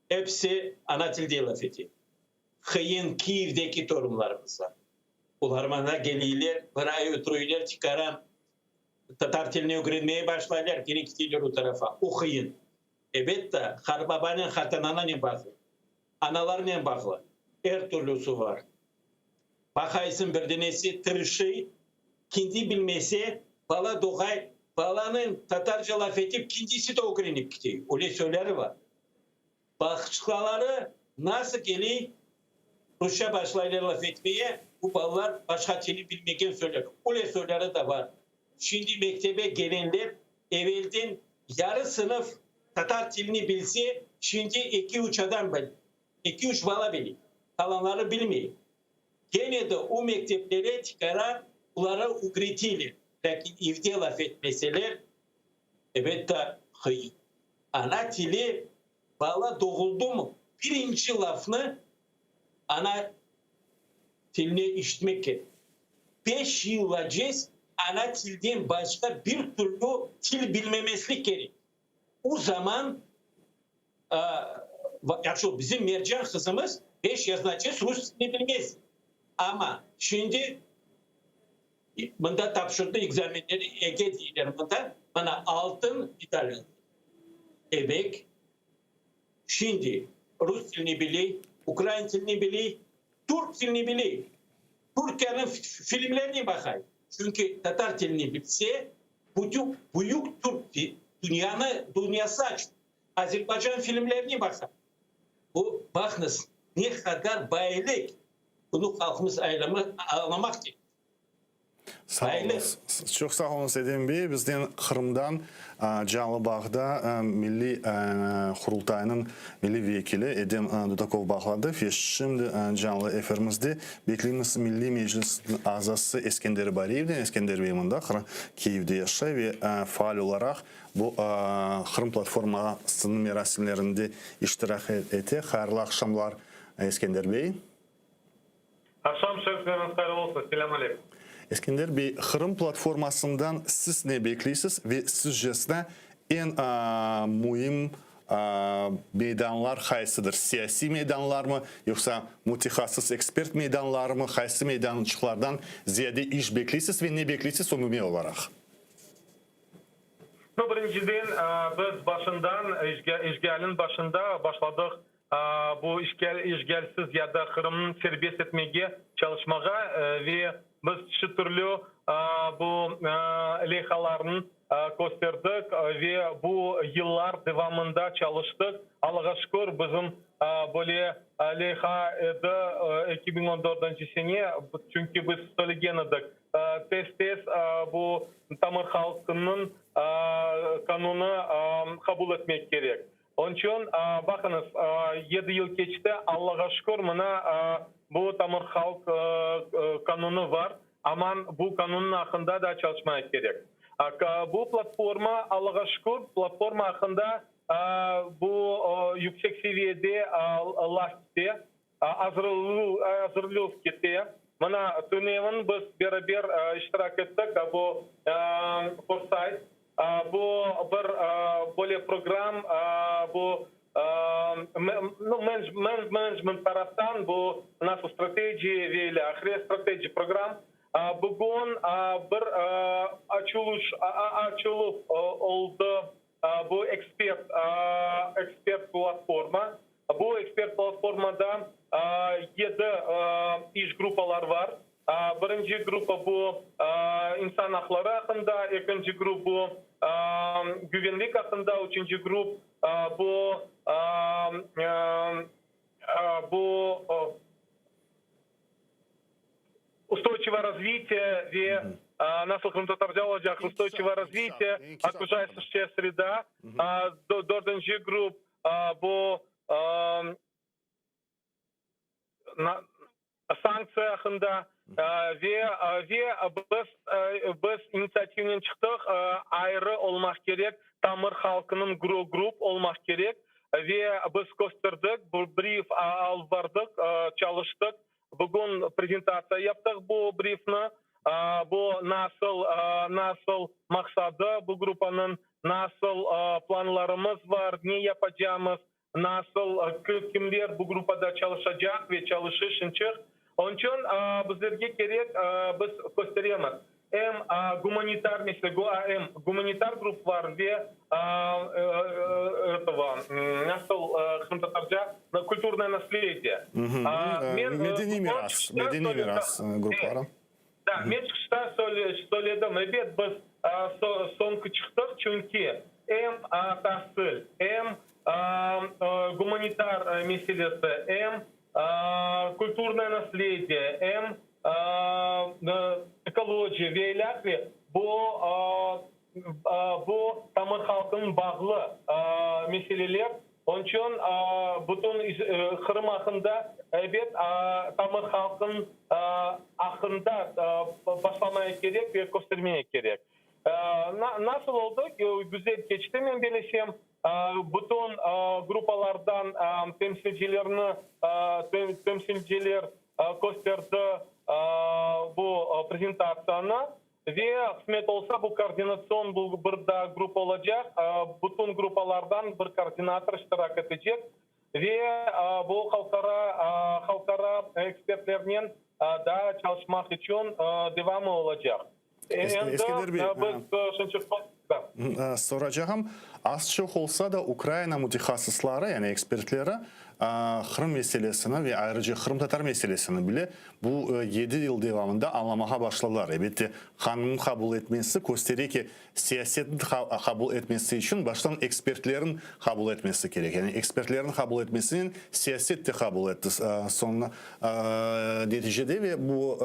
hepsi ana tilde laf ediyor. Kıyın Kiev'deki torunlarımızla. Ular bana geliyorlar, parayı oturuyorlar, çıkaran Tatar tiline öğrenmeye başlarlar, geri gidiyorlar o tarafa. O kıyın. Evet de Harbabanın hatanana ne baklı? Analar ne baklı? Her türlüsü var. Bakaysın bir denesi tırışı, kendi bilmesi, bala doğay, balanın Tatarca laf edip kendisi de öğrenip gidiyor. Öyle söyleri var. Başkaları nasıl geliyor? Rusça başlayırlar laf etmeye, bu ballar başka dili bilmeken söyler. Öyle söyleri de var. Şimdi mektebe gelenler evvelden yarı sınıf Tatar dilini bilse, şimdi 2-3 adam bilir. 2-3 bala bilir. Kalanları bilmiyor. Gene de o mekteplere çıkaran bunlara öğretilir. Lakin evde laf etmeseler, evet de hayır. Ana dili bala doğuldu mu? Birinci lafını ana diline işitmek gerek. 5 yıl acez ana dilden başka bir türlü dil bilmemeslik gerek. O zaman bizim Mercan kızımız 5 yaşındayız Rus dilini bilmez. Ama şimdi bunda tapşırdığı egzamenleri Ege dillerinde bana altın İtalyan. Evet. Şimdi Rus dilini biliyor, Ukrayna dilini biliyor, Türk dilini biliyor. Türkiye'nin filmlerine bakayım. Çünkü Tatar dilini bilse büyük Türk dünyası açtı. Azerbaycan filmlerine bakın. Bu bakınız ne kadar bayılık. Bunu halkımız anlamak değil.
Sağ olun. Çok sağ olun Sedim Bey. Bizden Kırım'dan Canlı Bağ'da Milli Kurultayının milli vekili Edem Dudakov bağladı. Ve şimdi canlı efirimizde beklediğimiz Milli Meclis'in azası Eskender Bariyev'den, Eskender Bey'iminde Kiev'de yaşay ve faal olarak bu Kırım platformasının merasimlerinde iştirak etti. Hayırlı akşamlar Eskender Bey.
Akşam şerifleriniz hayırlı olsun. Selamun aleyküm.
Eskender Bey, Kırım platformasından siz ne bekliyorsunuz ve sizce en mühim meydanlar haysıdır? Siyasi meydanlar mı yoksa mütehassıs ekspert meydanlar mı? Haysi meydançıklardan ziyade iş bekliyorsunuz ve ne bekliyorsunuz umumi olarak?
Birinciden biz başından, işgalin başında başladık. Bu işgalsiz ya da Kırım'ın serbest etmeye çalışmaya ve biz şu türlü bu levhalarını gösterdik ve bu yıllar devamında çalıştık. Allah'a şükür bizim böyle levha 2014 sene çünkü biz söyleyendik. Tez bu Tamır halkının kanunu kabul etmek gerek. Onun için bakınız 7 yıl geçti. Allah'a şükür bu Tamır halk kanunu var. Ama bu kanunun hakkında da çalışmaya gerek. Bu platforma Allah'a şükür platforma hakkında bu yüksek seviyede lastikte hazırlıyoruz gitti. Bana tünevin biz beraber iştirak ettik. Bu Foresight. Bu bir böyle program bu management taraftan bu nasıl strateji ve ahire strateji program bugün bir açılış oldu bu expert platforma. Bu expert platformada 7 birinci grup bu insan hakları hakkında, ikinci grup bu güvenlik hakkında, üçüncü grup bu устойчивое развитие, nasıl Krım-Tatarca olacak, устойчивое развитие, окружающая среда. Dördüncü grup bu sanksiya hakkında ve biz inisiyatiften çıktık, ayrı olmak gerek, tamır halkının grup olmak gerek ve biz gösterdik, brief alvardık, çalıştık. Bugün prezentasiya yaptık bu briefni. Bu nasıl maksadı, bu gruppanın nasıl planlarımız var, ne yapacağımız, nasıl kimler bu gruppada çalışacak ve çalışacak. Onun için bizlerge gerek biz gösteremiz. Hem gumanitar mesela gumanitar grup var ve nasıl Krım-Tatarca культурное наследие.
Medeni miras grupları.
Da, ben çıkışta söyledim. Evet, biz son çıktık çünkü hem tahsil, hem gumanitar meselesi, hem культурное наследие, hem ekoloji ve ilaki bu tamır halkının bağlı meseleler. Onun için bütün Kırım hakkında evet tamır halkın hakkında başlamaya gerek ve göstermeye gerek. Nasıl oldu? Güzel geçti ben bilesem. Bütün gruplardan temsilciler gösterdi bu prezentasyonu. Ve kısmet olsa bu koordinasyon burada grup olacak. Bütün gruplardan bir koordinatör iştirak edecek. Ve bu halkara ekspertlerinin da çalışmak için devamı olacak.
Eskender Bey, soracağım. Az çok olsa da Ukrayna mütehassısları yani ekspertleri Kırım meselesini ve ayrıca Kırım Tatar meselesini bile bu 7 yıl devamında anlamaya başladılar. Elbette kanunun kabul etmesi gösteriyor ki siyasetin kabul etmesi için baştan ekspertlerin kabul etmesi gerek. Yani ekspertlerin kabul etmesinin siyaset de kabul etti. Sonra neticede ve bu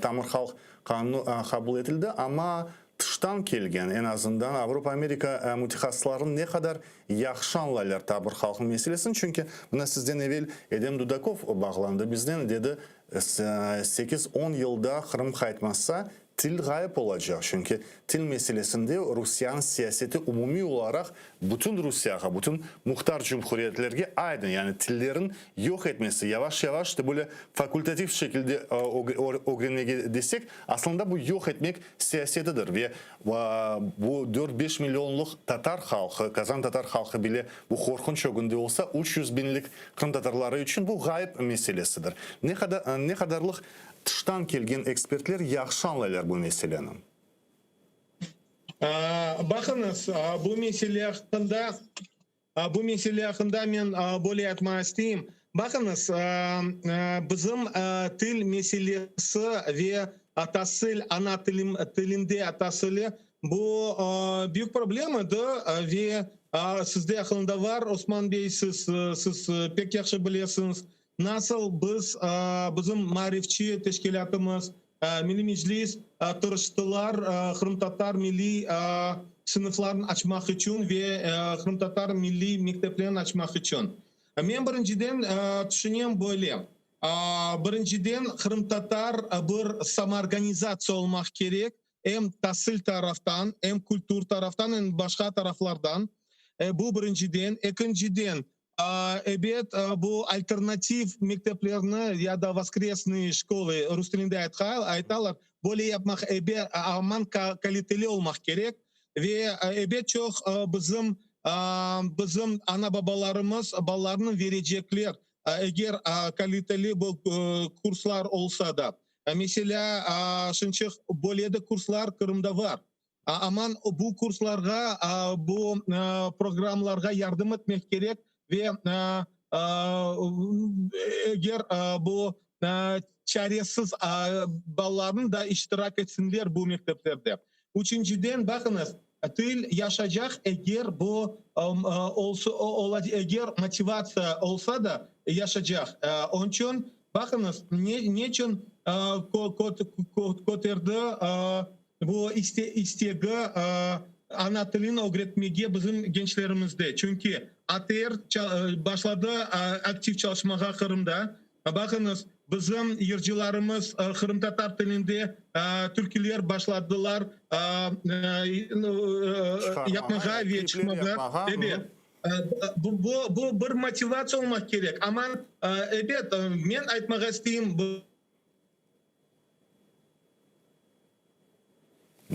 tamır halk kanunu kabul edildi ama dıştan kelgen en azından Avrupa-Amerika mütehassıslarının ne kadar yaxşı anlayırlar tabır halkın meselesini. Çünkü buna sizden evvel Edem Dudakov bağlandı. Bizden dedi 8-10 yılda Kırım kayıtmazsa til gayip olacak. Çünkü til meselesinde Rusya'nın siyaseti umumi olarak bütün Rusya'ya, bütün muhtar cumhuriyetlerine aydın. Yani tillerin yok etmesi yavaş yavaş da böyle fakultatif şekilde öğrenmeye desek aslında bu yok etmek siyasetidir. Ve bu 4-5 milyonluk Tatar halkı, Kazan Tatar halkı bile bu korkunç çökünde olsa 300 binlik Kırım Tatarları için bu gayip meselesidir. Ne kadarlık dıştan kelgen ekspertler yaxşı anlayırlar bu meseleni.
Bakınız bu mesele hakkında ben böyle etmek isteyeyim. Bakınız bizim til meselesi ve tahsil ana tilinde tahsili bu büyük problemadır ve sizde aklında var Osman Bey siz pek yaxşı bilirsiniz. Nasıl biz bizim marifçi teşkilatımız Milli Meclis tırıştılar Kırım Tatar milli sınıflarını açmak için ve Kırım Tatar milli mekteplerini açmak için. Ben birinciden düşünüyorum böyle. Birinciden Kırım Tatar bir samarganizasyon olmak gerek. Hem tahsil taraftan hem kültür taraftan hem başka taraflardan. Bu birinciden. İkinciden evet bu alternatif mekteplerini ya da воскресные школы Rus dilinde aytalar. Böyle yapmak evet aman kaliteli olmak gerek ve evet çok bizim ana babalarımız ballarını verecekler eğer kaliteli bu kurslar olsa da. Mesela şimdi böyle de kurslar Kırım'da var. Aman bu kurslarga bu programlarga yardım etmek gerek ve eğer bu çaresiz ballarını da iştirak etsinler bu mekteplerde. Üçüncüden bakınız, til yaşayacak eğer bu eğer motivasyon olsa da yaşayacak. Onun için bakınız niçin koterdi bu isteği ana tilini öğretmeye bizim gençlerimizde. Çünkü ATR başladı aktif çalışmaya Kırım'da. Bakınız bizim yırcılarımız Kırım Tatar tilinde Türkler başladılar yapmaya ve çıkmaya. Evet. Bu bir motivasyon olmak gerek. Ama evet, ben aytmak isteyeyim bu.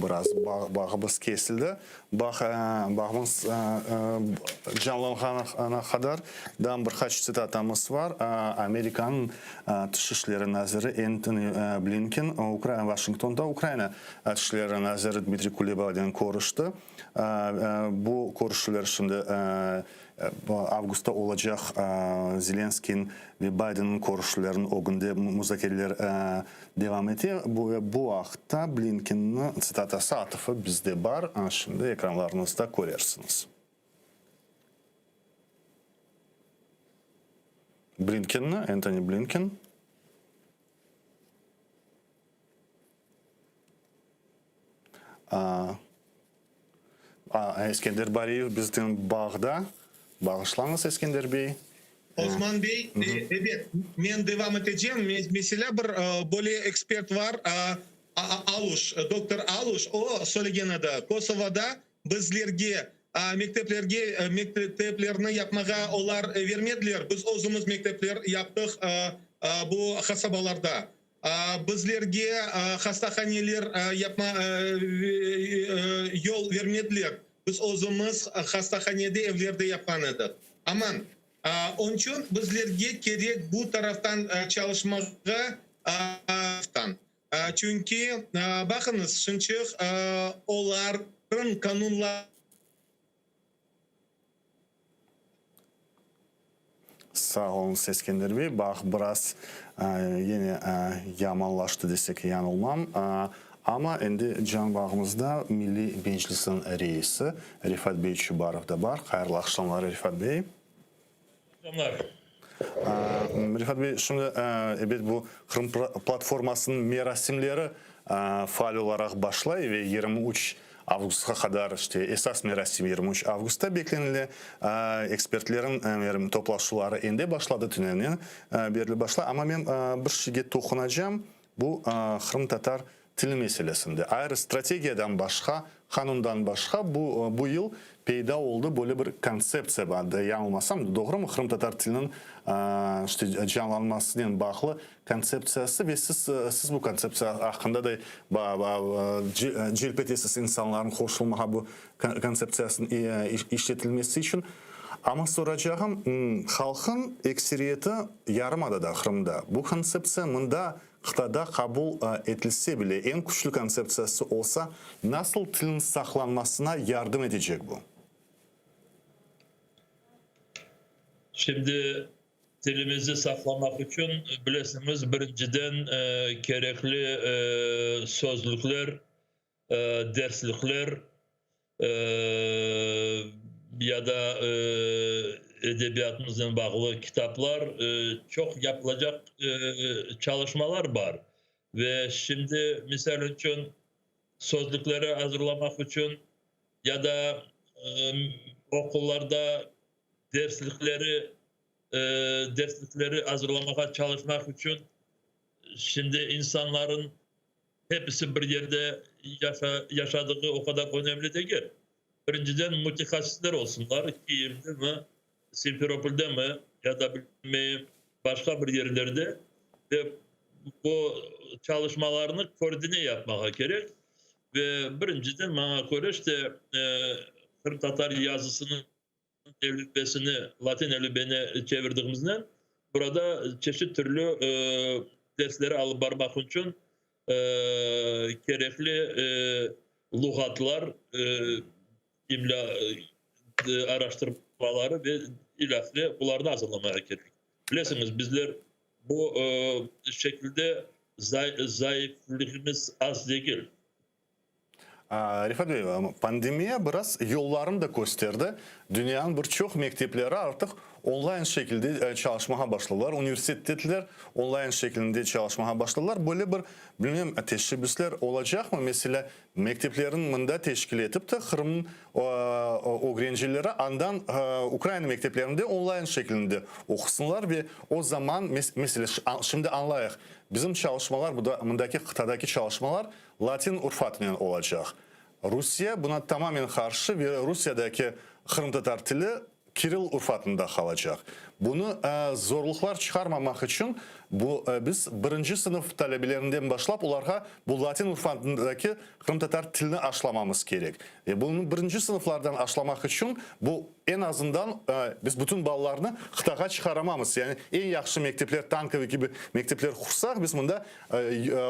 Biraz bağımız kesildi. Bağımız canlanana kadar birkaç sitatamız var. Amerikan Dışişleri Nazırı Antony Blinken Washington'da Ukrayna Dışişleri Nazırı Dmitry Kuleba'dan konuştu. Bu konuşmalar şimdi Avgust'ta olacak Zelenski'nin ve Biden'ın konuşmalarının o günde müzakereler devam ediyor. Bu vaxtda Blinken'in sitatası atıfı bizde var. Şimdi ekranlarınızda görürsünüz. Antony Blinken. Eskender Bariyev bizden bağda. Bağışlanız Eskender Bey.
Osman Bey, evet, ben devam edeceğim. Mesela bir böyle ekspert var, Aluş, Doktor Aluş, o söyleyen adı. Kosova'da bizlerge, mekteplerini yapmaya onlar vermediler. Biz özümüz mektepler yaptık bu kasabalarda. Bizlerge hastahaneler yapma yol vermediler. Biz özümüz hastahanede evlerde yapmadık. Aman. Onun için bizlerge gerek bu taraftan çalışmaya çünkü bakınız çünkü onların kanunlar.
Sağ olun Eskender Bey. Bak biraz yine yamanlaştı desek yanılmam. Ama şimdi can bağımızda Milli Meclis'in reisi Rifat Bey Çubarov da var. Hayırlı akşamlar Rifat Bey. Rifat Bey, şimdi evet bu Kırım platformasının merasimleri faal olarak başlıyor ve 23 Avgust'a kadar işte esas merasim 23 Avgust'ta beklenili ekspertlerin toplaşmaları endi başladı tünelinin belli başladı ama ben bir şeyge toxunacağım bu Kırım Tatar tili meselesinde. Ayrı stratejiyadan başka, kanundan başka bu yıl peyda oldu böyle bir konsepsiya vardı. Yanılmasam doğru mu? Kırım Tatar tilinin işte canlanmasının bağlı konsepsiyası ve siz bu konsepsiya hakkında da celpetesiz insanların hoşlanmağı bu konsepsiyasının işletilmesi için. Ama soracağım halkın ekseriyeti Yarımada'da Kırım'da. Bu konsepsiya mında Xitayda kabul edilse bile en güçlü konsepsiyası olsa nasıl tilin saklanmasına yardım edecek bu?
Şimdi dilimizi saklamak için bilirsiniz birinciden gerekli sözlükler, derslikler ya da edebiyatımızla bağlı kitaplar çok yapılacak çalışmalar var. Ve şimdi misal için sözlükleri hazırlamak için ya da okullarda derslikleri hazırlamaya çalışmak için şimdi insanların hepsi bir yerde yaşadığı o kadar önemli değil. Birinciden mütehassisler olsunlar. Kiev'de mi, Simferopol'de mi ya da bilmeyeyim başka bir yerlerde ve bu çalışmalarını koordine yapmaya gerek. Ve birinciden bana göre işte Kırım Tatar yazısının elifbesini Latin elifbesine çevirdiğimizden burada çeşit türlü dersleri alıp barmak için gerekli lügatlar, imla araştırmaları ve ilahli bunları hazırlamaya gerek. Bilirsiniz bizler bu şekilde zayıflığımız az değil.
Rifat Bey, pandemiya biraz yollarını da gösterdi. Dünyanın birçok mektepleri artık online şekilde çalışmaya başladılar. Üniversiteler online şekilde çalışmaya başladılar. Böyle bir bilmem teşebbüsler olacak mı? Mesela mekteplerin mında teşkil edip de Kırım'ın öğrencileri andan Ukrayna mekteplerinde online şekilde okusunlar ve o zaman mesela şimdi anlayaq. Bizim çalışmalar, bundaki kıtadaki çalışmalar Latin urfatıyla olacak. Rusya buna tamamen karşı ve Rusya'daki Kırım Tatar dili Kiril urfatında kalacak. Bunu zorluklar çıkarmamak için biz birinci sınıf talebelerinden başlayıp onlara bu Latin urfatındaki Kırım Tatar dilini aşılamamız gerek. Bunu birinci sınıflardan aşılamak için bu en azından biz bütün ballarını kıtağa çıkaramamız. Yani en yaxşı mektepler, Tankova gibi mektepler kursak biz bunda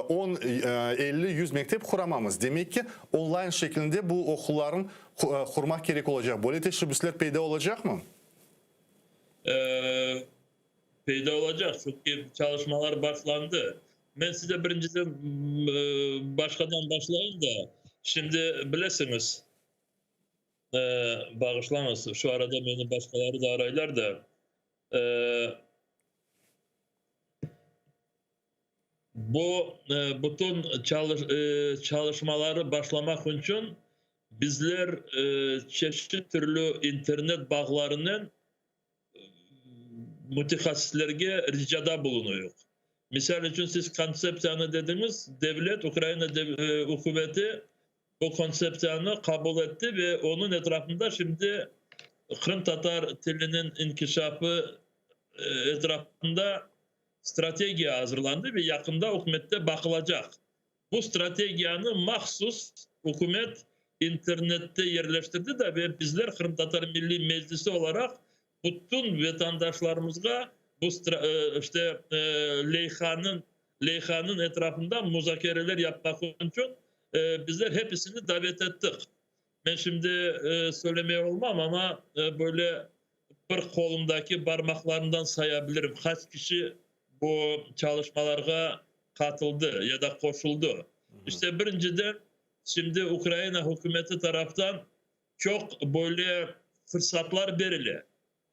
10, 50, 100 mektep kuramamız. Demek ki online şeklinde bu okulların kurmak gerek olacak. Böyle teşebbüsler peyda olacak mı?
Peyda olacak. Çünkü çalışmalar başlandı. Ben size birinciden başkadan başlayayım da şimdi bilirsiniz bağışlamasın. Şu arada beni başkaları da araylar da bu bütün çalışmaları başlamak için bizler çeşitli türlü internet bağlarının mütehassislerge ricada bulunuyor. Misal için siz konsepsiyonu dediniz, devlet, Ukrayna hükümeti bu konsepsiyonu kabul etti ve onun etrafında şimdi Kırım Tatar dilinin inkişafı etrafında strateji hazırlandı ve yakında hükümette bakılacak. Bu stratejiyi mahsus hükümet internette yerleştirdi de ve bizler Kırım Tatar Milli Meclisi olarak bütün vatandaşlarımızga bu işte Leyhan'ın etrafında müzakereler yapmak için bizler hepsini davet ettik. Ben şimdi söylemeye olmam ama böyle bir kolumdaki parmaklarından sayabilirim. Kaç kişi bu çalışmalara katıldı ya da koşuldu. İşte birinciden şimdi Ukrayna hükümeti taraftan çok böyle fırsatlar verili.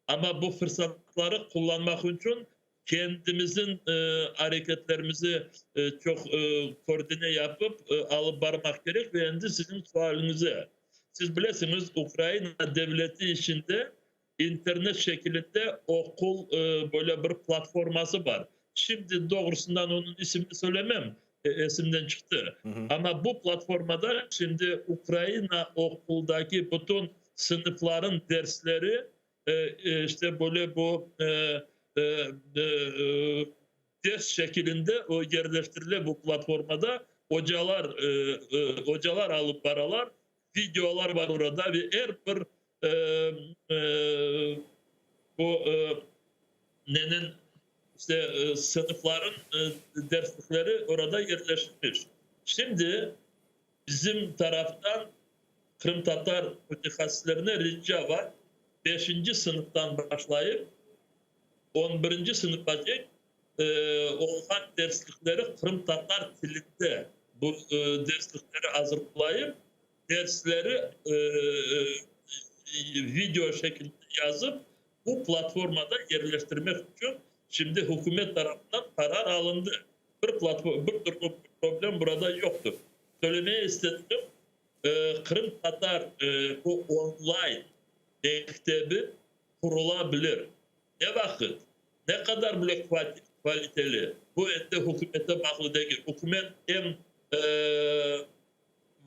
Ama bu fırsatları kullanmak için kendimizin hareketlerimizi çok koordine yapıp alıp varmak gerek ve şimdi sizin sualinize. Siz bilirsiniz Ukrayna devleti içinde internet şeklinde okul böyle bir platforması var. Şimdi doğrusundan onun ismini söylemem. Esimden çıktı. Ama bu platformada şimdi Ukrayna okuldaki bütün sınıfların dersleri işte böyle bu ders şeklinde o yerleştirilen bu platformada hocalar alıp paralar, videolar var orada ve her bir bu işte sınıfların derslikleri orada yerleşmiş. Şimdi bizim taraftan Kırım Tatar mütehassislerine rica var. 5. sınıftan başlayıp 11. sınıfa dek olan derslikleri Kırım Tatar dilinde bu derslikleri hazırlayıp dersleri video şeklinde yazıp bu platformada yerleştirmek için şimdi hükümet tarafından karar alındı. Bir problem burada yoktur. Söylemeye istedim. Kırım Tatar bu online mektebi kurulabilir. Ne vakit? Ne kadar böyle kaliteli? Bu ette hükümete bağlı değil. Hükümet hem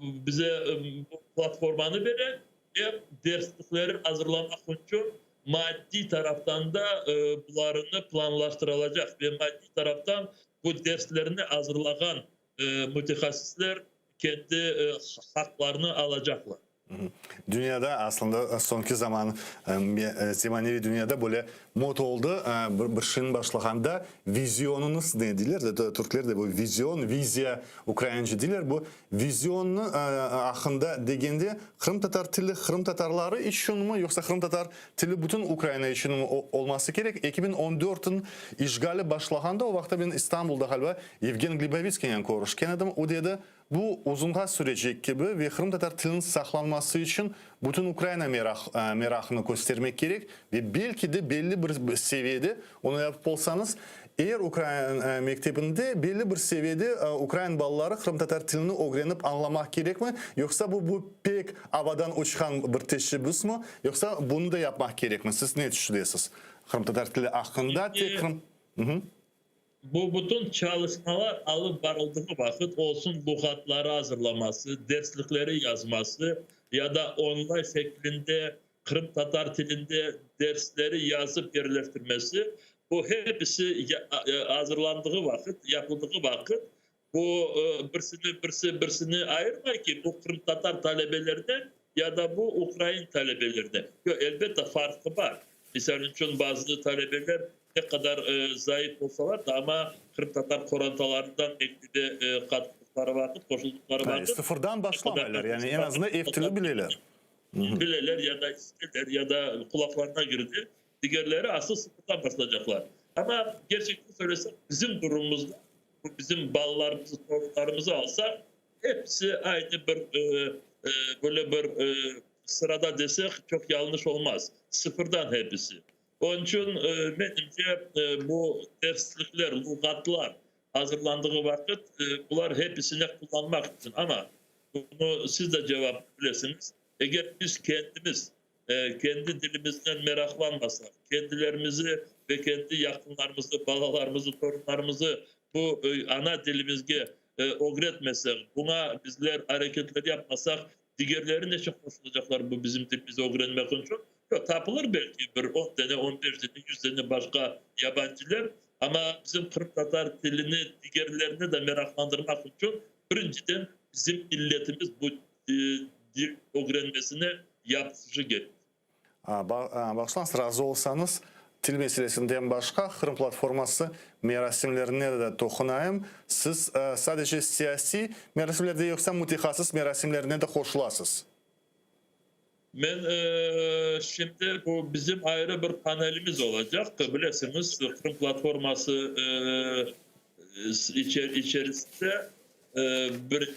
bize bu platformanı veren hem derslikleri hazırlamak için maddi taraftan da bunlarını planlaştırılacak ve maddi taraftan bu derslerini hazırlayan mütehassisler kendi haklarını alacaklar.
Dünyada aslında sonki zaman zemanevi dünyada böyle mod oldu. Bir şeyin başlaganda vizyonunuz ne diler? Türkler de bu vizyon, vizya Ukraynacı diler. Bu vizyonunu hakkında degende Kırım Tatar tili Kırım Tatarları için mi yoksa Kırım Tatar tili bütün Ukrayna için mi olması gerek? 2014'ün işgali başlaganda o vakti ben İstanbul'da galiba Evgen Glebovitski'yle konuşken adam o dedi bu uzunğa sürecek gibi ve Kırım Tatar tilinin saklanması için bütün Ukrayna merakını göstermek gerek ve belki de belli bir seviyede onu yapıp olsanız eğer Ukrayna mektebinde belli bir seviyede Ukrayna balaları Kırım Tatar tilini öğrenip anlamak gerek mi? Yoksa bu pek havadan uçan bir teşebbüs mü? Yoksa bunu da yapmak gerek mi? Siz ne düşünüyorsunuz? Kırım Tatar tili hakkında Kırım...
Bu bütün çalışmalar alıp varıldığı vakit olsun lügatları hazırlaması, derslikleri yazması ya da online şeklinde Kırım Tatar tilinde dersleri yazıp yerleştirmesi bu hepsi hazırlandığı vakit, yapıldığı vakit bu birisini ayırmay ki bu Kırım Tatar talebelerine ya da bu Ukrayna talebelerine. Elbette farkı var. Misal için bazı talebeler ne kadar zayıf olsalar da ama Kırım Tatar korantalarından eklide katkıları vakit, koşuldukları vakit.
Sıfırdan başlamaylar yani en azından eftili bileler.
Bileler ya da isterler ya da kulaklarına girdi. Diğerleri asıl sıfırdan başlayacaklar. Ama gerçekten söylesem bizim durumumuzda bizim ballarımızı, torunlarımızı alsak hepsi aynı bir böyle bir sırada desek çok yanlış olmaz. Sıfırdan hepsi. Onun için benimce bu derslikler, lügatlar hazırlandığı vakit bunlar hepsine kullanmak için. Ama bunu siz de cevap bilesiniz. Eğer biz kendimiz kendi dilimizden meraklanmasak, kendilerimizi ve kendi yakınlarımızı, balalarımızı, torunlarımızı bu ana dilimizde öğretmesek, buna bizler hareketler yapmasak, diğerleri ne çok hoşlanacaklar bu bizim dilimizi öğrenmek için. Yok, tapılır belki bir 10 tane, 15 tane, 100 tane başka yabancılar. Ama bizim Kırım Tatar dilini diğerlerine de meraklandırmak için birinciden bizim milletimiz bu dil öğrenmesine yapıcı gelir.
Başlans razı olsanız til meselesinden başka Kırım platforması merasimlerine de dokunayım. Siz sadece siyasi merasimlerde yoksa mütehassıs merasimlerine de koşulasınız.
Ben şimdi bu bizim ayrı bir panelimiz olacak. Bilirsiniz Kırım platforması içerisinde bir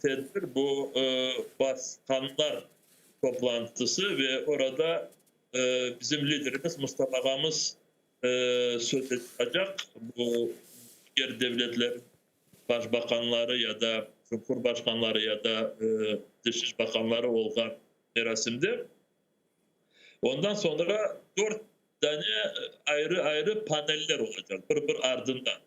tedbir bu başkanlar toplantısı ve orada bizim liderimiz Mustafa Ağamız söz edecek. Bu diğer devletlerin başbakanları ya da cumhurbaşkanları ya da dışişleri bakanları olan merasimde. Ondan sonra 4 tane ayrı paneller olacak bir ardından.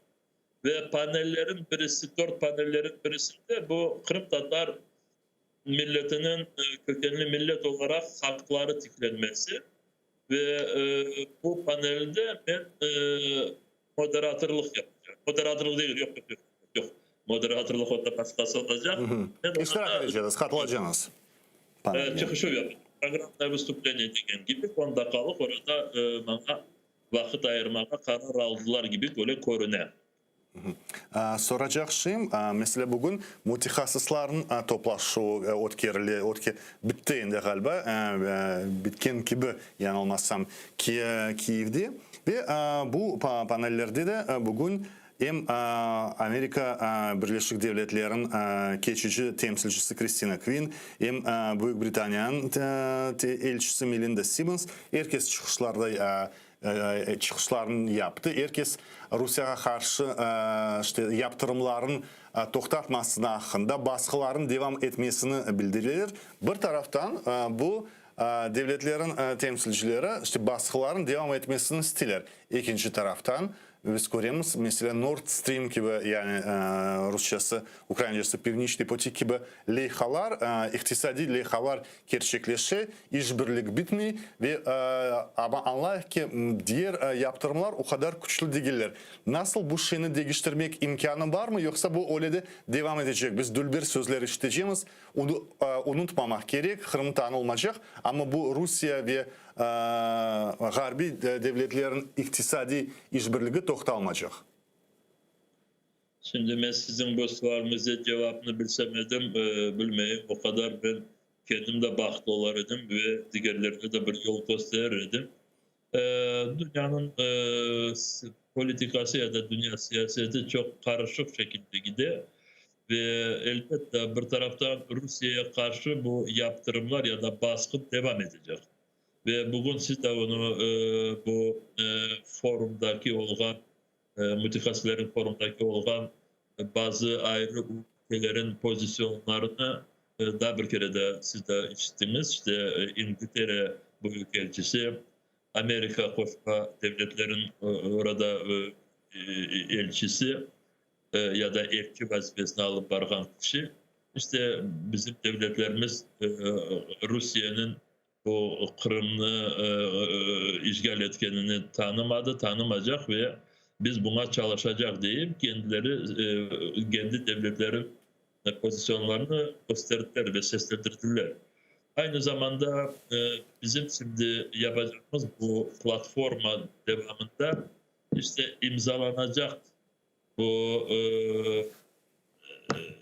Ve panellerin birisi, 4 panellerin birisinde bu Kırım Tatar milletinin kökenli millet olarak hakları tiklenmesi ve bu panelde ben moderatörlük yapacağım. Moderatörlük değil, yok. Moderatörlük orada başkası olacak.
İştirak edeceğiz, katılacaksınız.
Çıkışı yapacağım. Programda vыступление degen gibi 10 dakikalık orada bana vakit ayırmaya karar aldılar gibi böyle görünüyor.
Soracak şeyim, mesela bugün mütehassısların toplaşığı bitti indi galiba, bitken gibi yanılmazsam Kiev'de ve bu panellerde de bugün hem Amerika Birleşik Devletleri'nin geçici temsilcisi Christina Quinn hem Büyük Britanya'nın elçisi Melinda Simmons herkes çıkışlarını yaptı. Herkes Rusya'ya karşı işte yaptırımların toxtatmasına hakkında baskıların devam etmesini bildirilir. Bir taraftan bu devletlerin temsilcileri işte baskıların devam etmesini istiyorlar. İkinci taraftan biz görüyoruz mesela Nord Stream gibi yani Rusçası, Ukraynacası Pivnichny Poti gibi leyhalar, iktisadi leyhalar gerçekleşi, işbirlik bitmiyor ve ama anlayın ki diğer yaptırımlar o kadar güçlü değiller. Nasıl bu şeyini değiştirmek imkanı var mı yoksa bu öyle de devam edecek? Biz dülbir sözler işiteceğiz. onu unutmamak gerek. Kırım tanılmayacak ama bu Rusya ve Garbi devletlerin iktisadi işbirliği toxtalmayacak.
Şimdi ben sizin bu sualınıza cevabını bilsemedim, bilmeyim. O kadar ben kendim de baktı olardım ve diğerlerine de bir yol gösterirdim. Dünyanın politikası ya da dünya siyaseti çok karışık şekilde gidiyor. Ve elbette bir taraftan Rusya'ya karşı bu yaptırımlar ya da baskı devam edecek. Ve bugün siz de onu bu forumdaki olan, mütehassislerin forumdaki olan bazı ayrı ülkelerin pozisyonlarını daha bir kere de siz de işittiniz. İşte İngiltere Büyükelçisi, Amerika Koşma Devletlerin orada elçisi ya da elçi vazifesini alıp bargan kişi. İşte bizim devletlerimiz Rusya'nın bu Kırım'ı işgal etkenini tanımayacak ve biz buna çalışacak deyip kendileri kendi devletlerin pozisyonlarını gösterdiler ve seslendirdiler. Aynı zamanda bizim şimdi yapacağımız bu platforma devamında işte imzalanacak bu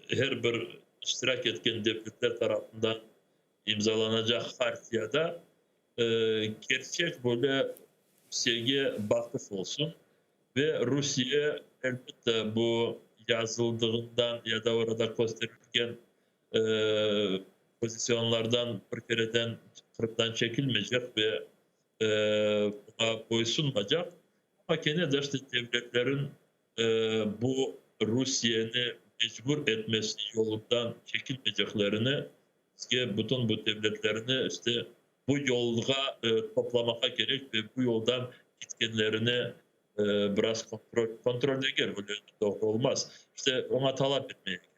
her bir iştirak etken devletler tarafından imzalanacak harfiyada gerçek böyle Rusya'ya bakış olsun ve Rusya elbette bu yazıldığından ya da orada gösterilgen pozisyonlardan bir kereden Kırım'dan çekilmeyecek ve buna boysunmayacak. Ama gene de işte devletlerin bu Rusya'yı mecbur etmesi yolundan çekilmeyeceklerini, bütün bu devletlerini işte bu yolga toplamaya gerek ve bu yoldan gitkenlerini biraz kontrolde gel, böyle doğru olmaz. İşte ona talep etmeye gerek.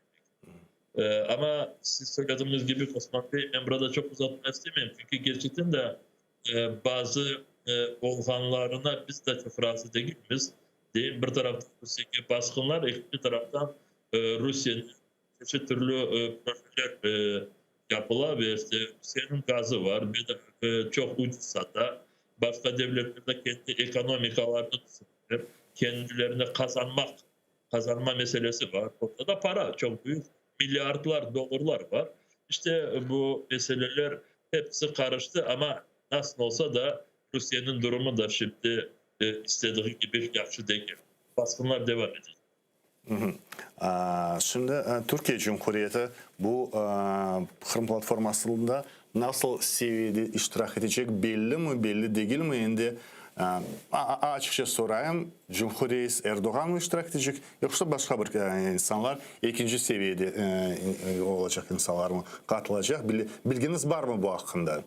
Ama siz söylediğiniz gibi Osman Bey, ben burada çok uzatmak istemeyeyim. Çünkü gerçekten de bazı olganlarına biz de çok rahatsız değiliz. Bir taraftan Rusya'ya baskınlar, bir taraftan Rusya'nın çeşitli türlü projeler yapıla ve işte Rusya'nın gazı var, bir de çok ucuz hatta. Başka devletlerde kendi ekonomikalarını düşünüyor. Kendilerine kazanma meselesi var. Orada da para çok büyük. Milyarlar dolarlar var. İşte bu meseleler hepsi karıştı ama nasıl olsa da Rusya'nın durumu da şimdi istediği gibi yaxşı değil. Baskınlar devam edecek.
Şimdi Türkiye Cumhuriyeti bu Kırım platformasında nasıl seviyede iştirak edecek belli mi, belli değil mi? Şimdi açıkça sorayım, Cumhuriyet Erdoğan mı iştirak edecek yoksa başka bir insanlar ikinci seviyede olacak insanlar mı katılacak? Bilginiz var mı bu hakkında?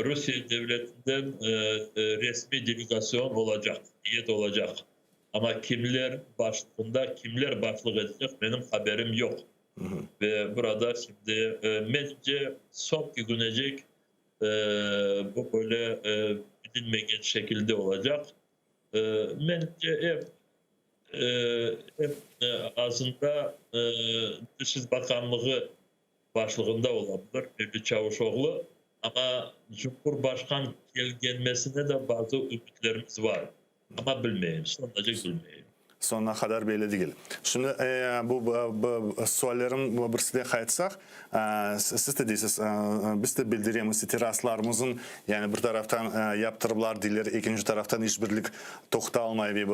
Rusya devletinden resmi delegasyon olacak, heyet olacak. Ama kimler başlığında, kimler başlık edecek benim haberim yok. Ve burada şimdi bence son günecek bu böyle bilinmeyen şekilde olacak. Bence hep ağzında Dışişleri Bakanlığı başlığında olabilir Mevlüt Çavuşoğlu. Ama Cumhurbaşkanı gelmesine de bazı ümitlerimiz var. Ama bilmeyeyim, sonracık bilmeyeyim.
Sonuna kadar belli değil. Şimdi bu suallerim birisine kayıtsak, siz de değilsiniz, biz de bildiremiz itirazlarımızın, yani bir taraftan yaptırımlar diler, ikinci taraftan işbirlik toxtalmayı ve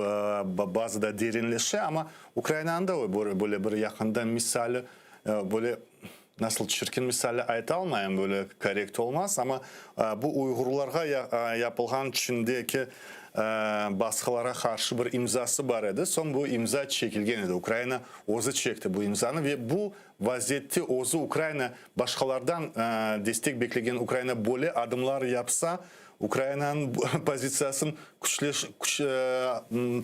bazı da derinleşe ama Ukrayna'nın da böyle bir yakından misali, böyle nasıl çirkin misali ayet almayın, böyle korrekt olmaz ama bu Uygurlarga yapılgan Çin'deki baskılara karşı bir imzası var idi. Son bu imza çekilgen idi. Ukrayna ozu çekti bu imzanı ve bu vaziyette ozu Ukrayna başkalardan destek beklegen Ukrayna böyle adımlar yapsa Ukrayna'nın pozisyasını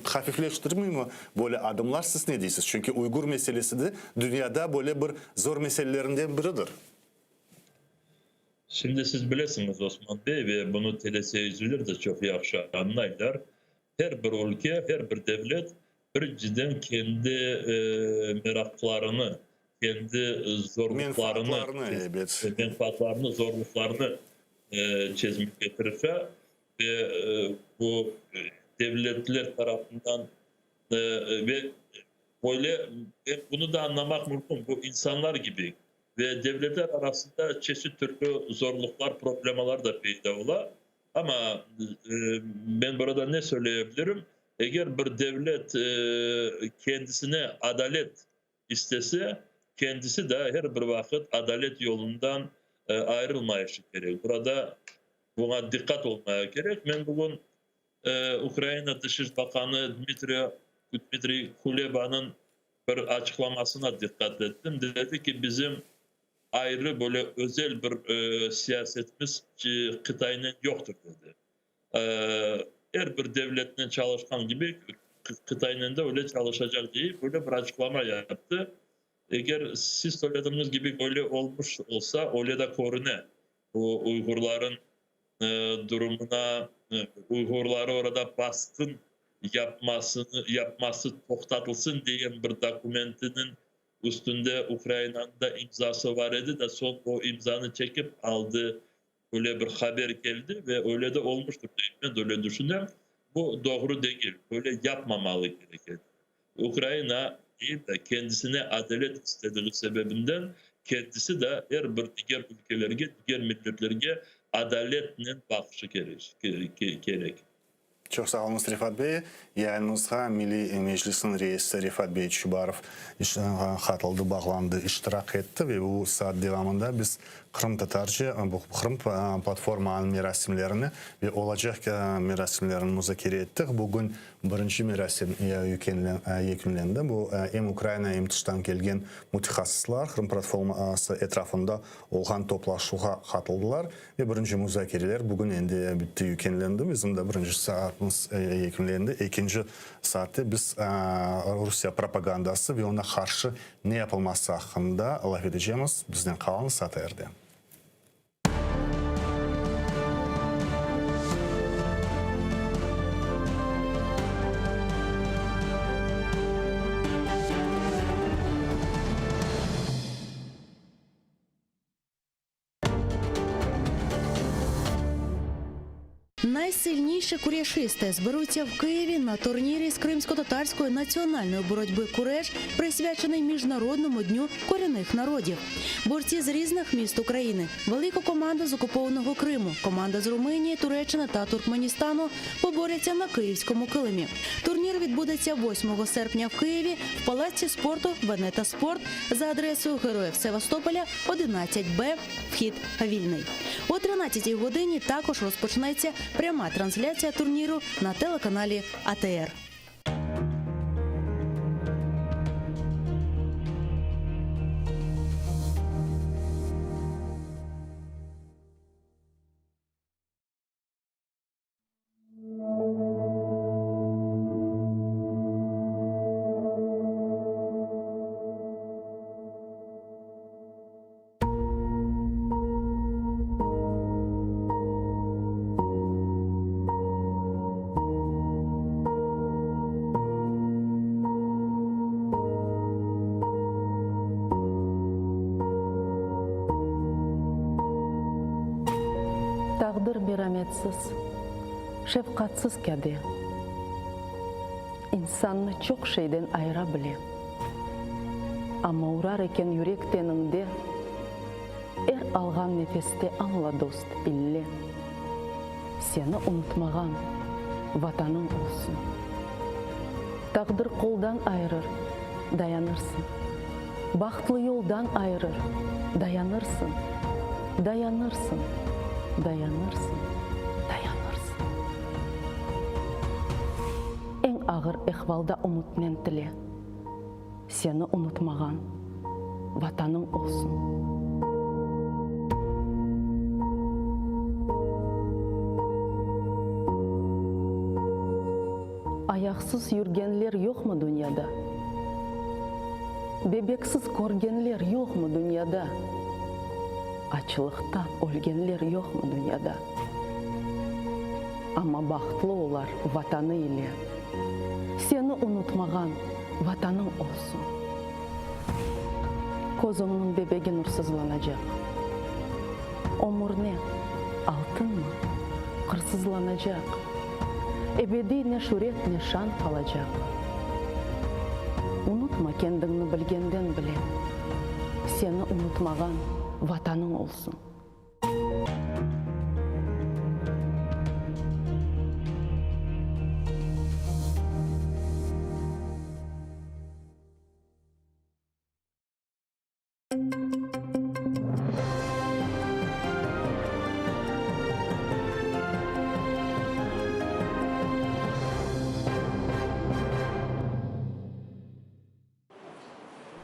hafifleştirmiyor mu böyle adımlar, siz ne diyorsunuz? Çünkü Uygur meselesi de dünyada böyle bir zor meselelerinden biridir.
Şimdi siz bilesiniz Osman Bey ve bunu teleseyirciler de çok yaxşı anlayırlar. Her bir ülke, her bir devlet bir cidden kendi meraklarını, kendi menfaatlarını, zorluklarını çözmek getirirse ve bu devletler tarafından ve böyle bunu da anlamak mümkün. Bu insanlar gibi ve devletler arasında çeşitli türlü zorluklar, problemler de peyda ola. Ama ben burada ne söyleyebilirim? Eğer bir devlet kendisine adalet istese, kendisi de her bir vakit adalet yolundan ayrılmaya gerek. Burada buna dikkat olmaya gerek. Ben bugün Ukrayna Dışişleri Bakanı Dmitri Kuleba'nın bir açıklamasına dikkat ettim. Dedi ki bizim ayrı böyle özel bir siyasetimiz Kıtay'ın yoktur dedi. Her bir devletle çalışkan gibi Kıtay'ın da öyle çalışacak diye böyle bir açıklama yaptı. Eğer siz söylediğiniz gibi böyle olmuş olsa öyle de korune. Bu Uygurların durumuna, Uygurları orada baskın yapması toktatılsın diyen bir dokumentinin üstünde Ukrayna'nın da imzası var idi de son o imzanı çekip aldı. Öyle bir haber geldi ve öyle de olmuştur. Ben de öyle düşünüyorum. Bu doğru değil. Böyle yapmamalı gerekir. Ukrayna değil de kendisine adalet istediği sebebinden kendisi de her bir diğer ülkelerge, diğer milletlerge adaletle bakışı gerek.
Çok sağ olun Rifat Bey. Yayınımızda Milli Meclis'in reisi Rifat Bey Çubarov katıldı, bağlandı, iştirak etti ve bu saat devamında biz Kırım Tatarca, bu Kırım platformanın merasimlerini ve olacak merasimlerini müzakere ettik. Bugün birinci merasim yekünlendi. Bu hem Ukrayna hem dıştan gelgen mütehassıslar Kırım platforması etrafında olğan toplaşığa katıldılar ve birinci müzakereler bugün endi bitti yekünlendi. Bizim de birinci saatimiz yekünlendi. İkinci saatte biz Rusya propagandası ve ona karşı ne yapılması hakkında laf edeceğimiz. Bizden kalan saat erdi.
Найсильніші куряшисти зберуться в Києві на турнірі з кримсько-татарської національної боротьби «Куреш», присвячений Міжнародному дню корінних народів. Борці з різних міст України, велика команда з окупованого Криму, команда з Румунії, Туреччини та Туркменістану поборються на київському килимі. Турнір відбудеться 8 серпня в Києві в Палаці спорту «Венета Спорт» за адресою Героїв Севастополя, 11Б, вхід вільний. О 13-й годині також розпочнеться пряма трансляція турніру на телеканалі АТР.
Taqdir merhametsiz, şefkatsiz kedi. İnsanını çok şeyden ayıra bile. Ama uğrar eken yürek teninde, algan nefeste anla dost ille. Seni unutmagan vatanın olsun. Taqdir koldan ayırır, dayanırsın. Baxtlı yoldan ayırır, dayanırsın. Dayanırsın. Dayanırsın, dayanırsın. En ağır ehvalda umutmen tile. Seni unutmagan vatanın olsun. Ayaksız yürgenler yok mu dünyada? Bebeksiz korgenler yok mu dünyada? Açlıkta ölgenler yok mu dünyada? Ama baxtlı olar vatanı ile. Seni unutmagan vatanın olsun. Kozonun bebegi nursuzlanacak. Omur ne? Altın mı? Kırsızlanacak. Ebedi ne şöhret ne şan kalacak. Unutma kendini bilgenden bile. Seni unutmagan vatanın olsun.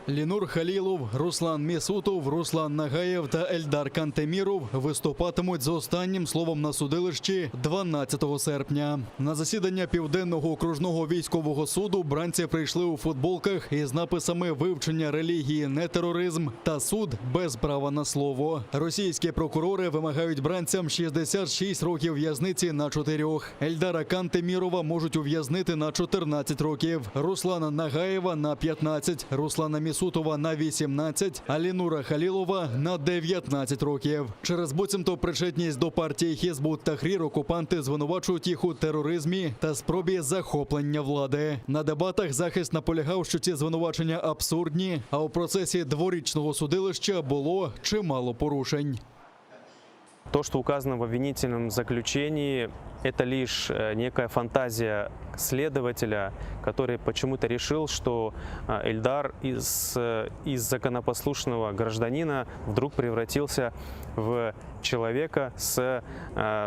Лінур Халілов, Руслан Місутов, Руслан Нагаєв та Ельдар Кантеміров виступатимуть з останнім словом на судилищі 12 серпня. На засідання Південного окружного військового суду бранці прийшли у футболках із написами «Вивчення релігії, не тероризм» та «Суд без права на слово». Російські прокурори вимагають бранцям 66 років в'язниці на 4. Ельдара Кантемірова можуть ув'язнити на 14 років, Руслана Нагаєва на 15, Руслана Місутова на 18, а Лінура Халілова на 19 років. Через буцімто причетність до партії Хізб ут-Тахрір окупанти звинувачують їх у тероризмі та спробі захоплення влади. На дебатах захист наполягав, що ці звинувачення абсурдні, а у процесі дворічного судилища було чимало порушень.
То, что указано в обвинительном заключении, это лишь некая фантазия следователя, который почему-то решил, что Ильдар из законопослушного гражданина вдруг превратился в человека с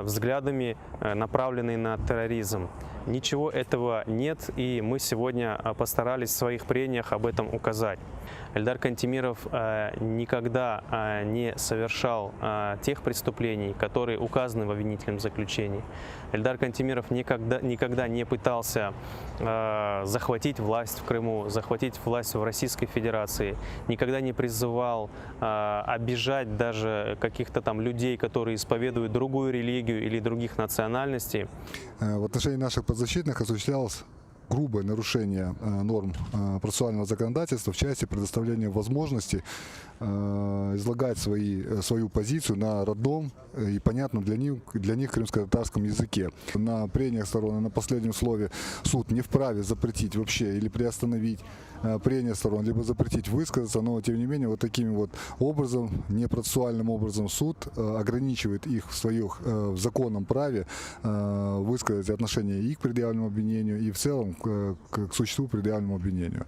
взглядами, направленными на терроризм. Ничего этого нет, и мы сегодня постарались в своих прениях об этом указать. Ильдар Кантемиров никогда не совершал тех преступлений, которые указаны в обвинительном заключении. Ильдар Кантемиров никогда не пытался захватить власть в Крыму, захватить власть в Российской Федерации, никогда не призывал обижать даже каких-то там людей, которые исповедуют другую религию или других национальностей.
В отношении наших подзащитных осуществлялось грубое нарушение норм процессуального законодательства в части предоставления возможности излагать свою позицию на родном и понятном для них крымско-татарском языке. На прениях сторон и на последнем слове суд не вправе запретить вообще или приостановить прения сторон, либо запретить высказаться, но тем не менее вот таким вот образом, непроцессуальным образом суд ограничивает их в законном праве высказать отношение и к предъявленному обвинению, и в целом к существу предъявленному обвинению.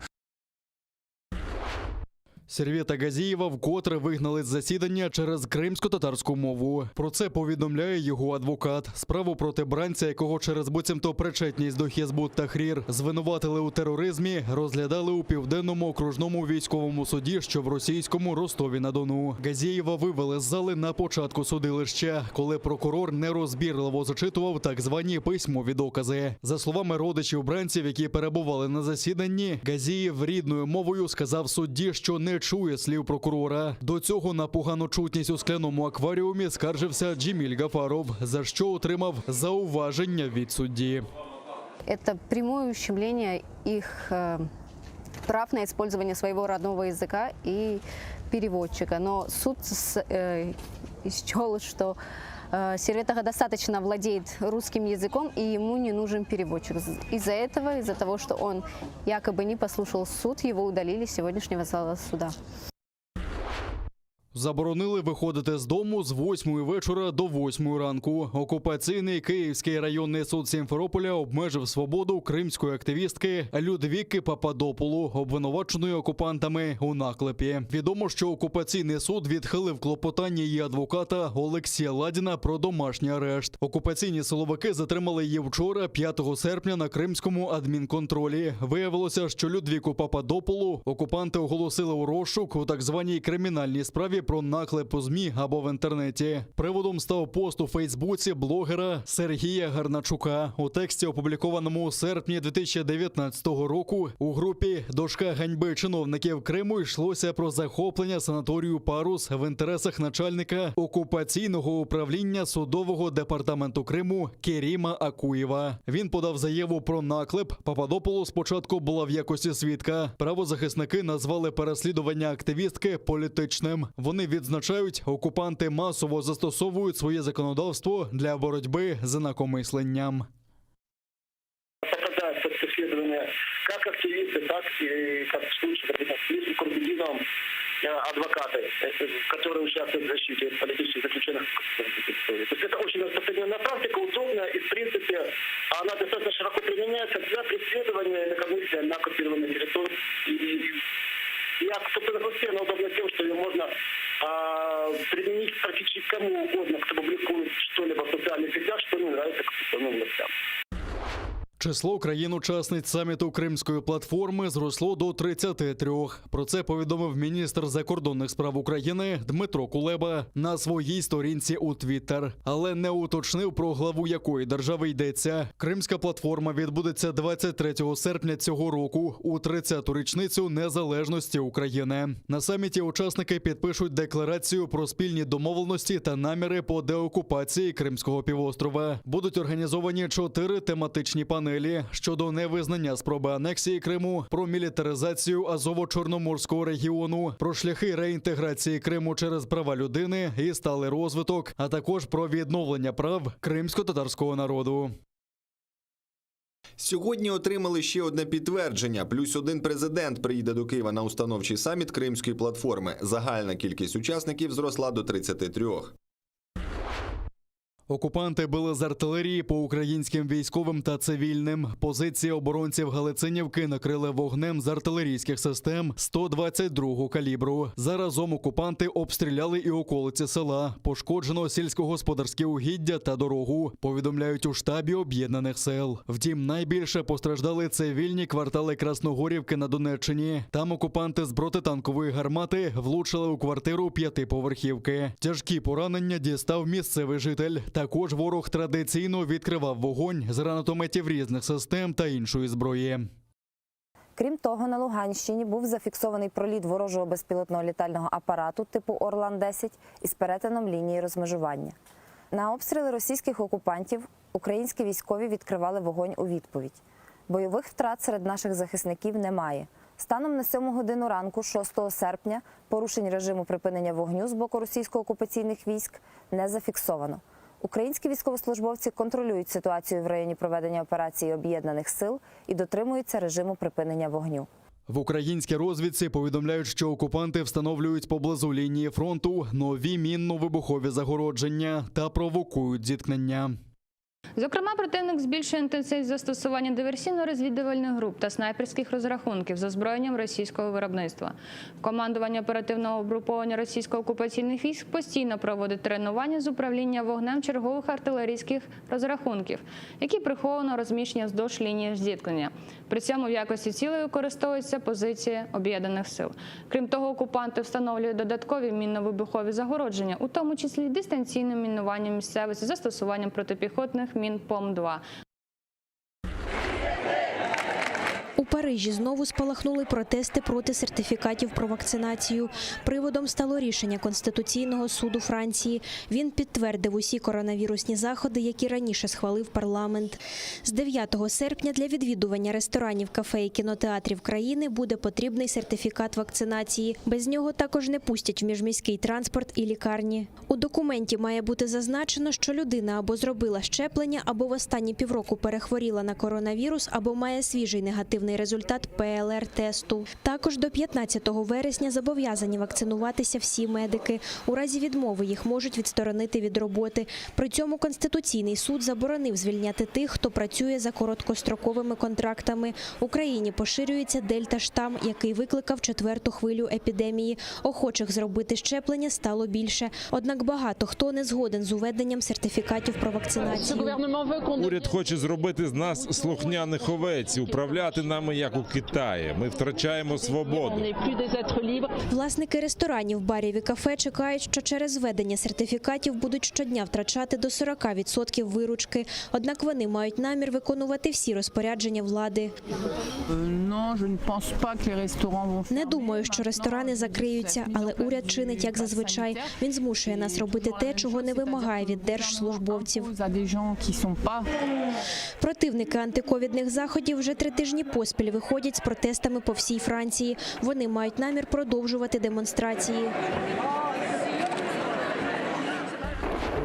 Сервєта Газієва вкотре вигнали з засідання через кримсько-татарську мову. Про це повідомляє його адвокат. Справу проти бранця, якого через буцімто причетність до Хізб ут-Тахрір звинуватили у тероризмі, розглядали у Південному окружному військовому суді, що в російському Ростові-на-Дону. Газієва вивели з зали на початку судилища, коли прокурор нерозбірливо зачитував так звані письмові докази. За словами родичів бранців, які перебували на засіданні, Газієв рідною мовою сказав судді, що не чує слів прокурора. До цього на погану чутність у скляному акваріумі скаржився Джеміль Гафаров, за що отримав зауваження від судді.
Это прямое ущемление их прав на использование своего родного языка и переводчика. Но суд счел, что Серветага достаточно владеет русским языком, и ему не нужен переводчик. Из-за того, что он якобы не послушал суд, его удалили с сегодняшнего зала суда.
Заборонили виходити з дому з 8 вечора до 8 ранку. Окупаційний Київський районний суд Сімферополя обмежив свободу кримської активістки Людвіки Пападополу, обвинуваченої окупантами у наклепі. Відомо, що окупаційний суд відхилив клопотання її адвоката Олексія Ладіна про домашній арешт. Окупаційні силовики затримали її вчора, 5 серпня, на кримському адмінконтролі. Виявилося, що Людвіку Пападополу окупанти оголосили у розшук у так званій кримінальній справі про наклеп у ЗМІ або в інтернеті. Приводом став пост у Фейсбуці блогера Сергія Гарначука. У тексті, опублікованому у серпні 2019 року, у групі «Дошка ганьби чиновників Криму» йшлося про захоплення санаторію «Парус» в інтересах начальника окупаційного управління судового департаменту Криму Керіма Акуєва. Він подав заяву про наклеп. Пападополу спочатку була в якості свідка. Правозахисники назвали переслідування активістки політичним. Вони відзначають, окупанти масово застосовують своє законодавство для боротьби з інакомисленням.
Попадают под преследование как активисты, так и, как в случае с Курбудиновым, адвокаты, которые участвуют в защите политических заключенных. То есть это очень распространенная практика, удобная и, в принципе, она достаточно широко применяется для преследования инакомыслия на оккупированной территории. И собственно, она удобна тем, что ее можно применить практически кому угодно, кто публикует что-либо в социальных сетях, что не нравится конституционным властям.
Число країн-учасниць саміту Кримської платформи зросло до 33. Про це повідомив міністр закордонних справ України Дмитро Кулеба на своїй сторінці у Твіттер. Але не уточнив, про главу якої держави йдеться. Кримська платформа відбудеться 23 серпня цього року, у 30-ту річницю незалежності України. На саміті учасники підпишуть декларацію про спільні домовленості та наміри по деокупації Кримського півострова. Будуть організовані 4 тематичні панелі щодо невизнання спроби анексії Криму, про мілітаризацію Азово-Чорноморського регіону, про шляхи реінтеграції Криму через права людини і сталий розвиток, а також про відновлення прав кримсько-татарського народу.
Сьогодні отримали ще одне підтвердження. Плюс один президент приїде до Києва на установчий саміт Кримської платформи. Загальна кількість учасників зросла до 33.
Окупанти били з артилерії по українським військовим та цивільним. Позиції оборонців Галицинівки накрили вогнем з артилерійських систем 122-го калібру. Заразом окупанти обстріляли і околиці села. Пошкоджено сільськогосподарські угіддя та дорогу, повідомляють у штабі Об'єднаних сил. Втім, найбільше постраждали цивільні квартали Красногорівки на Донеччині. Там окупанти з протитанкової гармати влучили у квартиру 5-поверхівки. Тяжкі поранення дістав місцевий житель. Також ворог традиційно відкривав вогонь з гранатометів різних систем та іншої зброї.
Крім того, на Луганщині був зафіксований проліт ворожого безпілотного літального апарату типу Орлан-10 із перетином лінії розмежування. На обстріли російських окупантів українські військові відкривали вогонь у відповідь. Бойових втрат серед наших захисників немає. Станом на 7 годину ранку 6 серпня порушень режиму припинення вогню з боку російсько-окупаційних військ не зафіксовано. Українські військовослужбовці контролюють ситуацію в районі проведення операції Об'єднаних сил і дотримуються режиму припинення вогню.
В українській розвідці повідомляють, що окупанти встановлюють поблизу лінії фронту нові мінно-вибухові загородження та провокують зіткнення.
Зокрема, противник збільшує інтенсивність застосування диверсійно-розвідувальних груп та снайперських розрахунків з озброєнням російського виробництва. Командування оперативного угруповання російсько-окупаційних військ постійно проводить тренування з управління вогнем чергових артилерійських розрахунків, які приховано розміщені вздовж лінії зіткнення. При цьому в якості цілей використовуються позиції Об'єднаних сил. Крім того, окупанти встановлюють додаткові мінно-вибухові загородження, у тому числі дистанційним мінуванням місцевості, застосуванням протипіхотних мін ПОМ-2.
У Парижі знову спалахнули протести проти сертифікатів про вакцинацію. Приводом стало рішення Конституційного суду Франції. Він підтвердив усі коронавірусні заходи, які раніше схвалив парламент. З 9 серпня для відвідування ресторанів, кафе і кінотеатрів країни буде потрібний сертифікат вакцинації. Без нього також не пустять в міжміський транспорт і лікарні. У документі має бути зазначено, що людина або зробила щеплення, або в останні півроку перехворіла на коронавірус, або має свіжий негативний результат ПЛР-тесту. Також до 15 вересня зобов'язані вакцинуватися всі медики. У разі відмови їх можуть відсторонити від роботи. При цьому Конституційний суд заборонив звільняти тих, хто працює за короткостроковими контрактами. В Україні поширюється дельта-штам, який викликав 4-ту хвилю епідемії. Охочих зробити щеплення стало більше. Однак багато хто не згоден з уведенням сертифікатів про вакцинацію.
Уряд хоче зробити з нас слухняних овець, управляти нами
саме як у Китаї. Ми втрачаємо свободу.
Власники ресторанів, барів і кафе чекають, що через введення сертифікатів будуть щодня втрачати до 40% виручки. Однак вони мають намір виконувати всі розпорядження влади. Не думаю, що ресторани закриються, але уряд чинить як зазвичай. Він змушує нас робити те, чого не вимагає від держслужбовців. Противники антиковідних заходів вже 3 тижні поспіль виходять з протестами по всій Франції. Вони мають намір продовжувати демонстрації.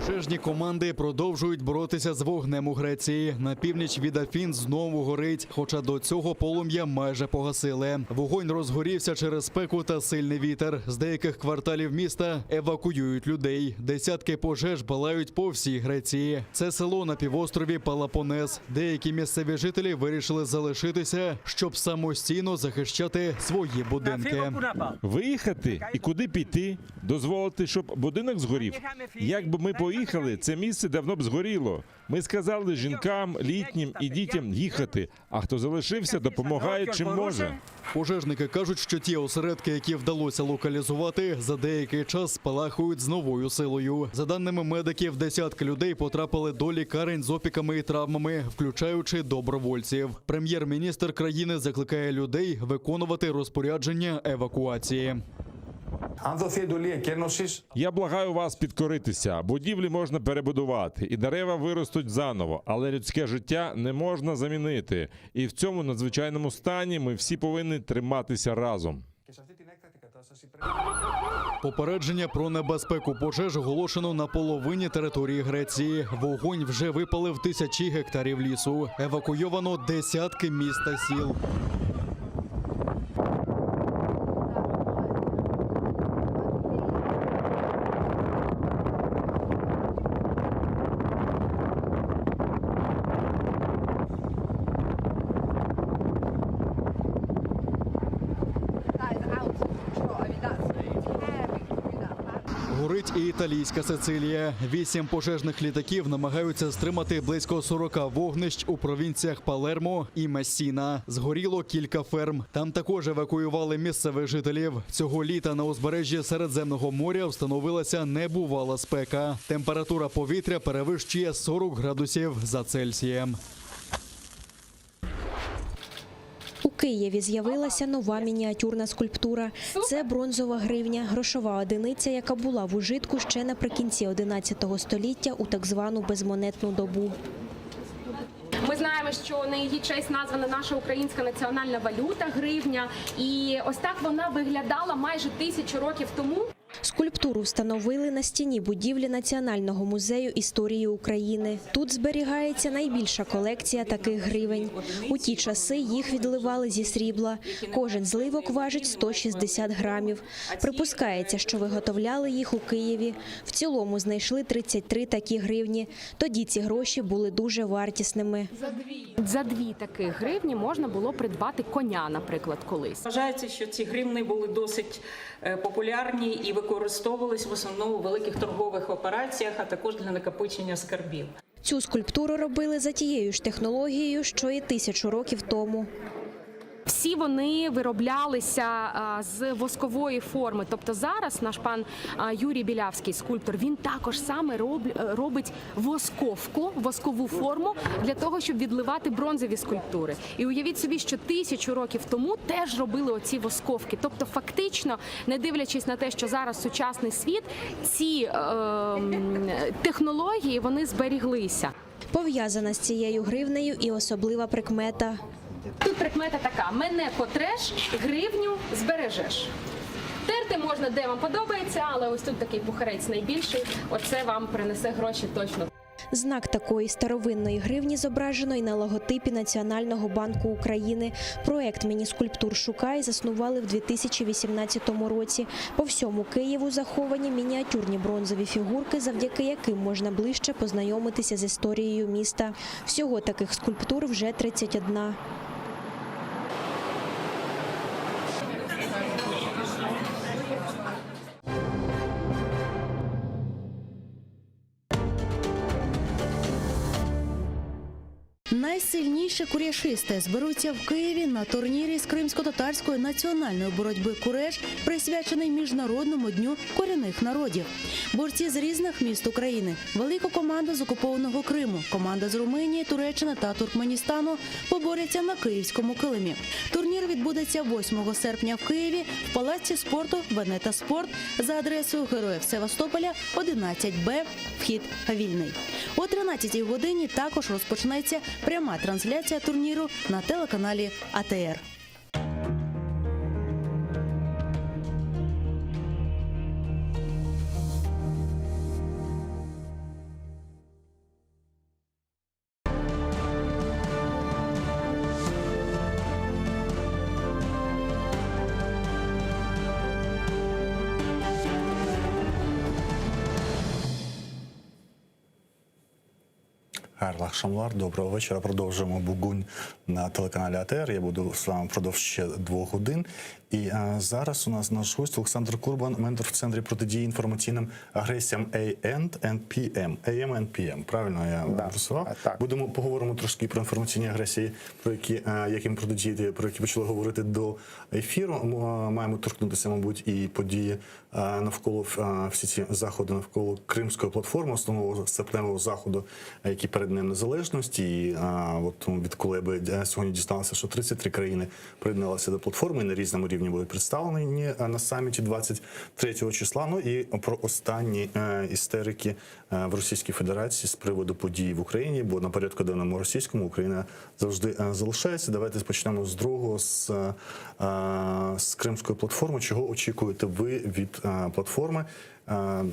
Пожежні команди продовжують боротися з вогнем у Греції. На північ від Афін знову горить, хоча до цього полум'я майже погасили. Вогонь розгорівся через спеку та сильний вітер. З деяких кварталів міста евакуюють людей. Десятки пожеж палають по всій Греції. Це село на півострові Пелопонес. Деякі місцеві жителі вирішили залишитися, щоб самостійно захищати свої будинки.
Виїхати і куди піти? Дозволити, щоб будинок згорів? Якби ми поїхали, це місце давно б згоріло. Ми сказали жінкам, літнім і дітям їхати, а хто залишився, допомагає чим може.
Пожежники кажуть, що ті осередки, які вдалося локалізувати, за деякий час спалахують з новою силою. За даними медиків, десятки людей потрапили до лікарень з опіками і травмами, включаючи добровольців. Прем'єр-міністр країни закликає людей виконувати розпорядження евакуації.
Я благаю вас підкоритися. Будівлі можна перебудувати, і дерева виростуть заново, але людське життя не можна замінити. І в цьому надзвичайному стані ми всі повинні триматися разом.
Попередження про небезпеку пожеж оголошено на половині території Греції. Вогонь вже випалив тисячі гектарів лісу. Евакуйовано десятки міст та сіл. Горить і італійська Сицилія. 8 пожежних літаків намагаються стримати близько 40 вогнищ у провінціях Палермо і Мессіна. Згоріло кілька ферм. Там також евакуювали місцевих жителів. Цього літа на узбережжі Середземного моря встановилася небувала спека. Температура повітря перевищує 40 градусів за Цельсієм.
У Києві з'явилася нова мініатюрна скульптура. Це бронзова гривня, грошова одиниця, яка була в ужитку ще наприкінці 11 століття у так звану безмонетну добу.
Ми знаємо, що на її честь названа наша українська національна валюта – гривня. І ось так вона виглядала майже 1000 років тому.
Скульптуру встановили на стіні будівлі Національного музею історії України. Тут зберігається найбільша колекція таких гривень. У ті часи їх відливали зі срібла. Кожен зливок важить 160 грамів. Припускається, що виготовляли їх у Києві. В цілому знайшли 33 такі гривні. Тоді ці гроші були дуже вартісними.
За 2 таких гривні можна було придбати коня, наприклад, колись.
Вважається, що ці гривні були досить популярні і використовувались в основному у великих торгових операціях, а також для накопичення скарбів.
Цю скульптуру робили за тією ж технологією, що і 1000 років тому.
Всі вони вироблялися з воскової форми. Тобто зараз наш пан Юрій Білявський, скульптор, він також саме робить воскову форму для того, щоб відливати бронзові скульптури. І уявіть собі, що 1000 років тому теж робили оці восковки. Тобто фактично, не дивлячись на те, що зараз сучасний світ, ці технології, вони зберіглися.
Пов'язана з цією гривнею і особлива прикмета.
Тут прикмета така: мене потреш, гривню збережеш. Терти можна де вам подобається, але ось тут такий пухарець найбільший, оце вам принесе гроші точно.
Знак такої старовинної гривні зображено і на логотипі Національного банку України. Проект міні-скульптур «Шукай» заснували в 2018 році. По всьому Києву заховані мініатюрні бронзові фігурки, завдяки яким можна ближче познайомитися з історією міста. Всього таких скульптур вже 31.
Найсильніші куряшисти зберуться в Києві на турнірі з кримсько-татарської національної боротьби «Куреш», присвячений Міжнародному дню корінних народів. Борці з різних міст України, велика команда з окупованого Криму, команда з Румунії, Туреччини та Туркменістану поборються на київському килимі. Турнір відбудеться 8 серпня в Києві в Палаці спорту «Венета Спорт» за адресою Героїв Севастополя, 11Б, вхід вільний. О 13-й годині також розпочнеться пряма трансляція турніру на телеканалі АТР.
Гарних акшамлар, доброго вечора. Продовжуємо Бугунь на телеканалі АТР. Я буду з вами впродовж ще 2 годин. І зараз у нас наш гость Олександр Курбан, ментор в Центрі протидії інформаційним агресіям AM&PM. AM&PM, правильно я просував? Будемо поговоримо трошки про інформаційні агресії, про яким протидіяти, про які почали говорити до ефіру. Маємо торкнутися, мабуть, і події навколо всі ці заходи навколо Кримської платформи, основного серпневого заходу, який перед Днем Незалежності. І от від Кулеби сьогодні дізналося, що 33 країни приєдналися до платформи і на різному рівні будуть представлені на саміті 23 числа. Ну і про останні істерики в Російській Федерації з приводу подій в Україні, бо на порядку денному російському Україна завжди залишається. Давайте почнемо з другого, з Кримської платформи. Чого очікуєте ви від платформи?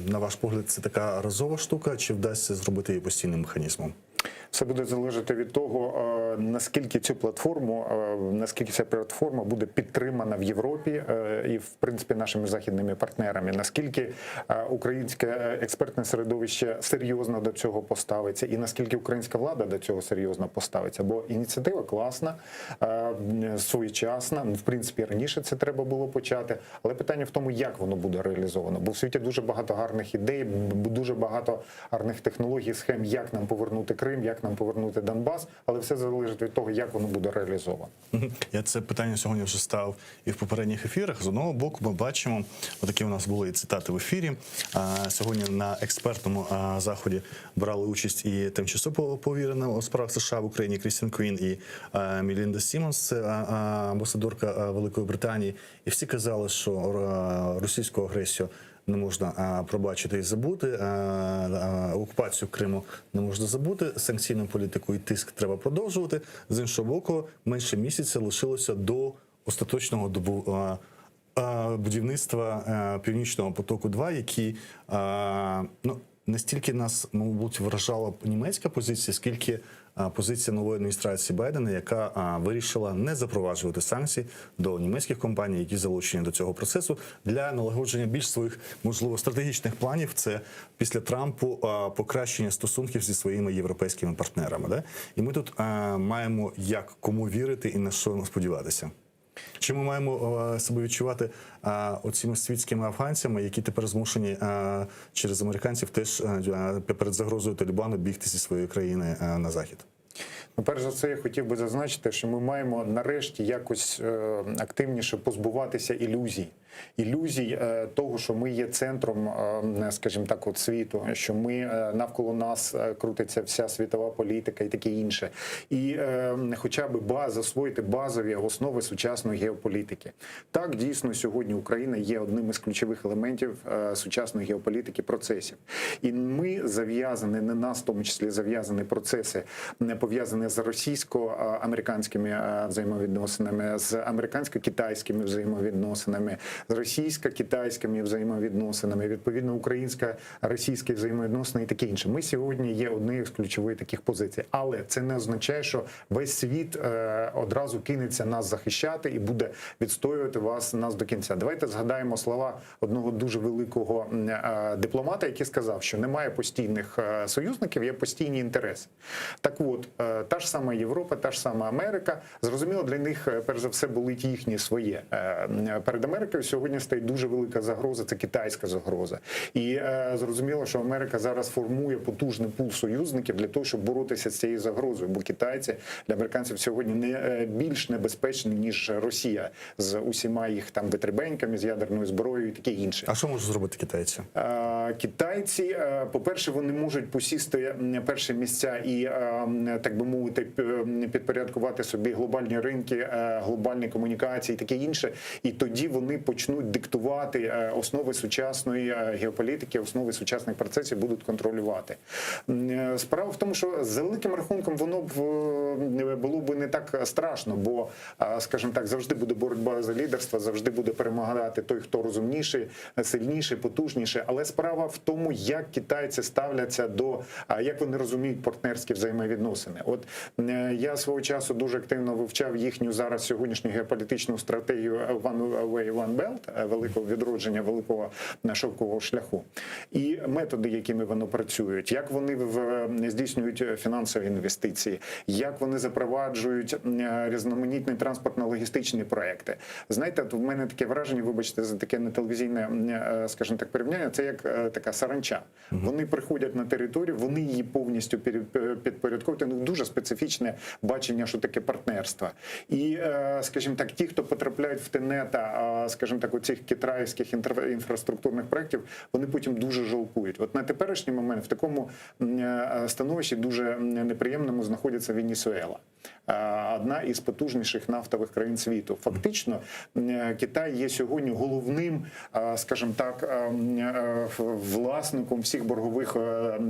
На ваш погляд, це така разова штука, чи вдасться зробити її постійним механізмом?
Все буде залежати від того, наскільки ця платформа буде підтримана в Європі і, в принципі, нашими західними партнерами. Наскільки українське експертне середовище серйозно до цього поставиться і наскільки українська влада до цього серйозно поставиться. Бо ініціатива класна, своєчасна, в принципі, раніше це треба було почати. Але питання в тому, як воно буде реалізовано. Бо в світі дуже багато гарних ідей, дуже багато гарних технологій, схем, як нам повернути Крим, як нам повернути Донбас, але все залежить від того, як воно буде реалізовано.
Я це питання сьогодні вже став і в попередніх ефірах. З одного боку ми бачимо, отакі у нас були цитати в ефірі. Сьогодні на експертному заході брали участь і тимчасово повірена у справах США в Україні Крістін Квін і Мелінда Сімонс, це амбасадорка Великої Британії. І всі казали, що російську агресію не можна пробачити і забути, окупацію Криму не можна забути, санкційну політику і тиск треба продовжувати. З іншого боку, менше місяця лишилося до остаточного будівництва Північного потоку-2, який не стільки нас, мабуть, вражала німецька позиція, скільки позиція нової адміністрації Байдена, яка вирішила не запроваджувати санкції до німецьких компаній, які залучені до цього процесу, для налагодження більш своїх, можливо, стратегічних планів. Це після Трампу покращення стосунків зі своїми європейськими партнерами. Да? І ми тут маємо кому вірити і на що сподіватися. Чи ми маємо себе відчувати оціми світськими афганцями, які тепер змушені через американців теж перед загрозою Талібану бігти зі своєї країни на захід?
Перш за все, я хотів би зазначити, що ми маємо нарешті якось активніше позбуватися ілюзій. Ілюзій того, що ми є центром, скажімо так, от світу, що ми навколо нас крутиться вся світова політика і таке інше. І хоча б засвоїти базові основи сучасної геополітики. Так, дійсно, сьогодні Україна є одним із ключових елементів сучасної геополітики процесів. І ми зав'язані, не нас в тому числі зав'язані процеси, пов'язані з російсько-американськими взаємовідносинами, з американсько-китайськими взаємовідносинами, з російсько-китайськими взаємовідносинами, відповідно, українсько-російські взаємовідносини і таке інше. Ми сьогодні є однією з ключових таких позицій. Але це не означає, що весь світ одразу кинеться нас захищати і буде відстоювати нас до кінця. Давайте згадаємо слова одного дуже великого дипломата, який сказав, що немає постійних союзників, є постійні інтереси. Так от, та ж сама Європа, та ж сама Америка, зрозуміло, для них, перш за все, болить їхнє своє. Перед Америкою сьогодні стоїть дуже велика загроза, це китайська загроза. І зрозуміло, що Америка зараз формує потужний пул союзників для того, щоб боротися з цією загрозою. Бо китайці для американців сьогодні не більш небезпечні, ніж Росія з усіма їх там витребеньками, з ядерною зброєю і таке інше.
А що можуть зробити китайці?
Китайці, по-перше, вони можуть посісти перші місця і, так би мовити, підпорядкувати собі глобальні ринки, глобальні комунікації і таке інше. І тоді вони почнуть диктувати основи сучасної геополітики, основи сучасних процесів будуть контролювати. Справа в тому, що за великим рахунком воно б було б не так страшно, бо, скажімо так, завжди буде боротьба за лідерство, завжди буде перемагати той, хто розумніший, сильніший, потужніший. Але справа в тому, як китайці ставляться до, як вони розуміють партнерські взаємовідносини. От я свого часу дуже активно вивчав їхню зараз сьогоднішню геополітичну стратегію One Way, One Belt, великого відродження, великого шовкового шляху. І методи, якими вони працюють, як вони здійснюють фінансові інвестиції, як вони запроваджують різноманітні транспортно-логістичні проекти. Знаєте, в мене таке враження, вибачте за таке нетелевізійне, скажімо так, порівняння, це як така саранча. Вони приходять на територію, вони її повністю підпорядковують. У них дуже специфічне бачення, що таке партнерство. І, скажімо так, ті, хто потрапляють в тенета, скажімо так, у цих китайських інфраструктурних проєктів, вони потім дуже жалкують. От на теперішній момент в такому становищі дуже неприємному знаходиться Венесуела. Одна із потужніших нафтових країн світу. Фактично, Китай є сьогодні головним, скажімо так, власником всіх боргових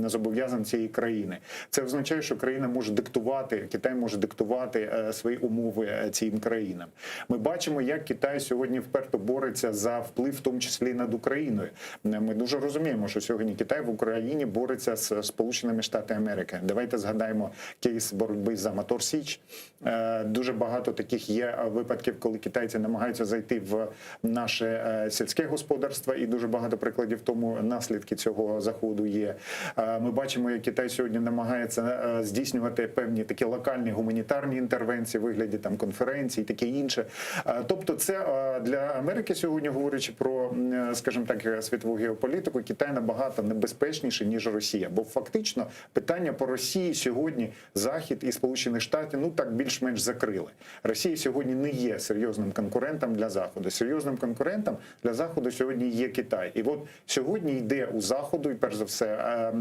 зобов'язань цієї країни. Це означає, що країна може диктувати, Китай може диктувати свої умови цим країнам. Ми бачимо, як Китай сьогодні вперто бореться за вплив, в тому числі над Україною. Ми дуже розуміємо, що сьогодні Китай в Україні бореться з Сполученими Штатами Америки. Давайте згадаємо кейс боротьби за Мотор Січ. Дуже багато таких є випадків, коли китайці намагаються зайти в наше сільське господарство, і дуже багато прикладів тому наслідки цього заходу є. Ми бачимо, як Китай сьогодні намагається здійснювати певні такі локальні гуманітарні інтервенції, вигляді там конференцій, таке інше. Тобто це для Америки сьогодні, говорячи про, скажімо так, світову геополітику, Китай набагато небезпечніший, ніж Росія. Бо фактично питання по Росії сьогодні Захід і Сполучені Штати, ну так, більш-менш закрили. Росія сьогодні не є серйозним конкурентом для Заходу. Серйозним конкурентом для Заходу сьогодні є Китай. І от сьогодні йде у Заходу, і перш за все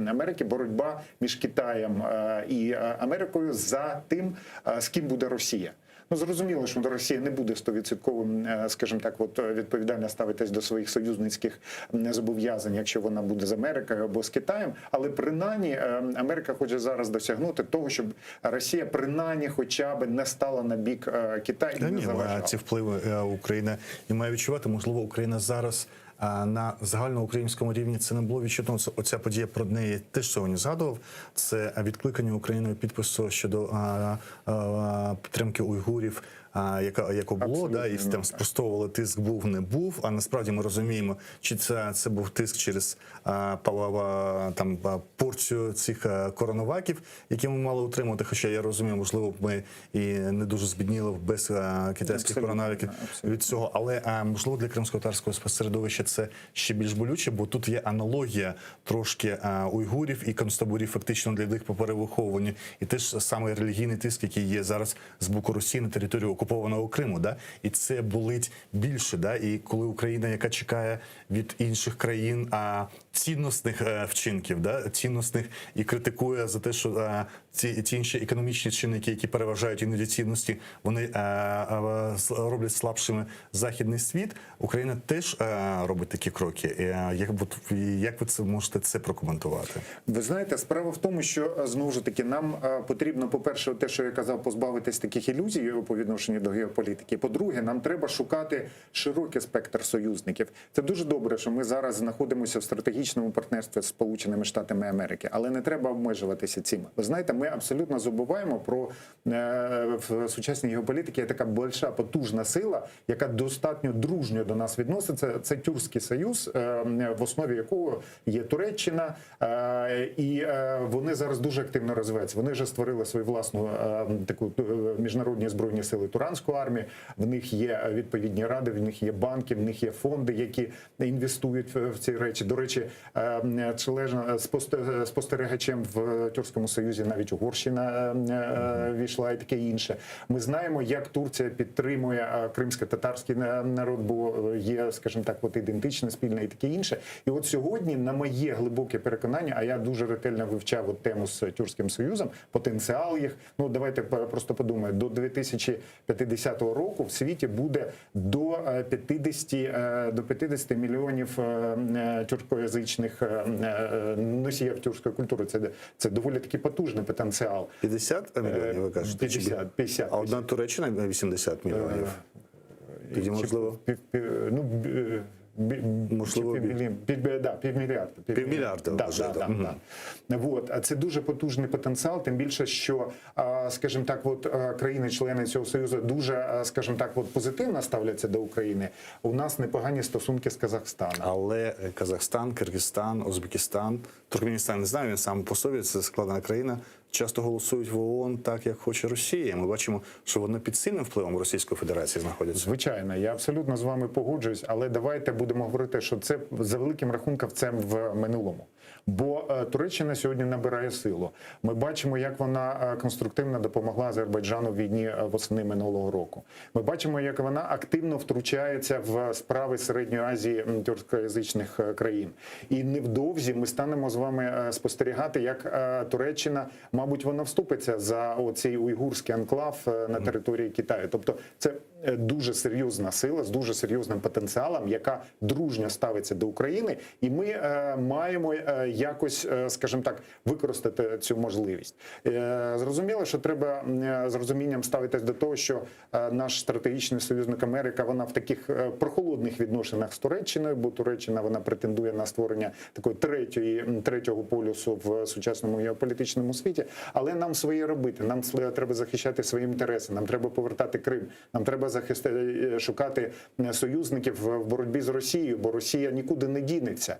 Америки, боротьба між Китаєм і Америкою за тим, з ким буде Росія. Ну, зрозуміло, що Росія не буде 100%, скажімо так, от відповідально ставитись до своїх союзницьких зобов'язань, якщо вона буде з Америкою або з Китаєм. Але принаймні Америка хоче зараз досягнути того, щоб Росія принаймні хоча б не стала на бік Китаю і не заважала.
Ці впливи Україна не має відчувати. Можливо, Україна зараз на загальноукраїнському рівні це не було відчутно. Оця подія, про неї теж сьогодні згадував. Це відкликання Україною підпису щодо підтримки уйгурів, яко було, да, і там спростовували, тиск був, не був. А насправді ми розуміємо, чи це був тиск через там порцію цих коронаваків, які ми мали утримувати. Хоча я розумію, можливо, ми і не дуже збідніли без китайських коронавіків від цього. Але можливо для кримськотатарського середовища це ще більш болюче, бо тут є аналогія трошки уйгурів і концтаборів фактично для них по перевиховуванню. І теж саме релігійний тиск, який є зараз з боку Росії на території окупованого Криму, да, і це болить більше, да, і коли Україна, яка чекає від інших країн цінностних вчинків, да, цінностних, і критикує за те, що ці інші економічні чинники, які переважають іноді цінності, вони роблять слабшими західний світ. Україна теж робить такі кроки. Як ви це можете це прокоментувати?
Ви знаєте, справа в тому, що знову ж таки нам потрібно, по-перше, те, що я казав, позбавитись таких ілюзій по відношенню до геополітики. По-друге, нам треба шукати широкий спектр союзників. Це дуже добре, що ми зараз знаходимося в стратегічному партнерстві з Сполученими Штатами Америки, але не треба обмежуватися цим. Ви знаєте, ми абсолютно забуваємо про в сучасній геополітиці є така більша, потужна сила, яка достатньо дружньо до нас відноситься. Це Тюркський союз, в основі якого є Туреччина, і вони зараз дуже активно розвиваються. Вони вже створили свою власну таку міжнародні збройні сили Туранську армію, в них є відповідні ради, в них є банки, в них є фонди, які інвестують в ці речі. До речі, спостерігачем в Тюркському Союзі навіть Угорщина війшла і таке інше. Ми знаємо, як Турція підтримує кримсько-татарський народ, бо є, скажімо так, от ідентичне, спільне і таке інше. І от сьогодні, на моє глибоке переконання, а я дуже ретельно вивчав от тему з Тюркським Союзом, потенціал їх, ну давайте просто подумаємо, до 2050 року в світі буде до 50 мільйонів тюркоязичних носіїв тюркської культури. Це доволі таки потужний потенціал.
50 мільйонів, ви кажете?
50.
А одна Туреччина 80 мільйонів. Тоді, можливо, можливо,
півмільярда.
Півмільярда.
Вот. А це дуже потужний потенціал, тим більше, що, скажімо так, от країни-члени цього союзу дуже, скажімо так, от позитивно ставляться до України. У нас непогані стосунки з Казахстаном.
Але Казахстан, Киргизстан, Узбекистан, Туркменістан, не знаю, він сам по собі, це складна країна, часто голосують в ООН так, як хоче Росія. Ми бачимо, що вони під сильним впливом Російської Федерації знаходяться.
Звичайно, я абсолютно з вами погоджуюсь, але давайте будемо говорити, що це за великим рахунком це в минулому. Бо Туреччина сьогодні набирає силу. Ми бачимо, як вона конструктивно допомогла Азербайджану в війні восени минулого року. Ми бачимо, як вона активно втручається в справи Середньої Азії тюркоязичних країн. І невдовзі ми станемо з вами спостерігати, як Туреччина, мабуть, вона вступиться за оцей уйгурський анклав на території Китаю. Тобто це дуже серйозна сила з дуже серйозним потенціалом, яка дружньо ставиться до України, і ми маємо якось, скажімо так, використати цю можливість. Зрозуміло, що треба з розумінням ставитись до того, що наш стратегічний союзник Америка, вона в таких прохолодних відношеннях з Туреччиною, бо Туреччина, вона претендує на створення такої третього полюсу в сучасному геополітичному світі, але нам своє робити, нам треба захищати свої інтереси, нам треба повертати Крим, нам треба шукати союзників в боротьбі з Росією, бо Росія нікуди не дінеться.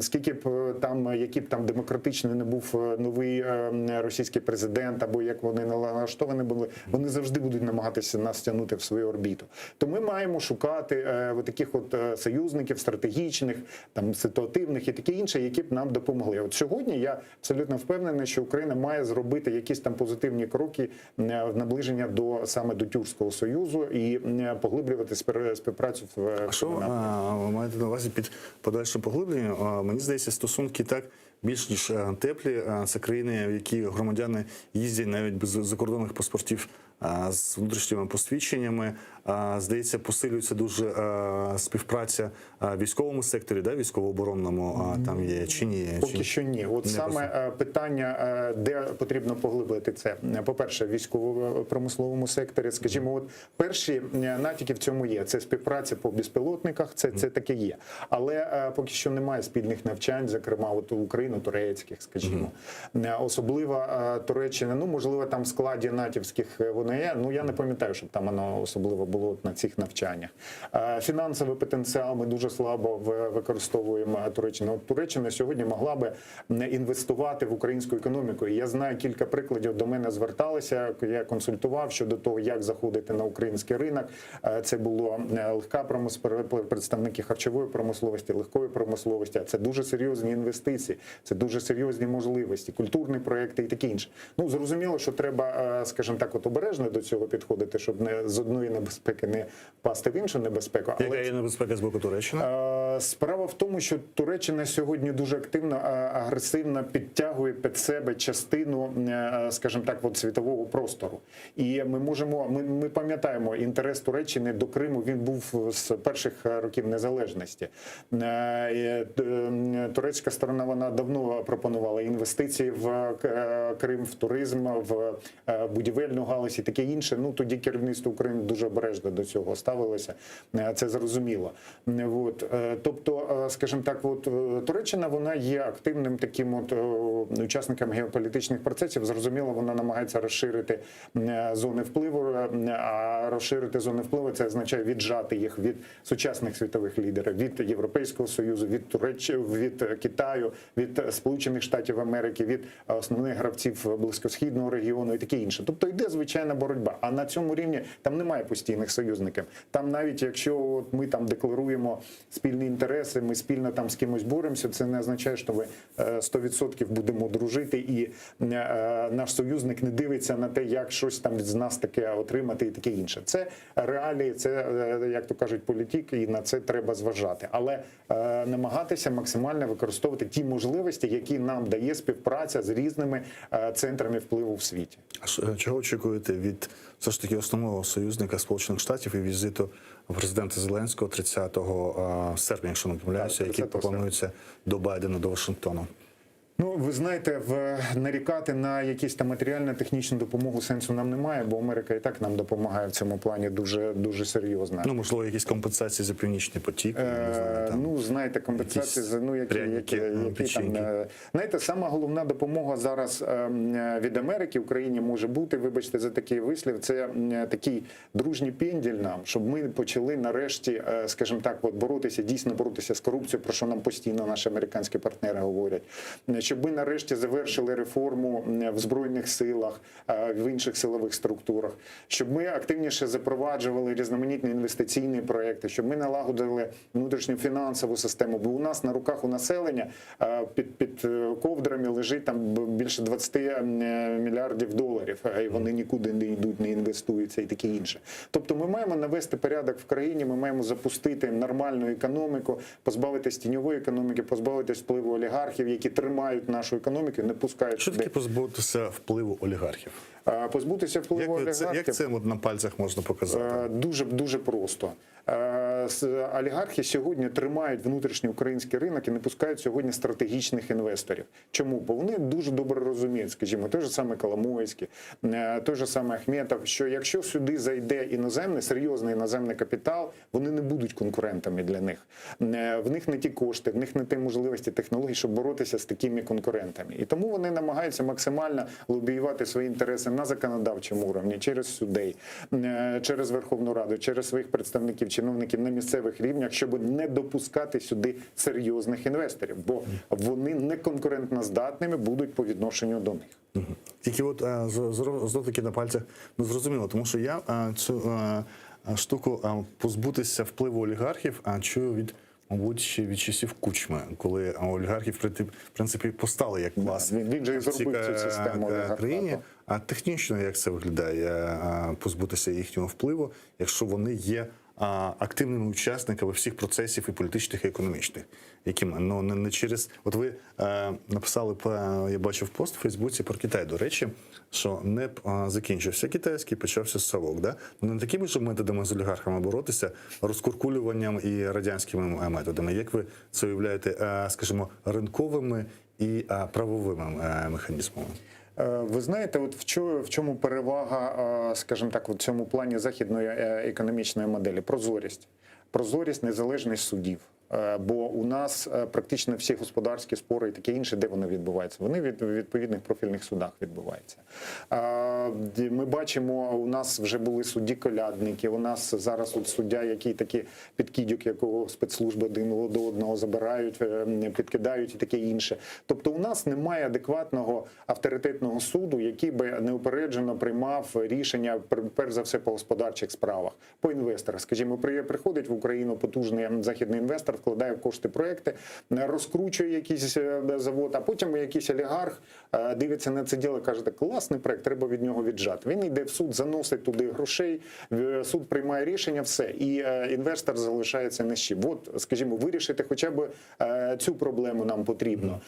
Скільки б там, які б там демократичний не був новий російський президент, або як вони налаштовані були, вони завжди будуть намагатися нас тягнути в свою орбіту. То ми маємо шукати таких от союзників стратегічних, там ситуативних і таке інше, які б нам допомогли. От сьогодні я абсолютно впевнений, що Україна має зробити якісь там позитивні кроки в наближення саме до Тюркського Союзу і поглиблювати співпрацю в
А що ви маєте на увазі під подальшим поглибленням? Мені здається, стосунки так більш ніж теплі. Це країни, в які громадяни їздять навіть без закордонних паспортів з внутрішніми посвідченнями. Здається, посилюється дуже співпраця в військовому секторі, да, військово-оборонному там є чи ні?
Поки що ні. От саме питання, де потрібно поглибити це. По-перше, в військово-промисловому секторі, скажімо, от перші натяки в цьому є. Це співпраця по безпілотниках, це таке є. Але поки що немає спільних навчань, зокрема, от україно-турецьких, скажімо. Особливо Туреччина, ну, можливо, там в складі натівських вони є, ну, я не пам'ятаю, щоб там воно особливо було на цих навчаннях. Фінансовий потенціал ми дуже слабо використовуємо Туреччину. От Туреччина сьогодні могла би інвестувати в українську економіку. І я знаю кілька прикладів, до мене зверталися, я консультував щодо того, як заходити на український ринок. Це було легка промисловість, представники харчової промисловості, легкої промисловості. Це дуже серйозні інвестиції, це дуже серйозні можливості, культурні проекти і таке інше. Ну, зрозуміло, що треба, скажімо так, от обережно до цього підходити, щоб не з одної небезпеки не впасти в іншу небезпеку.
Яка є небезпека з боку Туреччини?
Справа в тому, що Туреччина сьогодні дуже активно, агресивно підтягує під себе частину, скажімо так, от світового простору. І ми пам'ятаємо, інтерес Туреччини до Криму, він був з перших років незалежності. Турецька сторона, вона давно пропонувала інвестиції в Крим, в туризм, в будівельну галузь і таке інше. Ну, тоді керівництво України дуже обережно до цього ставилося. Це зрозуміло. От. Тобто, скажімо так, от Туреччина, вона є активним таким от учасником геополітичних процесів. Зрозуміло, вона намагається розширити зони впливу, а розширити зони впливу – це означає віджати їх від сучасних світових лідерів, від Європейського Союзу, від Туреччини, від Китаю, від від Сполучених Штатів Америки, від основних гравців близькосхідного регіону і таке інше. Тобто йде звичайна боротьба. А на цьому рівні там немає постійних союзників. Там навіть якщо ми там декларуємо спільні інтереси, ми спільно там з кимось боремося, це не означає, що ми 100% будемо дружити, і наш союзник не дивиться на те, як щось там з нас таке отримати і таке інше. Це реалії, це, як то кажуть, політики, і на це треба зважати. Але намагатися максимально використовувати ті можливості, які нам дає співпраця з різними центрами впливу в світі.
А чого очікуєте від все ж таки основного союзника Сполучених Штатів і візиту президента Зеленського 30 серпня, якщо не помиляюся, який планується до Байдена, до Вашингтону?
Ну, ви знаєте, нарікати на якісь там матеріально-технічну допомогу сенсу нам немає, бо Америка і так нам допомагає в цьому плані дуже серйозно.
Ну, можливо, якісь компенсації за Північний потік? Не знаю, там,
ну, знаєте, компенсації за які там... Знаєте, сама головна допомога зараз від Америки Україні може бути, вибачте за такий вислів, це такий дружній пенділь нам, щоб ми почали нарешті, скажімо так, дійсно боротися з корупцією, про що нам постійно наші американські партнери говорять. Щоб ми нарешті завершили реформу в Збройних силах, в інших силових структурах, щоб ми активніше запроваджували різноманітні інвестиційні проекти, щоб ми налагодили внутрішню фінансову систему, бо у нас на руках у населення під ковдрами лежить там більше 20 мільярдів доларів, і вони нікуди не йдуть, не інвестуються і таке інше. Тобто ми маємо навести порядок в країні, ми маємо запустити нормальну економіку, позбавитись тіньової економіки, позбавитись впливу олігархів, які тримають нашу економіку, не пускають.
Що таке позбутися впливу олігархів?
Позбутися впливу олігархів...
Як це на пальцях можна показати?
Дуже просто. Олігархи сьогодні тримають внутрішній український ринок і не пускають сьогодні стратегічних інвесторів. Чому? Бо вони дуже добре розуміють, скажімо, той же саме Коломойський, той же саме Ахметов, що якщо сюди зайде іноземний, серйозний іноземний капітал, вони не будуть конкурентами для них. В них не ті кошти, в них не ті можливості, технології, щоб боротися з такими конкурентами. І тому вони намагаються максимально лобіювати свої інтереси на законодавчому рівні, через судей, через Верховну Раду, через своїх представників, чиновників на місцевих рівнях, щоб не допускати сюди серйозних інвесторів, бо вони не конкурентно здатними будуть по відношенню до них.
Тільки от знов-таки на пальцях не зрозуміло, тому що я цю штуку позбутися впливу олігархів чую від, мабуть, ще від часів Кучми, коли олігархи, в принципі, постали як клас
він же зробив цю систему
країні. А технічно як це виглядає, позбутися їхнього впливу, якщо вони є активними учасниками всіх процесів і політичних, і економічних, яким не через... От ви написали, я бачив пост в Фейсбуці про Китай, до речі, що не закінчився китайський, почався совок, да? Не такими ж методами з олігархами боротися, розкуркулюванням і радянськими методами. Як ви це уявляєте, скажімо, ринковими і правовими механізмами?
Ви знаєте, от в чому перевага, скажімо так, в цьому плані західної економічної моделі? Прозорість. Прозорість, незалежність судів. Бо у нас практично всі господарські спори і таке інше, де вони відбуваються? Вони в відповідних профільних судах відбуваються. Ми бачимо, у нас вже були судді-колядники, у нас зараз от суддя, який такий підкидьок, якого спецслужби один до одного забирають, підкидають і таке інше. Тобто у нас немає адекватного авторитетного суду, який би неупереджено приймав рішення, перш за все, по господарчих справах, по інвесторах. Скажімо, приходить в Україну потужний західний інвестор, вкладає в кошти проекти, розкручує якийсь завод, а потім якийсь олігарх дивиться на це діло і каже, так, класний проект, треба від нього віджати. Він йде в суд, заносить туди грошей, суд приймає рішення, все, і інвестор залишається ні з чим. От, скажімо, вирішити хоча б цю проблему нам потрібно.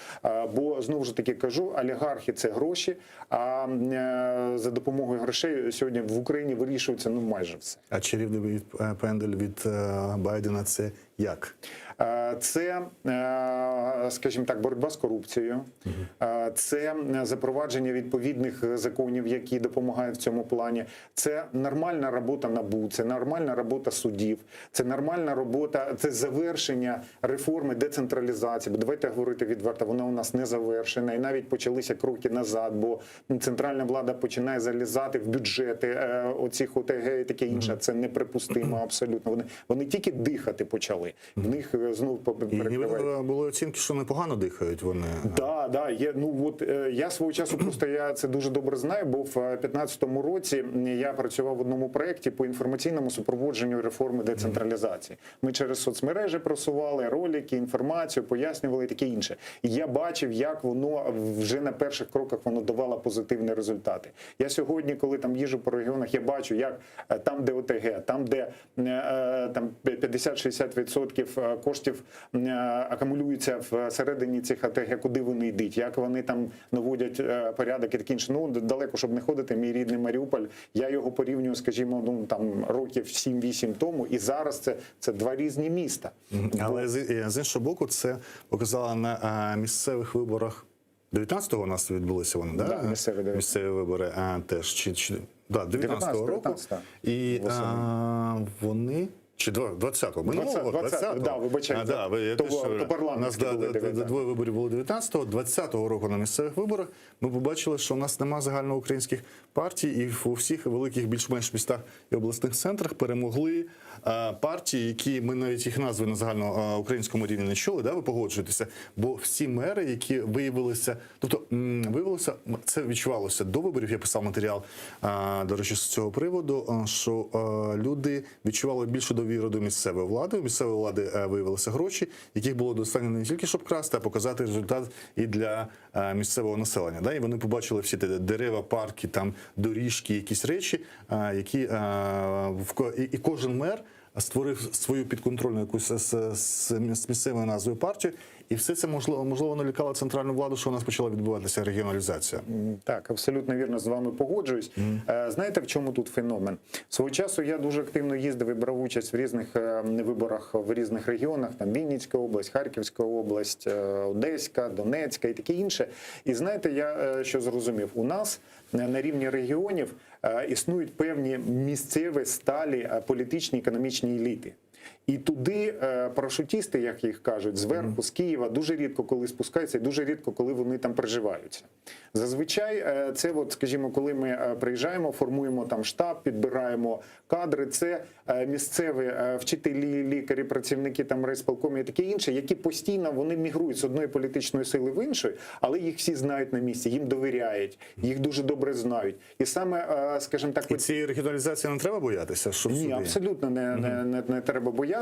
Бо, знову ж таки кажу, олігархи – це гроші, а за допомогою грошей сьогодні в Україні вирішується майже все.
А чарівний пендель від Байдена – це як?
Це, скажімо так, боротьба з корупцією, це запровадження відповідних законів, які допомагають в цьому плані, це нормальна робота НАБУ, це нормальна робота судів, це нормальна робота, це завершення реформи децентралізації. Бо давайте говорити відверто, вона у нас не завершена, і навіть почалися кроки назад, бо центральна влада починає залізати в бюджети оцих ОТГ і таке інше. Це неприпустимо абсолютно. Вони тільки дихати почали. В них знов
І
перекривають.
ніби були оцінки, що непогано дихають вони.
Да, є. Ну от я свого часу просто я це дуже добре знаю, бо в 2015 році я працював в одному проєкті по інформаційному супроводженню реформи децентралізації. Ми через соцмережі просували ролики, інформацію, пояснювали і таке інше. І я бачив, як воно вже на перших кроках воно давало позитивні результати. Я сьогодні, коли там їжджу по регіонах, я бачу, як там, де ОТГ, там, де там 50-60% коштів акумулюються всередині цих ОТГ, куди вони йдуть, як вони там наводять порядок і таке інше. Ну, далеко, щоб не ходити, мій рідний Маріуполь, я його порівнюю, скажімо, ну, там, років 7-8 тому, і зараз це два різні міста.
Але з іншого боку, це показало на місцевих виборах 19-го у нас відбулися вони,
Да,
місцеві вибори теж. Да, 19-го року. І вони... Чи 20-го? Минулого 20-го.
Да, вибачайте.
У нас двоє виборів було 19-го. 20-го року на місцевих виборах ми побачили, що у нас нема загальноукраїнських партій, і у всіх великих більш-менш містах і обласних центрах перемогли партії, які ми навіть їх назви на загальноукраїнському рівні не чули, да, ви погоджуєтеся, бо всі мери, які виявилися, тобто виявилося, це відчувалося до виборів, я писав матеріал, до речі, з цього приводу, що люди відчували більше довіру до місцевої влади. У місцевої влади виявилися гроші, яких було достатньо не тільки, щоб красти, а показати результат і для місцевого населення. Да? І вони побачили всі ті дерева, парки, там, доріжки, якісь речі, які і кожен мер створив свою підконтрольну якусь з місцевою назвою партію, і все це можливо налякало центральну владу, що у нас почала відбуватися регіоналізація.
Так, абсолютно вірно з вами погоджуюсь. Знаєте, в чому тут феномен? Свого часу я дуже активно їздив і брав участь в різних виборах в різних регіонах, там Вінницька область, Харківська область, Одеська, Донецька і таке інше. І знаєте, я що зрозумів? У нас на рівні регіонів існують певні місцеві сталі політичні економічні еліти. І туди парашутісти, як їх кажуть, зверху, з Києва, дуже рідко коли спускаються і дуже рідко коли вони там приживаються. Зазвичай це, от, скажімо, коли ми приїжджаємо, формуємо там штаб, підбираємо кадри, це місцеві вчителі, лікарі, працівники там райсполкому і таке інше, які постійно вони мігрують з одної політичної сили в іншу, але їх всі знають на місці, їм довіряють, їх дуже добре знають. І саме, скажімо так...
І цієї регіоналізації не треба боятися?
Ні, абсолютно не треба боятися.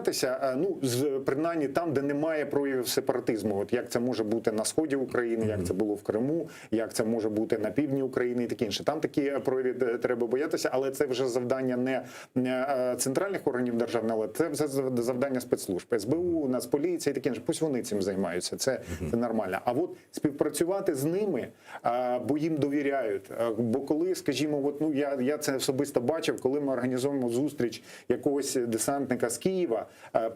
Ну, принаймні там, де немає проявів сепаратизму. От як це може бути на сході України, як це було в Криму, як це може бути на півдні України і таке інше. Там такі прояви треба боятися, але це вже завдання не центральних органів державної влади, це вже завдання спецслужб, СБУ, Нацполіція і таке інше. Пусть вони цим займаються, це нормально. А от співпрацювати з ними, бо їм довіряють. Бо коли, скажімо, от, ну, я це особисто бачив, коли ми організовуємо зустріч якогось десантника з Києва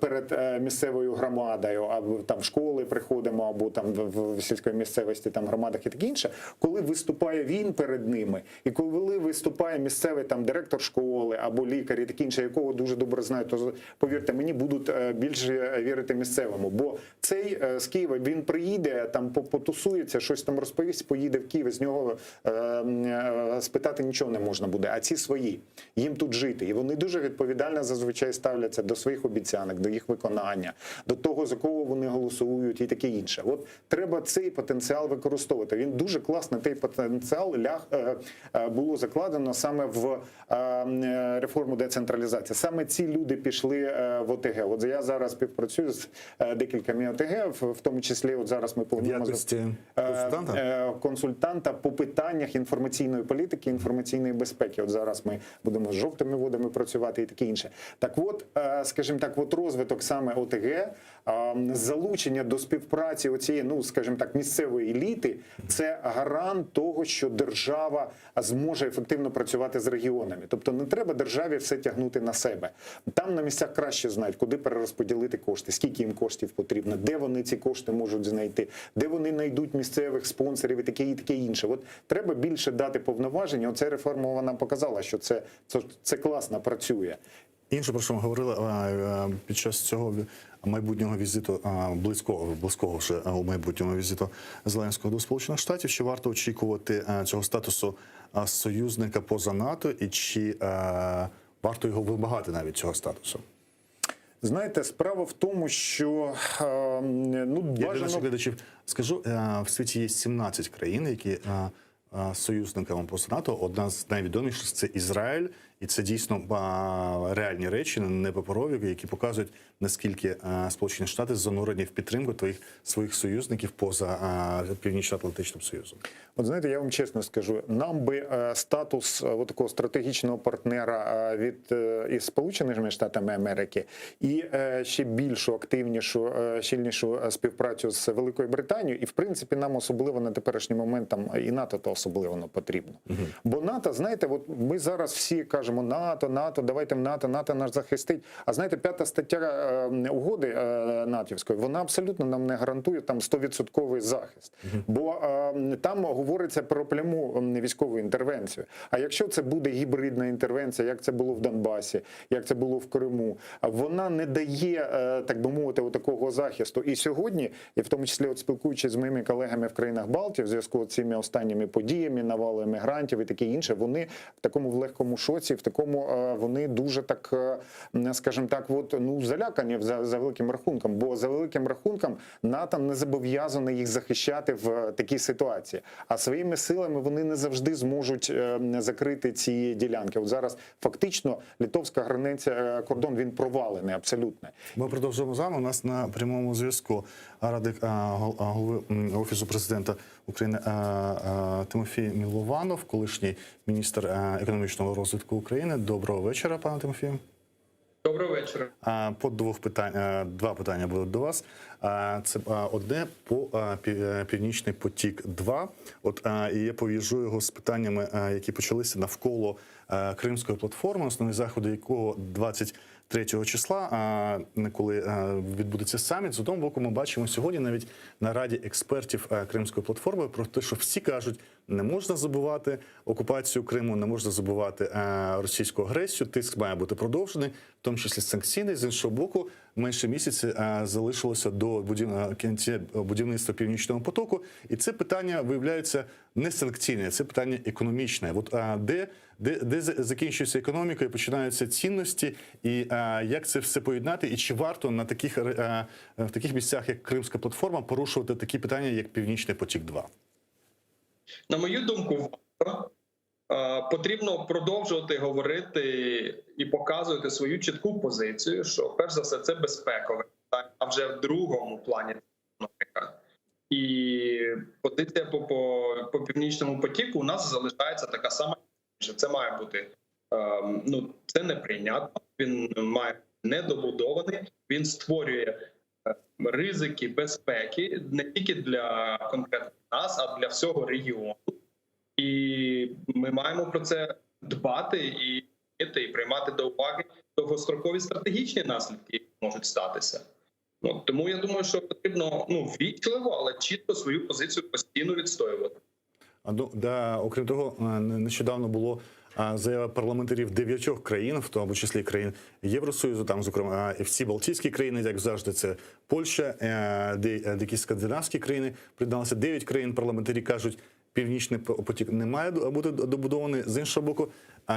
перед місцевою громадою, або там в школи приходимо, або там в сільської місцевості, там громадах і таке інше, коли виступає він перед ними, і коли виступає місцевий там директор школи або лікар і таке інше, якого дуже добре знають, то повірте мені, будуть більше вірити місцевому. Бо цей з Києва, він приїде, там потусується, щось там розповість, поїде в Київ, з нього спитати нічого не можна буде. А ці свої, їм тут жити. І вони дуже відповідально зазвичай ставляться до своїх обіцянок, до їх виконання, до того, за кого вони голосують і таке інше. От треба цей потенціал використовувати. Він дуже класний, той потенціал було закладено саме в реформу децентралізації. Саме ці люди пішли в ОТГ. От я зараз співпрацюю з декількома ОТГ, в тому числі от зараз ми плануємо консультанта по питаннях інформаційної політики, інформаційної безпеки. От зараз ми будемо з жовтими водами працювати і таке інше. Так от, скажімо так, от розвиток саме ОТГ, залучення до співпраці оцієї, ну, скажімо так, місцевої еліти – це гарант того, що держава зможе ефективно працювати з регіонами. Тобто не треба державі все тягнути на себе. Там на місцях краще знають, куди перерозподілити кошти, скільки їм коштів потрібно, де вони ці кошти можуть знайти, де вони знайдуть місцевих спонсорів і таке інше. От треба більше дати повноваження. Оця реформа, вона показала, що це класно працює.
Інше, про що ми говорили під час цього майбутнього візиту, близького вже у майбутнього візиту Зеленського до Сполучених Штатів, чи варто очікувати цього статусу союзника поза НАТО, і чи варто його вимагати навіть цього статусу?
Знаєте, справа в тому, що ну,
Я для наших глядачів скажу, в світі є 17 країн, які союзниками по НАТО. Одна з найвідоміших – це Ізраїль. І це дійсно реальні речі, не паперові, які показують, наскільки Сполучені Штати занурені в підтримку своїх союзників поза Північно-Атлантичним Союзом.
От знаєте, я вам чесно скажу, нам би статус такого стратегічного партнера із Сполученими Штатами Америки і ще більшу, активнішу, щільнішу співпрацю з Великою Британією. І, в принципі, нам особливо на теперішній момент там і НАТО то особливо потрібно. Бо НАТО, знаєте, от ми зараз всі кажемо, НАТО, давайте в НАТО нас захистить. А знаєте, 5 стаття угоди натівської, вона абсолютно нам не гарантує там 100% захист. Бо там говориться про пряму військову інтервенцію. А якщо це буде гібридна інтервенція, як це було в Донбасі, як це було в Криму, вона не дає, так би мовити, такого захисту. І сьогодні, і в тому числі спілкуючись з моїми колегами в країнах Балтії, в зв'язку з цими останніми подіями, навалою мігрантів і таке інше, вони в такому легкому шоці, в такому вони дуже так, скажімо так, залякані за великим рахунком. Бо за великим рахунком НАТО не зобов'язане їх захищати в такій ситуації. А своїми силами вони не завжди зможуть закрити ці ділянки. От зараз фактично литовська границя, кордон, він провалений абсолютно.
Ми продовжуємо з вами. У нас на прямому зв'язку радник голови Офісу президента України Тимофій Милованов, колишній міністр економічного розвитку України. Доброго вечора, пане Тимофію.
Доброго вечора.
По два питання будуть до вас. Це одне по Північний потік-2. І я пов'яжу його з питаннями, які почалися навколо Кримської платформи, основні заходи якого 23 числа, коли відбудеться саміт. З одного боку, ми бачимо сьогодні навіть на Раді експертів Кримської платформи про те, що всі кажуть, не можна забувати окупацію Криму, не можна забувати російську агресію, тиск має бути продовжений, в тому числі санкційний. З іншого боку, менше місяця залишилося до кінця будівництва Північного потоку. І це питання, виявляється, не санкційне, це питання економічне. От де закінчується економіка і починаються цінності, і як це все поєднати, і чи варто в таких місцях, як Кримська платформа, порушувати такі питання, як Північний потік-2?
На мою думку, потрібно продовжувати говорити і показувати свою чітку позицію, що перш за все це безпекове питання, а вже в другому плані економіка. І позиція по Північному потіку у нас залишається така сама, що це має бути, це неприйнятно, він має недобудований, він створює ризики безпеки не тільки для конкретно нас, а для всього регіону. І ми маємо про це дбати і приймати до уваги довгострокові стратегічні наслідки, які можуть статися. Тому я думаю, що потрібно ввічливо, але чітко свою позицію постійно відстоювати.
Окрім того, нещодавно було заява парламентарів 9 країн, в тому числі країн Євросоюзу, там, зокрема, і всі Балтійські країни, як завжди, це Польща, деякі скандинавські країни приєдналися. 9 країн парламентарі кажуть, Північний потік не має бути добудований. З іншого боку,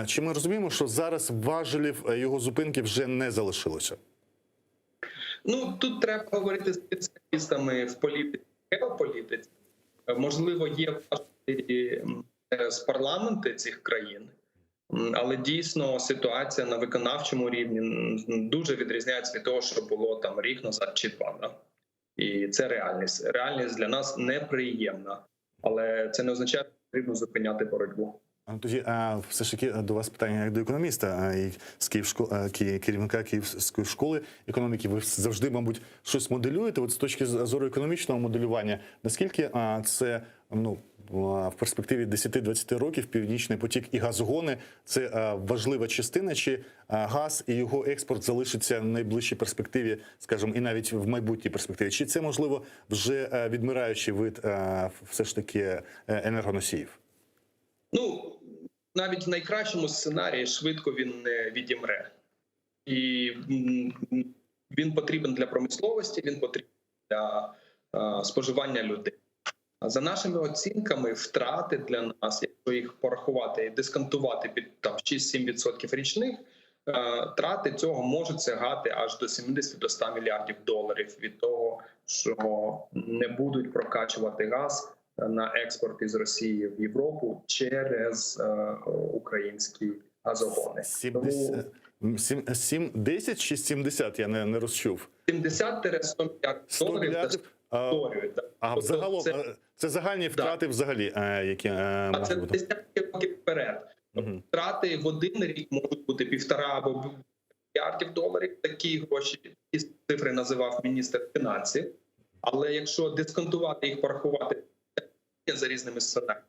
чи ми розуміємо, що зараз важелів його зупинки вже не залишилося?
Тут треба говорити з спеціалістами в геополітиці. Можливо, є важливі з парламенти цих країн, але дійсно ситуація на виконавчому рівні дуже відрізняється від того, що було там рік назад чи 2. Да? І це реальність. Реальність для нас неприємна, але це не означає, що потрібно зупиняти боротьбу.
Тоді все ж таки до вас питання як до економіста і з керівника Київської школи економіки. Ви завжди, мабуть, щось моделюєте. От з точки зору економічного моделювання, наскільки це в перспективі 10-20 років Північний потік і газогони – це важлива частина, чи газ і його експорт залишиться в найближчій перспективі, скажімо, і навіть в майбутній перспективі? Чи це, можливо, вже відмираючий вид все ж таки енергоносіїв?
Навіть в найкращому сценарії швидко він не відімре. І він потрібен для промисловості, він потрібен для споживання людей. За нашими оцінками, втрати для нас, якщо їх порахувати і дисконтувати під 6-7% річних, трати цього можуть сягати аж до 70 до 100 мільярдів доларів від того, що не будуть прокачувати газ на експорт із Росії в Європу через українські газогони.
10 чи 70, я не розчув.
70-100 мільярдів доларів.
А загалом, це загальні втрати взагалі, які
це десятки років вперед. Втрати в один рік можуть бути 1,5 або мільярдів доларів. Такі гроші, ці цифри називав міністр фінансів. Але якщо дисконтувати їх, порахувати за різними сценаріями,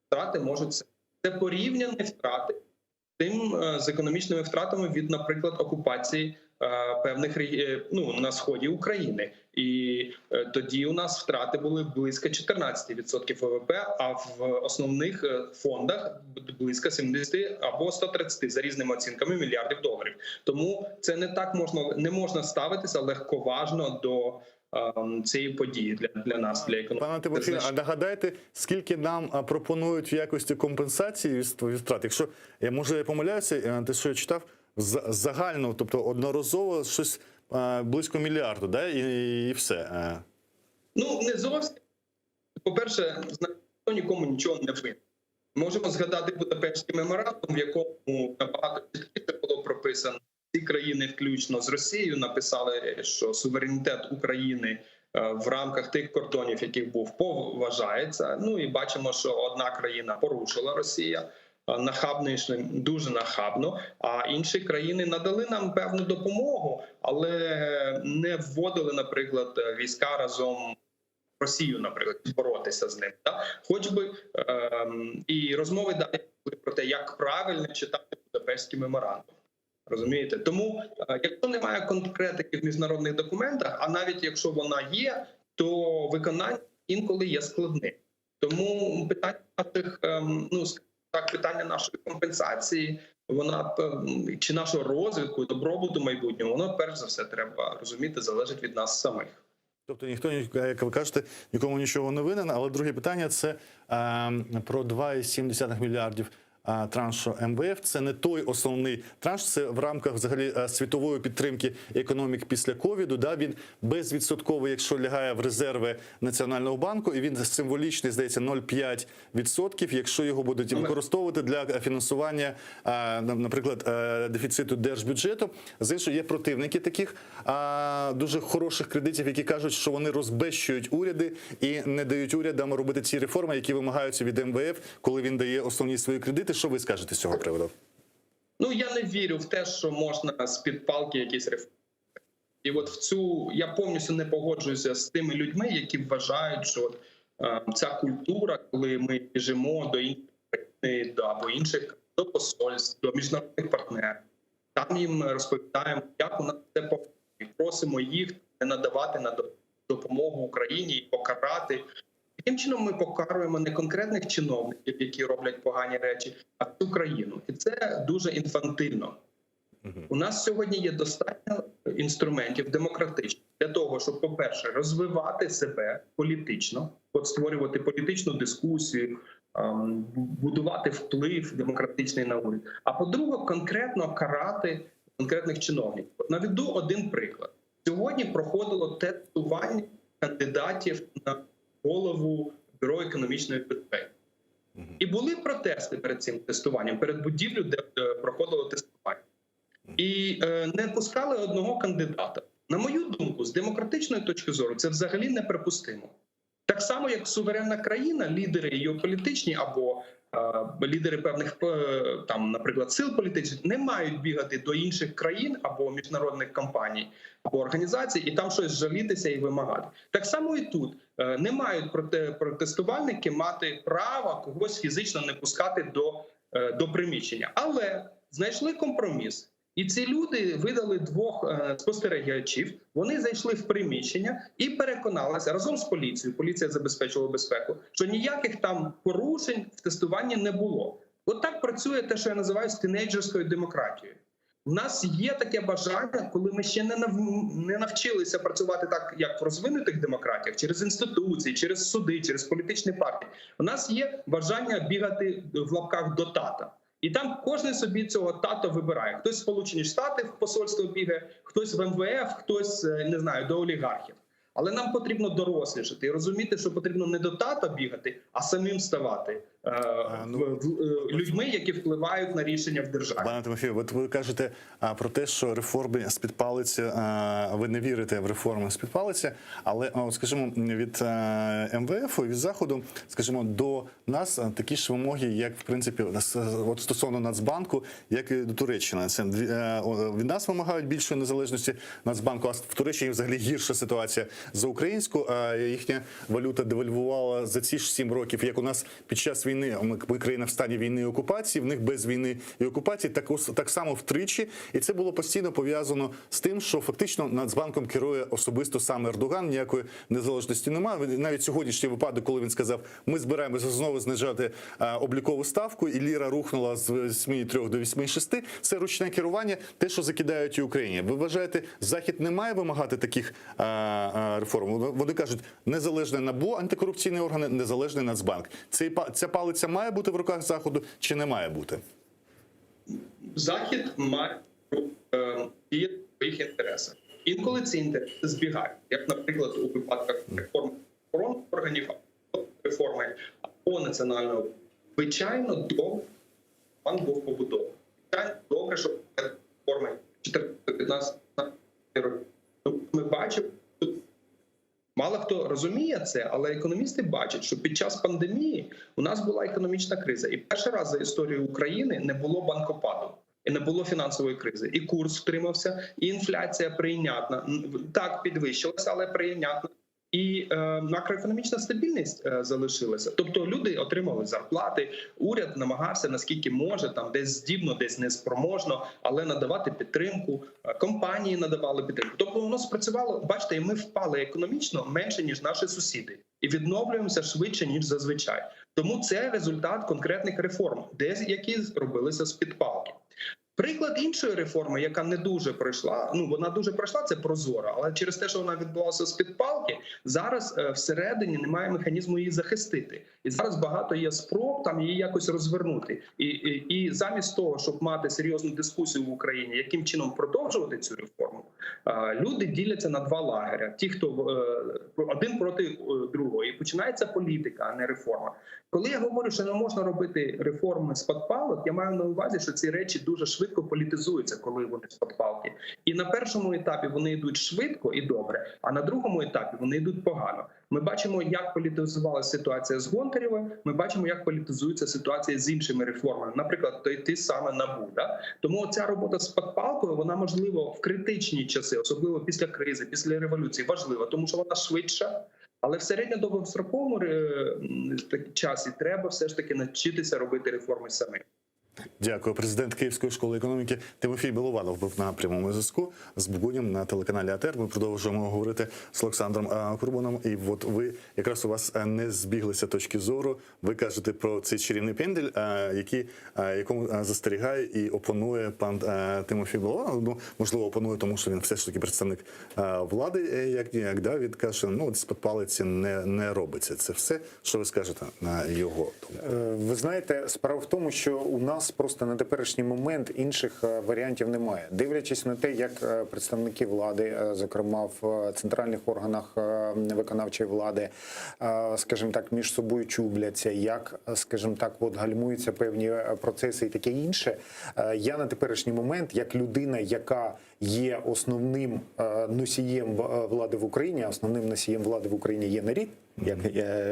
втрати можуть це. Це порівняні втрати з економічними втратами від, наприклад, окупації певних на сході України. І тоді у нас втрати були близько 14% ВВП, а в основних фондах близько 70 або 130, за різними оцінками, мільярдів доларів. Тому це не можна ставитися легковажно до цієї події для нас, для економіки.
Пане Тимофію, а нагадайте, скільки нам пропонують в якості компенсації від втрат? Якщо я помиляюся, те, що я читав, загально, тобто одноразово щось близько мільярду, да? І все.
Не зовсім. По-перше, ніхто нікому нічого не винен. Можемо згадати Будапештський меморандум, в якому набагато чіткіше було прописано. Ці країни, включно з Росією, написали, що суверенітет України в рамках тих кордонів, яких був, поважається. І бачимо, що одна країна порушила, Росія, нахабніше, дуже нахабно, а інші країни надали нам певну допомогу, але не вводили, наприклад, війська разом з Росією, наприклад, боротися з ним. Хоч би і розмови далі про те, як правильно читати Будапештський меморандум. Розумієте? Тому, якщо немає конкретики в міжнародних документах, а навіть якщо вона є, то виконання інколи є складним. Тому питання нашої компенсації, чи нашого розвитку, добробуту майбутнього, воно перш за все треба розуміти, залежить від нас самих.
Тобто ніхто, як ви кажете, нікому нічого не винен, але друге питання – це про 2,7 мільярдів траншу МВФ. Це не той основний транш, це в рамках взагалі світової підтримки економік після ковіду. Да? Він безвідсотковий, якщо лягає в резерви Національного банку, і він символічний, здається, 0,5%, якщо його будуть використовувати для фінансування, наприклад, дефіциту держбюджету. З іншого, є противники таких дуже хороших кредитів, які кажуть, що вони розбещують уряди і не дають урядам робити ці реформи, які вимагаються від МВФ, коли він дає основні свої кредити. Що ви скажете з цього приводу?
Я не вірю в те, що можна з-під палки якісь реформи. І я повністю не погоджуюся з тими людьми, які вважають, що ця культура, коли ми біжимо до інших країн, або інших, до посольств, до міжнародних партнерів, там їм розповідаємо, як у нас це повинно. І просимо їх не надавати на допомогу Україні і покарати. Таким чином ми покаруємо не конкретних чиновників, які роблять погані речі, а всю країну. І це дуже інфантильно. У нас сьогодні є достатньо інструментів демократичних для того, щоб, по-перше, розвивати себе політично, створювати політичну дискусію, будувати вплив демократичний на уряд. А по-друге, конкретно карати конкретних чиновників. Наведу один приклад. Сьогодні проходило тестування кандидатів на голову Бюро економічної безпеки. І були протести перед цим тестуванням, перед будівлею, де проходило тестування. І не пускали одного кандидата. На мою думку, з демократичної точки зору, це взагалі неприпустимо. Так само, як суверенна країна, лідери її політичні або лідери певних, наприклад, сил політичних не мають бігати до інших країн або міжнародних компаній, або організацій і там щось жалітися і вимагати. Так само і тут. Не мають протестувальники мати права когось фізично не пускати до приміщення. Але знайшли компроміс. І ці люди видали 2 спостерігачів, вони зайшли в приміщення і переконалися разом з поліцією, поліція забезпечувала безпеку, що ніяких там порушень в тестуванні не було. От так працює те, що я називаю тінейджерською демократією. У нас є таке бажання, коли ми ще не навчилися працювати так, як в розвинутих демократіях, через інституції, через суди, через політичні партії. У нас є бажання бігати в лапках до тата. І там кожен собі цього тата вибирає. Хтось в Сполучені Штати в посольство бігає, хтось в МВФ, хтось, не знаю, до олігархів. Але нам потрібно дорослішати і розуміти, що потрібно не до тата бігати, а самим ставати людьми, які впливають на рішення в державі.
Пане Тимофію, от ви кажете про те, що реформи з-під палиці, ви не вірите в реформи з-під палиці, але, скажімо, від МВФ, від Заходу, скажімо, до нас такі ж вимоги, як, в принципі, от стосовно Нацбанку, як і до Туреччини. Це від нас вимагають більшої незалежності Нацбанку, а в Туреччині взагалі гірша ситуація за українську, а їхня валюта девальвувала за ці ж 7 років, як у нас під час війни. Ми країна в стані війни і окупації, в них без війни і окупації так само втричі. І це було постійно пов'язано з тим, що фактично Нацбанком керує особисто сам Ердоган, ніякої незалежності немає. Навіть сьогоднішній випадок, коли він сказав, ми збираємося знову знижати облікову ставку, і ліра рухнула з 8,3 до 8,6, це ручне керування, те, що закидають і Україні. Ви вважаєте, Захід не має вимагати таких реформ? Вони кажуть, незалежне НАБУ, антикорупційні органи, незалежний Нацбанк. Ця палиця має бути в руках Заходу чи не має бути?
Захід має діяти в своїх інтересах. Інколи ці інтереси збігають, як, наприклад, у випадках реформи охоронних органів, реформи або національного. Звичайно, добре, план був побудований. Звичайно, добре, що реформи 14-15 років. Ми бачимо, мало хто розуміє це, але економісти бачать, що під час пандемії у нас була економічна криза. І перший раз за історію України не було банкопаду. І не було фінансової кризи. І курс втримався, і інфляція прийнятна. Так, підвищилася, але прийнятна. І макроекономічна стабільність залишилася. Тобто люди отримали зарплати, уряд намагався, наскільки може, там десь здібно, десь неспроможно, але надавати підтримку, компанії надавали підтримку. Тобто воно спрацювало, бачите, і ми впали економічно менше, ніж наші сусіди. І відновлюємося швидше, ніж зазвичай. Тому це результат конкретних реформ, які робилися з-під палки. Приклад іншої реформи, яка не дуже пройшла, вона дуже пройшла, це Прозоро, але через те, що вона відбулася з-під палки, зараз всередині немає механізму її захистити. І зараз багато є спроб там її якось розвернути. І замість того, щоб мати серйозну дискусію в Україні, яким чином продовжувати цю реформу, люди діляться на два лагеря. Ті, хто один проти другого. І починається політика, а не реформа. Коли я говорю, що не можна робити реформи з-під палок, я маю на увазі, що ці речі дуже швидко політизуються, коли вони з-під палки. І на першому етапі вони йдуть швидко і добре, а на другому етапі вони йдуть погано. Ми бачимо, як політизувалася ситуація з Гонтарєвою, ми бачимо, як політизується ситуація з іншими реформами, наприклад, ті саме НАБУ. Да? Тому ця робота з-під палкою, вона можливо в критичні часи, особливо після кризи, після революції, важлива, тому що вона швидша. Але в середньодовгостроковому часі треба все ж таки навчитися робити реформи самим.
Дякую. Президент Київської школи економіки Тимофій Білованов був на прямому зв'язку з Бугунем на телеканалі АТР. Ми продовжуємо говорити з Олександром Курбаном. І от ви, якраз у вас не збіглися точки зору. Ви кажете про цей чарівний пендель, якому застерігає і опонує пан Тимофій Білованов. Ну, можливо, опонує, тому що він все ж таки представник влади, як да, він каже, з-під палиці не робиться. Це все, що ви скажете на його думку?
Ви знаєте, справа в тому, що у нас просто на теперішній момент інших варіантів немає. Дивлячись на те, як представники влади, зокрема в центральних органах виконавчої влади, скажімо так, між собою чубляться, як, скажімо так, гальмуються певні процеси і таке інше, я на теперішній момент, як людина, яка є основним носієм влади в Україні, а основним носієм влади в Україні є народ,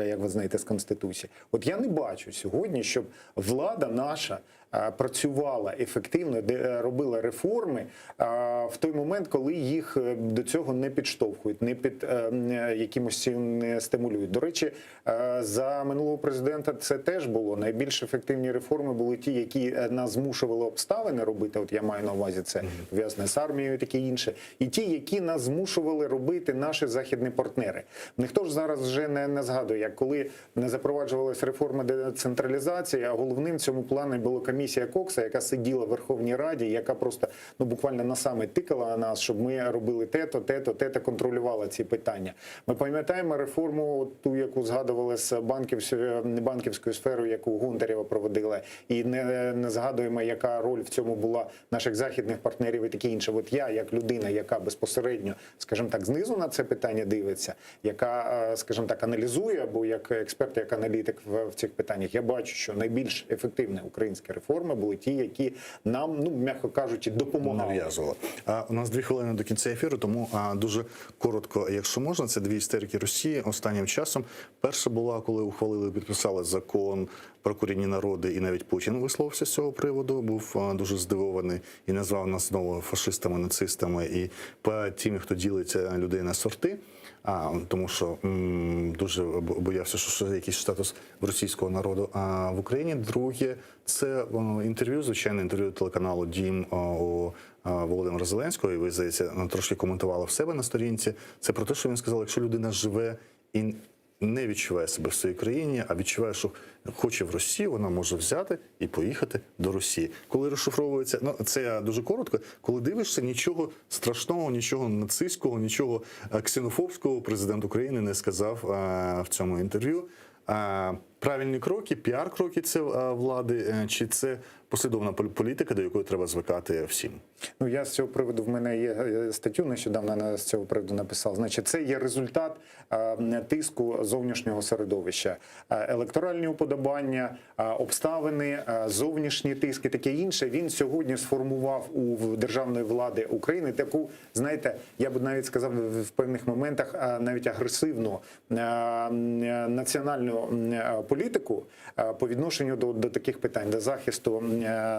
як ви знаєте з Конституції. От я не бачу сьогодні, щоб влада наша працювала ефективно, робила реформи в той момент, коли їх до цього не підштовхують, не під якимось цим не стимулюють. До речі, за минулого президента це теж було. Найбільш ефективні реформи були ті, які нас змушували обставини робити, от я маю на увазі це пов'язане з армією і таке інше, і ті, які нас змушували робити наші західні партнери. Ніхто ж зараз вже не згадує, як коли не запроваджувалася реформа децентралізації, а головним в цьому плані було комісія Кокса, яка сиділа в Верховній Раді, яка просто буквально на саме тикала на нас, щоб ми робили те-то, контролювала ці питання. Ми пам'ятаємо реформу, ту, яку згадували з банківською сферою, яку Гонтарева проводила, і не згадуємо, яка роль в цьому була наших західних партнерів і таке інше. От я, як людина, яка безпосередньо, скажімо так, знизу на це питання дивиться, яка, скажімо так, аналізує, або як експерт, як аналітик в цих питаннях, я бачу, що найбільш ефективні українські реформи були ті, які нам, м'яко кажучи, допомагали.
Нав'язували. У нас 2 хвилини до кінця ефіру, тому дуже коротко, якщо можна, це 2 істерики Росії останнім часом. Перша була, коли ухвалили, підписали закон про корінні народи, і навіть Путін висловився з цього приводу, був дуже здивований і назвав нас знову фашистами, нацистами і тими, хто ділить людей на сорти. Тому що дуже боявся, що якийсь статус російського народу. А в Україні друге – це інтерв'ю, звичайне інтерв'ю телеканалу «Дім» у Володимира Зеленського, і ви, здається, трошки коментували в себе на сторінці. Це про те, що він сказав, якщо людина живе і не відчуває себе в своїй країні, а відчуває, що хоче в Росію, вона може взяти і поїхати до Росії. Коли розшифровується, це дуже коротко, коли дивишся, нічого страшного, нічого нацистського, нічого ксенофобського президент України не сказав в цьому інтерв'ю. Правильні кроки, піар-кроки це влади, чи це послідовна політика, до якої треба звикати всім?
Я з цього приводу, в мене є статтю, нещодавно з цього приводу написав. Значить, це є результат тиску зовнішнього середовища. Електоральні уподобання, обставини, зовнішні тиски, таке інше. Він сьогодні сформував у державної влади України таку, знаєте, я б навіть сказав в певних моментах навіть агресивну національну політику по відношенню до таких питань, до захисту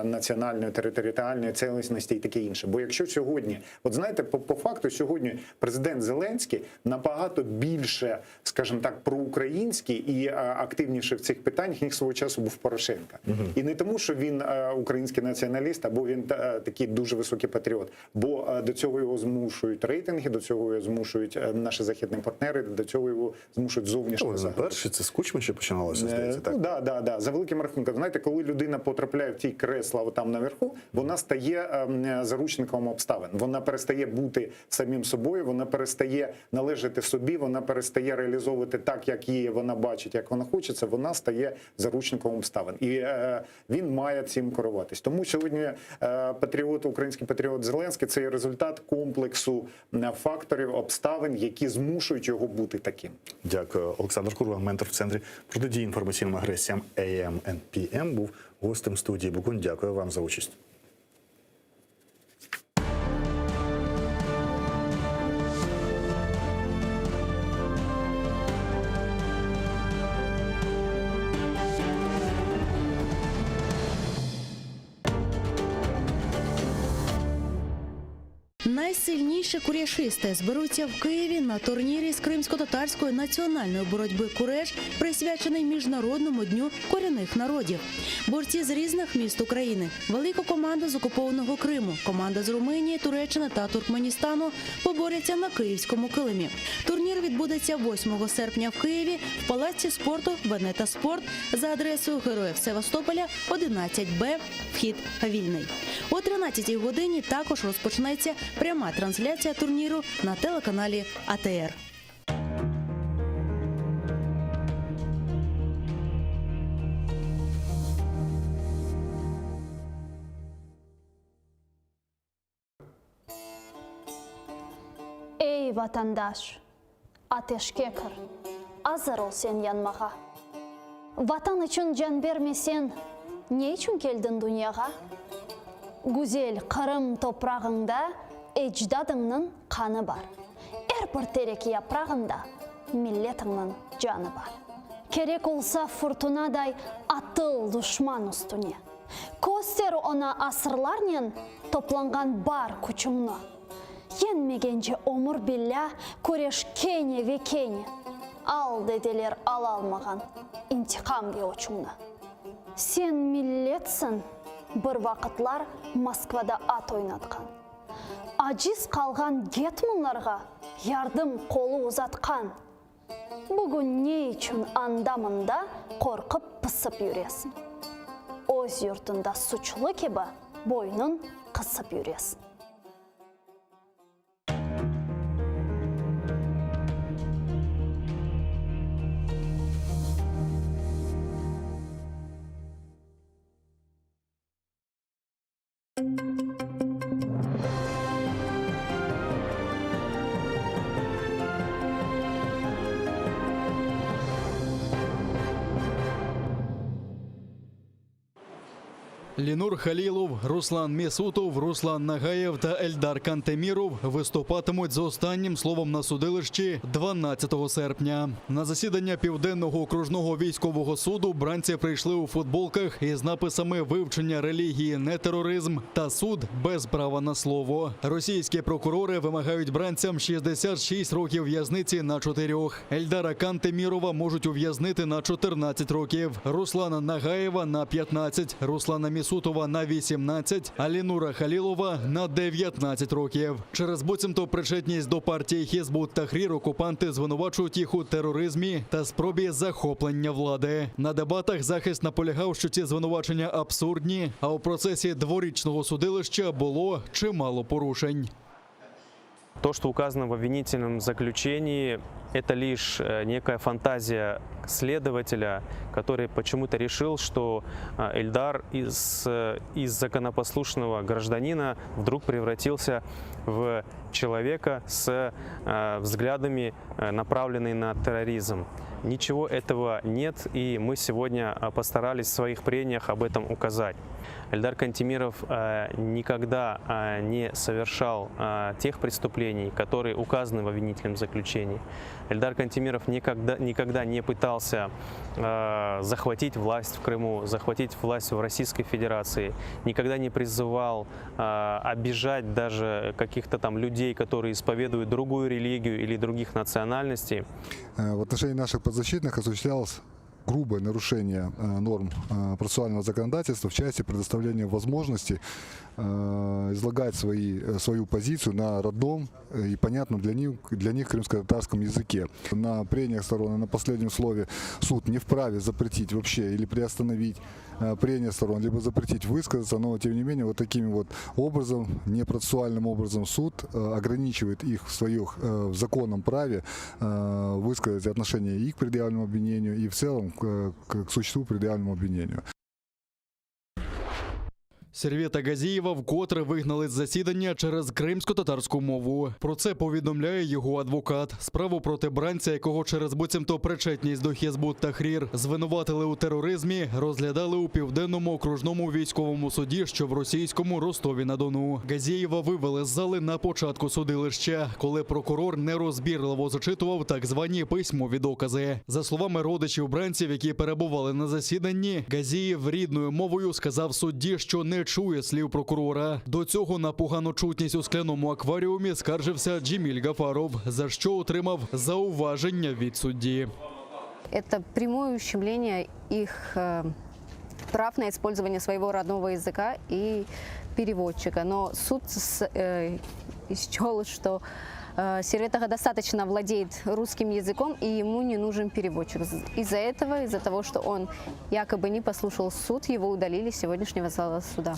національної, територіальної цілісності і таке інше. Бо якщо сьогодні, от знаєте, по факту сьогодні президент Зеленський набагато більше, скажімо так, проукраїнський і активніше в цих питаннях, ніж свого часу був Порошенко. І не тому, що він український націоналіст, або він такий дуже високий патріот, бо до цього його змушують рейтинги, до цього його змушують наші західні партнери, до цього його змушують зовнішні загрози.
Перші це з Кучми ще починалося, здається, так?
Да. За великим рахунком. Знаєте, коли людина потрапляє в ті кресла там наверху, вона стає заручником обставин. Вона перестає бути самим собою, вона перестає належати собі, вона перестає реалізовувати так, як її вона бачить, як вона хочеться, вона стає заручником обставин. І він має цим керуватись. Тому сьогодні український патріот Зеленський – це є результат комплексу факторів, обставин, які змушують його бути таким.
Дякую. Олександр Курва, ментор в Центрі протидії інформаційним агресіям AM and PM, був гостем студії Букунь. Дякую вам за участь.
Найсильніші куряшисти зберуться в Києві на турнірі з кримсько-татарської національної боротьби «Куреш», присвячений Міжнародному дню корінних народів. Борці з різних міст України, велика команда з окупованого Криму, команда з Румунії, Туреччини та Туркменістану поборються на київському килимі. Турнір відбудеться 8 серпня в Києві в Палаці спорту «Венета Спорт» за адресою Героїв Севастополя, 11Б, вхід вільний. О 13-й годині також розпочнеться пряма трансляція турніру на телеканалі АТР.
Ey vatandaş, ateşke kır, hazır ol sen yanmağa. Vatan için can vermesen, ne için geldin dünyaya? Güzel Kırım toprağında ecdadının kanı var. Her bir terek yaprağında milletinin canı var. Gerek olsa fırtınaday atıl düşman üstüne. Göster ona asırlarla toplangan bar küçüğünü. Yenmegence omur billah kureş kene ve kene. Al dediler al almagan intikam geçimini. Sen milletsin. Bir vakitlar Moskvada at oynatkan. Aciz kalgan getmonlarga yardım kolu uzatkan. Bugün ne için andamında korkup pısıp yüresin? Öz yurtunda suçlu gibi boynun kısıp yürüyorsun.
Лінур Халілов, Руслан Месутов, Руслан Нагаєв та Ельдар Кантеміров виступатимуть з останнім словом на судилищі 12 серпня. На засідання Південного окружного військового суду бранці прийшли у футболках із написами «Вивчення релігії, не тероризм» та «Суд без права на слово». Російські прокурори вимагають бранцям 66 років в'язниці на 4. Ельдара Кантемірова можуть ув'язнити на 14 років, Руслана Нагаєва на 15, Руслана Месутова на 18, а Лінура Халілова на 19 років. Через буцімто причетність до партії Хізбут Тахрір окупанти звинувачують їх у тероризмі та спробі захоплення влади. На дебатах захист наполягав, що ці звинувачення абсурдні, а у процесі дворічного судилища було чимало порушень.
То, что указано в обвинительном заключении, это лишь некая фантазия следователя, который почему-то решил, что Ильдар из законопослушного гражданина вдруг превратился в человека с взглядами, направленными на терроризм. Ничего этого нет, и мы сегодня постарались в своих прениях об этом указать. Ильдар Кантемиров никогда не совершал тех преступлений, которые указаны в обвинительном заключении. Ильдар Кантемиров никогда не пытался захватить власть в Крыму, захватить власть в Российской Федерации, никогда не призывал обижать даже каких-то там людей, которые исповедуют другую религию или других национальностей.
В отношении наших подзащитных осуществлялось грубое нарушение норм процессуального законодательства в части предоставления возможности излагать свою позицию на родном и понятном для них крымско-татарском языке. На прениях сторон и на последнем слове суд не вправе запретить вообще или приостановить прения сторон, либо запретить высказаться, но тем не менее вот таким вот образом, непроцессуальным образом суд ограничивает их в законном праве высказать отношение и к предъявленному обвинению, и в целом к существу предъявленному обвинению.
Сервєта Газієва вкотре вигнали з засідання через кримсько-татарську мову. Про це повідомляє його адвокат. Справу проти бранця, якого через буцімто причетність до Хізбут Тахрір звинуватили у тероризмі, розглядали у Південному окружному військовому суді, що в російському Ростові-на-Дону. Газієва вивели з зали на початку судилища, коли прокурор нерозбірливо зачитував так звані письмові докази. За словами родичів бранців, які перебували на засіданні, Газієв рідною мовою сказав судді, що не чує слів прокурора. До цього на погану чутність у скляному акваріумі скаржився Джеміль Гафаров, за що отримав зауваження від судді.
Это прямое ущемление их прав на использование своего родного языка и переводчика. Но суд счел, что Серветага достаточно владеет русским языком, и ему не нужен переводчик. Из-за того, что он якобы не послушал суд, его удалили с сегодняшнего зала суда.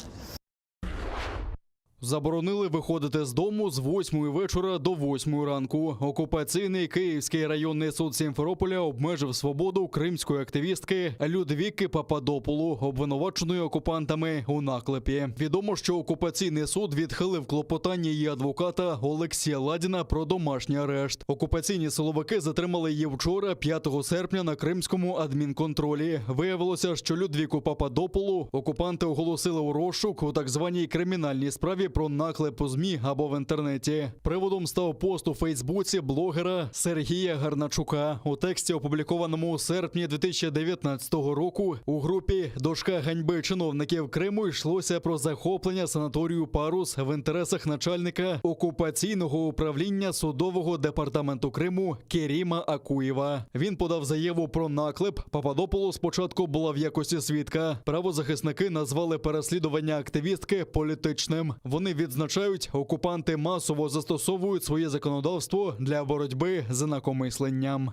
Заборонили виходити з дому з 8 вечора до 8 ранку. Окупаційний Київський районний суд Сімферополя обмежив свободу кримської активістки Людвіки Пападопулу, обвинуваченої окупантами у наклепі. Відомо, що окупаційний суд відхилив клопотання її адвоката Олексія Ладіна про домашній арешт. Окупаційні силовики затримали її вчора, 5 серпня, на кримському адмінконтролі. Виявилося, що Людвіку Пападопулу окупанти оголосили у розшук у так званій кримінальній справі про наклеп у ЗМІ або в інтернеті. Приводом став пост у Фейсбуці блогера Сергія Гарначука. У тексті, опублікованому у серпні 2019 року, у групі «Дошка ганьби чиновників Криму» йшлося про захоплення санаторію «Парус» в інтересах начальника окупаційного управління судового департаменту Криму Керіма Акуєва. Він подав заяву про наклеп. Пападопулу спочатку була в якості свідка. Правозахисники назвали переслідування активістки політичним. Вони відзначають, окупанти масово застосовують своє законодавство для боротьби з інакомисленням.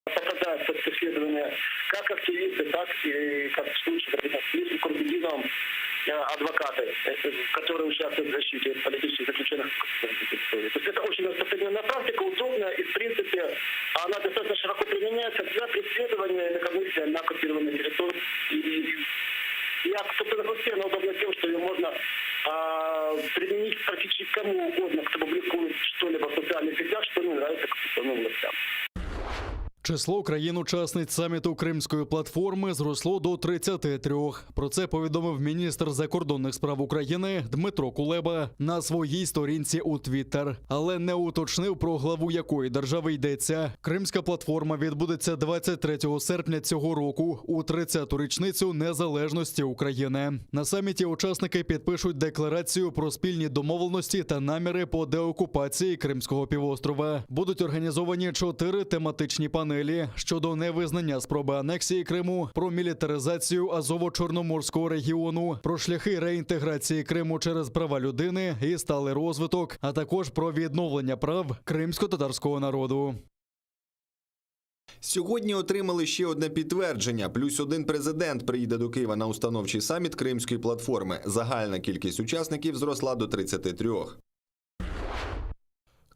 Попадает под преследование как активисты, так и, как в случае с Курбидиновым, адвокаты, которые участвуют в защите политических заключенных. То есть это очень распространенная практика, удобная, и в принципе она достаточно широко применяется для преследования инакомыслия на оккупированной территории. И я, собственно, она удобна тем, что ее можно применить практически кому угодно, кто публикует что-либо в социальных сетях, что не нравится конституционным властям.
Число країн-учасниць саміту Кримської платформи зросло до 33. Про це повідомив міністр закордонних справ України Дмитро Кулеба на своїй сторінці у Твіттер. Але не уточнив, про главу якої держави йдеться. Кримська платформа відбудеться 23 серпня цього року у 30-ту річницю незалежності України. На саміті учасники підпишуть декларацію про спільні домовленості та наміри по деокупації Кримського півострова. Будуть організовані 4 тематичні панелі щодо невизнання спроби анексії Криму, про мілітаризацію Азово-Чорноморського регіону, про шляхи реінтеграції Криму через права людини і сталий розвиток, а також про відновлення прав кримсько-татарського народу.
Сьогодні отримали ще одне підтвердження. Плюс один президент приїде до Києва на установчий саміт Кримської платформи. Загальна кількість учасників зросла до 33.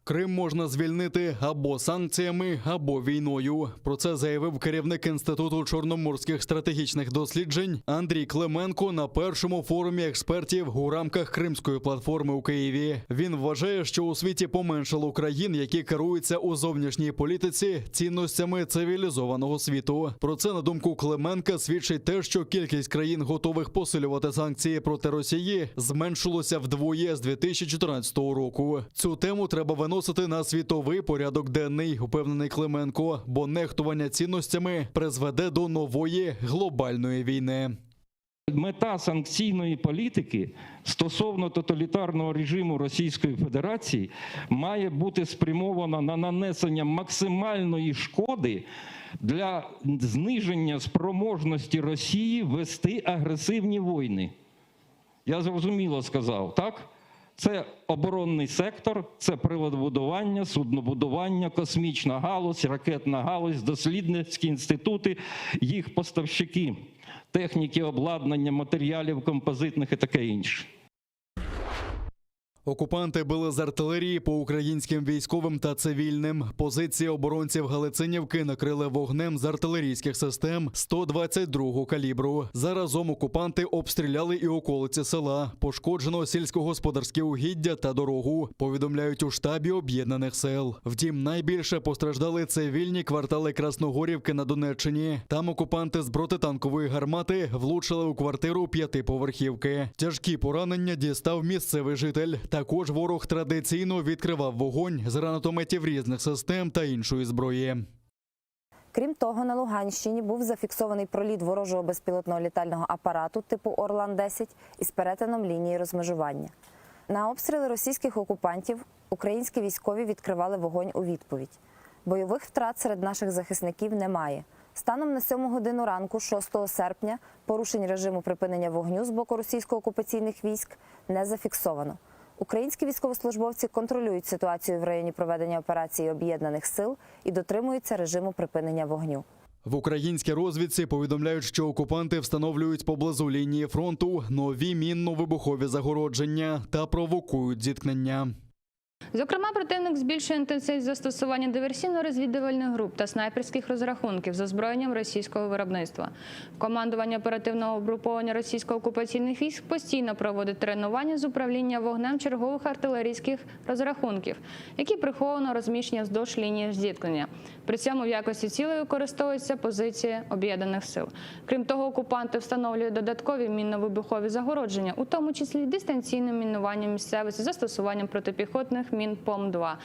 Крим можна звільнити або санкціями, або війною. Про це заявив керівник Інституту чорноморських стратегічних досліджень Андрій Клименко на першому форумі експертів у рамках Кримської платформи у Києві. Він вважає, що у світі поменшало країн, які керуються у зовнішній політиці цінностями цивілізованого світу. Про це, на думку Клименка, свідчить те, що кількість країн, готових посилювати санкції проти Росії, зменшилося вдвоє з 2014 року. Цю тему треба виносити на світовий порядок денний, упевнений Клименко, бо нехтування цінностями призведе до нової глобальної війни.
Мета санкційної політики стосовно тоталітарного режиму Російської Федерації має бути спрямована на нанесення максимальної шкоди для зниження спроможності Росії вести агресивні війни. Я зрозуміло сказав, так? Це оборонний сектор, це приладобудування, суднобудування, космічна галузь, ракетна галузь, дослідницькі інститути, їх поставщики, техніки, обладнання, матеріалів композитних і таке інше.
Окупанти били з артилерії по українським військовим та цивільним. Позиції оборонців Галицинівки накрили вогнем з артилерійських систем 122-го калібру. Заразом окупанти обстріляли і околиці села. Пошкоджено сільськогосподарські угіддя та дорогу, повідомляють у штабі Об'єднаних сил. Втім, найбільше постраждали цивільні квартали Красногорівки на Донеччині. Там окупанти з протитанкової гармати влучили у квартиру 5-поверхівки. Тяжкі поранення дістав місцевий житель. Також ворог традиційно відкривав вогонь з гранатометів різних систем та іншої зброї.
Крім того, на Луганщині був зафіксований проліт ворожого безпілотного літального апарату типу Орлан-10 із перетином лінії розмежування. На обстріли російських окупантів українські військові відкривали вогонь у відповідь. Бойових втрат серед наших захисників немає. Станом на 7 годину ранку 6 серпня порушень режиму припинення вогню з боку російсько-окупаційних військ не зафіксовано. Українські військовослужбовці контролюють ситуацію в районі проведення операції Об'єднаних сил і дотримуються режиму припинення вогню.
В українській розвідці повідомляють, що окупанти встановлюють поблизу лінії фронту нові мінно-вибухові загородження та провокують зіткнення.
Зокрема, противник збільшує інтенсивність застосування диверсійно-розвідувальних груп та снайперських розрахунків з озброєнням російського виробництва. Командування оперативного угруповання російсько-окупаційних військ постійно проводить тренування з управління вогнем чергових артилерійських розрахунків, які приховано розміщені вздовж лінії зіткнення. При цьому в якості цілей використовуються позиції Об'єднаних сил. Крім того, окупанти встановлюють додаткові мінно-вибухові загородження, у тому числі дистанційним мінуванням місцевості, застосуванням протипіхотних мін ПОМ-2.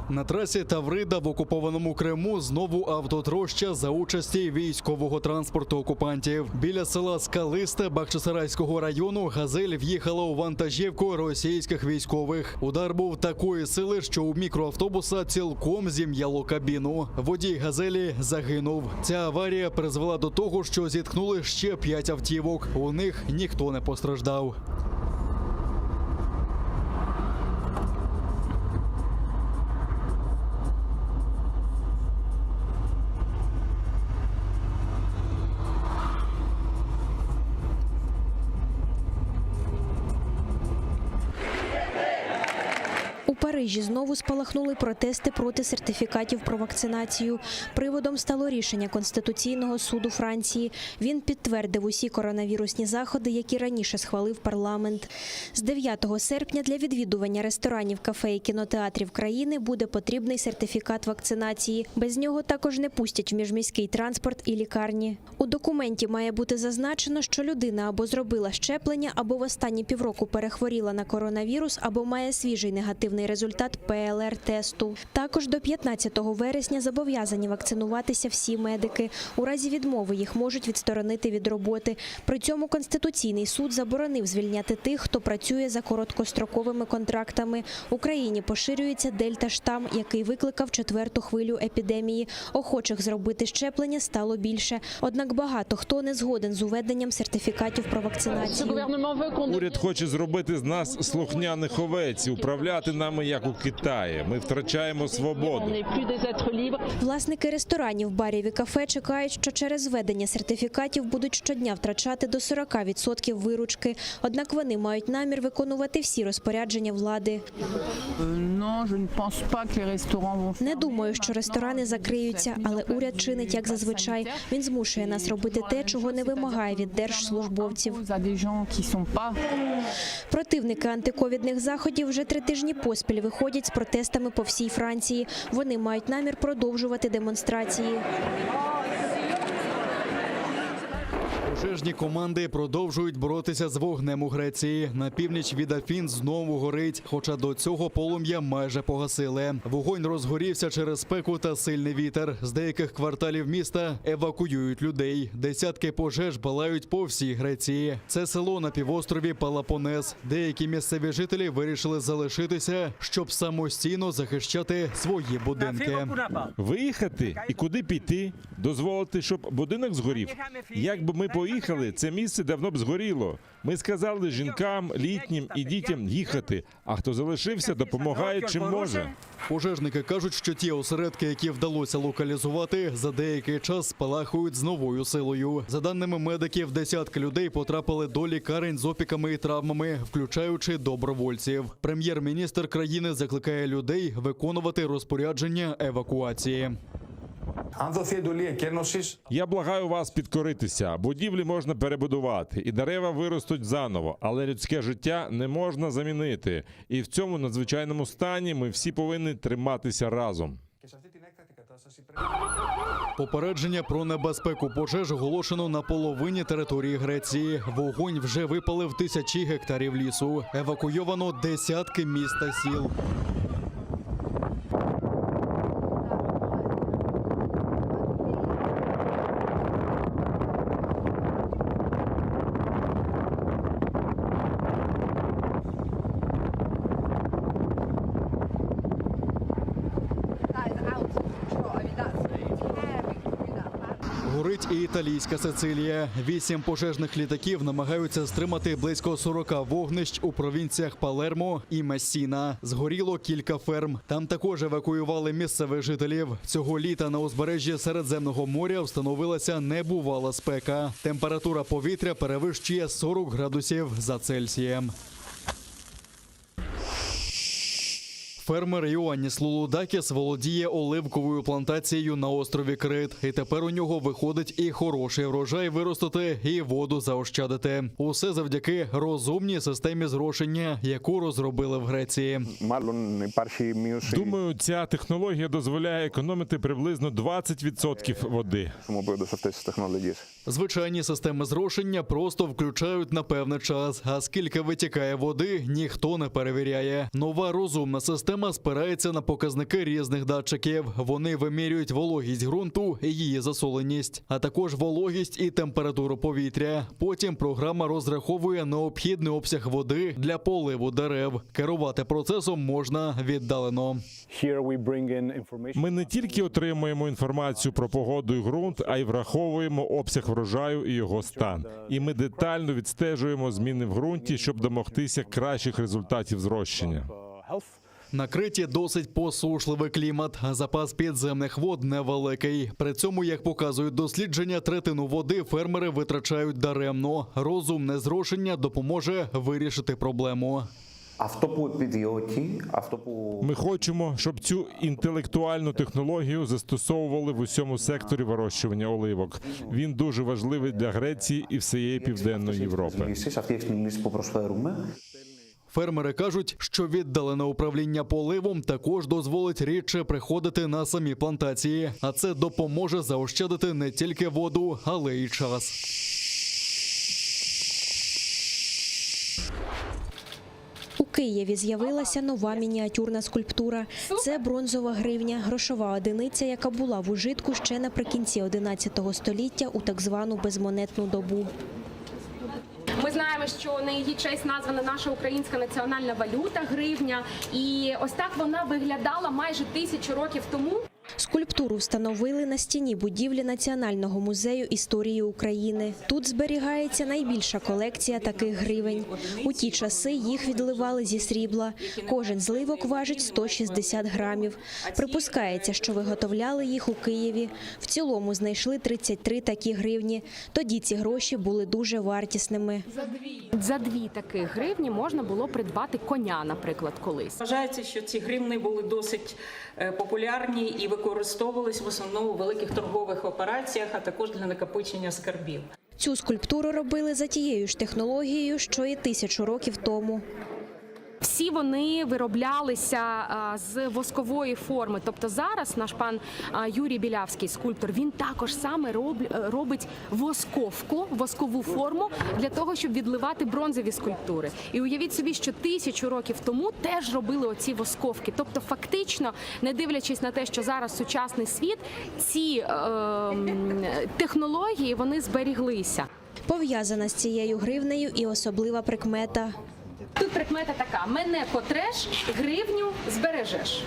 На трасі Таврида в окупованому Криму знову автотроща за участі військового транспорту окупантів. Біля села Скалисте Бахчисарайського району «Газель» в'їхала у вантажівку російських військових. Удар був такої сили, що у мікроавтобуса цілком зім'яло кабіну. Водій «Газелі» загинув. Ця аварія призвела до того, що зіткнули ще 5 автівок. У них ніхто не постраждав.
Парижі знову спалахнули протести проти сертифікатів про вакцинацію. Приводом стало рішення Конституційного суду Франції. Він підтвердив усі коронавірусні заходи, які раніше схвалив парламент. З 9 серпня для відвідування ресторанів, кафе і кінотеатрів країни буде потрібний сертифікат вакцинації. Без нього також не пустять в міжміський транспорт і лікарні. У документі має бути зазначено, що людина або зробила щеплення, або в останні півроку перехворіла на коронавірус, або має свіжий негативний результат ПЛР-тесту. Також до 15 вересня зобов'язані вакцинуватися всі медики. У разі відмови їх можуть відсторонити від роботи. При цьому Конституційний суд заборонив звільняти тих, хто працює за короткостроковими контрактами. В Україні поширюється дельта-штам, який викликав 4-ту хвилю епідемії. Охочих зробити щеплення стало більше. Однак багато хто не згоден з уведенням сертифікатів про вакцинацію.
Уряд хоче зробити з нас слухняних овець, управляти нами, як у Китаї. Ми втрачаємо свободу.
Власники ресторанів, барів і кафе чекають, що через введення сертифікатів будуть щодня втрачати до 40% виручки. Однак вони мають намір виконувати всі розпорядження влади. Не думаю, що ресторани закриються, але уряд чинить, як зазвичай. Він змушує нас робити те, чого не вимагає від держслужбовців. Противники антиковідних заходів вже 3 тижні поспіль виходять з протестами по всій Франції. Вони мають намір продовжувати демонстрації.
Пожежні команди продовжують боротися з вогнем у Греції. На північ від Афін знову горить, хоча до цього полум'я майже погасили. Вогонь розгорівся через спеку та сильний вітер. З деяких кварталів міста евакуюють людей. Десятки пожеж палають по всій Греції. Це село на півострові Пелопонес. Деякі місцеві жителі вирішили залишитися, щоб самостійно захищати свої будинки.
Виїхати і куди піти? Дозволити, щоб будинок згорів? Якби ми поїхали, це місце давно б згоріло. Ми сказали жінкам, літнім і дітям їхати, а хто залишився, допомагає чим може.
Пожежники кажуть, що ті осередки, які вдалося локалізувати, за деякий час спалахують з новою силою. За даними медиків, десятки людей потрапили до лікарень з опіками і травмами, включаючи добровольців. Прем'єр-міністр країни закликає людей виконувати розпорядження евакуації.
Я благаю вас підкоритися. Будівлі можна перебудувати, і дерева виростуть заново, але людське життя не можна замінити. І в цьому надзвичайному стані ми всі повинні триматися разом.
Попередження про небезпеку пожеж оголошено на половині території Греції. Вогонь вже випалив тисячі гектарів лісу. Евакуйовано десятки міст та сіл. Горить і італійська Сицилія. 8 пожежних літаків намагаються стримати близько 40 вогнищ у провінціях Палермо і Мессіна. Згоріло кілька ферм. Там також евакуювали місцевих жителів. Цього літа на узбережжі Середземного моря встановилася небувала спека. Температура повітря перевищує 40 градусів за Цельсієм. Фермер Йоанніс Лулудакіс володіє оливковою плантацією на острові Крит. І тепер у нього виходить і хороший врожай виростити, і воду заощадити. Усе завдяки розумній системі зрошення, яку розробили в Греції.
Думаю, ця технологія дозволяє економити приблизно 20% води.
Звичайні системи зрошення просто включають на певний час, а скільки витікає води, ніхто не перевіряє. Нова розумна система спирається на показники різних датчиків. Вони вимірюють вологість ґрунту і її засоленість, а також вологість і температуру повітря. Потім програма розраховує необхідний обсяг води для поливу дерев. Керувати процесом можна віддалено.
Ми не тільки отримуємо інформацію про погоду і ґрунт, а й враховуємо обсяг врожаю і його стан. І ми детально відстежуємо зміни в ґрунті, щоб домогтися кращих результатів зрощення.
На Криті досить посушливий клімат, а запас підземних вод невеликий. При цьому, як показують дослідження, третину води фермери витрачають даремно. Розумне зрошення допоможе вирішити проблему.
Ми хочемо, щоб цю інтелектуальну технологію застосовували в усьому секторі вирощування оливок. Він дуже важливий для Греції і всієї Південної Європи.
Фермери кажуть, що віддалене управління поливом також дозволить рідше приходити на самі плантації, а це допоможе заощадити не тільки воду, але й час.
У Києві з'явилася нова мініатюрна скульптура. Це бронзова гривня, грошова одиниця, яка була в ужитку ще наприкінці 11 століття у так звану безмонетну добу.
Ми знаємо, що на її честь названа наша українська національна валюта – гривня. І ось так вона виглядала майже 1000 років тому.
Скульптуру встановили на стіні будівлі Національного музею історії України. Тут зберігається найбільша колекція таких гривень. У ті часи їх відливали зі срібла. Кожен зливок важить 160 грамів. Припускається, що виготовляли їх у Києві. В цілому знайшли 33 такі гривні. Тоді ці гроші були дуже вартісними.
За 2 таких гривні можна було придбати коня, наприклад, колись.
Вважається, що ці гривни були досить популярні і використовувались в основному у великих торгових операціях, а також для накопичення скарбів.
Цю скульптуру робили за тією ж технологією, що і 1000 років тому.
Всі вони вироблялися з воскової форми. Тобто зараз наш пан Юрій Білявський, скульптор, він також саме робить воскову форму для того, щоб відливати бронзові скульптури. І уявіть собі, що 1000 років тому теж робили оці восковки. Тобто фактично, не дивлячись на те, що зараз сучасний світ, ці технології, вони зберіглися.
Пов'язана з цією гривнею і особлива прикмета.
Тут прикмета така: мене потреш, гривню збережеш.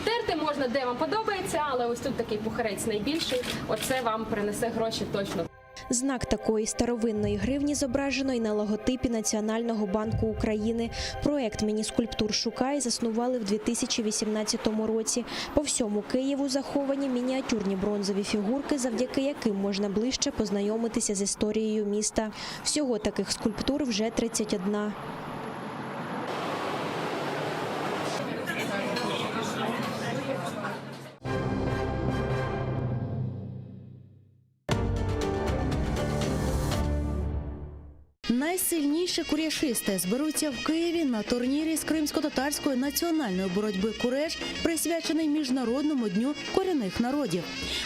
Терти можна, де вам подобається, але ось тут такий пухарець найбільший, оце вам принесе гроші точно.
Знак такої старовинної гривні зображено і на логотипі Національного банку України. Проект міні-скульптур «Шукай» заснували в 2018 році. По всьому Києву заховані мініатюрні бронзові фігурки, завдяки яким можна ближче познайомитися з історією міста. Всього таких скульптур вже 31.
Найсильніші куряшисти зберуться в Києві на турнірі з кримсько-татарської національної боротьби «Куреш», присвячений Міжнародному дню корінних народів.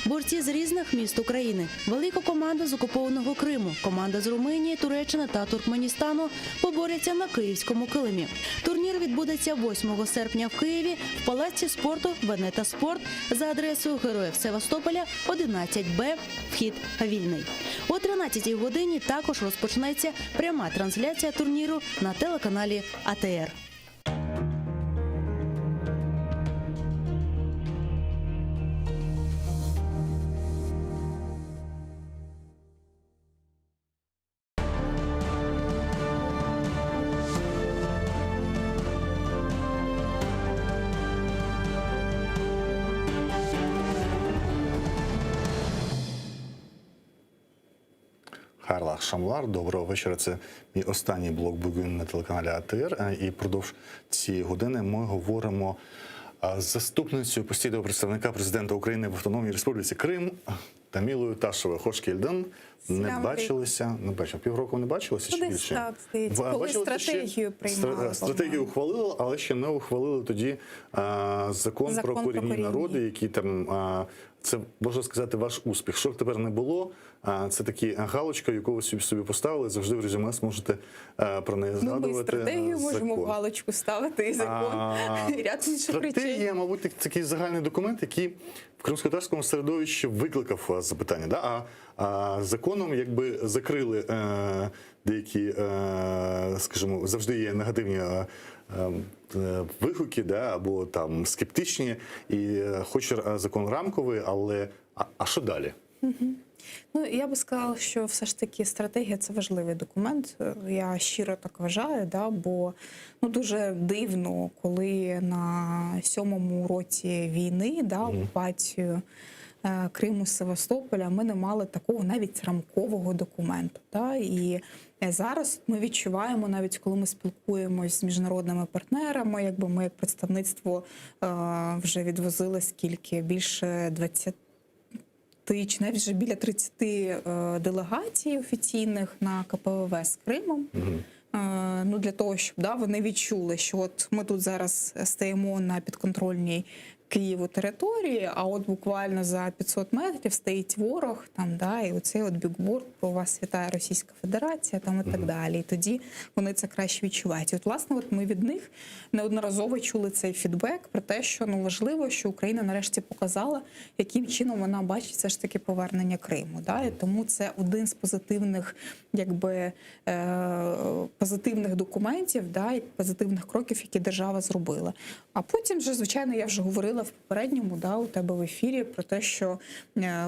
Борці з різних міст України, велика команда з окупованого Криму, команда з Румунії, Туреччини та Туркменістану поборються на київському килимі. Турнір відбудеться 8 серпня в Києві в Палаці спорту «Венета Спорт» за адресою Героїв Севастополя, 11Б, вхід вільний. О 13-й годині також розпочнеться пряма трансляція турніру на телеканалі АТР.
Хайрлы акшамлар, доброго вечора. Це мій останній блок «Бугун» на телеканалі АТР. І впродовж цієї години ми говоримо з заступницею постійного представника президента України в Автономній Республіці Крим Тамілою Ташевою. Хош келден. Не бачилися, півроку не бачилися чи більше?
Так, здається, коли стратегію приймали.
Стратегію ухвалили, але ще не ухвалили тоді закон про корінні народи, який там, це, можна сказати, ваш успіх. Що тепер не було, це такі галочка, яку ви собі поставили, завжди в резюме зможете про неї згадувати.
Ми стратегію можемо в галочку ставити, і закон, і ряд інших речей.
Стратегія, мабуть, такий загальний документ, який в кримськотатарському середовищі викликав запитання. Да? А законом якби закрили деякі, скажімо, завжди є негативні вигуки, да, або там скептичні, і хоч закон рамковий, але а що далі?
Ну, я би сказала, що все ж таки стратегія – це важливий документ. Я щиро так вважаю, да, бо дуже дивно, коли на 7-му році війни, да, окупацію Криму, Севастополя, ми не мали такого навіть рамкового документу. Да, і Зараз ми відчуваємо, навіть коли ми спілкуємось з міжнародними партнерами, якби ми як представництво вже відвозили скільки? Більше 20 чи навіть вже біля 30 делегацій офіційних на КПВВ з Кримом. Ну, для того, щоб вони відчули, що от ми тут зараз стоїмо на підконтрольній Києву території, а от буквально за 500 метрів стоїть ворог, і оцей от бікборд про вас вітає Російська Федерація, і так далі. І тоді вони це краще відчувають. І от, власне, ми від них неодноразово чули цей фідбек про те, що важливо, що Україна нарешті показала, яким чином вона бачить все ж таки повернення Криму. І тому це один з позитивних, позитивних документів, і позитивних кроків, які держава зробила. А потім вже, звичайно, я вже говорила в попередньому, у тебе в ефірі про те, що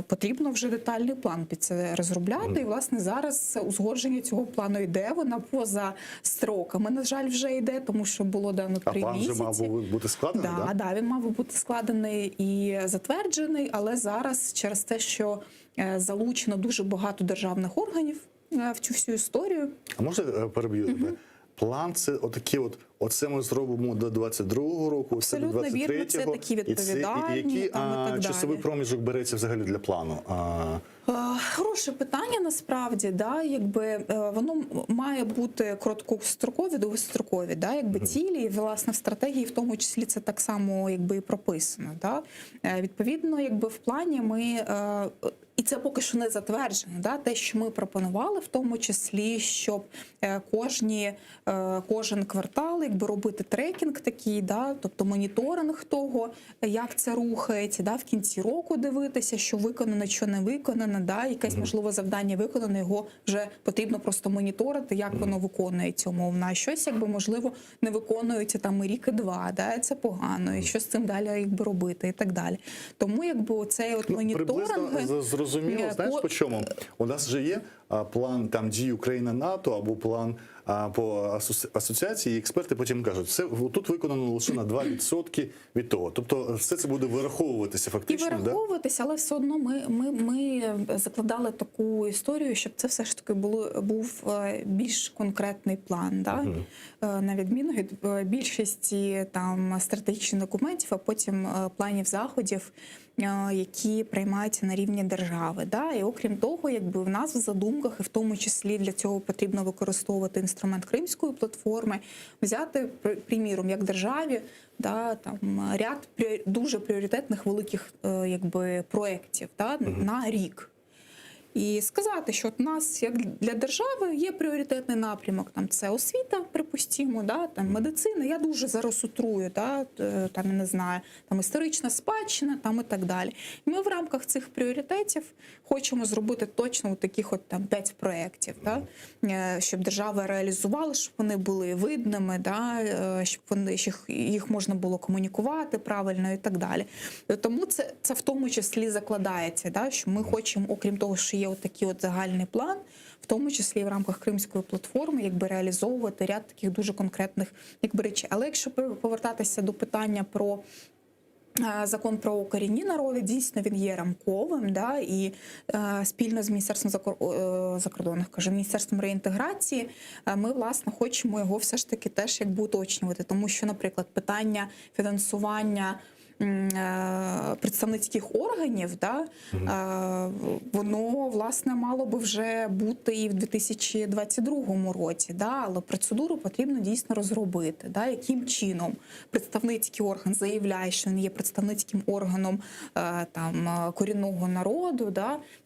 потрібно вже детальний план під це розробляти. І, власне, зараз узгодження цього плану йде, вона поза строками, на жаль, вже йде, тому що було дано 3 місяці.
А план вже мав бути складений, так?
Так, він мав бути складений і затверджений, але зараз через те, що залучено дуже багато державних органів в цю всю історію.
А можна переб'ю тебе? План це отакі оце ми зробимо до 22-го року, це до 23-го.
Абсолютно вірно, це такі відповідальні,
і який
так
часовий
далі.
проміжок береться взагалі для плану?
Хороше питання, насправді, воно має бути короткострокові, довгострокові, цілі, і, власне, в стратегії в тому числі це так само і прописано. Відповідно, в плані ми, і це поки що не затверджено, те, що ми пропонували, в тому числі, щоб кожен квартал робити трекінг такий, тобто моніторинг того, як це рухається, в кінці року дивитися, що виконано, що не виконано, якесь, можливо, завдання виконано, його вже потрібно просто моніторити, як воно виконується умовно, а щось, можливо, не виконується і рік, і 2, це погано, і що з цим далі робити, і так далі. Тому, цей моніторинг...
Приблизно зрозуміло, знаєш по чому? У нас вже є план дій Україна-НАТО або план по асоціації, і експерти потім кажуть, все тут виконано лише на 2% від того. Тобто все це буде вираховуватися фактично.
І вираховуватися, але все одно ми закладали таку історію, щоб це все ж таки був більш конкретний план. На відміну від більшості стратегічних документів, а потім планів заходів, які приймаються на рівні держави. І окрім того, в нас в задумках, і в тому числі для цього потрібно використовувати інструмент Кримської платформи, взяти, приміром, як державі, ряд дуже пріоритетних великих проєктів на рік. І сказати, що у нас, як для держави, є пріоритетний напрямок, це освіта, припустимо, медицина, я дуже зараз утрую, я не знаю, історична спадщина, і так далі. І ми в рамках цих пріоритетів хочемо зробити точно таких 5 проєктів, щоб держава реалізувала, щоб вони були видними, щоб їх можна було комунікувати правильно і так далі. Тому це в тому числі закладається, що ми хочемо, окрім того, що є такий загальний план, в тому числі в рамках Кримської платформи, реалізовувати ряд таких дуже конкретних речей. Але якщо повертатися до питання про Закон про корінні народи, дійсно він є рамковим, і спільно з Міністерством Міністерством реінтеграції ми, власне, хочемо його все ж таки теж уточнювати, тому що, наприклад, питання фінансування представницьких органів, воно, власне, мало би вже бути і в 2022 році, але процедуру потрібно дійсно розробити, яким чином представницький орган заявляє, що він є представницьким органом корінного народу,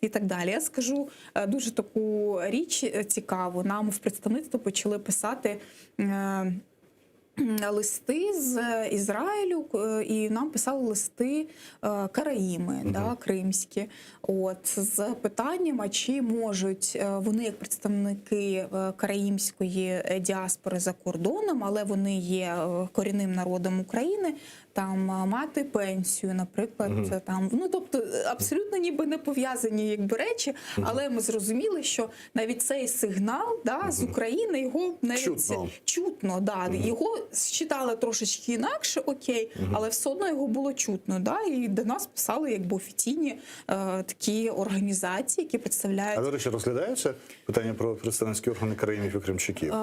і так далі. Я скажу дуже таку річ цікаву. Нам в представництво почали писати листи з Ізраїлю, і нам писали листи караїми, кримські, з питанням, а чи можуть вони, як представники караїмської діаспори за кордоном, але вони є корінним народом України, мати пенсію, наприклад, тобто абсолютно ніби не пов'язані речі, але ми зрозуміли, що навіть цей сигнал з України, його навіть чутно, його считали трошечки інакше, окей, але все одно його було чутно. Да? І до нас писали якби офіційні такі організації, які представляють.
А, до речі, розглядаються питання про представницькі органи Караїмів і Кримчаків?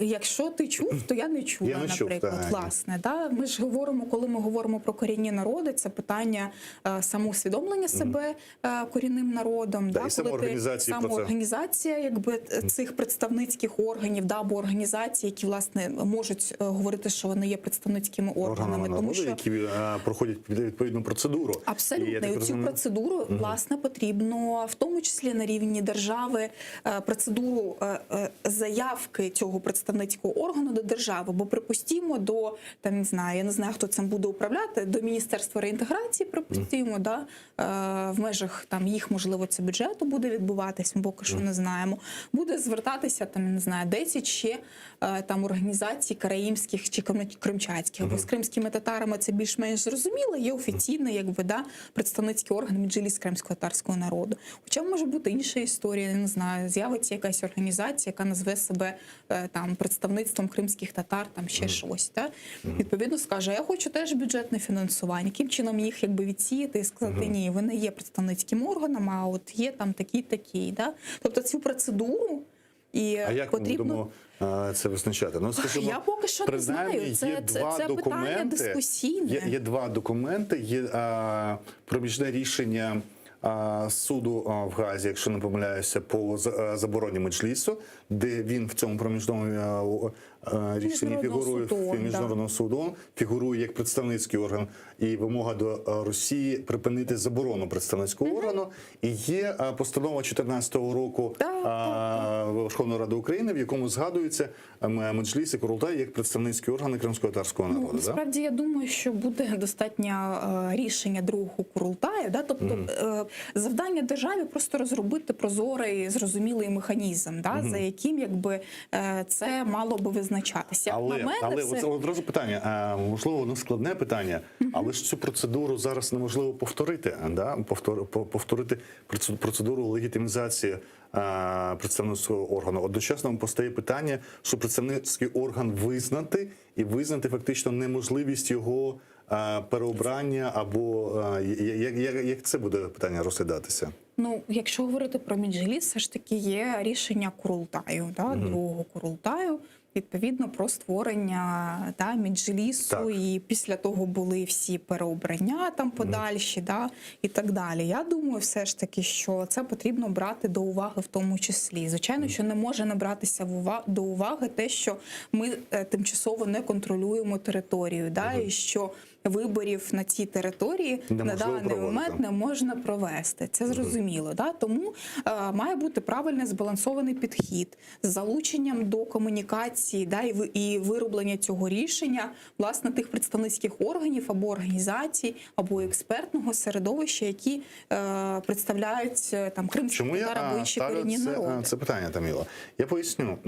Якщо ти чув, то я не чула, наприклад. Власне, да? Ми ж говоримо, коли ми говоримо про корінні народи, це питання самоусвідомлення себе корінним народом.
Да, і
самоорганізація якби, цих представницьких органів, да, або організацій, які, власне, можуть говорити, що вони є представницькими органами.
Тому що які проходять відповідну процедуру.
Абсолютно. І цю процедуру, власне, потрібно, в тому числі на рівні держави, процедуру заявки цього представницького органу до держави. Бо, припустімо, до, там, не знаю, я не знаю, хто цим буде управляти, до Міністерства реінтеграції, припустімо, да, в межах там їх, можливо, це бюджету буде відбуватись, ми поки що не знаємо. Буде звертатися, там, не знаю, 10 ще там організацій караїмських чи кримчацьких. Бо з кримськими татарами це більш-менш зрозуміло, є офіційний, якби, да, представницький орган Меджліс кримсько-татарського народу. Хоча може бути інша історія, я не знаю, з'явиться якась організація, яка назве себе там представництвом кримських татар, там ще щось. Да? Відповідно скаже, я хочу теж бюджетне фінансування. Яким чином їх якби відсіяти і сказати, ні, ви не є представницьким органом, а от є там такий. Да? Тобто цю процедуру
а як ми будемо це визначати? Ну, скажімо,
я поки що не знаю. Це питання дискусійне.
Є два документи. Є проміжне рішення суду в Гаазі, якщо не помиляюся, по забороні Меджлісу, де він в цьому проміжному рішенні фігурує міжнародного суду, фігурує як представницький орган, і вимога до Росії припинити заборону представницького органу. І є постанова 2014 року Верховної Ради України, в якому згадується Меджліс і Курултай як представницькі органи кримсько-татарського народу.
Насправді, я думаю, що буде достатньо рішення другого Курултаю. Да? Тобто завдання державі просто розробити прозорий, зрозумілий механізм, да? За яким якби це мало би визначатися.
Але одразу питання, можливо, воно складне питання, але ж цю процедуру зараз неможливо повторити, да? Повторити процедуру легітимізації представницького органу. Одночасно постає питання, що представницький орган визнати фактично неможливість його переобрання, або як це буде питання розглядатися?
Ну, якщо говорити про Меджліс, все ж таки є рішення Курултаю, да, другого Курултаю, відповідно про створення Меджлісу, і після того були всі переобрання там подальші, і так далі. Я думаю, все ж таки, що це потрібно брати до уваги в тому числі. Звичайно, що не може не братися до уваги те, що ми тимчасово не контролюємо територію, і що виборів на цій території на даний момент не можна провести. Це зрозуміло. Тому має бути правильний збалансований підхід з залученням до комунікації і вироблення цього рішення власне тих представницьких органів або організацій, або експертного середовища, які представляють там кримські татари або інші корінні народи.
Це питання, Таміла. Я поясню.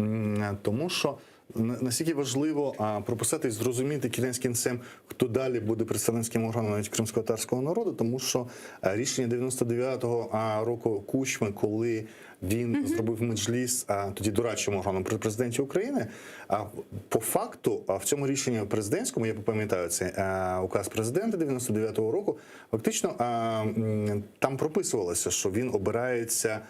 Тому що наскільки важливо прописати і зрозуміти кінець кінцем, хто далі буде представницьким органом навіть кримсько-татарського народу, тому що рішення 99-го року Кучми, коли він зробив Меджліс тоді дорадчим органом при президенті України, по факту в цьому рішенні президентському, я пам'ятаю, це указ президента 99-го року, фактично там прописувалося, що він обирається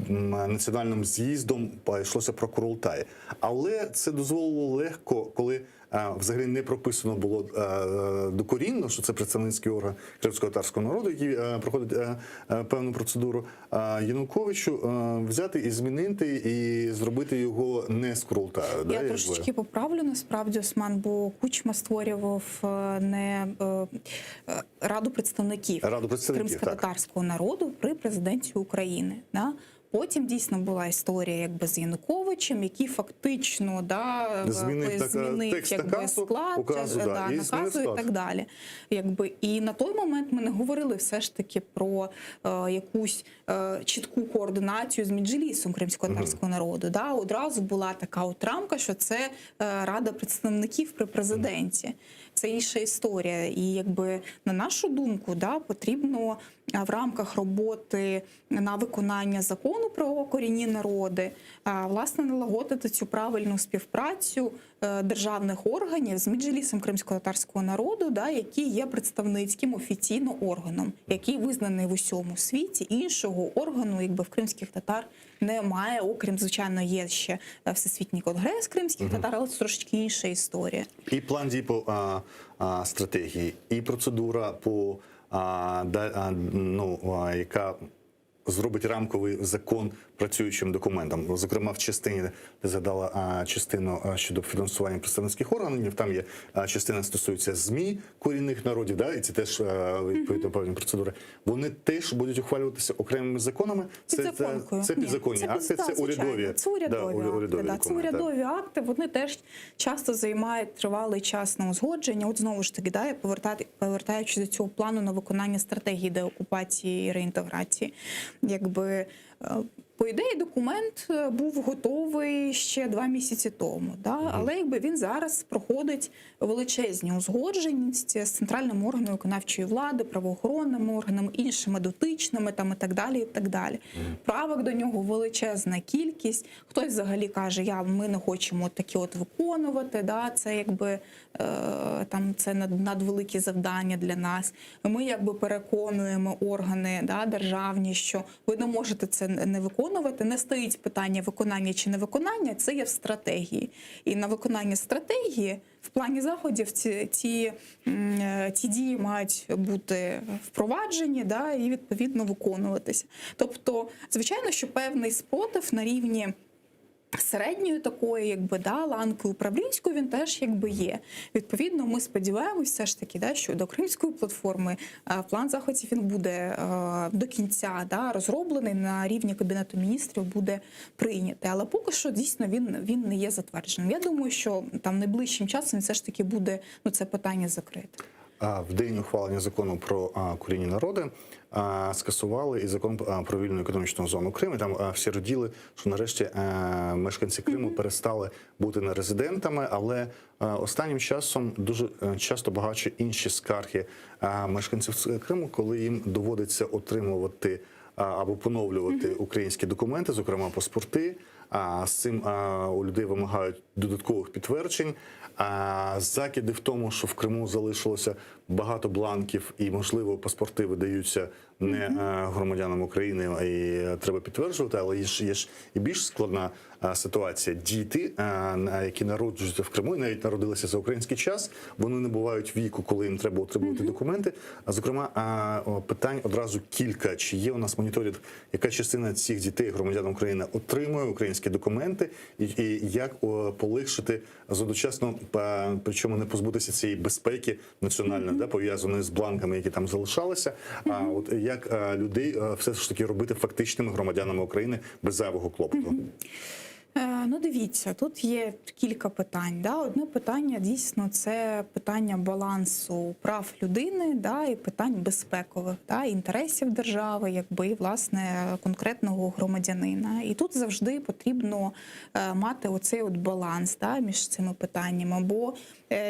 національним з'їздом, йшлося про Курултай. Але це дозволило легко, коли взагалі не прописано було докорінно, що це представницький орган кримсько-татарського народу, який проходить певну процедуру, Януковичу взяти і змінити, і зробити його не з Курултаю.
Я трошечки поправлю, насправді, Осман, бо Кучма створював не Раду представників кримсько-татарського народу при президенті України. Потім дійсно була історія якби з Януковичем, який фактично змінив склад наказу і так далі. І на той момент ми не говорили все ж таки про якусь чітку координацію з Меджлісом кримсько-татарського народу. Одразу була така от рамка, що це Рада представників при президенті. Це інша історія. І якби на нашу думку, потрібно в рамках роботи на виконання закону про корінні народи, власне, налагодити цю правильну співпрацю державних органів з Меджлісом кримськотатарського народу, да, який є представницьким офіційно органом, який визнаний в усьому світі. Іншого органу, якби в кримських татар немає, окрім, звичайно, є ще Всесвітній конгрес кримських татар, але це трошечки інша історія.
І план дій по стратегії, і процедура по яка зробить рамковий закон працюючим документом. Зокрема, в частині, ти згадала частину щодо фінансування представницьких органів, там є частина стосується ЗМІ корінних народів, да, і це теж відповідно певні процедури. Вони теж будуть ухвалюватися окремими законами. Це підзаконні акти, це урядові.
Це урядові акти, вони теж часто займають тривалий час на узгодження. От знову ж таки, да, повертаючись до цього плану на виконання стратегії деокупації і реінтеграції, якби по ідеї документ був готовий ще 2 місяці тому, да? Але якби він зараз проходить величезні узгодженості з центральним органом виконавчої влади, правоохоронними органами, іншими дотичними там, і так далі, і так далі. Правок до нього величезна кількість. Хтось взагалі каже, ми не хочемо такі от виконувати, да? Це якби це надвеликі завдання для нас. Ми якби переконуємо органи, да, державні, що ви не можете це не виконувати. Не стоїть питання виконання чи невиконання, це є в стратегії. І на виконання стратегії в плані заходів ці дії мають бути впроваджені, да, і відповідно виконуватися. Тобто, звичайно, що певний спротив на рівні середньої такої, якби, да, ланки управлінської він теж якби є. Відповідно, ми сподіваємося все ж таки, да, що до Кримської платформи план заходів він буде до кінця, да, розроблений, на рівні Кабінету міністрів буде прийнятий. Але поки що дійсно він не є затвердженим. Я думаю, що там найближчим часом все ж таки буде це питання закрите.
В день ухвалення закону про корінні народи скасували і закон про вільну економічну зону Криму. Там всі раділи, що нарешті мешканці Криму перестали бути нерезидентами, але останнім часом дуже часто багато інші скарги мешканців Криму, коли їм доводиться отримувати або поновлювати українські документи, зокрема паспорти. З цим у людей вимагають додаткових підтверджень. Закиди в тому, що в Криму залишилося багато бланків і, можливо, паспорти видаються не громадянам України, і треба підтверджувати, але є ж і більш складна ситуація. Діти, які народжуються в Криму і навіть народилися за український час, вони не бувають віку, коли їм треба отримувати документи. Зокрема, питань одразу кілька. Чи є у нас моніторинг, яка частина цих дітей, громадян України, отримує українські документи, і як полегшити одночасно, причому не позбутися цієї безпеки національної, да, пов'язаної з бланками, які там залишалися, от як людей все ж таки робити фактичними громадянами України без зайвого клопоту?
Ну, дивіться, тут є кілька питань. Да? Одне питання, дійсно, це питання балансу прав людини, да, і питань безпекових, да, інтересів держави, якби, і, власне, конкретного громадянина. І тут завжди потрібно мати оцей от баланс, да, між цими питаннями. Бо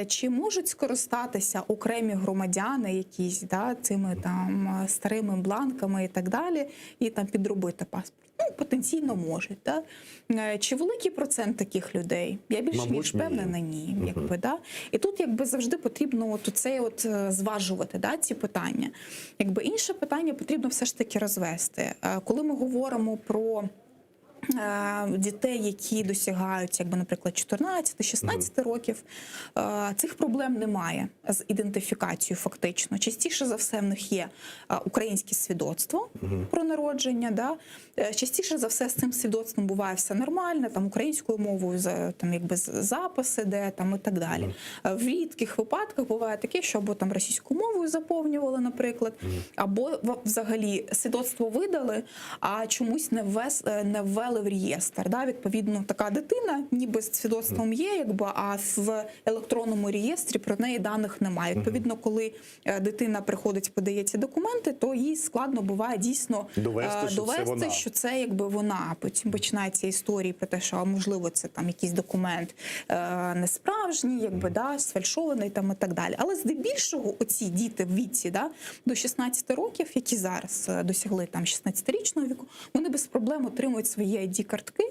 чи можуть скористатися окремі громадяни якісь, да, цими там старими бланками і так далі, і там підробити паспорт? Ну, потенційно можуть. Да? Чи великий процент таких людей? Я більш ніж впевнена, ні. Якби, да? І тут якби завжди потрібно оце зважувати, да, ці питання. Якби інше питання потрібно все ж таки розвести. Коли ми говоримо про дітей, які досягають, якби, наприклад, 14-16 років, цих проблем немає з ідентифікацією фактично. Частіше за все в них є українське свідоцтво про народження, да? Частіше за все з цим свідоцтвом буває все нормально, там українською мовою там, якби, записи, де там і так далі. В рідких випадках буває таке, що або там російською мовою заповнювали, наприклад, або взагалі свідоцтво видали, а чомусь не ввели подали в реєстр. Да? Відповідно, така дитина ніби з свідоцтвом є, якби, а в електронному реєстрі про неї даних немає. Відповідно, коли дитина приходить, подає ці документи, то їй складно буває дійсно довести, що це якби вона. Потім починаються історії про те, що можливо це там якийсь документ не справжній, якби, да, сфальшований там і так далі. Але здебільшого оці діти в віці, да, до 16 років, які зараз досягли там 16-річного віку, вони без проблем отримують свої ID-картки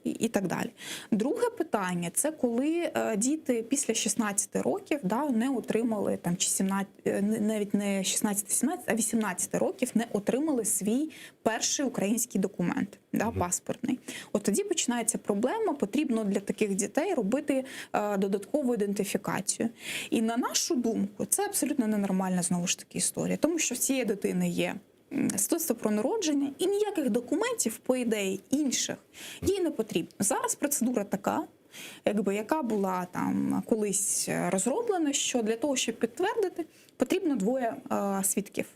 і так далі. Друге питання – це коли діти після 16 років, да, не отримали, там, чи 17, навіть не 16-17, а 18 років не отримали свій перший український документ, да, паспортний. От тоді починається проблема, потрібно для таких дітей робити додаткову ідентифікацію. І на нашу думку, це абсолютно ненормальна, знову ж таки, історія, тому що в цієї дитини є свідоцтво про народження, і ніяких документів, по ідеї, інших їй не потрібно. Зараз процедура така, якби, яка була там колись розроблена, що для того, щоб підтвердити, потрібно двоє свідків.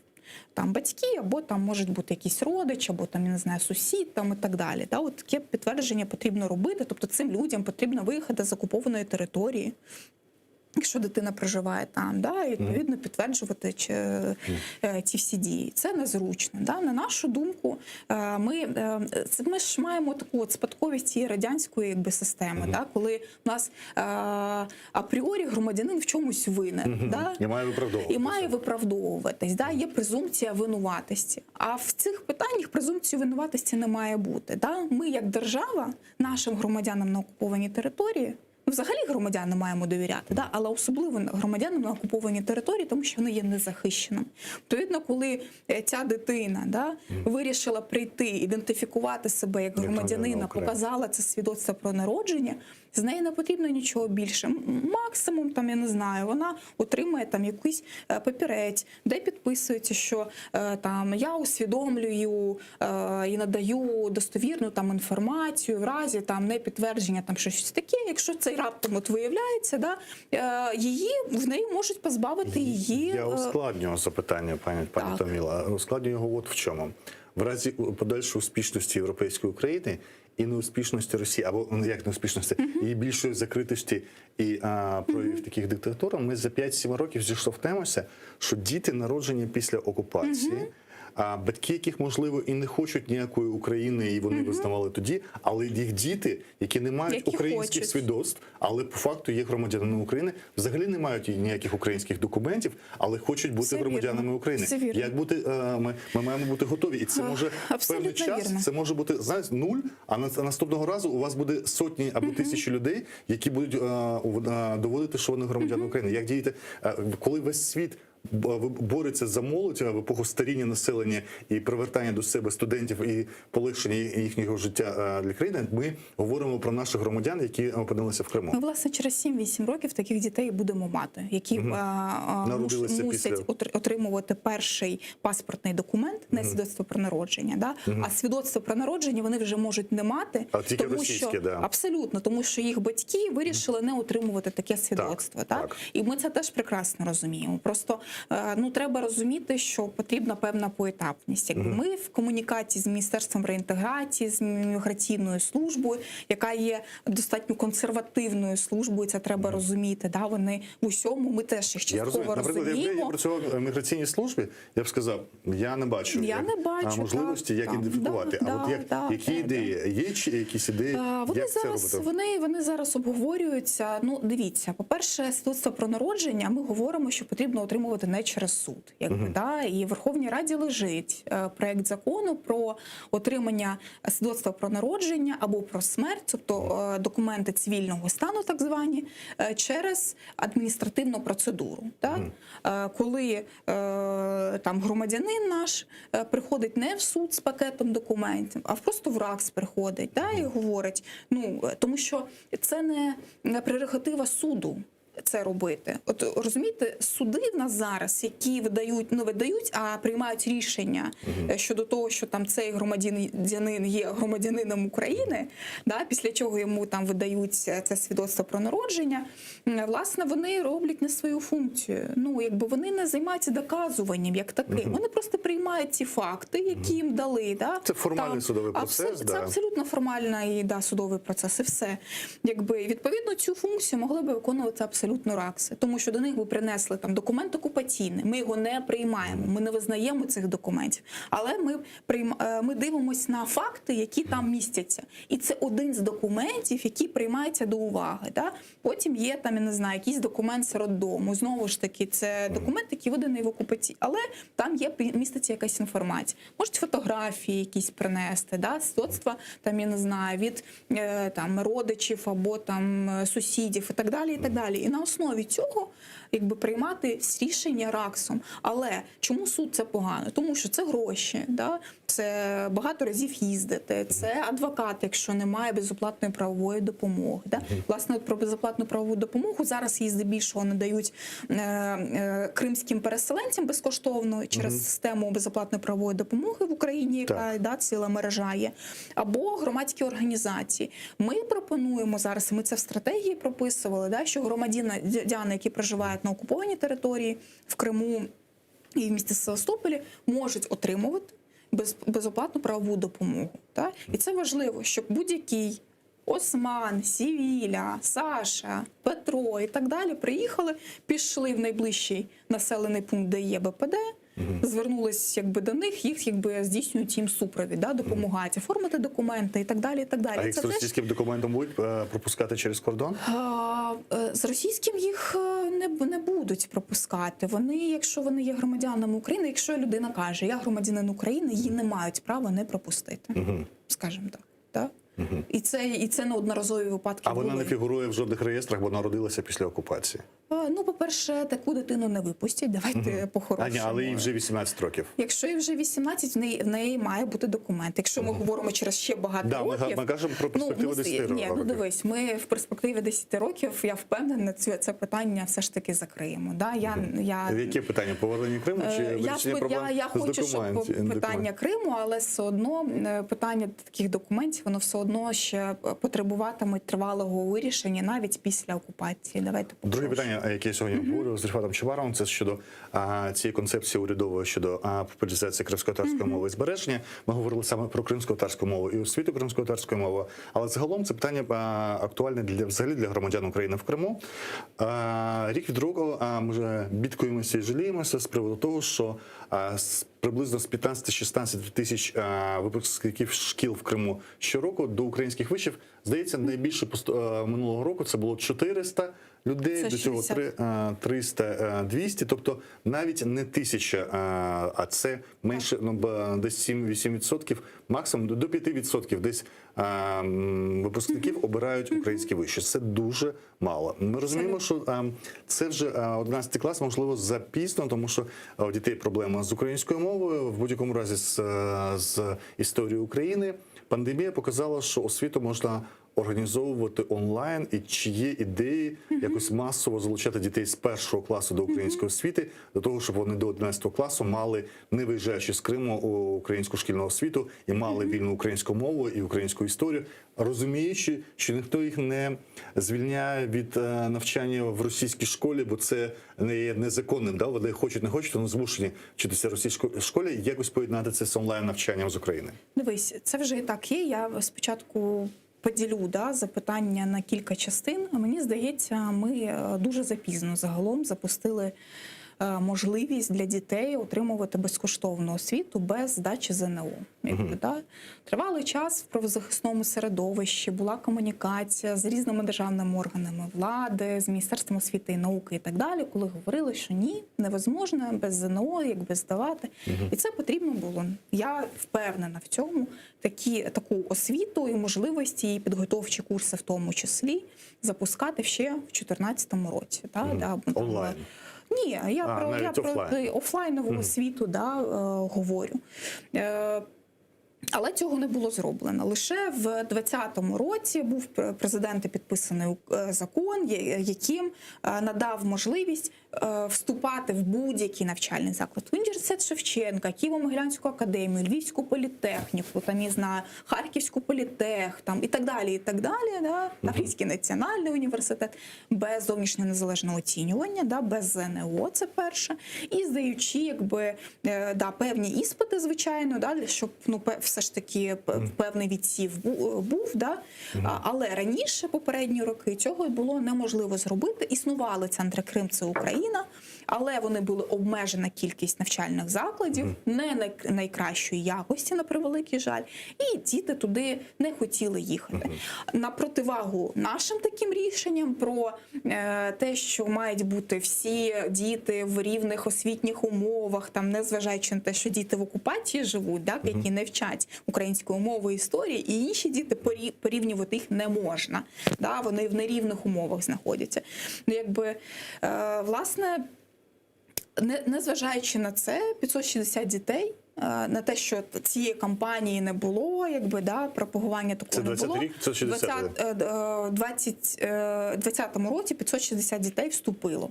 Там батьки, або там можуть бути якийсь родич, або там, я не знаю, сусід там, і так далі. Да? От таке підтвердження потрібно робити, тобто цим людям потрібно виїхати з окупованої території, якщо дитина проживає там, да, і відповідно підтверджувати ці всі дії. це незручно. Да? На нашу думку, ми ж маємо таку от спадковість цієї радянської якби, системи, да? Коли в нас апріорі громадянин в чомусь винен. Да?
І має
виправдовуватись. Да? Є презумпція винуватості. А в цих питаннях презумпції винуватості не має бути. Да? Ми як держава нашим громадянам на окупованій території, взагалі громадянам маємо довіряти, да? Але особливо громадянам на окупованій території, тому що вони є незахищеними. Відповідно, коли ця дитина, да, вирішила прийти, ідентифікувати себе як громадянина, показала це свідоцтво про народження, з неї не потрібно нічого більше. Максимум, там, я не знаю, вона отримає там якийсь папірець, де підписується, що там я усвідомлюю і надаю достовірну там інформацію в разі там непідтвердження там щось таке. Якщо цей раптом от виявляється, да, в неї можуть позбавити її.
Я ускладнюю запитання, пані Томіла. Ускладнюю його от в чому. В разі подальшої успішності європейської України і неуспішності Росії, або як неуспішності, і більшої закритості і проявів таких диктатур, ми за 5-7 років зіштовхнемося, що діти, народжені після окупації, батьки, яких, можливо, і не хочуть ніякої України, і вони визнавали тоді, але їх діти, які не мають українських свідоцтв, але по факту є громадянами України, взагалі не мають ніяких українських документів, але хочуть бути громадянами України. Як бути, ми маємо бути готові. І це може певний час, це може бути, знаєте, 0, а наступного разу у вас буде сотні або тисячі людей, які будуть доводити, що вони громадяни України. Як діяти, коли весь світ бореться за молодь, в епоху старіння населення і привертання до себе студентів і полегшення їхнього життя для країни, ми говоримо про наших громадян, які опинилися в Криму.
Ми, власне, через 7-8 років таких дітей будемо мати, які мусять отримувати перший паспортний документ, не свідоцтво про народження. Да? А свідоцтво про народження вони вже можуть не мати, тому що, абсолютно, тому що їх батьки вирішили не отримувати таке свідоцтво. Так? І ми це теж прекрасно розуміємо. Просто треба розуміти, що потрібна певна поетапність. Якби ми в комунікації з Міністерством реінтеграції, з міграційною службою, яка є достатньо консервативною службою, це треба розуміти. Да? Вони в усьому, ми теж їх частково розуміємо.
Наприклад, я працював в міграційній службі, я б сказав, я не бачу можливості, як ідентифікувати. Які ідеї? Є якісь ідеї, як це робити?
Вони зараз обговорюються. Ну, дивіться, по-перше, свідоцтво про народження, ми говоримо, що потрібно отримувати не через суд. Да? І в Верховній Раді лежить проект закону про отримання свідоцтва про народження або про смерть, тобто документи цивільного стану, так звані, через адміністративну процедуру. Так? Коли там громадянин наш приходить не в суд з пакетом документів, а просто в РАКС приходить, да? І говорить, тому що це не прерогатива суду. це робити. От розумієте, суди в нас зараз, які не видають, а приймають рішення щодо того, що там цей громадянин є громадянином України, да, після чого йому там видають це свідоцтво про народження, власне, вони роблять не свою функцію. Ну, якби вони не займаються доказуванням як таким. Вони просто приймають ці факти, які їм дали. Да?
Це формальний судовий процес.
Це абсолютно формальний судовий процес і все. Якби, відповідно, цю функцію могли би виконувати абсолютно РАКСи, тому що до них би принесли там документ окупаційний, ми його не приймаємо, ми не визнаємо цих документів, але ми дивимося на факти, які там містяться. І це один з документів, які приймаються до уваги. Да? Потім є там, я не знаю, якийсь документ з роддому, знову ж таки, це документ, який виданий в окупації, але там міститься якась інформація. Можуть фотографії якісь принести, да? Свідоцтва, там, я не знаю, від там, родичів або там сусідів і так далі, і так далі. І на основі цього якби приймати рішення РАКСом. Але чому суд це погано? Тому що це гроші, да? Це багато разів їздити, це адвокат, якщо немає безоплатної правової допомоги. Да? Власне, про безоплатну правову допомогу зараз її здебільшого надають кримським переселенцям безкоштовно через систему безоплатної правової допомоги в Україні, яка ціла мережа є, або громадські організації. Ми пропонуємо зараз, ми це в стратегії прописували, да, що громадяни, які проживають на окупованій території, в Криму і в місті Севастополі, можуть отримувати безоплатну правову допомогу. Так? І це важливо, щоб будь-який Осман, Сівіля, Саша, Петро і так далі приїхали, пішли в найближчий населений пункт, де є БПД, звернулись якби до них, їх якби здійснюють їм супровід, да, допомагають оформити документи і так далі. І так далі.
А їх з російським документом будуть пропускати через кордон?
З російським їх не будуть пропускати. Вони, якщо вони є громадянами України, якщо людина каже, я громадянин України, її не мають права не пропустити. Скажімо так. Да? І це неодноразові випадки.
А вона не фігурує в жодних реєстрах, бо народилася після окупації?
Ну, по-перше, таку дитину не випустять, давайте по-хорошому.
Але їй вже 18 років.
Якщо їй вже 18, в неї має бути документ. Якщо ми говоримо через ще багато років...
Ми кажемо про перспективу 10 років.
Ні, ну дивись, ми в перспективі 10 років, я впевнена, це питання все ж таки закриємо. Да?
Яке питання? Повернення Криму чи вирішення проблем з документів?
Я хочу, щоб питання Криму, але все одно питання таких документів, воно все одно ще потребуватиме тривалого вирішення навіть після окупації. Давайте
друге питання, яке я сьогодні обговорював з Рифатом Чубаровим, це щодо цієї концепції урядової щодо популяризації кримськотатарської мови і збереження. Ми говорили саме про кримськотатарську мову і освіту кримськотатарської мови, але загалом це питання актуальне взагалі для громадян України в Криму. Рік від року ми вже бідкуємося і жаліємося з приводу того, що приблизно з 15-16 тисяч випускників шкіл в Криму щороку до українських вишів, здається, найбільше минулого року це було 400 людей, до цього 300-200, тобто навіть не 1000, а це менше, десь 7-8%, максимум до 5% десь випускників обирають українські виші. Це дуже мало. Ми розуміємо, що це вже 11 клас, можливо, запізно, тому що у дітей проблема з українською мовою, в будь-якому разі з історією України. Пандемія показала, що освіту можна організовувати онлайн, і чи є ідеї якось масово залучати дітей з 1 класу до української освіти, до того, щоб вони до 11 класу мали, не виїжджаючи з Криму, українську шкільну освіту і мали вільну українську мову і українську історію, розуміючи, що ніхто їх не звільняє від навчання в російській школі, бо це не є незаконним. Да? Вони хочуть, не хочуть, вони змушені вчитися в російській школі і якось поєднати це з онлайн-навчанням з України.
Дивись, це вже і так є. Я спочатку поділю запитання на кілька частин. Мені здається, ми дуже запізно загалом запустили можливість для дітей отримувати безкоштовну освіту без здачі ЗНО. Тривалий час в правозахисному середовищі була комунікація з різними державними органами влади, з Міністерством освіти і науки і так далі, коли говорили, що ні, невозможно без ЗНО, якби здавати. І це потрібно було. Я впевнена в цьому. Таку освіту і можливості, і підготовчі курси в тому числі запускати ще в 2014 році.
Онлайн?
Ні, я про офлайнову освіту говорю. Але цього не було зроблено. Лише в 2020 році був президентом підписаний закон, яким надав можливість вступати в будь-який навчальний заклад. Університет Шевченка, Києво-Могилянську академію, Львівську політехніку, там, я знаю, Харківську політех, там, і так далі, да? Таврійський національний університет, без зовнішнього незалежного оцінювання, да? Без ЗНО, це перше. І здаючи, якби, да, певні іспити, звичайно, да? Щоб, ну, все ж таки певний відсів був, да? Але раніше, попередні роки, цього було неможливо зробити. Існували центри Крим, це Україна, але вони були обмежена кількість навчальних закладів, не найкращої якості, на превеликий жаль, і діти туди не хотіли їхати. На противагу нашим таким рішенням про те, що мають бути всі діти в рівних освітніх умовах, там, незважаючи на те, що діти в окупації живуть, да, які не вчать української мови і історії, і інші діти порівнювати їх не можна. Да, вони в нерівних умовах знаходяться. Ну, якби, власне, незважаючи на це, 560 дітей, на те, що цієї кампанії не було, якби, да, пропагування такого не було.
Це 20
2020 році 560 дітей вступило.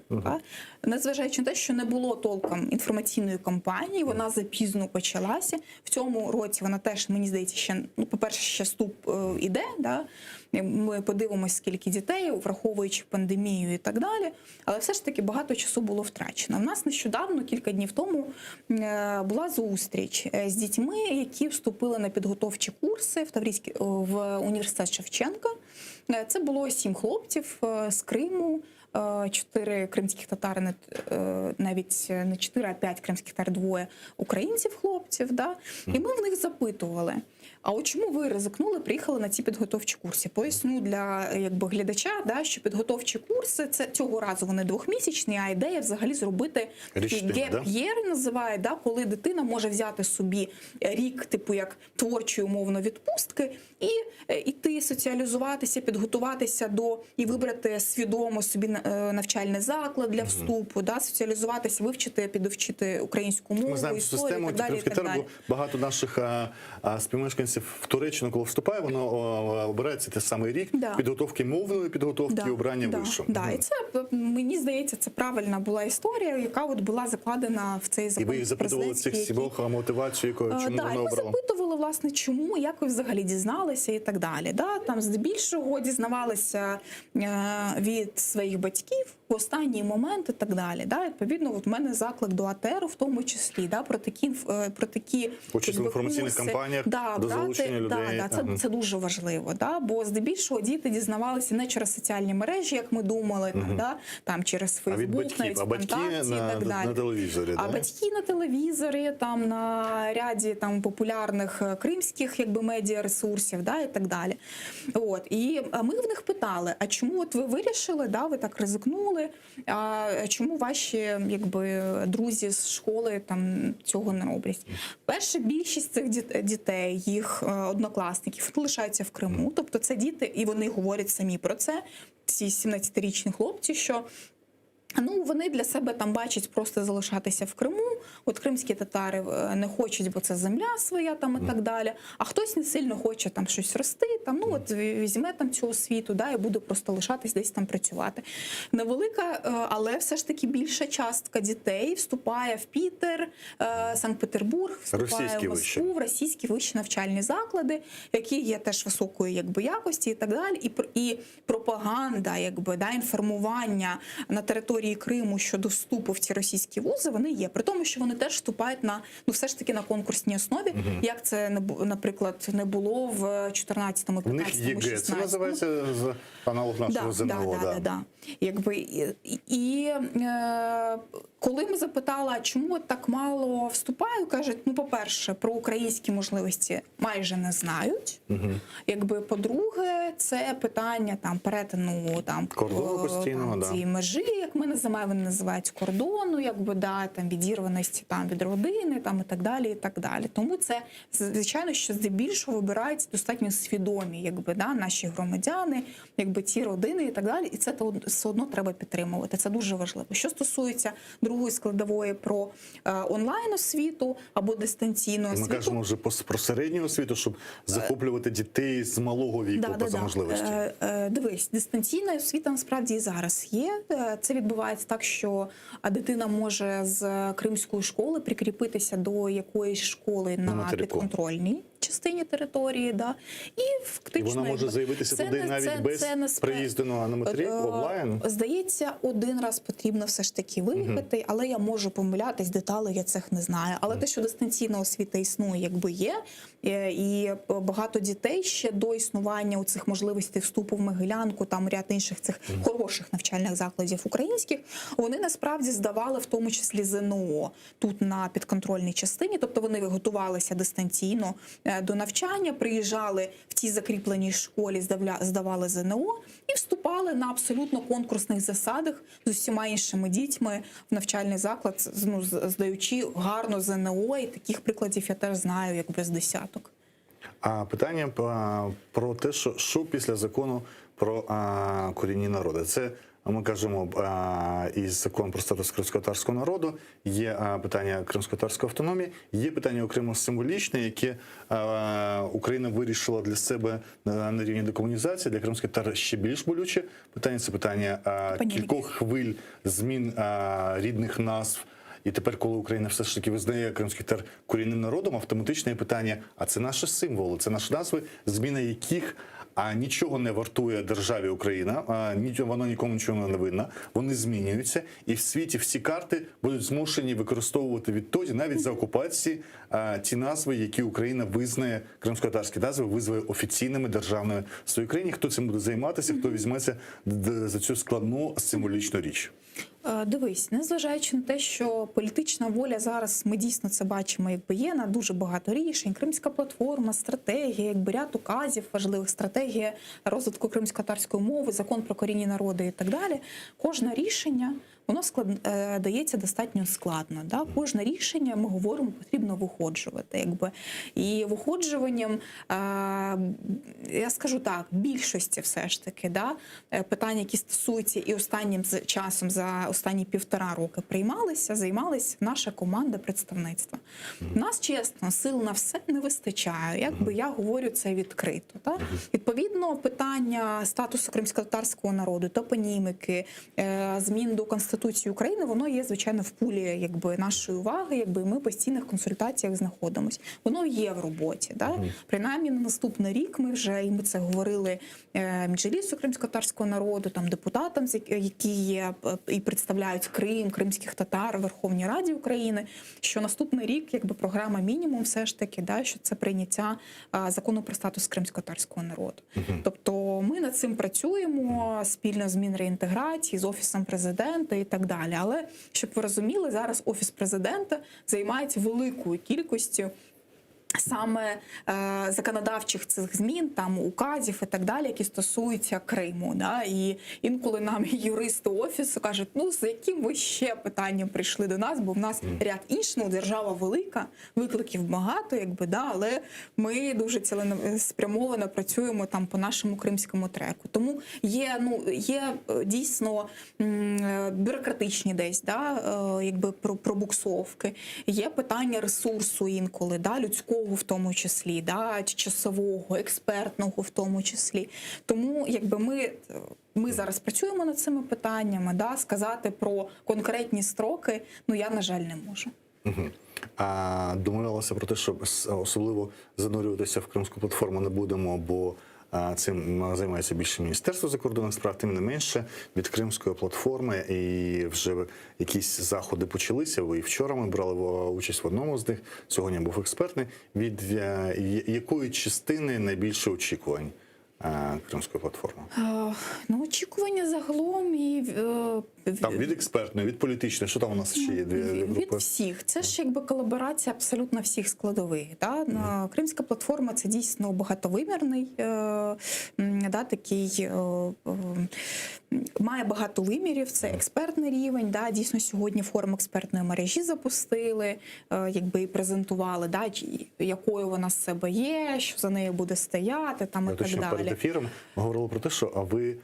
Незважаючи на те, що не було толком інформаційної кампанії, вона запізно почалася. В цьому році вона теж, мені здається, ще, ну, по-перше, ще вступ іде, да? Ми подивимося, скільки дітей, враховуючи пандемію і так далі. Але все ж таки багато часу було втрачено. У нас нещодавно, кілька днів тому, була зустріч з дітьми, які вступили на підготовчі курси в університет Шевченка. Це було 7 хлопців з Криму, 4 кримських татари, навіть не 4, а 5 кримських татар, 2 українців хлопців. Да? І ми в них запитували, а от чому ви ризикнули, приїхали на ці підготовчі курси? Поясню для, якби, глядача, да, що підготовчі курси, це цього разу вони 2-місячні, а ідея взагалі зробити геп-єр, називає, да, коли дитина може взяти собі рік, типу як творчої умовно відпустки, і іти соціалізуватися, підготуватися до і вибрати свідомо собі навчальний заклад для вступу, да, соціалізуватися, вивчити, підвчити українську мову,
ми знаємо
історію, і так далі.
Багато наших співмешканців в Туреччину, коли вступає, воно обирається той самий рік підготовки, мовної підготовки, обрання вишу.
І це, мені здається, це правильна була історія, яка от була закладена в цей закон.
І ви їх запитували цих сімох мотивацію, чому вона обрала?
Ми запитували, власне, чому, як ви взагалі дізналися і так далі. Да? Там здебільшого дізнавалися від своїх батьків в останній момент і так далі. Да? Відповідно, от в мене заклик до АТРу в тому числі, да? про такі
участь в інформаційних кампаніях, до залучення людей.
Це дуже важливо, да? Бо здебільшого діти дізнавалися не через соціальні мережі, як ми думали, там через Фейсбук, навіть ВКонтакті і так далі.
На телевізорі,
а батьки на телевізорі, там на ряді там популярних кримських, якби, медіаресурсів, да, і так далі. От. І ми в них питали, а чому от ви вирішили, да, ви так ризикнули, а чому ваші, якби, друзі з школи там цього не роблять? Перше, більшість цих дітей, їх однокласників, лишаються в Криму. Тобто це діти, і вони говорять самі про це, ці 17-річні хлопці, що вони для себе там бачать просто залишатися в Криму. От кримські татари не хочуть, бо це земля своя там і так далі. А хтось не сильно хоче там щось рости, там, от візьме там цю освіту, да, і буде просто лишатись десь там працювати. Невелика, але все ж таки більша частка дітей вступає в Пітер, Санкт-Петербург, вступає в Москву, в російські вищі навчальні заклади, які є теж високої, якби, якості і так далі. І пропаганда, якби, да, інформування на території Криму щодо вступу в ці російські вузи, вони є. При тому, що вони теж вступають на, все ж таки на конкурсній основі, як це, наприклад, не було в 14-му, 15-му, 16-му.
Це називається аналог нашого ЗНО.
Якби, коли ми запитали, чому так мало вступають, кажуть, по-перше, про українські можливості майже не знають. Якби, по-друге, це питання там перетину там цієї межі, як ми називаю, вони називають кордону, якби, да, там, відірваності там, від родини там, і так далі, і так далі. Тому це, звичайно, що здебільшого вибирають достатньо свідомі, якби, да, наші громадяни, якби, ті родини і так далі, і це все одно треба підтримувати. Це дуже важливо. Що стосується другої складової про онлайн-освіту або дистанційну освіту.
Ми кажемо вже про середню освіту, щоб захоплювати дітей з малого віку поза можливості.
Дивись, дистанційна освіта насправді і зараз є. Це відбувається так, що дитина може з кримської школи прикріпитися до якоїсь школи на підконтрольній частині території, да, і фактично...
І вона може заявитися туди навіть без приїзду на материк, онлайн?
Здається, один раз потрібно все ж таки виїхати, але я можу помилятись, деталей я цих не знаю. Але те, що дистанційна освіта існує, якби є, і багато дітей ще до існування у цих можливостей вступу в Могилянку, там ряд інших цих хороших навчальних закладів українських, вони насправді здавали в тому числі ЗНО тут на підконтрольній частині, тобто вони готувалися дистанційно до навчання, приїжджали в тій закріпленій школі, здавали ЗНО і вступали на абсолютно конкурсних засадах з усіма іншими дітьми в навчальний заклад, ну, здаючи гарно ЗНО, і таких прикладів я теж знаю, як без десяток.
А питання про те, що після закону про корінні народи. Це, ми кажемо, із закону про статус кримськотатарського народу, є питання кримськотатарської автономії, є питання окремо символічне, яке Україна вирішила для себе на рівні декомунізації, для кримських татар ще більш болюче. Питання – це питання кількох хвиль змін рідних назв. І тепер, коли Україна все ж таки визнає кримських татар корінним народом, автоматичне питання, а це наші символи, це наші назви, зміна яких нічого не вартує державі Україна, воно нікому нічого не винна, вони змінюються, і в світі всі карти будуть змушені використовувати відтоді, навіть за окупації, ті назви, які Україна визнає, кримськотатарські назви визнає офіційними державними в своїй країні. Хто цим буде займатися, хто візьметься за цю складну символічну річ?
Дивись, незважаючи на те, що політична воля зараз, ми дійсно це бачимо, якби є на дуже багато рішень, Кримська платформа, стратегія, якби ряд указів важливих, стратегія розвитку кримськотатарської мови, закон про корінні народи і так далі. Кожне рішення, воно дається достатньо складно. Да? Кожне рішення, ми говоримо, потрібно виходжувати. Якби. І виходжуванням, я скажу так, більшості все ж таки, да? Питання, які стосуються і останнім часом, за останні 1,5 роки займалася наша команда представництва. У нас, чесно, сил на все не вистачає. Якби я говорю це відкрито. Да? Відповідно, питання статусу кримськотатарського народу, топоніміки, змін до Конституції України, воно є, звичайно, в пулі якби, нашої уваги, якби ми в постійних консультаціях знаходимося. Воно є в роботі. Да? Принаймні, на наступний рік ми вже, і ми це говорили Меджлісу кримськотатарського народу, там, депутатам, які є і представляють Крим, кримських татар в Верховній Раді України, що наступний рік, якби програма мінімум все ж таки, да, що це прийняття закону про статус кримськотатарського народу. Тобто ми над цим працюємо спільно з Мінреінтеграції, з Офісом президента і так далі. Але, щоб ви розуміли, зараз Офіс президента займається великою кількістю саме законодавчих цих змін, там указів і так далі, які стосуються Криму. Да? І інколи нам юристи Офісу кажуть, ну з яким ви ще питанням прийшли до нас, бо в нас ряд інших, держава велика, викликів багато, якби, да? Але ми дуже цілеспрямовано працюємо там по нашому кримському треку. Тому є дійсно бюрократичні десь, да? Якби пробуксовки, є питання ресурсу інколи, да? Людського в тому числі, да, часового, експертного в тому числі. Тому якби ми зараз працюємо над цими питаннями, да, сказати про конкретні строки, ну я, на жаль, не можу.
Домовлялися про те, що особливо занурюватися в Кримську платформу не будемо, бо цим займається більше Міністерство закордонних справ, тим не менше від Кримської платформи, і вже якісь заходи почалися. Ви вчора ми брали участь в одному з них, сьогодні був експертний. Від якої частини найбільше очікувань Кримської платформи?
Очікування загалом і
там від експертної, від політичної, що там у нас ще є? Дві групи?
Від всіх. Це ж якби колаборація абсолютно всіх складових. Да? Кримська платформа – це дійсно багатовимірний да, такий має багато вимірів. Це експертний рівень. Да, дійсно, сьогодні форум експертної мережі запустили, якби і презентували, да, якою вона з себе є, що за нею буде стояти, там і так далі.
Перед ефіром ми говорили про те, що ви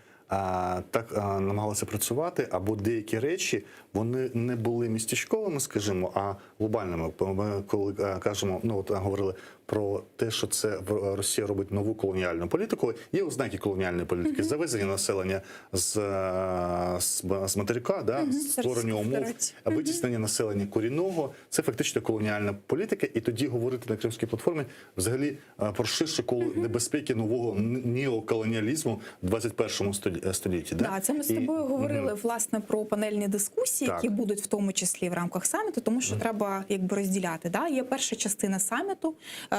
так намагалися працювати, або деякі речі, вони не були містечковими, скажімо, а глобальними. Ми коли кажемо, ну от говорили про те, що це Росія робить нову колоніальну політику, є ознаки колоніальної політики, завезення населення з материка, да, створення умов, витіснення населення корінного, це фактично колоніальна політика, і тоді говорити на Кримській платформі взагалі про ширше коло небезпеки нового неоколоніалізму в 21 столітті.
Да, це ми з тобою говорили, власне, про панельні дискусії, які будуть в тому числі в рамках саміту, тому що треба якби розділяти. Да? Є перша частина саміту,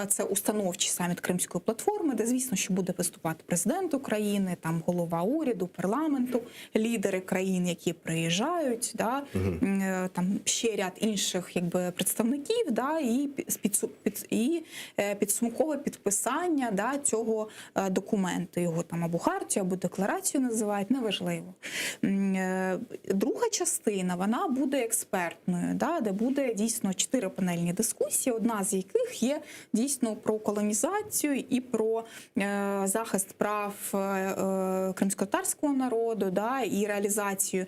це установчий саміт Кримської платформи, де, звісно, що буде виступати президент України, там голова уряду, парламенту, лідери країн, які приїжджають, да? Там ще ряд інших якби представників, да? І підсумкове підписання, да, цього документу. Його там або хартію, або декларацію називають, неважливо. Друга частина, вона буде експертною, да, де буде дійсно 4 панельні дискусії, одна з яких є дійсно про колонізацію і про захист прав кримськотатарського народу, да, і реалізацію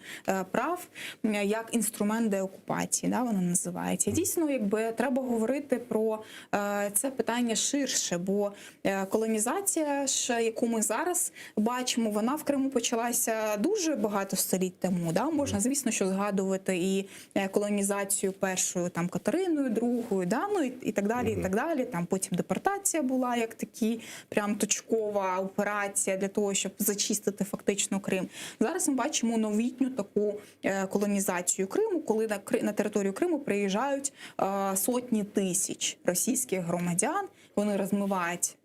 прав як інструмент деокупації, да, воно називається. Дійсно, якби треба говорити про це питання ширше, бо колонізація, яку ми зараз бачимо, вона в Криму почалася дуже багато століть тому. Да? Можна, звісно, що згадувати і колонізацію першою там Катериною, другою, да? Ну, і так далі, і так далі. Там потім депортація була як такі прям точкова операція для того, щоб зачистити фактично Крим. Зараз ми бачимо новітню таку колонізацію Криму, коли на територію Криму приїжджають сотні тисяч російських громадян, вони розмивають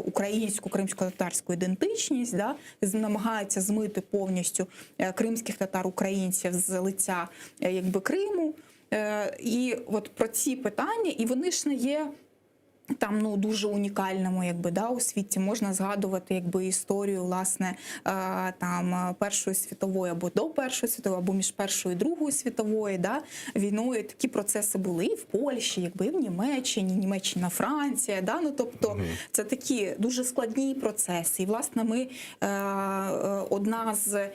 українську кримсько-татарську ідентичність, да, намагаються змити повністю кримських татар-українців з лиця якби Криму. І от про ці питання, і вони ж не є там, ну, дуже унікальному, якби, да, у світі. Можна згадувати якби історію, власне, там Першої світової або до Першої світової, або між Першою і Другою світовою, да, війною. Такі процеси були і в Польщі, якби, і в Німеччині, Німеччина, Франція, да, ну, тобто це такі дуже складні процеси. І, власне, ми одна з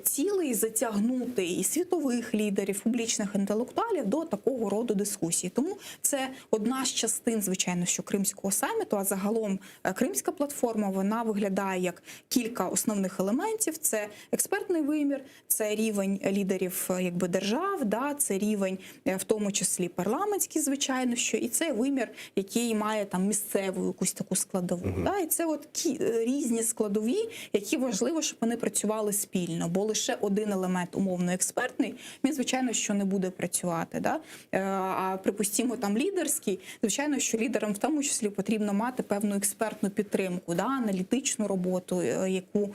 цілей затягнути і світових лідерів, публічних інтелектуалів до такого роду дискусій. Тому це одна з частин, звичайно, що Кримського саміту, а загалом Кримська платформа, вона виглядає як кілька основних елементів. Це експертний вимір, це рівень лідерів якби держав, да, це рівень в тому числі парламентський, звичайно, що і це вимір, який має там місцеву якусь таку складову. Да, і це от різні складові, які важливо, щоб вони працювали спільно, бо лише один елемент умовно експертний, він, звичайно, що не буде працювати. Да? А припустімо там лідерський, звичайно, що лідерам в тому числі потрібно мати певну експертну підтримку, да, аналітичну роботу, яку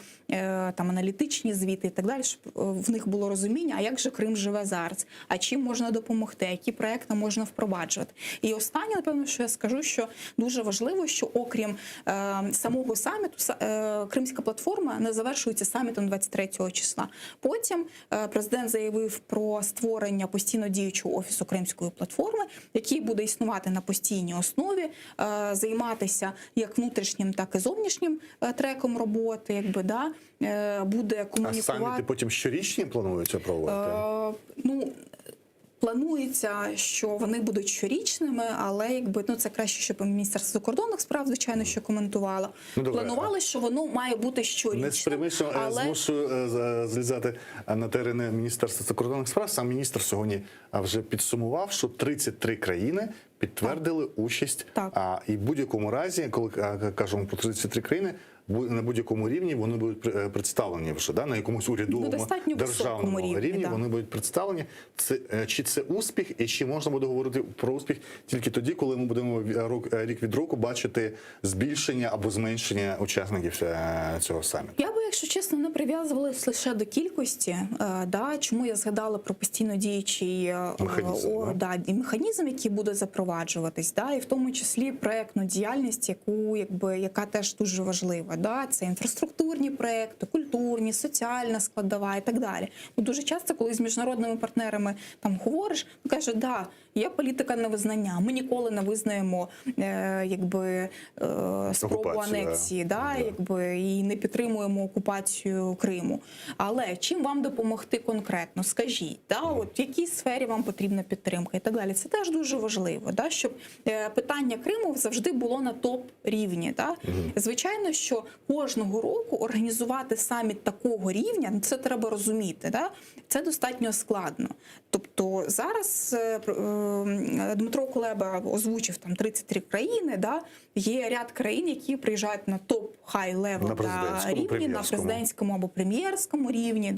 там аналітичні звіти і так далі, щоб в них було розуміння, а як же Крим живе зараз, а чим можна допомогти, які проекти можна впроваджувати. І останнє, напевно, що я скажу, що дуже важливо, що окрім самого саміту, Кримська платформа не завершується самітом 23 числа. Потім президент заявив про створення постійно діючого офісу Кримської платформи, який буде існувати на постійній основі, займатися як внутрішнім, так і зовнішнім треком роботи, якби, да, буде комунікувати.
А саміти потім щорічні плануються проводити?
Ну, планується, що вони будуть щорічними, але якби, ну, це краще, щоб Міністерство закордонних справ, звичайно, що коментувало.
Ну,
планували, що воно має бути щорічним.
Не спрямишно,
але...
змушую злізати на терени Міністерства закордонних справ. Сам міністр сьогодні вже підсумував, що 33 країни підтвердили участь. І в будь-якому разі, коли кажемо про 33 країни, на будь-якому рівні вони будуть представлені вже, да, на якомусь урядовому державному рівні, вони будуть представлені. Чи це успіх, і чи можна буде говорити про успіх тільки тоді, коли ми будемо рік від року бачити збільшення або зменшення учасників цього саміту?
Я би якщо чесно, не прив'язувалися лише до кількості. Чому я згадала про постійно діючий механізм, який буде запроваджуватись, і в тому числі проєктну діяльність, яка теж дуже важлива. Це інфраструктурні проєкти, культурні, соціальна складова і так далі. Бо дуже часто, коли з міжнародними партнерами говориш, кажуть, є політика невизнання. Ми ніколи не визнаємо спробу анексії, і не підтримуємо окупацію Криму. Але чим вам допомогти конкретно? Скажіть, в якій сфері вам потрібна підтримка і так далі. Це теж дуже важливо, щоб питання Криму завжди було на топ-рівні. Звичайно, що кожного року організувати саміт такого рівня, це треба розуміти, це достатньо складно. Тобто зараз Дмитро Кулеба озвучив 33 країни, є ряд країн, які приїжджають на топ-хай-левел рівні, на президентському або прем'єрському рівні,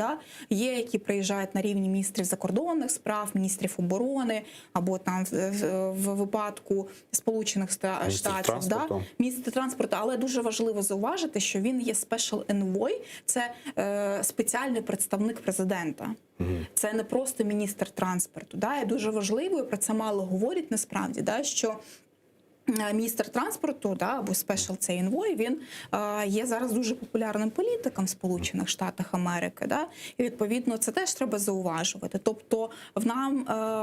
є, які приїжджають на рівні міністрів закордонних справ, міністрів оборони, або в випадку Сполучених Штатів, міністр транспорту. Але дуже важливо зауважити, що він є Special Envoy, це спеціальний представник президента. Це не просто міністр транспорту. І дуже важливо, і про це мало говорять насправді, що міністр транспорту, або Special цей Envoy, він є зараз дуже популярним політиком в Сполучених Штатах Америки. І, відповідно, це теж треба зауважувати. Тобто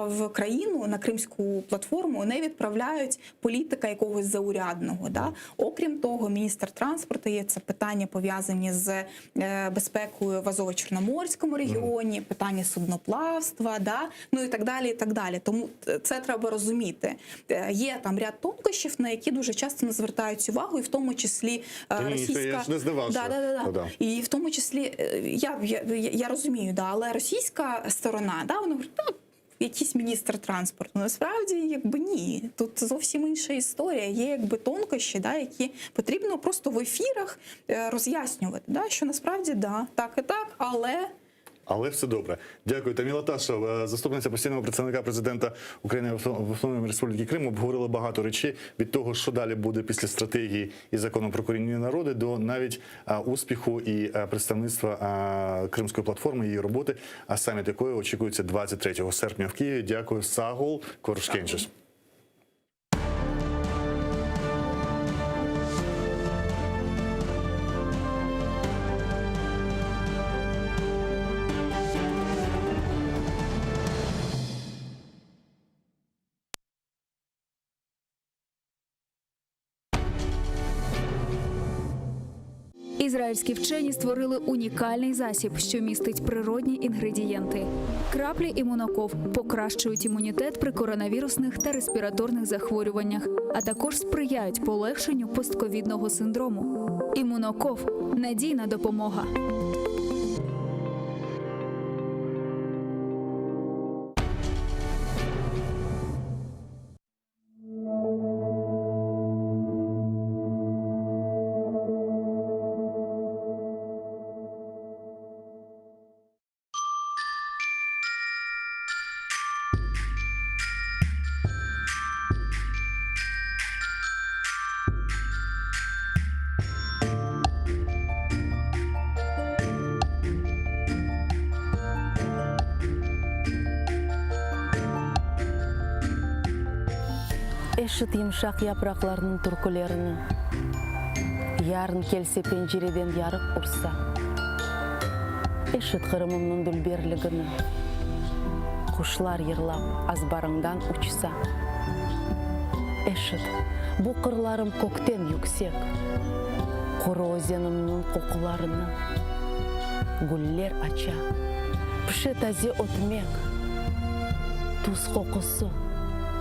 в країну, на Кримську платформу не відправляють політика якогось заурядного. Окрім того, міністр транспорту є це питання пов'язані з безпекою в Азово-Чорноморському регіоні, питання судноплавства, і так далі, і так далі. Тому це треба розуміти. Є там ряд тонкощів, на які дуже часто не звертають увагу, і в тому числі російська...
Я ж не здавався.
І в тому числі, я розумію, але російська сторона, вона говорить, якийсь міністр транспорту. Насправді, ні. Тут зовсім інша історія. Є тонкощі, які потрібно просто в ефірах роз'яснювати, що насправді, так і так,
Але все добре. Дякую. Таміла Ташева, заступниця постійного представника президента України в Автономній Республіці Крим, обговорили багато речей від того, що далі буде після стратегії і закону про корінні народи, до навіть успіху і представництва Кримської платформи, її роботи, а саміт якої очікується 23 серпня в Києві. Дякую. Сагол Коршкенчес.
Ізраїльські вчені створили унікальний засіб, що містить природні інгредієнти. Краплі імуноков покращують імунітет при коронавірусних та респіраторних захворюваннях, а також сприяють полегшенню постковідного синдрому. Імуноков – надійна допомога.
Eşit yumuşak yapraklarının türkülerini, yarın kelse pencereden yarık ursa, eşit kırımımın dülberligini, kuşlar yırlap azbarından uçsa, eşit bu kırlarım kökten yüksek, kuru ozenimnin kokularını, güller aça, pişe taze otmek, tuz kokusu,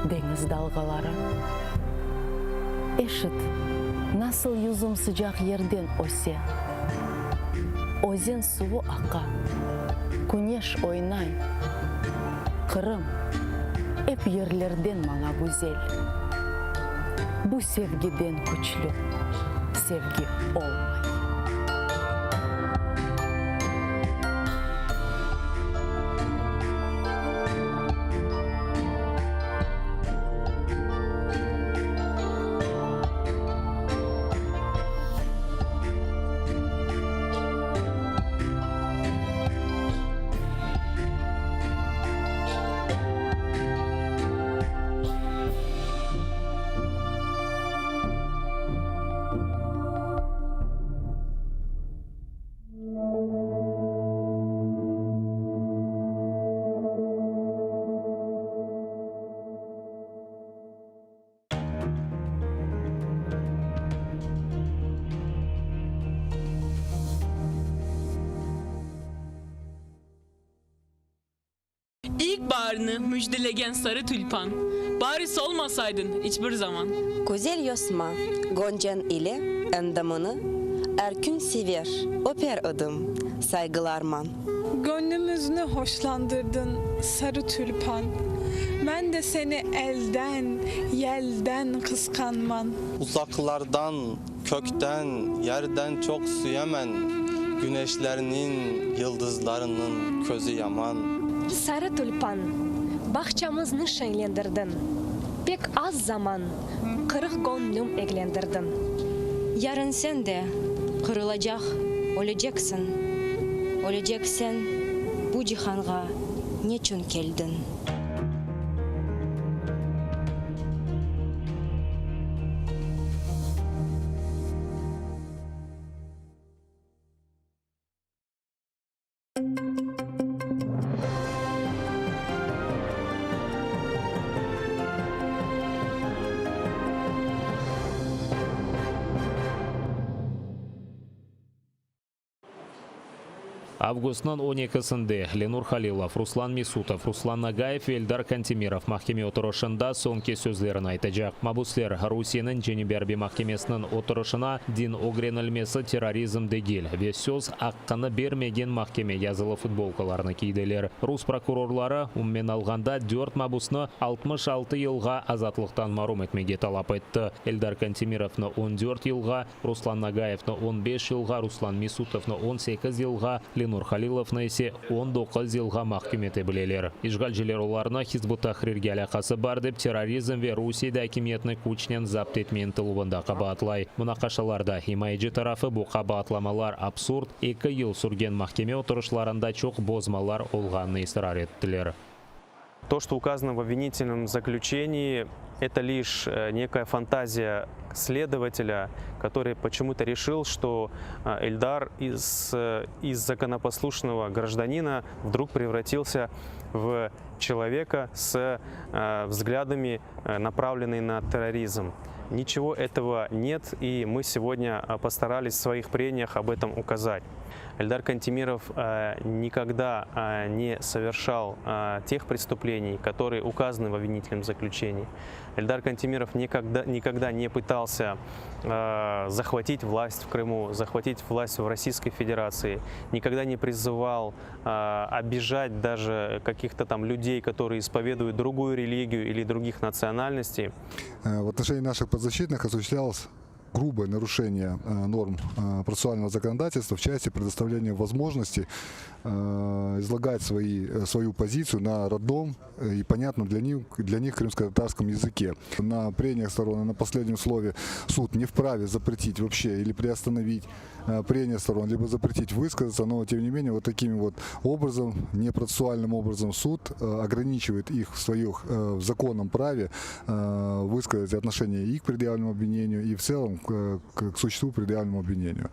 deniz dalgaları. Eşit, nasıl yüzüm sıcak yerden ose. Ozen suyu aka, güneş oynay. Kırım, hep yerlerden bana güzel. Bu sevgiden güçlü, sevgi olmay.
İlkbaharını müjdelegen sarı tülpan. Bari solmasaydın hiçbir zaman.
Güzel yosma, Goncan ile endamını, erkün sever, öper adım, saygılarman.
Gönlümüzünü hoşlandırdın sarı tülpan. Ben de seni elden, yelden kıskanman.
Uzaklardan, kökten, yerden çok süyemen. Güneşlerinin, yıldızlarının közü yaman.
Sarı tulpan, bahçamızı şenlendirdin. Pek az zaman, kırık gönlüm eklendirdin.
Yarın sen de kırılacak, olacaksın. Olacaksın, bu cihanga niçin geldin?
Августның 12-сінде Ленур Халилов, Руслан Месутов, Руслан Нагаев, Эльдар Кантемиров mahkeme отырышында соңғы сөздерін айтacak. Мабуслер Русияның және Берби mahkemesinin отырышына Дин Огренілмесі терроризм дегел. Ve söz hakkını бермеген mahkeme yazılı futbolkalarını kiydiler. Rus prokurorları ummen alғанда 4 mabusны 66 yılға азатлықтан марум etmege talap etті. Эльдар Кантемировны 14 yılға, Руслан Нагаевны 15 yılға, Руслан Месутовны 18 yılға, Ленур Халиловны ise 19 yılға mahkum etebilirler. İşgalciler оларны Hizb-ut Tahrirге alakası бар деп terrorizm ve Rusiyada hakimiyetini күчнен zapt etmeyen tılыбында qabatlay. Münaqaşalarda himayeci tarafı bu qabatlamalar absurd, 2 yıl sürgen mahkeme oturuşlarında çok bozmalar olğanını ısrar ettiler.
То, что указано в обвинительном заключении, это лишь некая фантазия следователя, который почему-то решил, что Эльдар из законопослушного гражданина вдруг превратился в человека с взглядами, направленными на терроризм. Ничего этого нет, и мы сегодня постарались в своих прениях об этом указать. Эльдар Кантемиров никогда не совершал тех преступлений, которые указаны в обвинительном заключении. Эльдар Кантемиров никогда не пытался захватить власть в Крыму, захватить власть в Российской Федерации, никогда не призывал обижать даже каких-то там людей, которые исповедуют другую религию или других национальностей.
В отношении наших подзащитных осуществлялось грубое нарушение норм процессуального законодательства в части предоставления возможности излагать свою позицию на родном и понятном для них крымско-татарском языке. На прениях сторон и на последнем слове суд не вправе запретить вообще или приостановить прения сторон, либо запретить высказаться, но тем не менее вот таким вот образом, непроцессуальным образом суд ограничивает их в законном праве высказать отношение и к предъявленному обвинению, и в целом к существу предъявленному обвинению.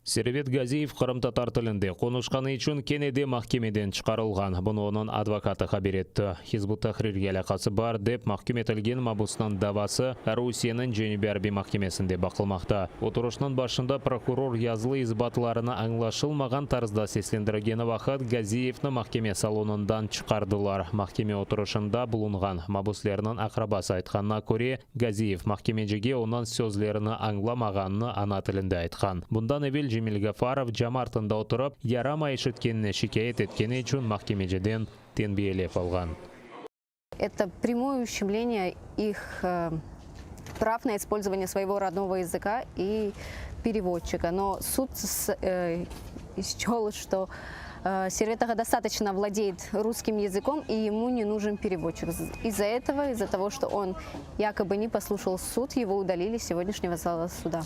Сервет Газиев Қырым-татар тілінде қонышқаны үшін Кенеде mahkemeden шығарылған. Бұны оның адвокаты хабар етті. Hizb-ut Tahrirге алақасы бар деп mahkum етілген мабусның давасы Русияның және Берби mahkemesінде бақылмақта. Отырышның башында прокурор язылы избатларына аңлашылмаған тарзда сеслендірген вақыт Газиевні mahkeme салонындан шығардылар. Mahkeme отырышында бұлынған мабуслерінің ақрабасы айтқанына көре, Газиев mahkemeciге оның сөзлеріні аңламағанны ана тілінде айтқан. Бұндан evvel Cemil Gafarov Жамартында отырып, ярамай ишеткеніне шикает еткені үшін mahkemeciden тенбиелеп алған.
Это прямое ущемление их прав на использование своего родного языка и переводчика. Но суд счел, что Серветага достаточно владеет русским языком, и ему не нужен переводчик. Из-за того, что он якобы не послушал суд, его удалили с сегодняшнего зала суда.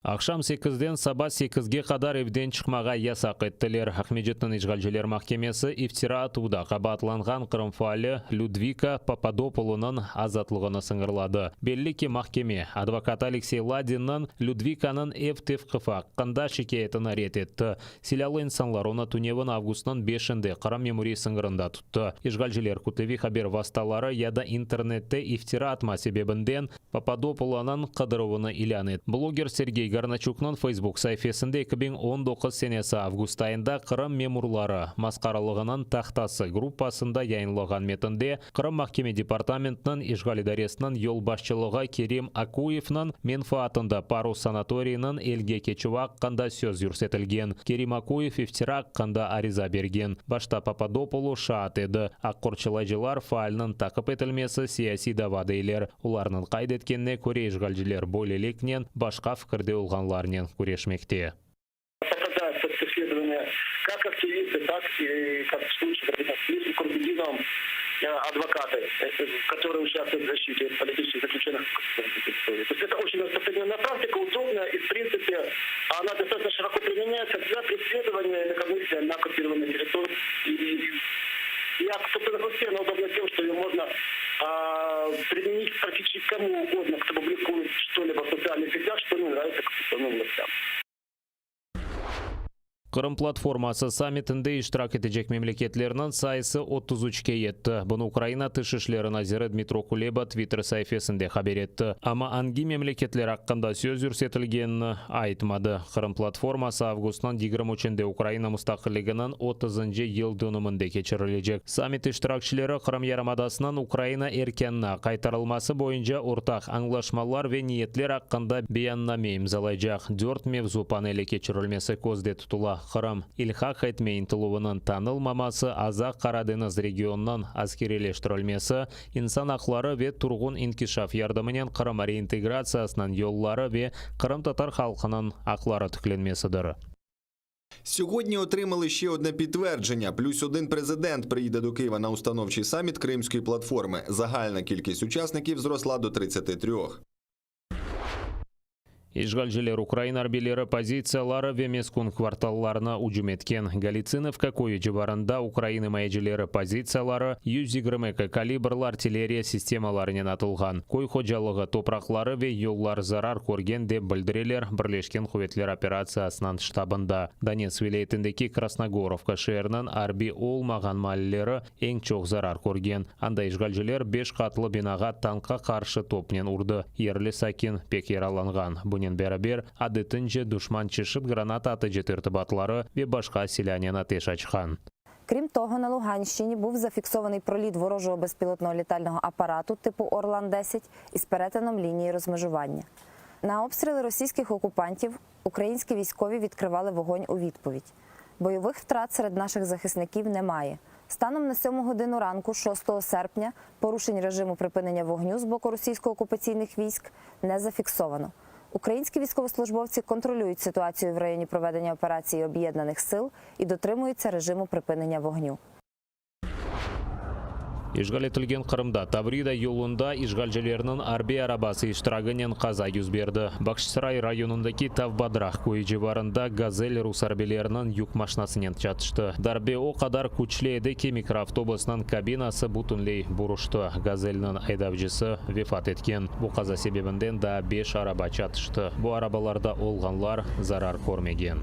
Ақшам 8-ден саба 8-ге қадар евден шықмаға ясақ еттілер. Ахмеджеттің ишгалжелер mahkemesi ифтира атуда қабатланған Қырым фаалы Людвика Пападополының азатлығыны сыңғырлады. Белли ки mahkeme адвокат Алексей Ладинның Людвиканың ефтев қыфаққында шикаетін арет етті. Силялы инсанлар оны түневін августның 5-інде Қырым меморий сыңғырында тұтты. Ишгалжелер күтеви хабер васталары яда интернетте ифтира атма себебінден Пападополының қыдыруыны илян ет. Блогер Сергей Гарначукның Facebook сайфесінде 2019 сенесі август айында Қырым мемурлары масқаралығының тақтасы группасында яйынлаған метінде Қырым махкеме департаментінің Ишғал идаресінің ел башчылығы Керим Акуевның менфаатында пару санаторийінің елге кечуақ қанда сөз үрсетілген. Керим Акуев ифтирак қанда ариза берген. Башта Пападополу шаат еді. Аққорчылайжылар файлның тақып етілмесі сияси давадейлер. Уларның қайдеткенне көре ишгалжилер болелекнен башқа фікірде олғанларнен көрешмекте.
Попадаются в преследование как активисты, так и, как в случае, если Курбидиновым адвокаты, которые участвуют в защите политических заключенных. То есть это очень распространенная практика, удобная и, в принципе, она достаточно широко применяется для преследования инакомыслия на оккупированной территории. И собственно, она удобна тем, что ее можно применить практически кому угодно, кто публикует что-либо в социальных сетях, что не нравится конституционным властям.
Қырым платформасы саммитінде иштирак етежек мемлекетлерінің сайысы 33-ке етті. Бұны Украина тышышлері назиры Дмитро Кулеба Твиттер сайфесінде хабар етті. Ама анги мемлекетлер аққанда сөз үрсетілгенін айтмады. Қырым платформасы августынан 23-нде Украина мұстақылығының 30-нче ел дөнімінде кечірілежек. Саммит иштиракчылары Қырым ярымадасынан Украина эркенна қайтарылмасы бойынша ортақ аңлашмалар ве ниетлер аққанда баяннаме имзалайжақ. 4 мевзу панели кечірілмесі көзде тұтыла. Қырым Илхақ етмейін тылуының танылмамасы Азақ Қараденіз регионынан аскерелештірілмесі, инсан ақлары ве тұрғын инкишаф ярдымынен Қырым реинтеграциясынан йоллары ве Қырым татар халқының ақлары түкленмесідір.
Сьогодні отримали ще одне підтвердження. Плюс один президент приїде до Києва на установчий саміт Кримської платформи. Загальна кількість учасників зросла до 33.
Ишгалжилер Украина арбелері позициялары Вемескун кварталларына уджум еткен. Галициновка койычы барында Украина майжилері позициялары 120 калибрлы артиллерия системаларынан атылған. Кой ходжалығы топрақлары ве йоллар зарар көрген деп білдірелер Бірлешкен Құветлер операциясынан штабында. Донец вилаетіндегі Красногоровка шерінің арби олмаған маллері ең чоқ зарар көрген. Анда ишгалжилер 5 қатлы бинаға танқа қаршы топнен урды. Ерлі сакин пек яраланған. Бұнен бәрі-бер адытынчы душман чешіп граната аты жетірті батлары ве башқа селянен атеш ачқан.
Крім того, на Луганщині був зафіксований проліт ворожого безпілотного літального апарату типу Орлан-10 із перетином лінії розмежування. На обстріли російських окупантів українські військові відкривали вогонь у відповідь. Бойових втрат серед наших захисників немає. Станом на 7 годину ранку 6 серпня порушень режиму припинення вогню з боку російсько-окупаційних військ не зафіксовано. Українські військовослужбовці контролюють ситуацію в районі проведення операції Об'єднаних сил і дотримуються режиму припинення вогню.
Ишғал етілген Қырымда Таврида юлында ишғалжелерінің арби арабасы иштирагынан қаза жүз берді. Бақшсарай районындaki Тавбадрақ көйжі барында Газель рус арбелерінің юк машинасынан чатышты. Дарбе о қадар күчлі еді ки микроавтобусының кабинасы бұтынлей бұрышты. Газельнің айдавжысы вефат еткен. Бұл қаза себебінден да 5 араба чатышты. Бұл арабаларда олғанлар зарар көрмеген.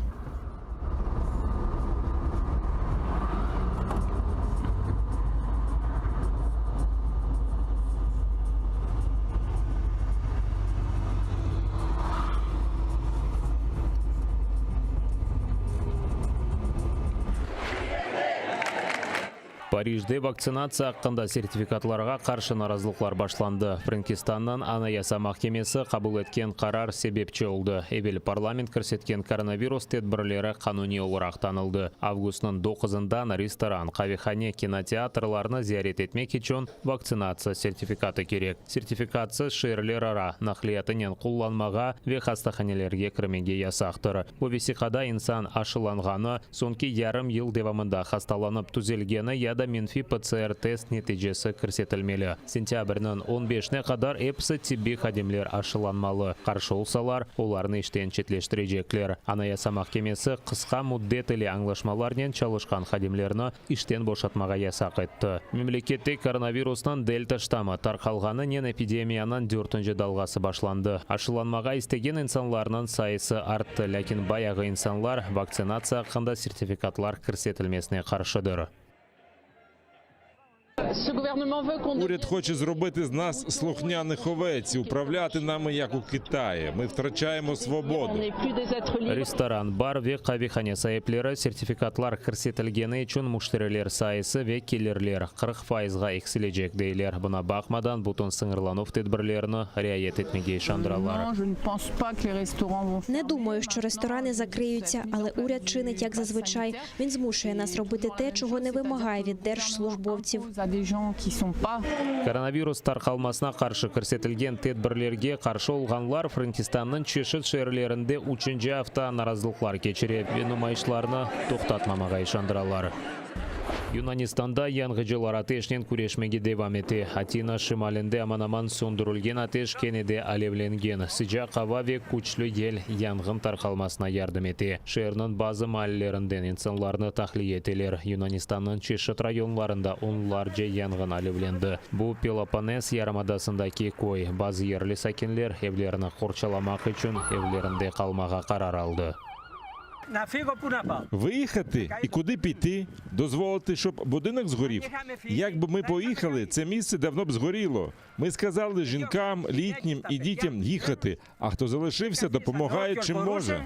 Парижде вакцинация аққанда сертификатларға қаршы наразылықлар башланды. Франкистаннан Анаяса махкемесі қабыл еткен қарар себепчі олды. Эбел парламент көрсеткен коронавирус тедбірлері қануни олырақ танылды. Августның 9-ында ресторан, қавихане, кинотеатрларны зиярет етмек үшін вакцинация сертификаты керек. Сертификация шерлер ара нақлиятынен құлланмаға ве хастаханелерге кірмеге ясақтыр. Бұл весиқада инсан ашыланғаны, сонки ярым ел девамында хасталанып түзелгені яда Минфи ПЦР тест нәтижесі көрсетілмелі. Сентябрьнің 15-не қадар эпсі тибби хадимлер ашыланмалы. Қаршы олсалар, оларны іштен четлештірежеклер. Анаяса махкемесі қысқа муддет или аңлашмаларнен чалышқан хадимлерні іштен бошатмаға ясақ етті. Мемлекетте коронавирусынан дельта штамы тарқалғаны нен эпидемиянан 4-нче далғасы башланды. Ашыланмаға істеген инсанларның сайысы артты, ләкин баяғы инсанлар вакцинация ақында сертификатлар көрсетілмесіне қаршыдыр.
Уряд хоче зробити з нас слухняних овець, і управляти нами як у Китаї. Ми втрачаємо свободу.
Ресторан, бар ve qahvexona sahiplari sertifikatlar ko'rsatilgani uchun mushtariylar sayısı ve kelirler 40%ga eksilajak deyler. Buna bakmadan butun sınırlanov tedbirlerini riayet etmege ishondirdilar.
Не думаю, що ресторани закриються, але уряд чинить як зазвичай. Він змушує нас робити те, чого не вимагає від держслужбовців.
Koronavirus tarqalmasına qarşı ko'rsatilgan tedbirlarga qarshi olganlar Frankistonning cheshit shaharlarida 3-chi hafta noroziliklar kechirib, namoyishlarni to'xtatmamaga ishondirdilar. Yunanistonda yong'inchilar ateşnen kurashmaga devam etdi. Atina shimolida aman-aman so'ndirilgan ateş kenida alevlangan. Sıcak havo ve kuchli yel yong'in tarqalmasına yardım etdi. Shaharning ba'zi mahallelaridan insonlarni tahliya etdilar. Yunanistonning cheshit rayonlarida o'nlarcha yong'in alevlandi. Bu Peloponnes yarımadasındaki koy. Ba'zi yerli sakinlar evlarini qurshalamak uchun evlarida qolmaga qaror oldi.
Виїхати і куди піти? Дозволити, щоб будинок згорів? Якби ми поїхали, це місце давно б згоріло. Ми сказали жінкам, літнім і дітям їхати, а хто залишився, допомагає чим може.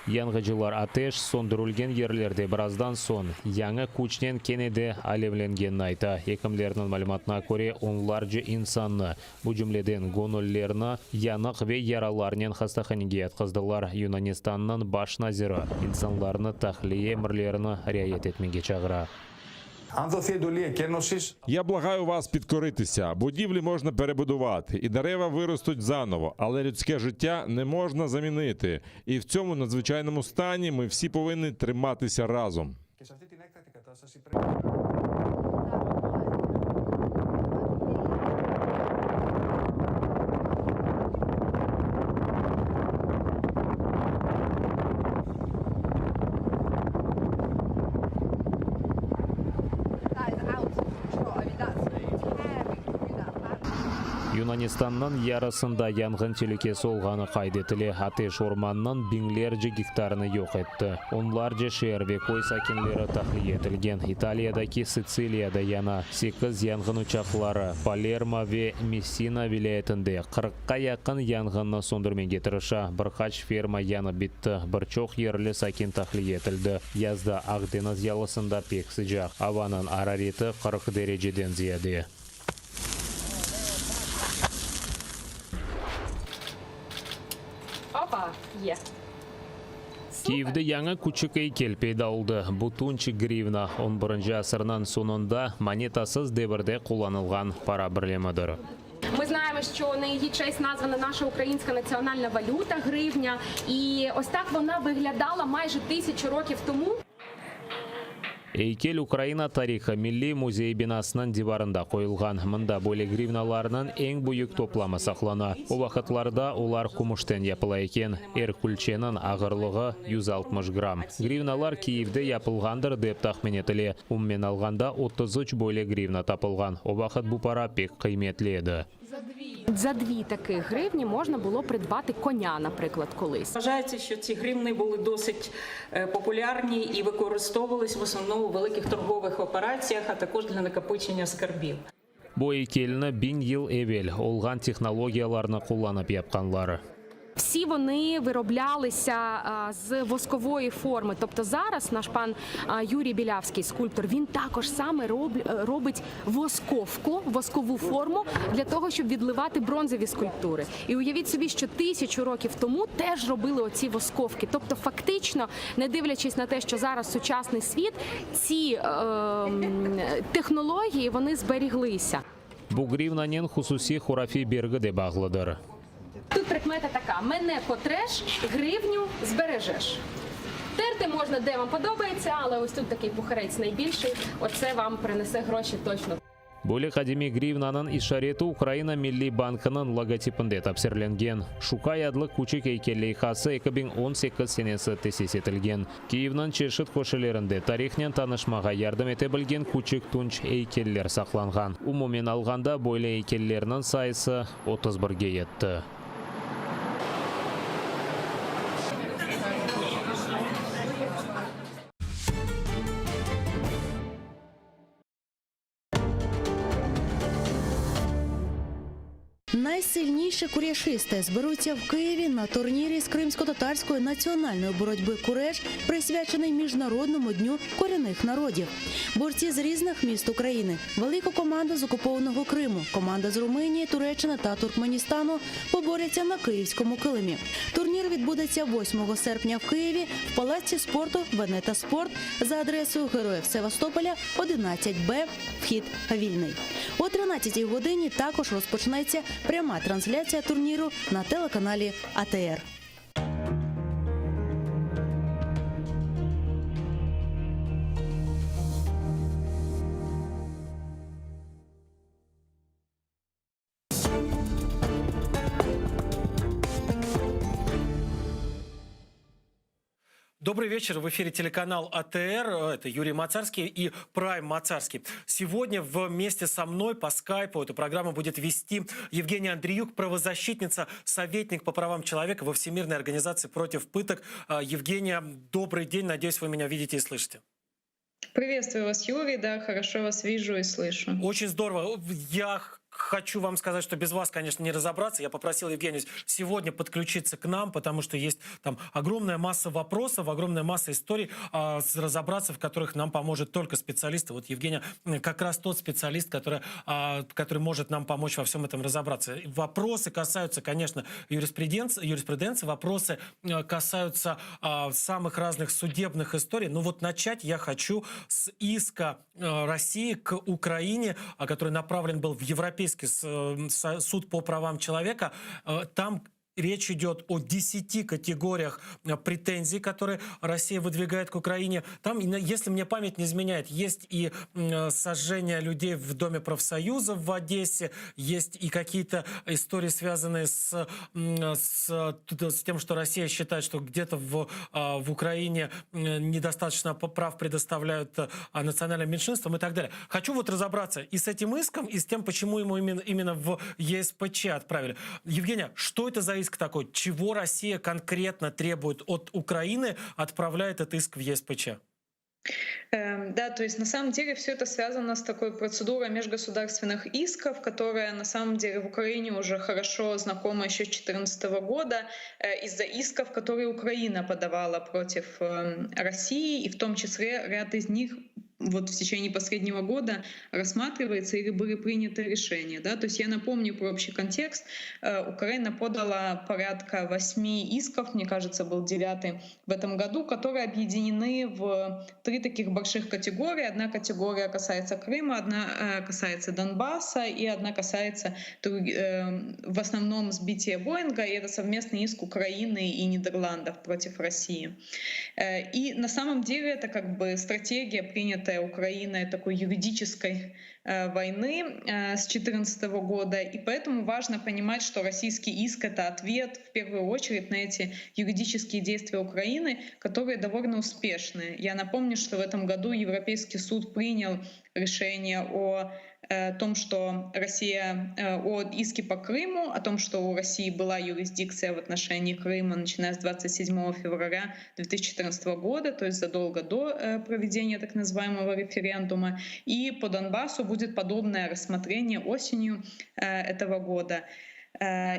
Yong'inchilar ateş so'ndirilgan yerlarda birozdan so'ng yangi kuchdan kenida alevlanganini aytdi. Hekimlarning ma'lumotiga ko'ra, o'nlarcha insonni, bu jumladan g'onullarni yoniq va yaralarning xastaxonaga yetkazdilar. Yunanistonning bosh naziri insonlarni tahliya emirlarini riayat etmege chaqirdi.
Я благаю вас підкоритися. Будівлі можна перебудувати, і дерева виростуть заново, але людське життя не можна замінити. І в цьому надзвичайному стані ми всі повинні триматися разом.
Yunanistonning yarısında yong'in tehlikasi olgani qayd etildi. Ateş o'rmonning minglarcha gektarini yo'q etdi. O'nlarcha shahar va ko'y sakinlari tahliya etilgan. Italiyadagi Sitsiliyada yana 8 yong'in o'choqlari, Palermo va Messina viloyatida 40 ga yaqin yong'inni so'ndirmaga tirisha. Bir qancha ferma yonib bitdi. Bir cho'q yerli sakin tahliya etildi. Yozda Aqdeniz yolg'isida pek sıcaq. Havoning harorati 40 darajadan ziyodi. Kiyevda yangi kuchuk haykel paydo bo'ldi. Bu tunchi grivna 11-asrning sonunda monetasiz davrda qo'llanilgan para birlamidir.
Ми знаємо, що на її честь названа наша українська національна валюта – гривня. І ось так вона виглядала майже 1000 років тому.
Eykel Ukraina tarixi Milliy muzey binasining divarında qo'yilgan. Munda bo'li grivnalarning eng buyuk to'plami saqlanadi. O vaqtlarda ular kumushdan yapılan ekan. Kulchening og'irligi 160 gram. Grivnalar Kiyevda yapilgandir deb taxmin etiladi. Umuman olganda 33 bo'li grivna topilgan. O vaqt bu para pek qiymatli edi.
За 2 таких гривні можна було придбати коня, наприклад, колись.
Вважається, що ці гривни були досить популярні і використовувались в основному у великих торгових операціях, а також для накопичення скарбів.
Bu eykelni 1000 yil evvel olgan texnologiyalarni qo'llanib yapganlar.
Всі вони вироблялися з воскової форми. Тобто зараз наш пан Юрій Білявський, скульптор, він також саме робить воскову форму для того, щоб відливати бронзові скульптури. І уявіть собі, що 1000 років тому теж робили оці восковки. Тобто фактично, не дивлячись на те, що зараз сучасний світ, ці технології, вони зберіглися.
Bu grivnaning xususiy xurafiy bergi deb bag'lidir.
Тут прикмета така: мене потреш, гривню збережеш. Терти можна де вам подобається, але ось тут такий пухарець найбільший. Оце вам принесе гроші точно.
Bo'li qadimiy grivnaning ishareti Ukraina Milliy bankining logotipida tafsirlangan. Shukay adli kuchuk haykal loyihasi 2018 senasi ta'sis etilgan. Kiyevning cheshit qo'shinlarida tarixdan tanishmaga yordam eta bilgan kuchuk tunch haykallar saqlangan. Umuman olganda bo'li haykallarning sayısı 31 ga yetdi.
Найсильніші куряшисти зберуться в Києві на турнірі з кримсько-татарської національної боротьби «Куреш», присвячений Міжнародному дню корінних народів. Борці з різних міст України, велика команда з окупованого Криму, команда з Румунії, Туреччини та Туркменістану поборються на київському килимі. Турнір відбудеться 8 серпня в Києві в Палаці спорту «Венета Спорт» за адресою Героїв Севастополя, 11Б, вхід вільний. О 13-й годині також розпочнеться пряма трансляція турніру на телеканалі АТР.
Добрый вечер. В эфире телеканал АТР. Это Юрий Мацарский и Прайм Мацарский. Сегодня вместе со мной по скайпу эту программу будет вести Евгения Андриюк, правозащитница, советник по правам человека во Всемирной организации против пыток. Евгения, добрый день. Надеюсь, вы меня видите и слышите.
Приветствую вас, Юрий. Да, хорошо вас вижу и слышу.
Очень здорово. Я хочу вам сказать, что без вас, конечно, не разобраться. Я попросил Евгению сегодня подключиться к нам, потому что есть там огромная масса вопросов, огромная масса историй, разобраться в которых нам поможет только специалисты. Вот Евгения как раз тот специалист, который может нам помочь во всем этом разобраться. Вопросы касаются, конечно, юриспруденции, вопросы касаются самых разных судебных историй. Но вот начать я хочу с иска России к Украине, который направлен был в Европейский суд по правам человека. Там речь идет о 10 категориях претензий, которые Россия выдвигает к Украине. Там, если мне память не изменяет, есть и сожжение людей в Доме профсоюзов в Одессе, есть и какие-то истории, связанные с тем, что Россия считает, что где-то в Украине недостаточно прав предоставляют национальным меньшинствам и так далее. Хочу вот разобраться и с этим иском, и с тем, почему ему именно в ЕСПЧ отправили. Евгения, что это за иск такой? Чего Россия конкретно требует от Украины, отправляет этот иск в ЕСПЧ?
Да, то есть на самом деле все это связано с такой процедурой межгосударственных исков, которая на самом деле в Украине уже хорошо знакома еще с 2014 года из-за исков, которые Украина подавала против России, и в том числе ряд из них вот в течение последнего года рассматривается или были приняты решения. Да? То есть я напомню про общий контекст. Украина подала порядка 8 исков, мне кажется, был 9 в этом году, которые объединены в 3 таких больших категории. Одна категория касается Крыма, одна касается Донбасса и одна касается в основном сбития Боинга, и это совместный иск Украины и Нидерландов против России. И на самом деле это как бы стратегия, принятая Украиной такой юридической войны с 2014 года. И поэтому важно понимать, что российский иск — это ответ в первую очередь на эти юридические действия Украины, которые довольно успешные. Я напомню, что в этом году Европейский суд принял решение о том, что Россия, о иске по Крыму, о том, что у России была юрисдикция в отношении Крыма, начиная с 27 февраля 2014 года, то есть задолго до проведения так называемого референдума. И по Донбассу будет подобное рассмотрение осенью этого года.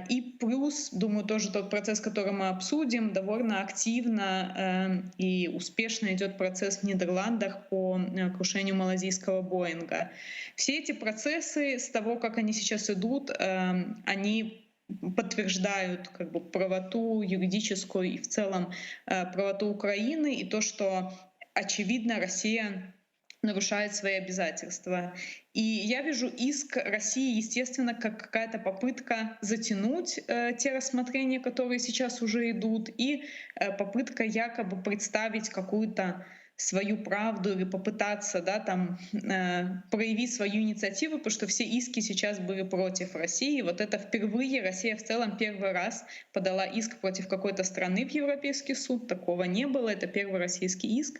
И плюс, думаю, тоже тот процесс, который мы обсудим, довольно активно и успешно идет процесс в Нидерландах по крушению малазийского Боинга. Все эти процессы, с того, как они сейчас идут, они подтверждают как бы правоту юридическую и в целом правоту Украины, и то, что, очевидно, Россия нарушает свои обязательства. И я вижу иск России, естественно, как какая-то попытка затянуть те рассмотрения, которые сейчас уже идут, и попытка якобы представить какую-то свою правду или попытаться, да, там, проявить свою инициативу, потому что все иски сейчас были против России. Вот это впервые Россия в целом первый раз подала иск против какой-то страны в Европейский суд. Такого не было, это первый российский иск.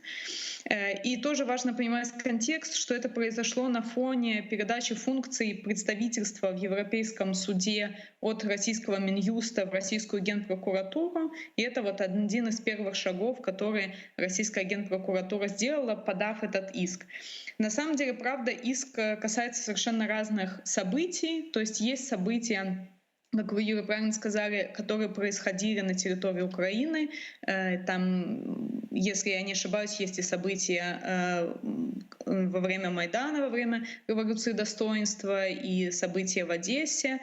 И тоже важно понимать контекст, что это произошло на фоне передачи функций представительства в Европейском суде от российского Минюста в российскую генпрокуратуру. И это вот один из первых шагов, которые российская генпрокуратура сделала, подав этот иск. На самом деле, правда, иск касается совершенно разных событий. То есть события, как вы, Юрий, правильно сказали, которые происходили на территории Украины. Там, если я не ошибаюсь, есть и события во время Майдана, во время революции достоинства, и события в Одессе.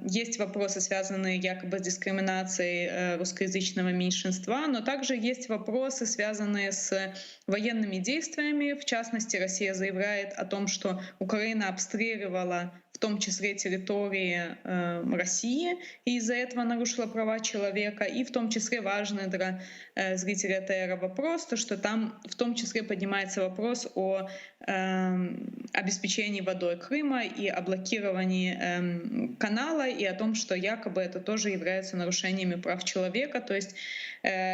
Есть вопросы, связанные якобы с дискриминацией русскоязычного меньшинства, но также есть вопросы, связанные с военными действиями. В частности, Россия заявляет о том, что Украина обстреливала в том числе территории России, и из-за этого нарушила права человека. И в том числе важный для зрителей АТР вопрос, то, что там в том числе поднимается вопрос о обеспечении водой Крыма и о блокировании канала, и о том, что якобы это тоже является нарушениями прав человека. То есть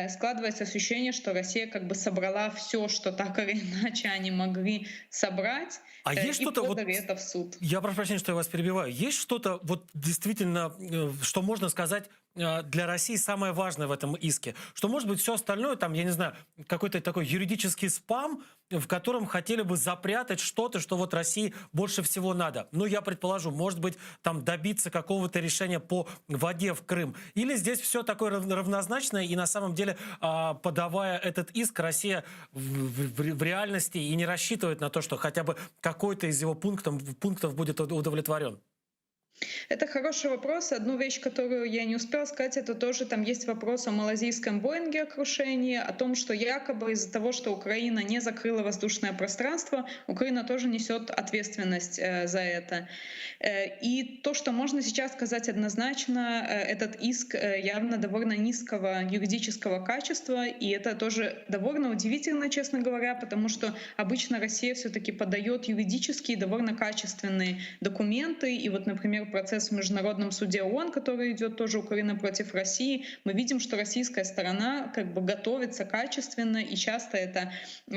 складывается ощущение, что Россия как бы собрала все, что так или иначе они могли собрать,
есть
и
что-то
подали это в суд.
Я прошу прощения, что я вас перебиваю. Есть что-то вот действительно, что можно сказать для России самое важное в этом иске? Что, может быть, все остальное, там, я не знаю, какой-то такой юридический спам, в котором хотели бы запрятать что-то, что вот России больше всего надо. Ну, я предположу, может быть, там добиться какого-то решения по воде в Крым. Или здесь все такое равнозначное, и на самом деле, подавая этот иск, Россия в реальности и не рассчитывает на то, что хотя бы какой-то из его пунктов будет удовлетворен.
Это хороший вопрос. Одну вещь, которую я не успела сказать, это тоже там есть вопрос о малазийском Боинге, о крушении, о том, что якобы из-за того, что Украина не закрыла воздушное пространство, Украина тоже несет ответственность за это. И то, что можно сейчас сказать однозначно, этот иск явно довольно низкого юридического качества, и это тоже довольно удивительно, честно говоря, потому что обычно Россия все-таки подает юридические довольно качественные документы, и вот, например, процесс в Международном суде ООН, который идет тоже Украина против России, мы видим, что российская сторона как бы готовится качественно, и часто это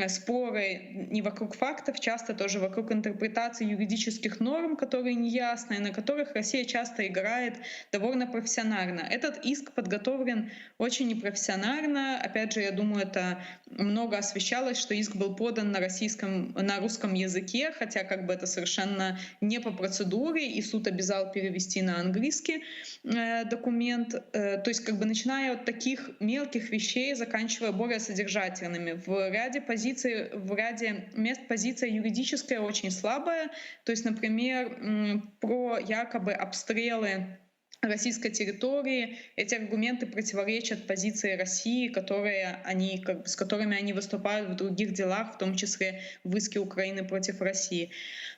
споры не вокруг фактов, часто тоже вокруг интерпретации юридических норм, которые неясны, на которых Россия часто играет довольно профессионально. Этот иск подготовлен очень непрофессионально. Опять же, я думаю, это много освещалось, что иск был подан на русском языке, хотя как бы это совершенно не по процедуре, и суд обязал перевести на английский документ. То есть как бы начиная от таких мелких вещей, заканчивая более содержательными. В ряде мест позиция юридическая очень слабая. То есть, например, про якобы обстрелы российской территории, эти аргументы противоречат позиции России, с которыми они выступают в других делах, в том числе в иске Украины против России.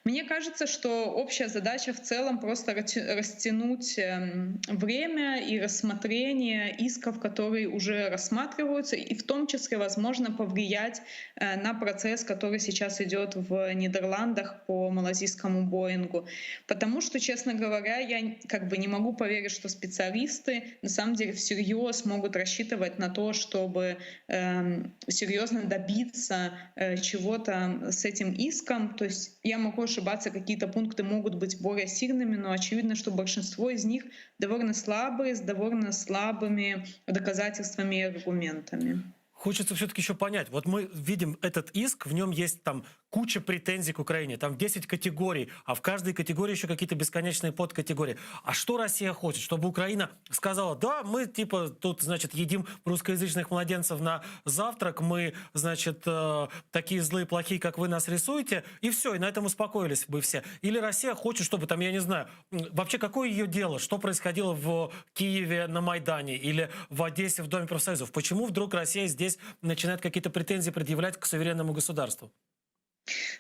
Мне кажется, что общая задача в целом просто растянуть время и рассмотрение исков, которые уже рассматриваются, и в том числе, возможно, повлиять на процесс, который сейчас идет в Нидерландах по малазийскому Боингу. Потому что, честно говоря, я как бы не могу поверить, что специалисты на самом деле всерьез могут рассчитывать на то, чтобы серьезно добиться чего-то с этим иском. То есть я могу ошибаться, какие-то пункты могут быть более сильными, но очевидно, что большинство из них довольно слабые, с довольно слабыми доказательствами и аргументами.
Хочется все-таки еще понять. Вот мы видим этот иск, в нем есть там куча претензий к Украине, там 10 категорий, а в каждой категории еще какие-то бесконечные подкатегории. А что Россия хочет? Чтобы Украина сказала, да, мы типа тут, значит, едим русскоязычных младенцев на завтрак, мы, значит, такие злые, плохие, как вы нас рисуете, и все, и на этом успокоились бы все. Или Россия хочет, чтобы там, я не знаю, вообще какое ее дело, что происходило в Киеве на Майдане или в Одессе в Доме профсоюзов? Почему вдруг Россия здесь начинает какие-то претензии предъявлять к суверенному государству?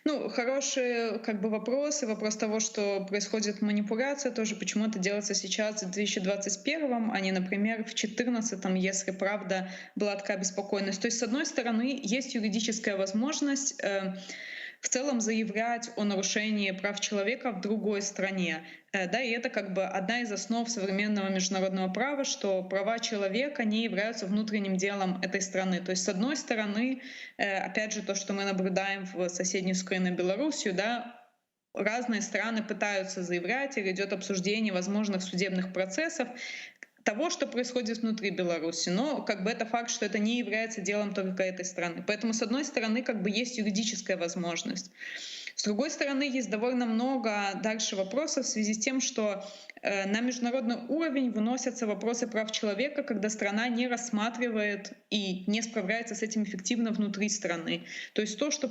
Ну, хороший как бы вопрос, и вопрос того, что происходит манипуляция, тоже почему это делается сейчас в 2021, а не, например, в 2014, если правда была такая беспокойность. То есть, с одной стороны, есть юридическая возможность в целом заявлять о нарушении прав человека в другой стране. Да, и это как бы одна из основ современного международного права, что права человека не являются внутренним делом этой страны. То есть, с одной стороны, опять же, то, что мы наблюдаем в соседней с Украиной Белоруссию, да, разные страны пытаются заявлять, или идет обсуждение возможных судебных процессов, того, что происходит внутри Беларуси, но как бы это факт, что это не является делом только этой страны. Поэтому, с одной стороны, как бы есть юридическая возможность. С другой стороны, есть довольно много дальше вопросов в связи с тем, что на международный уровень выносятся вопросы прав человека, когда страна не рассматривает и не справляется с этим эффективно внутри страны. То есть то, что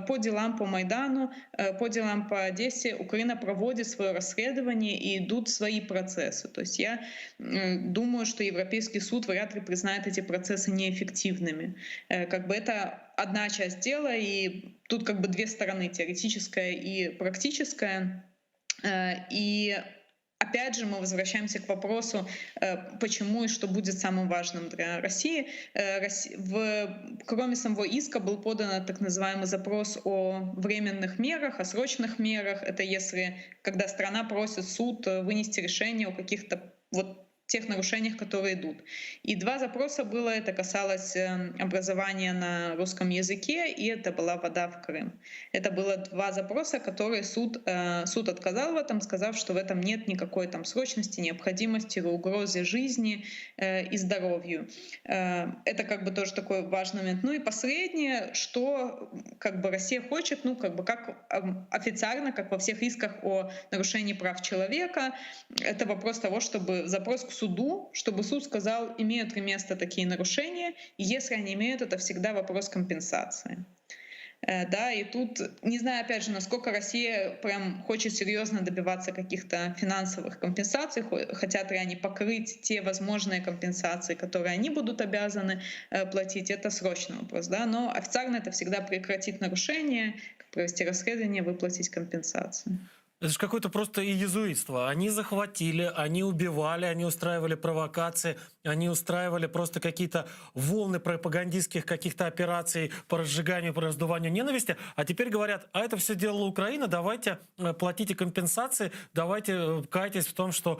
по делам по Майдану, по делам по Одессе Украина проводит свое расследование и идут свои процессы. То есть я думаю, что Европейский суд вряд ли признает эти процессы неэффективными. Как бы это одна часть дела, и тут как бы две стороны, теоретическая и практическая. И опять же, мы возвращаемся к вопросу, почему и что будет самым важным для России. Кроме самого иска был подан так называемый запрос о временных мерах, о срочных мерах. Это если, когда страна просит суд вынести решение о каких-то тех нарушениях, которые идут. И два запроса было. Это касалось образования на русском языке, и это была вода в Крым. Это было два запроса, которые суд отказал в этом, сказав, что в этом нет никакой срочности, необходимости или угрозы жизни и здоровью. Это как бы тоже такой важный момент. Ну и последнее, что как бы Россия хочет, как официально, как во всех исках о нарушении прав человека, это вопрос того, чтобы запрос к суду, чтобы суд сказал, имеют ли место такие нарушения, и если они имеют, это всегда вопрос компенсации. Да, и тут, не знаю, опять же, насколько Россия прям хочет серьезно добиваться каких-то финансовых компенсаций, хотят ли они покрыть те возможные компенсации, которые они будут обязаны платить, это срочный вопрос, да, но официально это всегда прекратить нарушение, провести расследование, выплатить компенсацию.
Это же какое-то просто иезуитство. Они захватили, они убивали, они устраивали провокации, они устраивали просто какие-то волны пропагандистских каких-то операций по разжиганию, по раздуванию ненависти. А теперь говорят, а это все делала Украина, давайте платите компенсации, давайте кайтесь в том, что,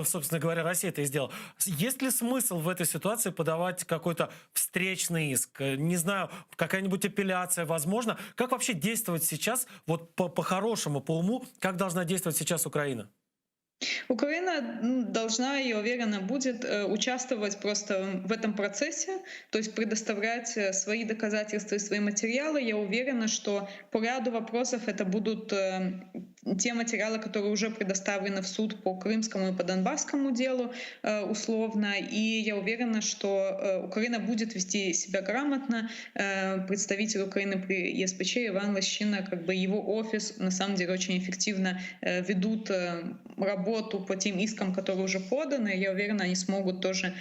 собственно говоря, Россия это и сделала. Есть ли смысл в этой ситуации подавать какой-то встречный иск? Не знаю, какая-нибудь апелляция, возможно. Как вообще действовать сейчас, вот по-хорошему, по уму, как должна действовать сейчас Украина?
Украина должна, я уверена, будет участвовать просто в этом процессе, то есть предоставлять свои доказательства и свои материалы. Я уверена, что по ряду вопросов это будут те материалы, которые уже предоставлены в суд по крымскому и по донбасскому делу условно. И я уверена, что Украина будет вести себя грамотно. Представитель Украины при ЕСПЧ Иван Лощина, как бы его офис, на самом деле очень эффективно ведут работу по тем искам, которые уже поданы. Я уверена, они смогут тоже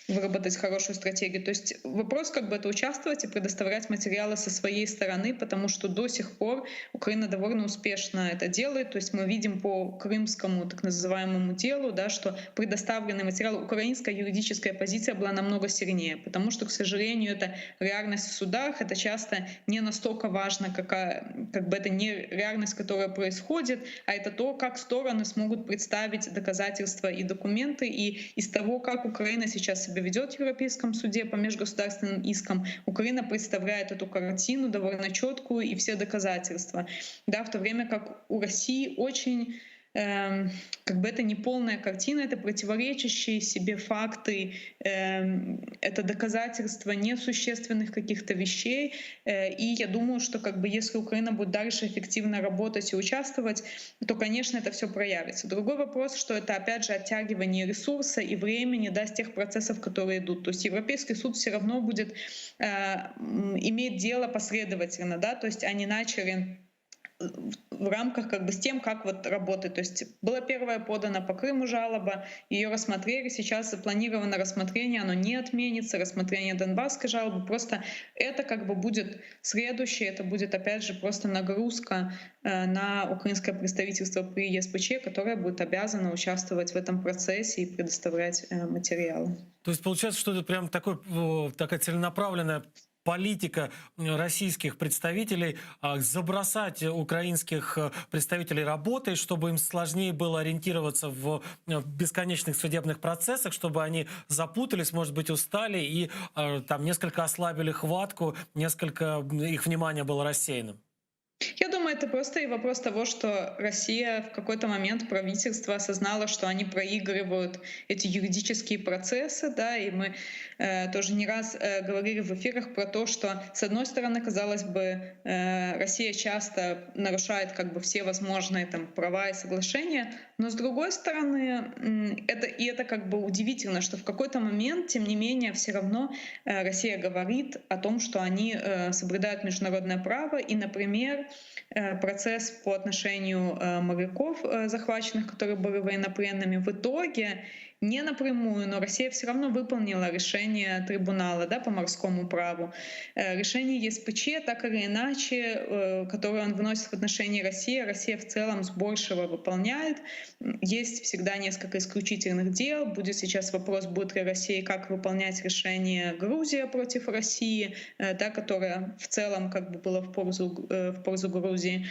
выработать хорошую стратегию. То есть вопрос как бы это участвовать и предоставлять материалы со своей стороны, потому что до сих пор Украина довольно успешно это делает. То есть мы видим по крымскому так называемому делу, да, что предоставленный материал, украинская юридическая позиция была намного сильнее, потому что, к сожалению, это реальность в судах, это часто не настолько важно, как бы это не реальность, которая происходит, а это то, как стороны смогут представить доказательства и документы. И из того, как Украина сейчас себя ведет в Европейском суде по межгосударственным искам, Украина представляет эту картину довольно четкую и все доказательства. Да, в то время как у России очень как бы это не полная картина, это противоречащие себе факты, это доказательства несущественных каких-то вещей. И я думаю, что как бы если Украина будет дальше эффективно работать и участвовать, то, конечно, это все проявится. Другой вопрос, что это опять же оттягивание ресурса и времени, да, с тех процессов, которые идут. То есть Европейский суд все равно будет иметь дело последовательно, да, то есть они начали в рамках как бы с тем, как вот работает. То есть была первая подана по Крыму жалоба, ее рассмотрели, сейчас запланировано рассмотрение, оно не отменится, рассмотрение донбасской жалобы. Просто это как бы будет следующее, это будет опять же просто нагрузка на украинское представительство при ЕСПЧ, которое будет обязано участвовать в этом процессе и предоставлять материалы.
То есть получается, что это прям такая целенаправленная политика российских представителей забросать украинских представителей работой, чтобы им сложнее было ориентироваться в бесконечных судебных процессах, чтобы они запутались, может быть, устали и там несколько ослабили хватку, несколько их внимание было рассеянным.
Я думаю, думаю, это просто и вопрос того, что Россия в какой-то момент, правительство осознало, что они проигрывают эти юридические процессы, да, и мы тоже не раз говорили в эфирах про то, что, с одной стороны, казалось бы, Россия часто нарушает как бы все возможные там права и соглашения, но с другой стороны, это как бы удивительно, что в какой-то момент, тем не менее, все равно Россия говорит о том, что они соблюдают международное право, и, например, процесс по отношению моряков, захваченных, которые были военнопленными, в итоге не напрямую, но Россия все равно выполнила решение трибунала, да, по морскому праву. Решение ЕСПЧ, так или иначе, которое он выносит в отношении России, Россия в целом с большего выполняет. Есть всегда несколько исключительных дел. Будет сейчас вопрос, будет ли Россия как выполнять решение Грузии против России, да, которое в целом как бы было в пользу Грузии.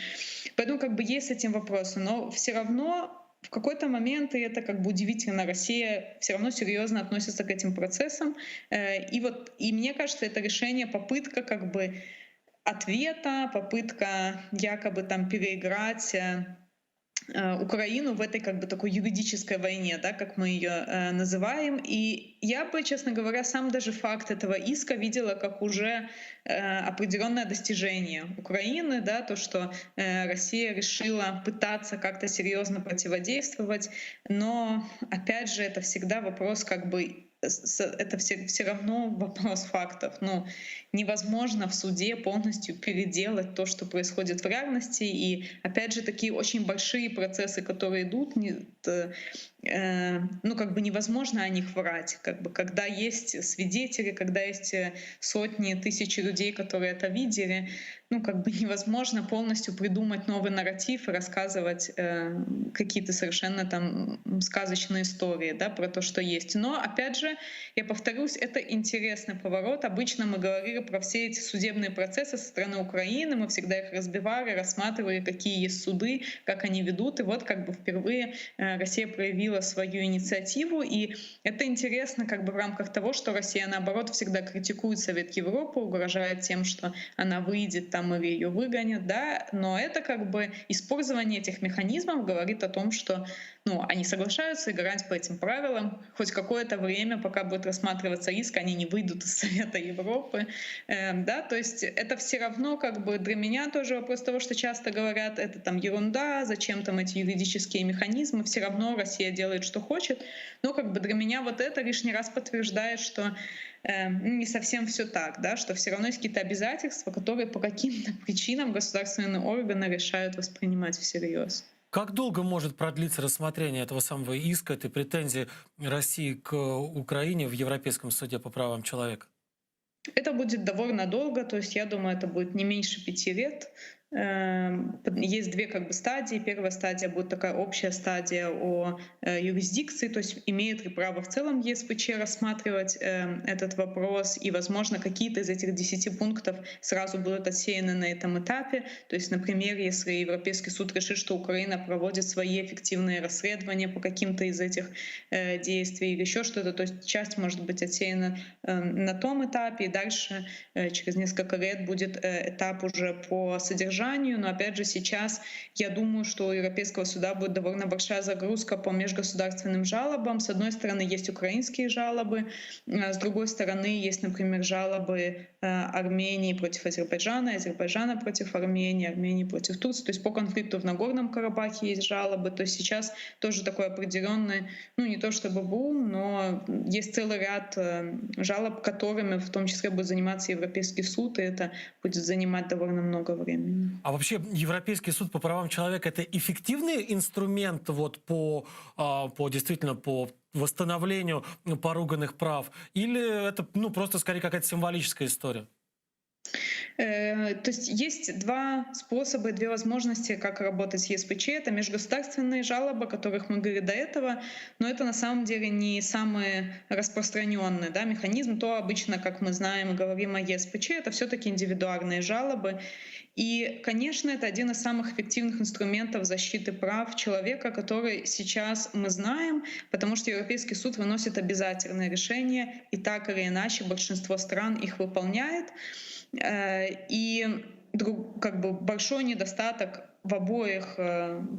Поэтому как бы есть с этим вопросы, но все равно в какой-то момент, и это как бы удивительно, Россия все равно серьезно относится к этим процессам. И мне кажется, это решение, попытка как бы ответа, попытка якобы там переиграть Украину в этой как бы такой юридической войне, да, как мы ее называем. И я бы, честно говоря, сам даже факт этого иска видела как уже определенное достижение Украины, да, то, что Россия решила пытаться как-то серьезно противодействовать, но опять же это всегда вопрос как бы это все равно вопрос фактов. Ну, невозможно в суде полностью переделать то, что происходит в реальности. И опять же, такие очень большие процессы, которые идут, ну, как бы невозможно о них врать. Как бы, когда есть свидетели, когда есть сотни, тысячи людей, которые это видели, ну, как бы невозможно полностью придумать новый нарратив и рассказывать какие-то совершенно там сказочные истории, да, про то, что есть. Но, опять же, я повторюсь, это интересный поворот. Обычно мы говорили про все эти судебные процессы со стороны Украины, мы всегда их разбивали, рассматривали, какие есть суды, как они ведут. И вот как бы впервые Россия проявила свою инициативу. И это интересно как бы в рамках того, что Россия, наоборот, всегда критикует Совет Европы, угрожает тем, что она выйдет там или ее выгонят, да, но это как бы использование этих механизмов говорит о том, что они соглашаются играть по этим правилам. Хоть какое-то время, пока будет рассматриваться иск, они не выйдут из Совета Европы. Да, то есть это все равно как бы для меня тоже вопрос того, что часто говорят, это там ерунда, зачем там эти юридические механизмы, все равно Россия делает, что хочет. Но как бы для меня вот это лишний раз подтверждает, что не совсем все так, да, что все равно есть какие-то обязательства, которые по каким-то причинам государственные органы решают воспринимать всерьез.
Как долго может продлиться рассмотрение этого самого иска, этой претензии России к Украине в Европейском суде по правам человека?
Это будет довольно долго, то есть я думаю, это будет не меньше 5 лет. Есть две как бы стадии. Первая стадия будет такая общая стадия о юрисдикции, то есть имеет ли право в целом ЕСПЧ рассматривать этот вопрос, и, возможно, какие-то из этих 10 пунктов сразу будут отсеяны на этом этапе. То есть, например, если Европейский суд решит, что Украина проводит свои эффективные расследования по каким-то из этих действий или еще что-то, то есть часть может быть отсеяна на том этапе, и дальше через несколько лет будет этап уже по содержанию. Но опять же сейчас я думаю, что у Европейского суда будет довольно большая загрузка по межгосударственным жалобам. С одной стороны есть украинские жалобы, с другой стороны есть, например, жалобы Армении против Азербайджана, Азербайджана против Армении, Армении против Турции. То есть по конфликту в Нагорном Карабахе есть жалобы. То есть сейчас тоже такой определенный, не то чтобы бум, но есть целый ряд жалоб, которыми в том числе будет заниматься Европейский суд, и это будет занимать довольно много времени.
А вообще Европейский суд по правам человека — это эффективный инструмент вот по действительно по восстановлению поруганных прав? Или это просто скорее какая-то символическая история?
То есть есть два способа, две возможности, как работать с ЕСПЧ. Это межгосударственные жалобы, о которых мы говорили до этого, но это на самом деле не самый распространенный механизм. То обычно, как мы знаем и говорим о ЕСПЧ, это все-таки индивидуальные жалобы. И, конечно, это один из самых эффективных инструментов защиты прав человека, который сейчас мы знаем, потому что Европейский суд выносит обязательные решения, и так или иначе большинство стран их выполняет. И как бы большой недостаток в обоих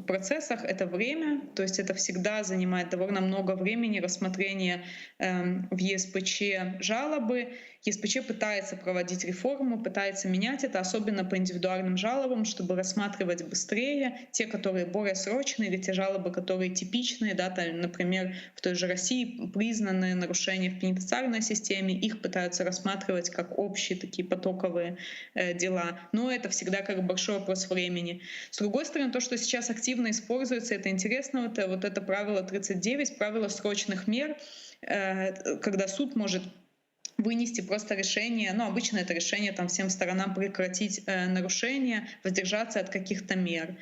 процессах — это время, то есть это всегда занимает довольно много времени рассмотрения в ЕСПЧ жалобы. ЕСПЧ пытается проводить реформу, пытается менять это, особенно по индивидуальным жалобам, чтобы рассматривать быстрее те, которые более срочные, или те жалобы, которые типичные, да, там, например, в той же России признаны нарушения в пенитенциарной системе, их пытаются рассматривать как общие такие потоковые дела. Но это всегда как большой вопрос времени. С другой стороны, то, что сейчас активно используется, это интересно, вот это правило 39, правило срочных мер, когда суд может вынести просто решение, ну, обычно это решение там всем сторонам прекратить нарушение, воздержаться от каких-то мер.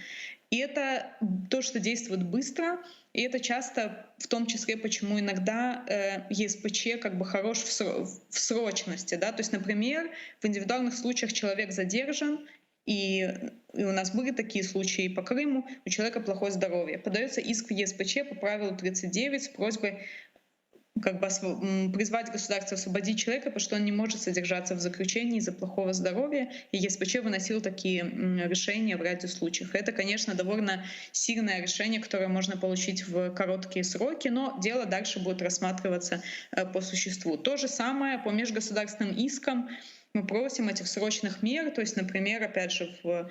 И это то, что действует быстро, и это часто в том числе, почему иногда ЕСПЧ как бы хорош в срочности, да, то есть, например, в индивидуальных случаях человек задержан, и у нас были такие случаи по Крыму, у человека плохое здоровье. Подается иск в ЕСПЧ по правилу 39 с просьбой как бы призвать государство освободить человека, потому что он не может содержаться в заключении из-за плохого здоровья. И ЕСПЧ выносил такие решения в ряде случаев. Это, конечно, довольно сильное решение, которое можно получить в короткие сроки, но дело дальше будет рассматриваться по существу. То же самое по межгосударственным искам. Мы просим этих срочных мер, то есть, например, опять же, в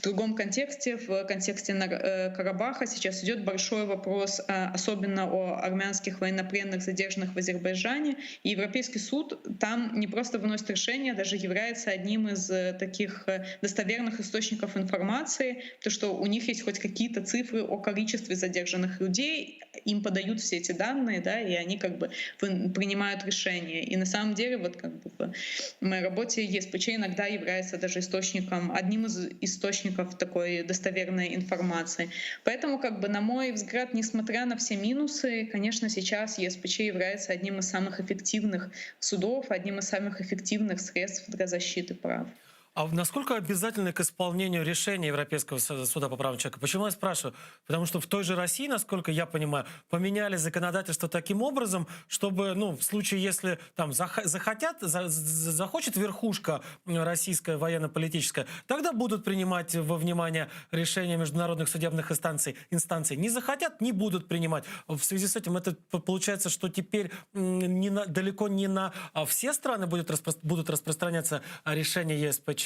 другом контексте, в контексте Карабаха сейчас идет большой вопрос, особенно о армянских военнопленных, задержанных в Азербайджане. И Европейский суд там не просто выносит решение, даже является одним из таких достоверных источников информации, то что у них есть хоть какие-то цифры о количестве задержанных людей, им подают все эти данные, да, и они как бы принимают решения. И на самом деле вот как бы в моей работе ЕСПЧ иногда является даже одним из источников такой достоверной информации. Поэтому, как бы, на мой взгляд, несмотря на все минусы, конечно, сейчас ЕСПЧ является одним из самых эффективных судов, одним из самых эффективных средств для защиты прав.
А насколько обязательны к исполнению решения Европейского суда по правам человека? Почему я спрашиваю? Потому что в той же России, насколько я понимаю, поменяли законодательство таким образом, чтобы, ну, в случае, если там захочет верхушка российская военно-политическая, тогда будут принимать во внимание решения международных судебных инстанций. Не захотят, не будут принимать. В связи с этим это получается, что теперь далеко не на все страны будут распространяться решения ЕСПЧ.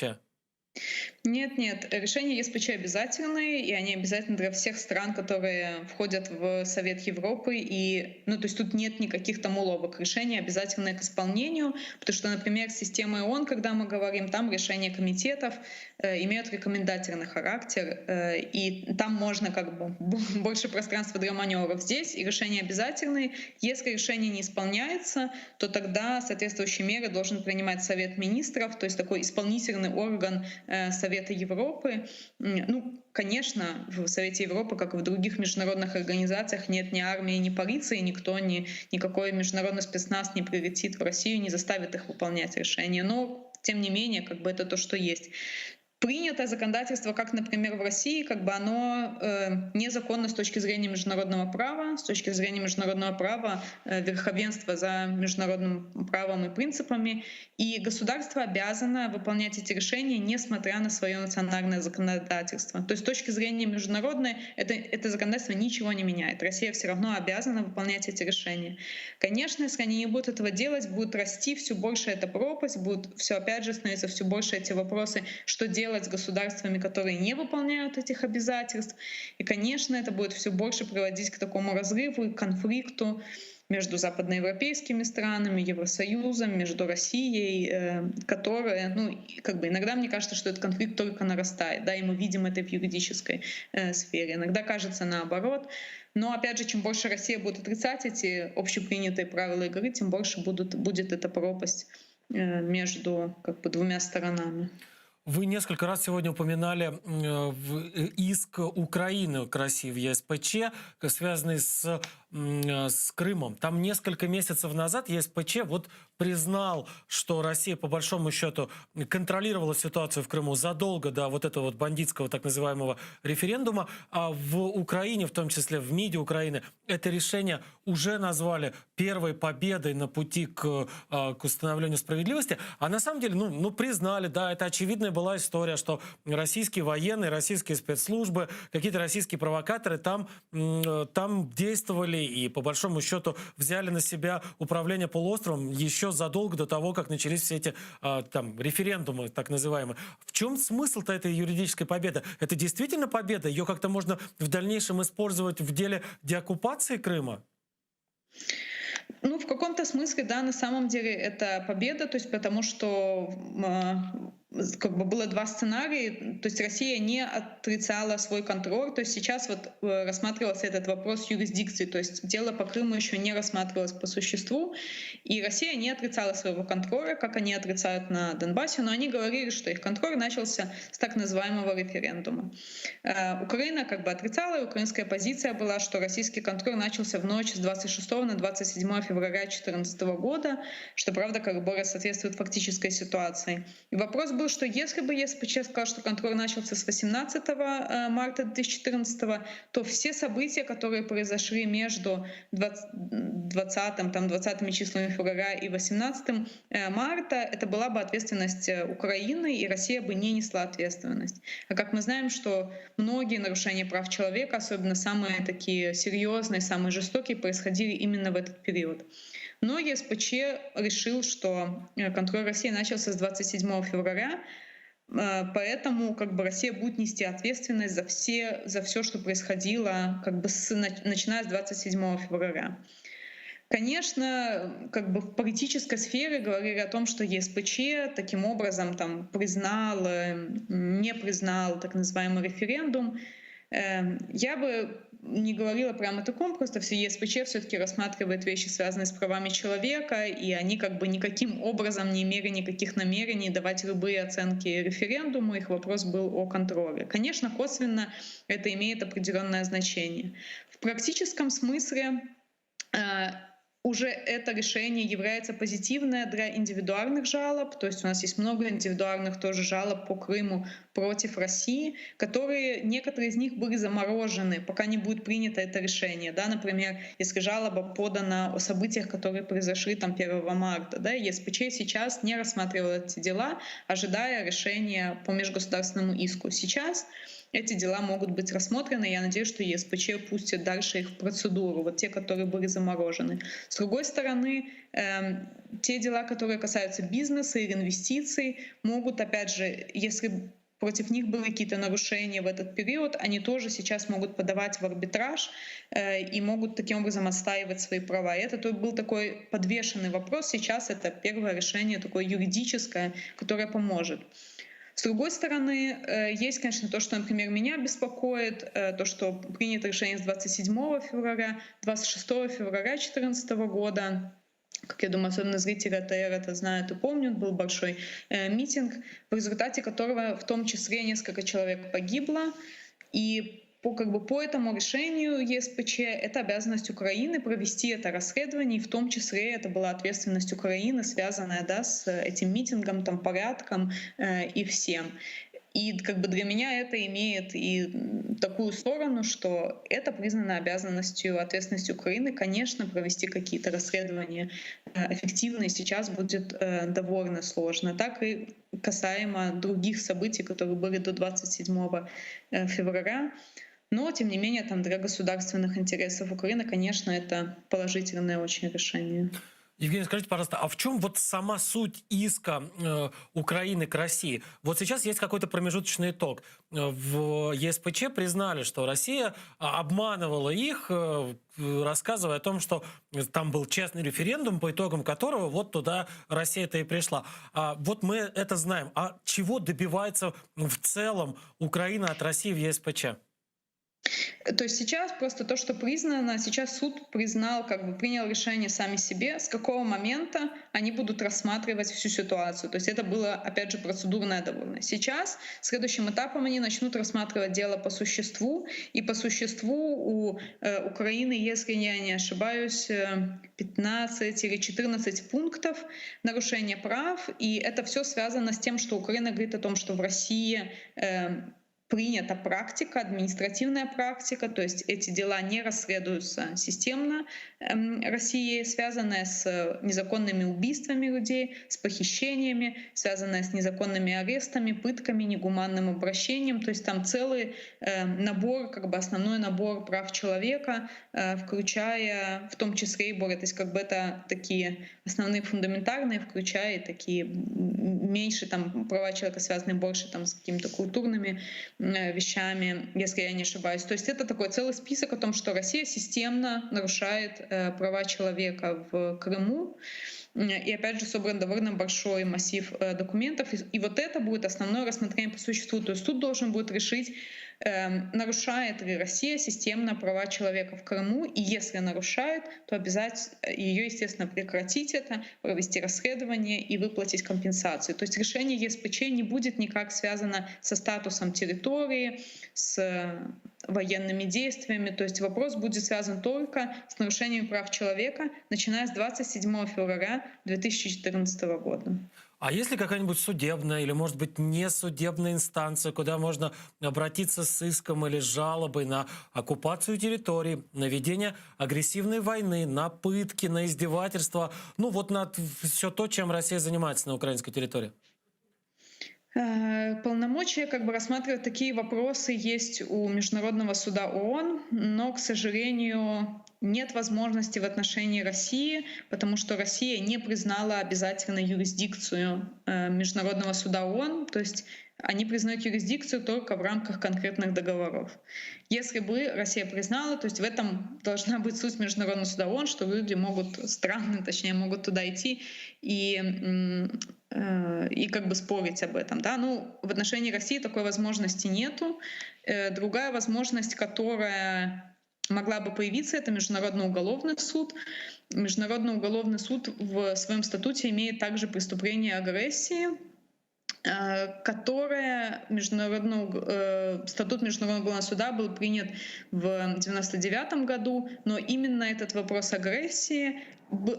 Нет, решения ЕСПЧ обязательные, и они обязательны для всех стран, которые входят в Совет Европы. И, ну, то есть тут нет никаких там уловок. Решения обязательны к исполнению, потому что, например, система ООН, когда мы говорим, там решения комитетов имеют рекомендательный характер, и там можно как бы больше пространства для маневров. Здесь и решения обязательные. Если решение не исполняется, то тогда соответствующие меры должен принимать Совет министров, то есть такой исполнительный орган Совета Европы. Ну, конечно, в Совете Европы, как и в других международных организациях, нет ни армии, ни полиции, никакой международный спецназ не прилетит в Россию, не заставит их выполнять решения. Но, тем не менее, как бы это то, что есть. Принятое законодательство, как, например, в России, как бы оно незаконно с точки зрения международного права, с точки зрения международного права, верховенства за международным правом и принципами. И государство обязано выполнять эти решения, несмотря на свое национальное законодательство. То есть с точки зрения международной это законодательство ничего не меняет. Россия все равно обязана выполнять эти решения. Конечно, если они не будут этого делать, будет расти все больше эта пропасть, будет все опять же становиться все больше эти вопросы, что делать с государствами, которые не выполняют этих обязательств. И, конечно, это будет все больше приводить к такому разрыву и конфликту между западноевропейскими странами, Евросоюзом, между Россией, которая, ну, как бы иногда мне кажется, что этот конфликт только нарастает, да, и мы видим это в юридической сфере. Иногда кажется наоборот. Но, опять же, чем больше Россия будет отрицать эти общепринятые правила игры, тем больше будет эта пропасть между как бы двумя сторонами.
Вы несколько раз сегодня упоминали иск Украины к России в ЕСПЧ, связанный с Крымом. Там несколько месяцев назад ЕСПЧ вот признал, что Россия по большому счету контролировала ситуацию в Крыму задолго до вот этого вот бандитского так называемого референдума, а в Украине, в том числе в МИДе Украины, это решение уже назвали первой победой на пути к установлению справедливости, а на самом деле, ну признали, да, это очевидное была история, что российские военные, российские спецслужбы, какие-то российские провокаторы там действовали и, по большому счету, взяли на себя управление полуостровом еще задолго до того, как начались все эти там референдумы, так называемые. В чем смысл-то этой юридической победы? Это действительно победа? Ее как-то можно в дальнейшем использовать в деле деоккупации Крыма?
Ну, в каком-то смысле, да, на самом деле это победа, то есть потому что как бы было два сценария, то есть Россия не отрицала свой контроль, то есть сейчас вот рассматривался этот вопрос юрисдикции, то есть дело по Крыму еще не рассматривалось по существу, и Россия не отрицала своего контроля, как они отрицают на Донбассе, но они говорили, что их контроль начался с так называемого референдума. Украина как бы отрицала, и украинская позиция была, что российский контроль начался в ночь с 26 на 27 февраля 2014 года, что, правда, как бы соответствует фактической ситуации. И вопрос был, что если бы ЕСПЧ сказал, что контроль начался с 18 марта 2014, то все события, которые произошли между 20 числами февраля и 18 марта, это была бы ответственность Украины, и Россия бы не несла ответственность. А как мы знаем, что многие нарушения прав человека, особенно самые такие серьезные, самые жестокие, происходили именно в этот период. Но ЕСПЧ решил, что контроль России начался с 27 февраля, поэтому как бы Россия будет нести ответственность за все, что происходило как бы начиная с 27 февраля. Конечно, как бы в политической сфере говорили о том, что ЕСПЧ таким образом там не признал так называемый референдум. Я бы не говорила прямо о таком, просто все ЕСПЧ все-таки рассматривает вещи, связанные с правами человека, и они как бы никаким образом не имели никаких намерений давать любые оценки референдуму, их вопрос был о контроле. Конечно, косвенно это имеет определенное значение. В практическом смысле уже это решение является позитивное для индивидуальных жалоб, то есть у нас есть много индивидуальных тоже жалоб по Крыму против России, которые, некоторые из них были заморожены, пока не будет принято это решение. Да? Например, если жалоба подана о событиях, которые произошли там 1 марта, да, ЕСПЧ сейчас не рассматривал эти дела, ожидая решения по межгосударственному иску. Сейчас эти дела могут быть рассмотрены. Я надеюсь, что ЕСПЧ пустит дальше их в процедуру, вот те, которые были заморожены. С другой стороны, те дела, которые касаются бизнеса или инвестиций, могут, опять же, если против них были какие-то нарушения в этот период, они тоже сейчас могут подавать в арбитраж и могут таким образом отстаивать свои права. И это был такой подвешенный вопрос. Сейчас это первое решение такое юридическое, которое поможет. С другой стороны, есть, конечно, то, что, например, меня беспокоит, то, что принято решение с 27 февраля, 26 февраля 2014 года, как я думаю, особенно зрители АТР это знают и помнят, был большой митинг, в результате которого в том числе несколько человек погибло, и по этому решению ЕСПЧ это обязанность Украины провести это расследование, и в том числе это была ответственность Украины, связанная, да, с этим митингом, там, порядком и всем. И как бы для меня это имеет и такую сторону, что это признано обязанностью, ответственностью Украины, конечно, провести какие-то расследования эффективные сейчас будет довольно сложно. Так и касаемо других событий, которые были до 27 февраля. Но, тем не менее, там, для государственных интересов Украины, конечно, это положительное очень решение.
Евгений, скажите, пожалуйста, а в чем вот сама суть иска Украины к России? Вот сейчас есть какой-то промежуточный итог. В ЕСПЧ признали, что Россия обманывала их, рассказывая о том, что там был честный референдум, по итогам которого вот туда Россия-то и пришла. Вот мы это знаем. А чего добивается в целом Украина от России в ЕСПЧ?
То есть сейчас просто то, что признано, сейчас суд признал, как бы принял решение сами себе, с какого момента они будут рассматривать всю ситуацию. То есть это было, опять же, процедурное довольно. Сейчас следующим этапом они начнут рассматривать дело по существу, и по существу у Украины, если я не ошибаюсь, 15 или 14 пунктов нарушения прав, и это все связано с тем, что Украина говорит о том, что в России принята практика, административная практика, то есть эти дела не расследуются системно Россией, связанная с незаконными убийствами людей, с похищениями, связанная с незаконными арестами, пытками, негуманным обращением. То есть там целый набор, как бы основной набор прав человека, включая в том числе и борьбу. То есть как бы это такие основные фундаментальные, включая и такие меньше там права человека связаны больше там с какими-то культурными вещами, если я не ошибаюсь. То есть это такой целый список о том, что Россия системно нарушает права человека в Крыму. И опять же собран довольно большой массив документов. И вот это будет основное рассмотрение по существу. То есть суд должен будет решить, нарушает ли Россия системно права человека в Крыму, и если нарушает, то обязать ее, естественно, прекратить это, провести расследование и выплатить компенсацию. То есть решение ЕСПЧ не будет никак связано со статусом территории, с военными действиями. То есть вопрос будет связан только с нарушением прав человека, начиная с 27 февраля 2014 года.
А есть ли какая-нибудь судебная или, может быть, несудебная инстанция, куда можно обратиться с иском или жалобой на оккупацию территории, на ведение агрессивной войны, на пытки, на издевательства, ну вот на все то, чем Россия занимается на украинской территории?
Полномочия как бы рассматривать такие вопросы есть у Международного суда ООН, но, к сожалению, нет возможности в отношении России, потому что Россия не признала обязательно юрисдикцию Международного суда ООН, то есть они признают юрисдикцию только в рамках конкретных договоров. Если бы Россия признала, то есть в этом должна быть суть Международного суда ООН, что люди могут, страны, точнее, могут туда идти и как бы спорить об этом. Да? Ну, в отношении России такой возможности нету. Другая возможность, которая могла бы появиться, это Международный уголовный суд. Международный уголовный суд в своем статуте имеет также преступление агрессии, которое статут Международного уголовного суда был принят в 1999 году, но именно этот вопрос агрессии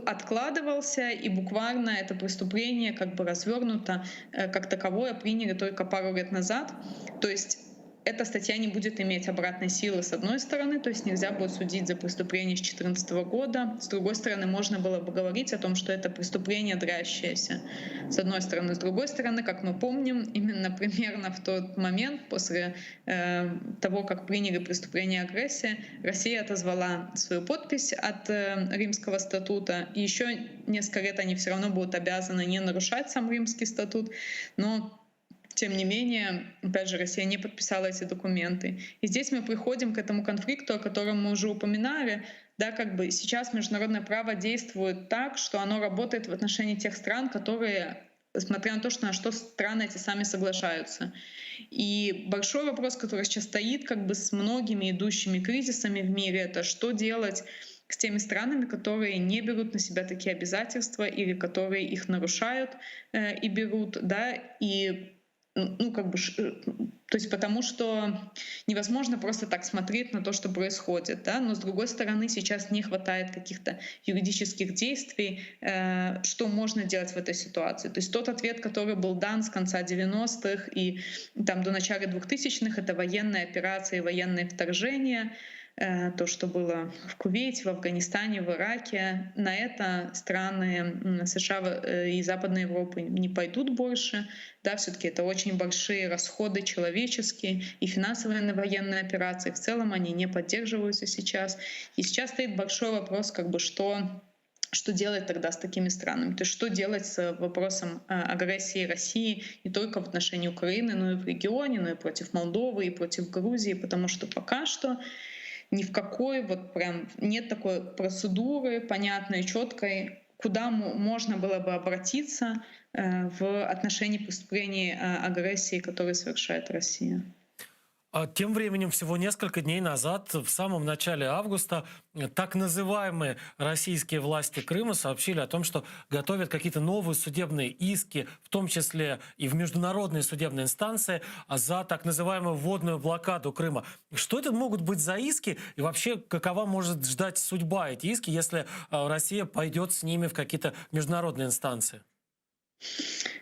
откладывался, и буквально это преступление как бы развернуто как таковое приняли только пару лет назад. То есть эта статья не будет иметь обратной силы с одной стороны, то есть нельзя будет судить за преступление с 2014 года. С другой стороны, можно было бы говорить о том, что это преступление длящееся. С одной стороны. С другой стороны, как мы помним, именно примерно в тот момент, после того, как приняли преступление агрессии, Россия отозвала свою подпись от Римского статута. И еще несколько лет они все равно будут обязаны не нарушать сам Римский статут, но тем не менее, опять же, Россия не подписала эти документы. И здесь мы приходим к этому конфликту, о котором мы уже упоминали. Да, как бы сейчас международное право действует так, что оно работает в отношении тех стран, которые, несмотря на то, что страны эти сами соглашаются. И большой вопрос, который сейчас стоит как бы с многими идущими кризисами в мире, это что делать с теми странами, которые не берут на себя такие обязательства или которые их нарушают и берут, да, и то есть потому что невозможно просто так смотреть на то, что происходит, да? Но с другой стороны сейчас не хватает каких-то юридических действий, что можно делать в этой ситуации. То есть тот ответ, который был дан с конца 90-х и там, до начала 2000-х, это военные операции, военные вторжения, то, что было в Кувейте, в Афганистане, в Ираке. На это страны США и Западной Европы не пойдут больше. Да, все-таки это очень большие расходы человеческие и финансовые на военные операции. В целом они не поддерживаются сейчас. И сейчас стоит большой вопрос, как бы, что делать тогда с такими странами? То есть что делать с вопросом агрессии России не только в отношении Украины, но и в регионе, но и против Молдовы, и против Грузии, потому что пока что ни в какой вот прям нет такой процедуры понятной, четкой, куда можно было бы обратиться в отношении преступлений агрессии, которые совершает Россия.
Тем временем, всего несколько дней назад, в самом начале августа, так называемые российские власти Крыма сообщили о том, что готовят какие-то новые судебные иски, в том числе и в международные судебные инстанции, за так называемую водную блокаду Крыма. Что это могут быть за иски? И вообще, какова может ждать судьба эти иски, если Россия пойдет с ними в какие-то международные инстанции?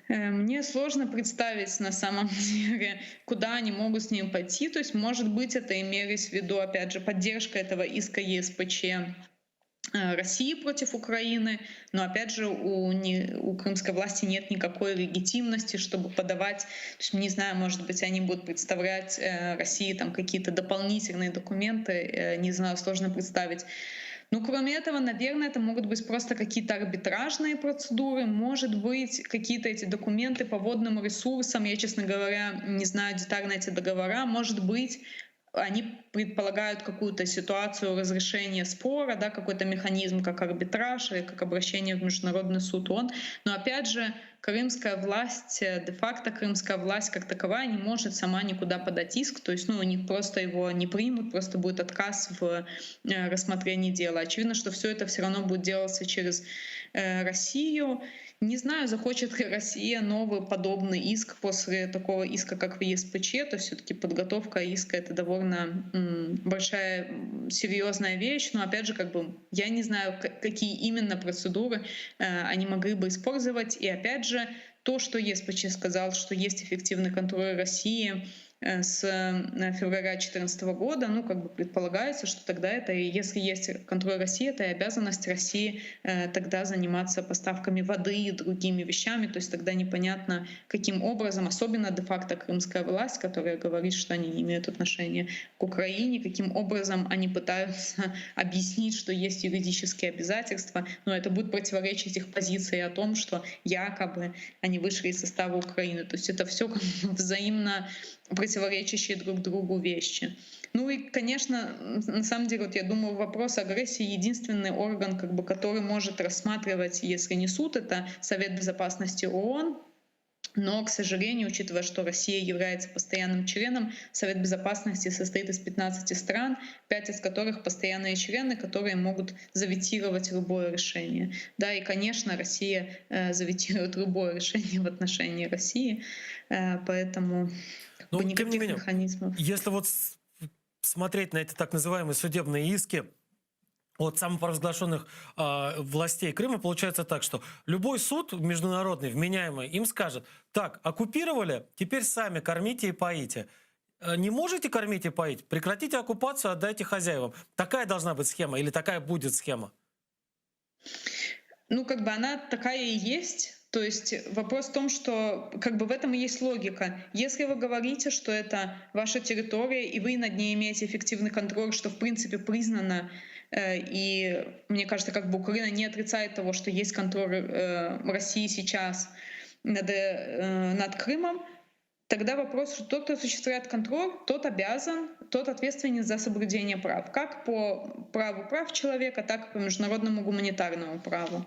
Мне сложно представить на самом деле, куда они могут с ним пойти. То есть, может быть, это имелось в виду, опять же, поддержка этого иска ЕСПЧ России против Украины, но опять же у крымской власти нет никакой легитимности, чтобы подавать, то есть, не знаю, может быть, они будут представлять России там какие-то дополнительные документы, не знаю, сложно представить. Ну, кроме этого, наверное, это могут быть просто какие-то арбитражные процедуры, может быть, какие-то эти документы по водным ресурсам, я, честно говоря, не знаю детально эти договора, может быть, они предполагают какую-то ситуацию разрешения спора, да, какой-то механизм, как арбитраж или как обращение в Международный суд ООН. Но опять же, крымская власть, де-факто крымская власть как таковая не может сама никуда подать иск, то есть они просто его не примут, просто будет отказ в рассмотрении дела. Очевидно, что все это все равно будет делаться через Россию. Не знаю, захочет ли Россия новый подобный иск после такого иска, как в ЕСПЧ, то все-таки подготовка иска — это довольно большая, серьезная вещь, но опять же, я не знаю, какие именно процедуры они могли бы использовать, и опять же, то, что ЕСПЧ сказал, что есть эффективный контроль России с февраля 2014 года, предполагается, что тогда это, если есть контроль России, это и обязанность России тогда заниматься поставками воды и другими вещами, то есть тогда непонятно, каким образом, особенно де-факто крымская власть, которая говорит, что они не имеют отношения к Украине, каким образом они пытаются объяснить, что есть юридические обязательства, но это будет противоречить их позиции о том, что якобы они вышли из состава Украины. То есть это все взаимно противоречащие друг другу вещи. Ну и, конечно, на самом деле, я думаю, вопрос агрессии — единственный орган, который может рассматривать, если не суд, это Совет Безопасности ООН. Но, к сожалению, учитывая, что Россия является постоянным членом, Совет Безопасности состоит из 15 стран, 5 из которых постоянные члены, которые могут заветировать любое решение. Да, и, конечно, Россия заветирует любое решение в отношении России, поэтому никаких механизмов.
Если смотреть на эти так называемые судебные иски от самопровозглашенных властей Крыма, получается так, что любой суд международный, вменяемый, им скажет: так, оккупировали, теперь сами кормите и поите. Не можете кормить и поить? Прекратите оккупацию, отдайте хозяевам. Такая должна быть схема или такая будет схема?
Она такая и есть. То есть вопрос в том, что в этом и есть логика. Если вы говорите, что это ваша территория, и вы над ней имеете эффективный контроль, что в принципе признано, и мне кажется, Украина не отрицает того, что есть контроль России сейчас над Крымом, тогда вопрос, что тот, кто осуществляет контроль, тот обязан, тот ответственен за соблюдение прав. Как по праву прав человека, так и по международному гуманитарному праву.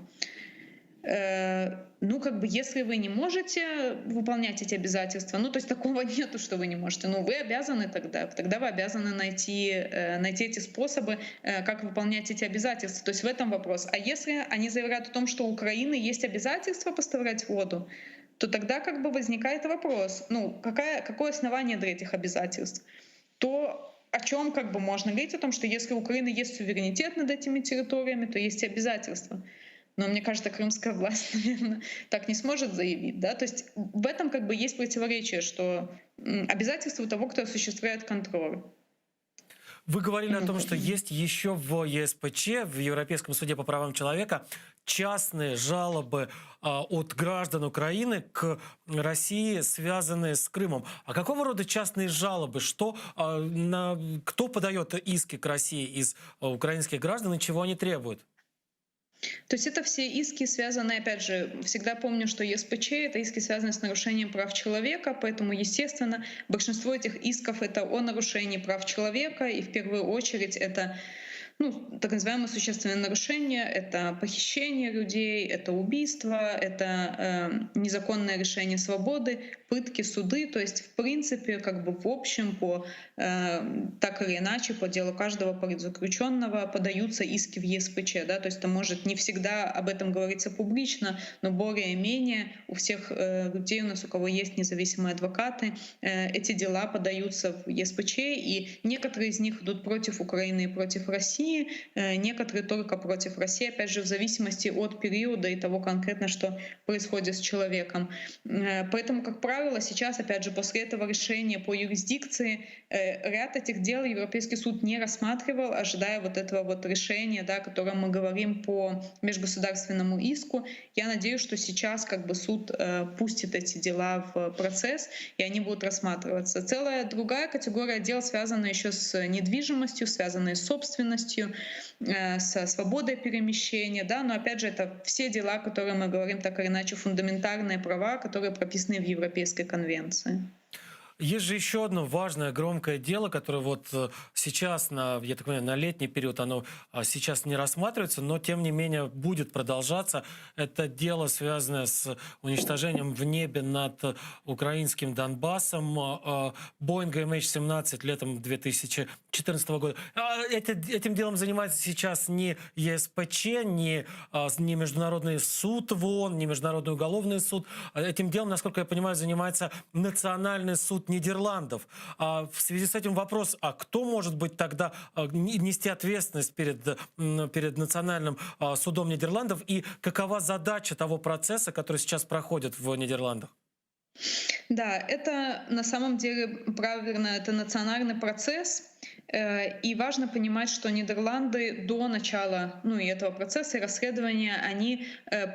Если вы не можете выполнять эти обязательства, то есть такого нету, что вы не можете, вы обязаны тогда вы обязаны найти эти способы, как выполнять эти обязательства. То есть в этом вопрос. А если они заявляют о том, что у Украины есть обязательства поставлять воду, то тогда возникает вопрос, какое основание для этих обязательств? То, о чем можно говорить, о том, что если у Украины есть суверенитет над этими территориями, то есть и обязательства. Но мне кажется, крымская власть, наверное, так не сможет заявить. Да? То есть в этом есть противоречие, что обязательства у того, кто осуществляет контроль.
Вы говорили о том, что есть еще в ЕСПЧ, в Европейском суде по правам человека, частные жалобы от граждан Украины к России, связанные с Крымом. А какого рода частные жалобы? Кто подает иски к России из украинских граждан и чего они требуют?
То есть это все иски связаны, опять же, всегда помню, что ЕСПЧ — это иски, связанные с нарушением прав человека, поэтому, естественно, большинство этих исков — это о нарушении прав человека, и в первую очередь это так называемые существенные нарушения, это похищение людей, это убийство, это незаконное лишение свободы, пытки, суды. То есть, в принципе, как бы в общем, так или иначе, по делу каждого политзаключенного подаются иски в ЕСПЧ. Да? То есть это может не всегда об этом говориться публично, но более-менее у всех людей у нас, у кого есть независимые адвокаты, эти дела подаются в ЕСПЧ, и некоторые из них идут против Украины и против России, некоторые только против России, опять же, в зависимости от периода и того конкретно, что происходит с человеком. Поэтому, как правило, сейчас, опять же, после этого решения по юрисдикции ряд этих дел Европейский суд не рассматривал, ожидая вот этого вот решения, да, о котором мы говорим по межгосударственному иску. Я надеюсь, что сейчас как бы суд пустит эти дела в процесс, и они будут рассматриваться. Целая другая категория дел связана еще с недвижимостью, связанная с собственностью, со свободой перемещения, да, но опять же это все дела, о которых мы говорим так или иначе, фундаментальные права, которые прописаны в Европейской конвенции.
Есть же еще одно важное, громкое дело, которое вот сейчас, я так понимаю, на летний период, оно сейчас не рассматривается, но тем не менее будет продолжаться. Это дело, связанное с уничтожением в небе над украинским Донбассом Боинга MH17 летом 2014 года. Этим делом занимается сейчас не ЕСПЧ, не Международный суд в ООН, не Международный уголовный суд. Этим делом, насколько я понимаю, занимается Национальный суд Нидерландов. В связи с этим вопрос, а кто может быть тогда нести ответственность перед Национальным судом Нидерландов и какова задача того процесса, который сейчас проходит в Нидерландах?
Да, это на самом деле правильно, это национальный процесс. И важно понимать, что Нидерланды до начала этого процесса и расследования, они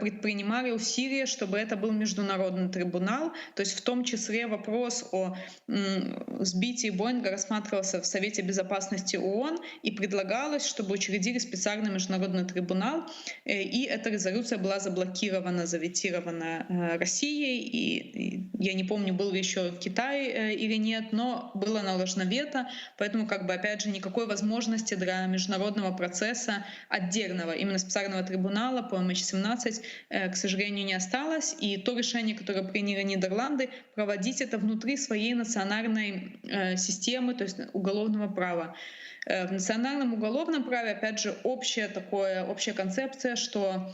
предпринимали усилия, чтобы это был международный трибунал. То есть в том числе вопрос о сбитии Боинга рассматривался в Совете Безопасности ООН и предлагалось, чтобы учредили специальный международный трибунал. И эта резолюция была заблокирована, заветирована Россией. И я не помню, был ли еще в Китае или нет, но было наложено вето. Поэтому опять же, никакой возможности для международного процесса отдельного, именно специального трибунала по MH17, к сожалению, не осталось. И то решение, которое приняли Нидерланды, проводить это внутри своей национальной системы, то есть уголовного права. В национальном уголовном праве, опять же, общая концепция, что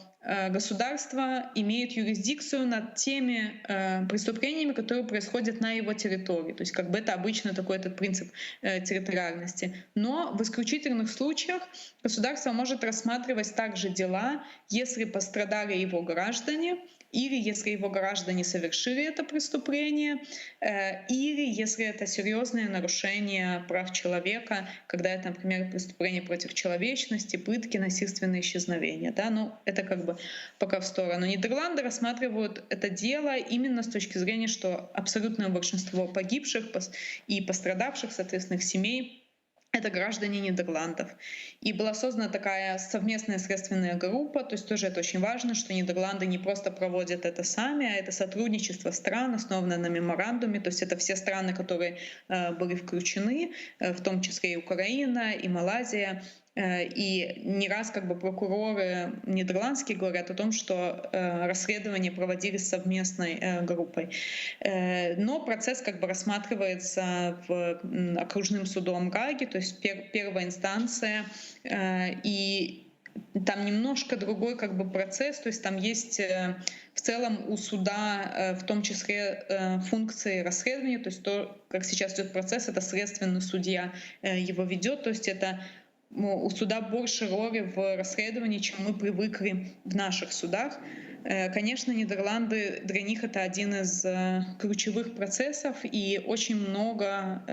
государство имеет юрисдикцию над теми преступлениями, которые происходят на его территории. То есть это обычно такой этот принцип территориальности. Но в исключительных случаях государство может рассматривать также дела, если пострадали его граждане, или если его граждане совершили это преступление, или если это серьезное нарушение прав человека, когда это, например, преступление против человечности, пытки, насильственные исчезновения. Да? Это пока в сторону. Нидерланды рассматривают это дело именно с точки зрения, что абсолютное большинство погибших и пострадавших, соответственно, их семей, это граждане Нидерландов. И была создана такая совместная следственная группа, то есть тоже это очень важно, что Нидерланды не просто проводят это сами, а это сотрудничество стран, основанное на меморандуме, то есть это все страны, которые были включены, в том числе и Украина, и Малайзия. И не раз прокуроры нидерландские говорят о том, что расследования проводились совместной группой. Но процесс рассматривается окружным судом Гааги, то есть первая инстанция, и там немножко другой процесс, то есть там есть в целом у суда в том числе функции расследования, то есть то, как сейчас идет процесс, это следственный судья его ведет, то есть это у суда больше роли в расследовании, чем мы привыкли в наших судах. Конечно, Нидерланды, для них это один из ключевых процессов, и очень много,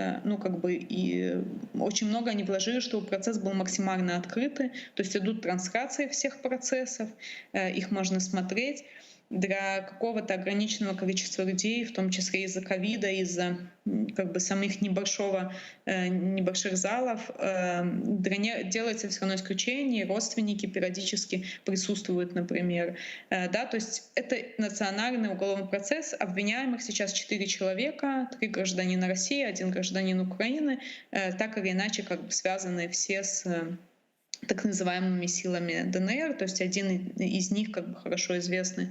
очень много они вложили, чтобы процесс был максимально открытый, то есть идут трансляции всех процессов, их можно смотреть. Для какого-то ограниченного количества людей, в том числе из-за ковида, из-за самих небольших залов, делается все равно исключение, родственники периодически присутствуют, например. Да, то есть это национальный уголовный процесс. Обвиняемых сейчас 4 человека, 3 гражданина России, 1 гражданин Украины, так или иначе связаны все с так называемыми силами ДНР, то есть один из них хорошо известный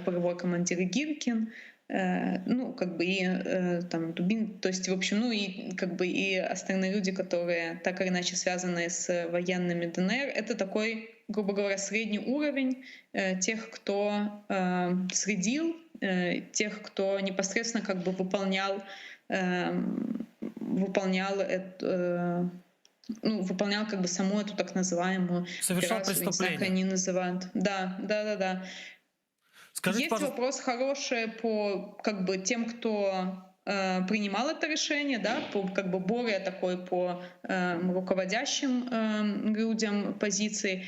полевой командир Гиркин, ну, как бы и там Дубин, то есть, в общем, ну и как бы и остальные люди, которые так или иначе связаны с военными ДНР, это такой, грубо говоря, средний уровень тех, кто следил, тех, кто непосредственно как бы выполнял выполнял как бы саму эту так называемую
Совершал
операцию, не знаю, как
преступление.
они называют. Да.
Скажите,
Есть
пожалуйста,
вопрос хороший по как бы тем, кто принимал это решение, да, по как бы более такой по руководящим людям позиции.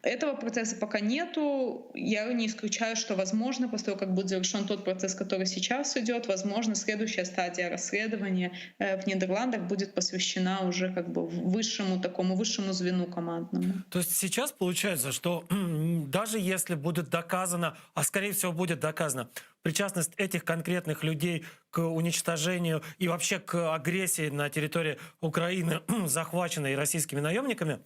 Этого процесса пока нету. Я не исключаю, что, возможно, после того, как будет завершен тот процесс, который сейчас идет, возможно, следующая стадия расследования в Нидерландах будет посвящена уже как бы высшему звену командному.
то есть сейчас получается, что даже если будет доказано, а скорее всего будет доказано, причастность этих конкретных людей к уничтожению и вообще к агрессии на территории Украины, захваченной российскими наемниками,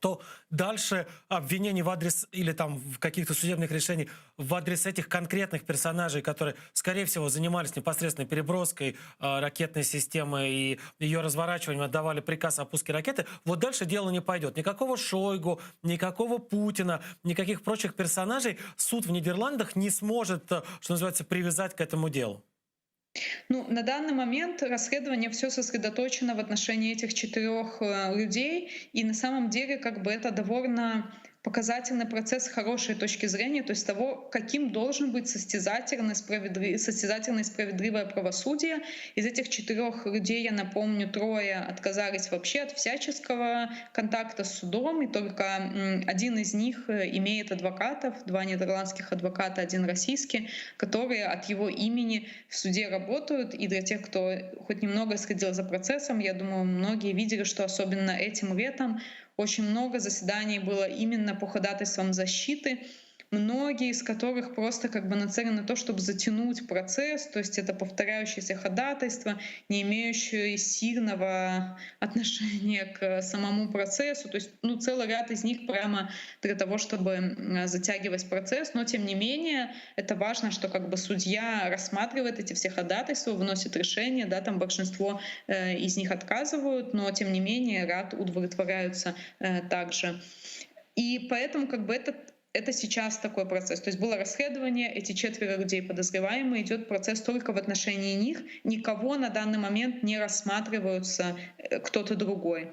то дальше обвинений в адрес или там в каких-то судебных решений в адрес этих конкретных персонажей, которые, скорее всего, занимались непосредственно переброской ракетной системы и ее разворачиванием, отдавали приказ о пуске ракеты, вот дальше дело не пойдет. Никакого Шойгу, никакого Путина, никаких прочих персонажей суд в Нидерландах не сможет, что называется, привязать к этому делу.
Ну, на данный момент расследование все сосредоточено в отношении этих 4 людей, и на самом деле как бы это довольно показательный процесс с хорошей точки зрения, то есть того, каким должен быть состязательное справедливое правосудие. Из этих 4 людей, я напомню, 3 отказались вообще от всяческого контакта с судом, и только один из них имеет адвокатов, 2 нидерландских адвоката, 1 российский, которые от его имени в суде работают. И для тех, кто хоть немного следил за процессом, я думаю, многие видели, что особенно этим летом очень много заседаний было именно по ходатайствам защиты, многие из которых просто как бы нацелены на то, чтобы затянуть процесс, то есть это повторяющиеся ходатайства, не имеющие сильного отношения к самому процессу, то есть ну, целый ряд из них прямо для того, чтобы затягивать процесс, но тем не менее это важно, что как бы судья рассматривает эти все ходатайства, выносит решение, да, там большинство из них отказывают, но тем не менее ряд удовлетворяются также. И поэтому как бы это сейчас такой процесс. То есть было расследование, эти 4 людей подозреваемые, идет процесс только в отношении них. Никого на данный момент не рассматриваются кто-то другой.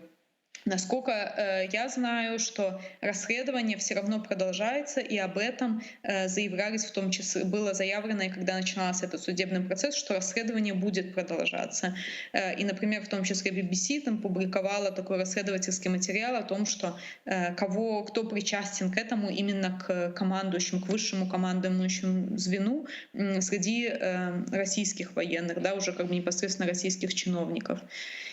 Насколько я знаю, что расследование все равно продолжается, и об этом заявлялись, в том числе было заявлено, и когда начинался этот судебный процесс, что расследование будет продолжаться. И, например, в том числе BBC там публиковала такой расследовательский материал о том, что кто причастен к этому именно к командующим, к высшему командующему звену среди российских военных, да, уже как бы непосредственно российских чиновников.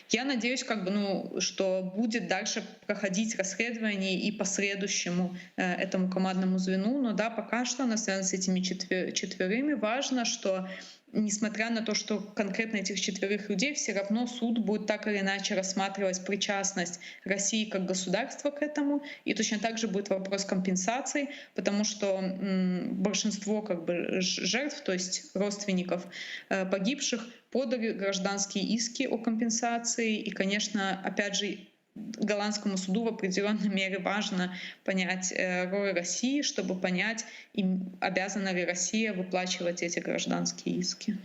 Я надеюсь, как бы, что будет дальше проходить расследование и по следующему этому командному звену. Но да, пока что на связи с этими 4 важно, что несмотря на то, что конкретно этих 4 людей, все равно суд будет так или иначе рассматривать причастность России как государства к этому. И точно так же будет вопрос компенсаций, потому что большинство как бы жертв, то есть родственников погибших, подали гражданские иски о компенсации. И, конечно, опять же, голландскому суду в определенной мере важно понять роль России, чтобы понять, обязана ли Россия выплачивать эти гражданские иски.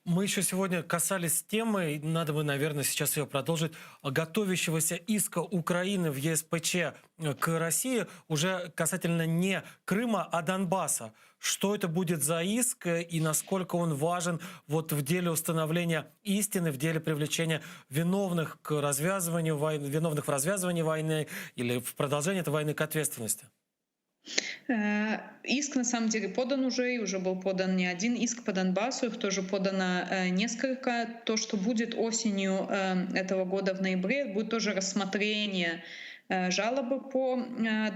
Мы еще сегодня касались темы, и надо бы, наверное, сейчас ее продолжить, готовящегося иска Украины в ЕСПЧ к России уже касательно не Крыма, а Донбасса. Что это будет за иск и насколько он важен вот в деле установления истины, в деле привлечения виновных к развязыванию войны, виновных в развязывании войны или в продолжении этой войны к ответственности?
Иск на самом деле подан уже, и уже был подан не один иск по Донбассу, их тоже подано несколько. То, что будет осенью этого года в ноябре, будет тоже рассмотрение жалобы по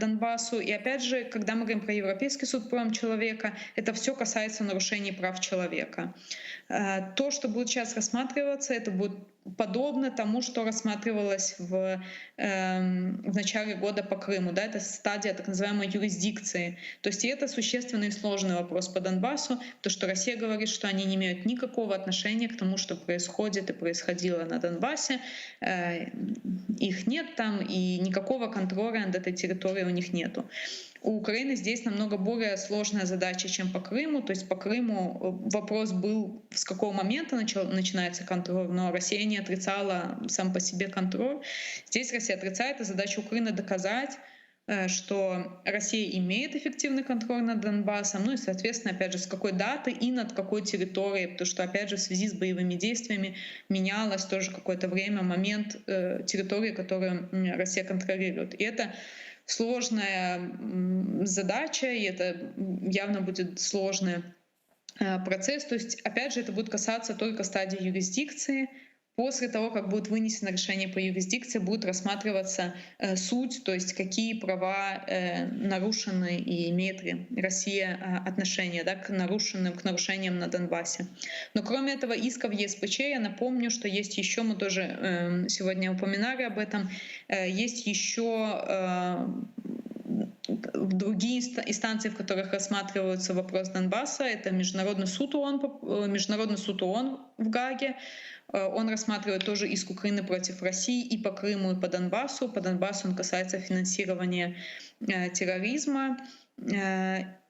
Донбассу. И опять же, когда мы говорим про Европейский суд прав человека, это все касается нарушений прав человека. То, что будет сейчас рассматриваться, это будет подобно тому, что рассматривалось в начале года по Крыму. Да, это стадия так называемой юрисдикции. То есть и это существенный и сложный вопрос по Донбассу, то что Россия говорит, что они не имеют никакого отношения к тому, что происходит и происходило на Донбассе. Их нет там, и никакого контроля над этой территорией у них нету. У Украины здесь намного более сложная задача, чем по Крыму. То есть по Крыму вопрос был, с какого момента начинается контроль, но Россия не отрицала сам по себе контроль. Здесь Россия отрицает, и задача Украины доказать, что Россия имеет эффективный контроль над Донбассом, ну и, соответственно, опять же, с какой даты и над какой территорией, потому что, опять же, в связи с боевыми действиями менялось тоже какое-то время, момент территории, которую Россия контролирует. И это сложная задача, и это явно будет сложный процесс. То есть, опять же, это будет касаться только стадии юрисдикции. После того, как будет вынесено решение по юрисдикции, будет рассматриваться суть, то есть какие права нарушены и имеет ли Россия отношение, да, к нарушениям на Донбассе. Но кроме этого иска в ЕСПЧ, я напомню, что есть еще, мы тоже сегодня упоминали об этом, есть еще другие инстанции, в которых рассматривается вопрос Донбасса. Это Международный суд ООН в Гааге. Он рассматривает тоже иск Украины против России и по Крыму, и по Донбассу. По Донбассу он касается финансирования терроризма.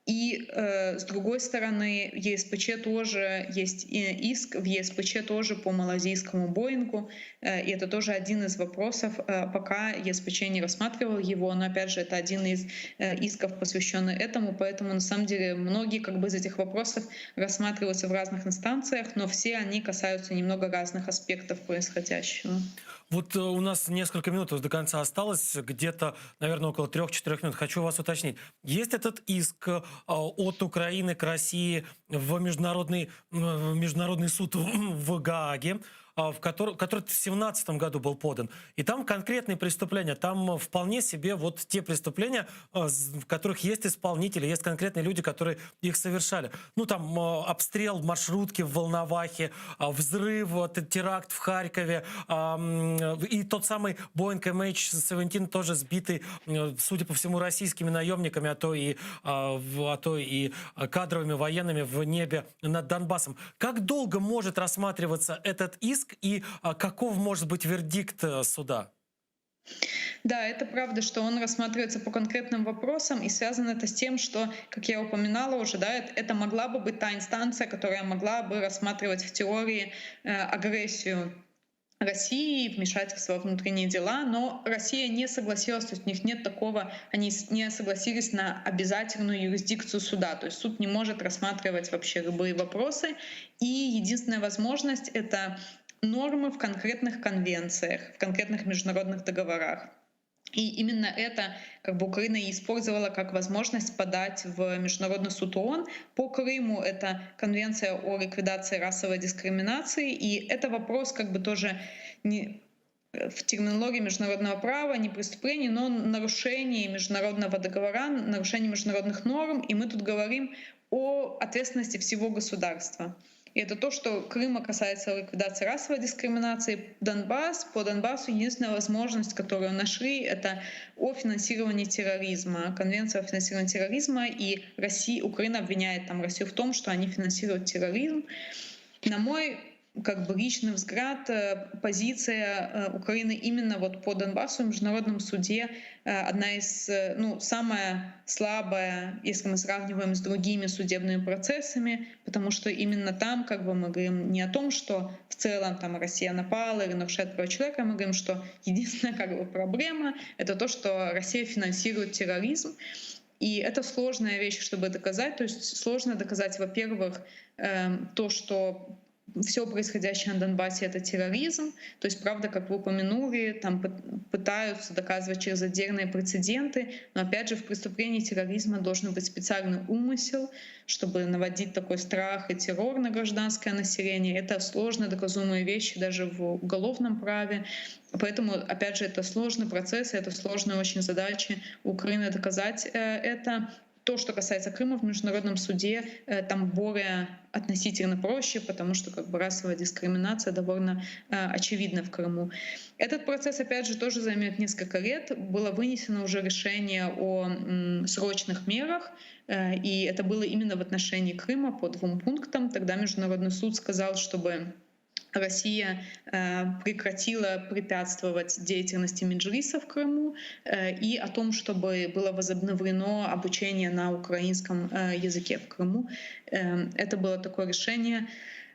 И с другой стороны, ЕСПЧ тоже есть иск в ЕСПЧ тоже по малазийскому Боингу. И это тоже один из вопросов. Пока ЕСПЧ не рассматривал его, но опять же это один из исков, посвященный этому. Поэтому на самом деле многие из этих вопросов рассматриваются в разных инстанциях, но все они касаются немного разных аспектов происходящего.
Вот у нас несколько минут до конца осталось, где-то, наверное, около 3-4 минут. Хочу вас уточнить. Есть этот иск от Украины к России в международный суд в Гааге, который в 2017 году был подан. И там конкретные преступления, там вполне себе вот те преступления, в которых есть исполнители, есть конкретные люди, которые их совершали. Ну там обстрел маршрутки в Волновахе, взрыв, теракт в Харькове, и тот самый Boeing MH17 тоже сбитый, судя по всему, российскими наемниками, а то и кадровыми военными в небе над Донбассом. Как долго может рассматриваться этот иск и каков может быть вердикт суда?
Да, это правда, что он рассматривается по конкретным вопросам, и связано это с тем, что, как я упоминала уже, да, это могла бы быть та инстанция, которая могла бы рассматривать в теории агрессию России, вмешательство во внутренние дела, но Россия не согласилась, то есть у них нет такого, они не согласились на обязательную юрисдикцию суда, то есть суд не может рассматривать вообще любые вопросы, и единственная возможность — это нормы в конкретных конвенциях, в конкретных международных договорах. И именно это Украина и использовала как возможность подать в Международный суд ООН. По Крыму это Конвенция о ликвидации расовой дискриминации. И это вопрос тоже не в терминологии международного права, не преступление, но нарушение международного договора, нарушение международных норм. И мы тут говорим о ответственности всего государства. И это то, что Крыма касается ликвидации расовой дискриминации. По Донбассу единственная возможность, которую нашли, это о финансировании терроризма. Конвенция о финансировании терроризма, и Украина обвиняет Россию в том, что они финансируют терроризм. На мой личный взгляд, позиция Украины именно по Донбассу в международном суде одна из, самая слабая, если мы сравниваем с другими судебными процессами, потому что именно там мы говорим не о том, что в целом Россия напала или нарушает права человека, мы говорим, что единственная проблема — это то, что Россия финансирует терроризм. И это сложная вещь, чтобы доказать. То есть сложно доказать, во-первых, то, что все происходящее на Донбассе — это терроризм. То есть, правда, как вы упомянули, там пытаются доказывать через отдельные прецеденты. Но, опять же, в преступлении терроризма должен быть специальный умысел, чтобы наводить такой страх и террор на гражданское население. Это сложно доказуемые вещи даже в уголовном праве. Поэтому, опять же, это сложный процесс, это сложная очень задача Украины доказать это. То, что касается Крыма, в международном суде там более относительно проще, потому что как бы расовая дискриминация довольно очевидна в Крыму. Этот процесс, опять же, тоже займет несколько лет. Было вынесено уже решение о срочных мерах, и это было именно в отношении Крыма по 2 пунктам. Тогда Международный суд сказал, чтобы Россия прекратила препятствовать деятельности Меджлиса в Крыму и о том, чтобы было возобновлено обучение на украинском языке в Крыму. Это было такое решение.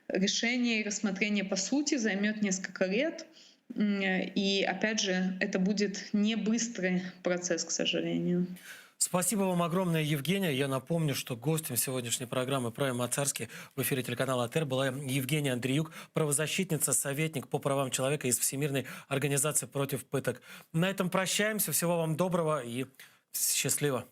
Решение и рассмотрение по сути займет несколько лет. И опять же, это будет не быстрый процесс, к сожалению.
Спасибо вам огромное, Евгения. Я напомню, что гостем сегодняшней программы «Правим Моцарский» в эфире телеканала АТР была Евгения Андреюк, правозащитница, советник по правам человека из Всемирной организации против пыток. На этом прощаемся. Всего вам доброго и счастливо.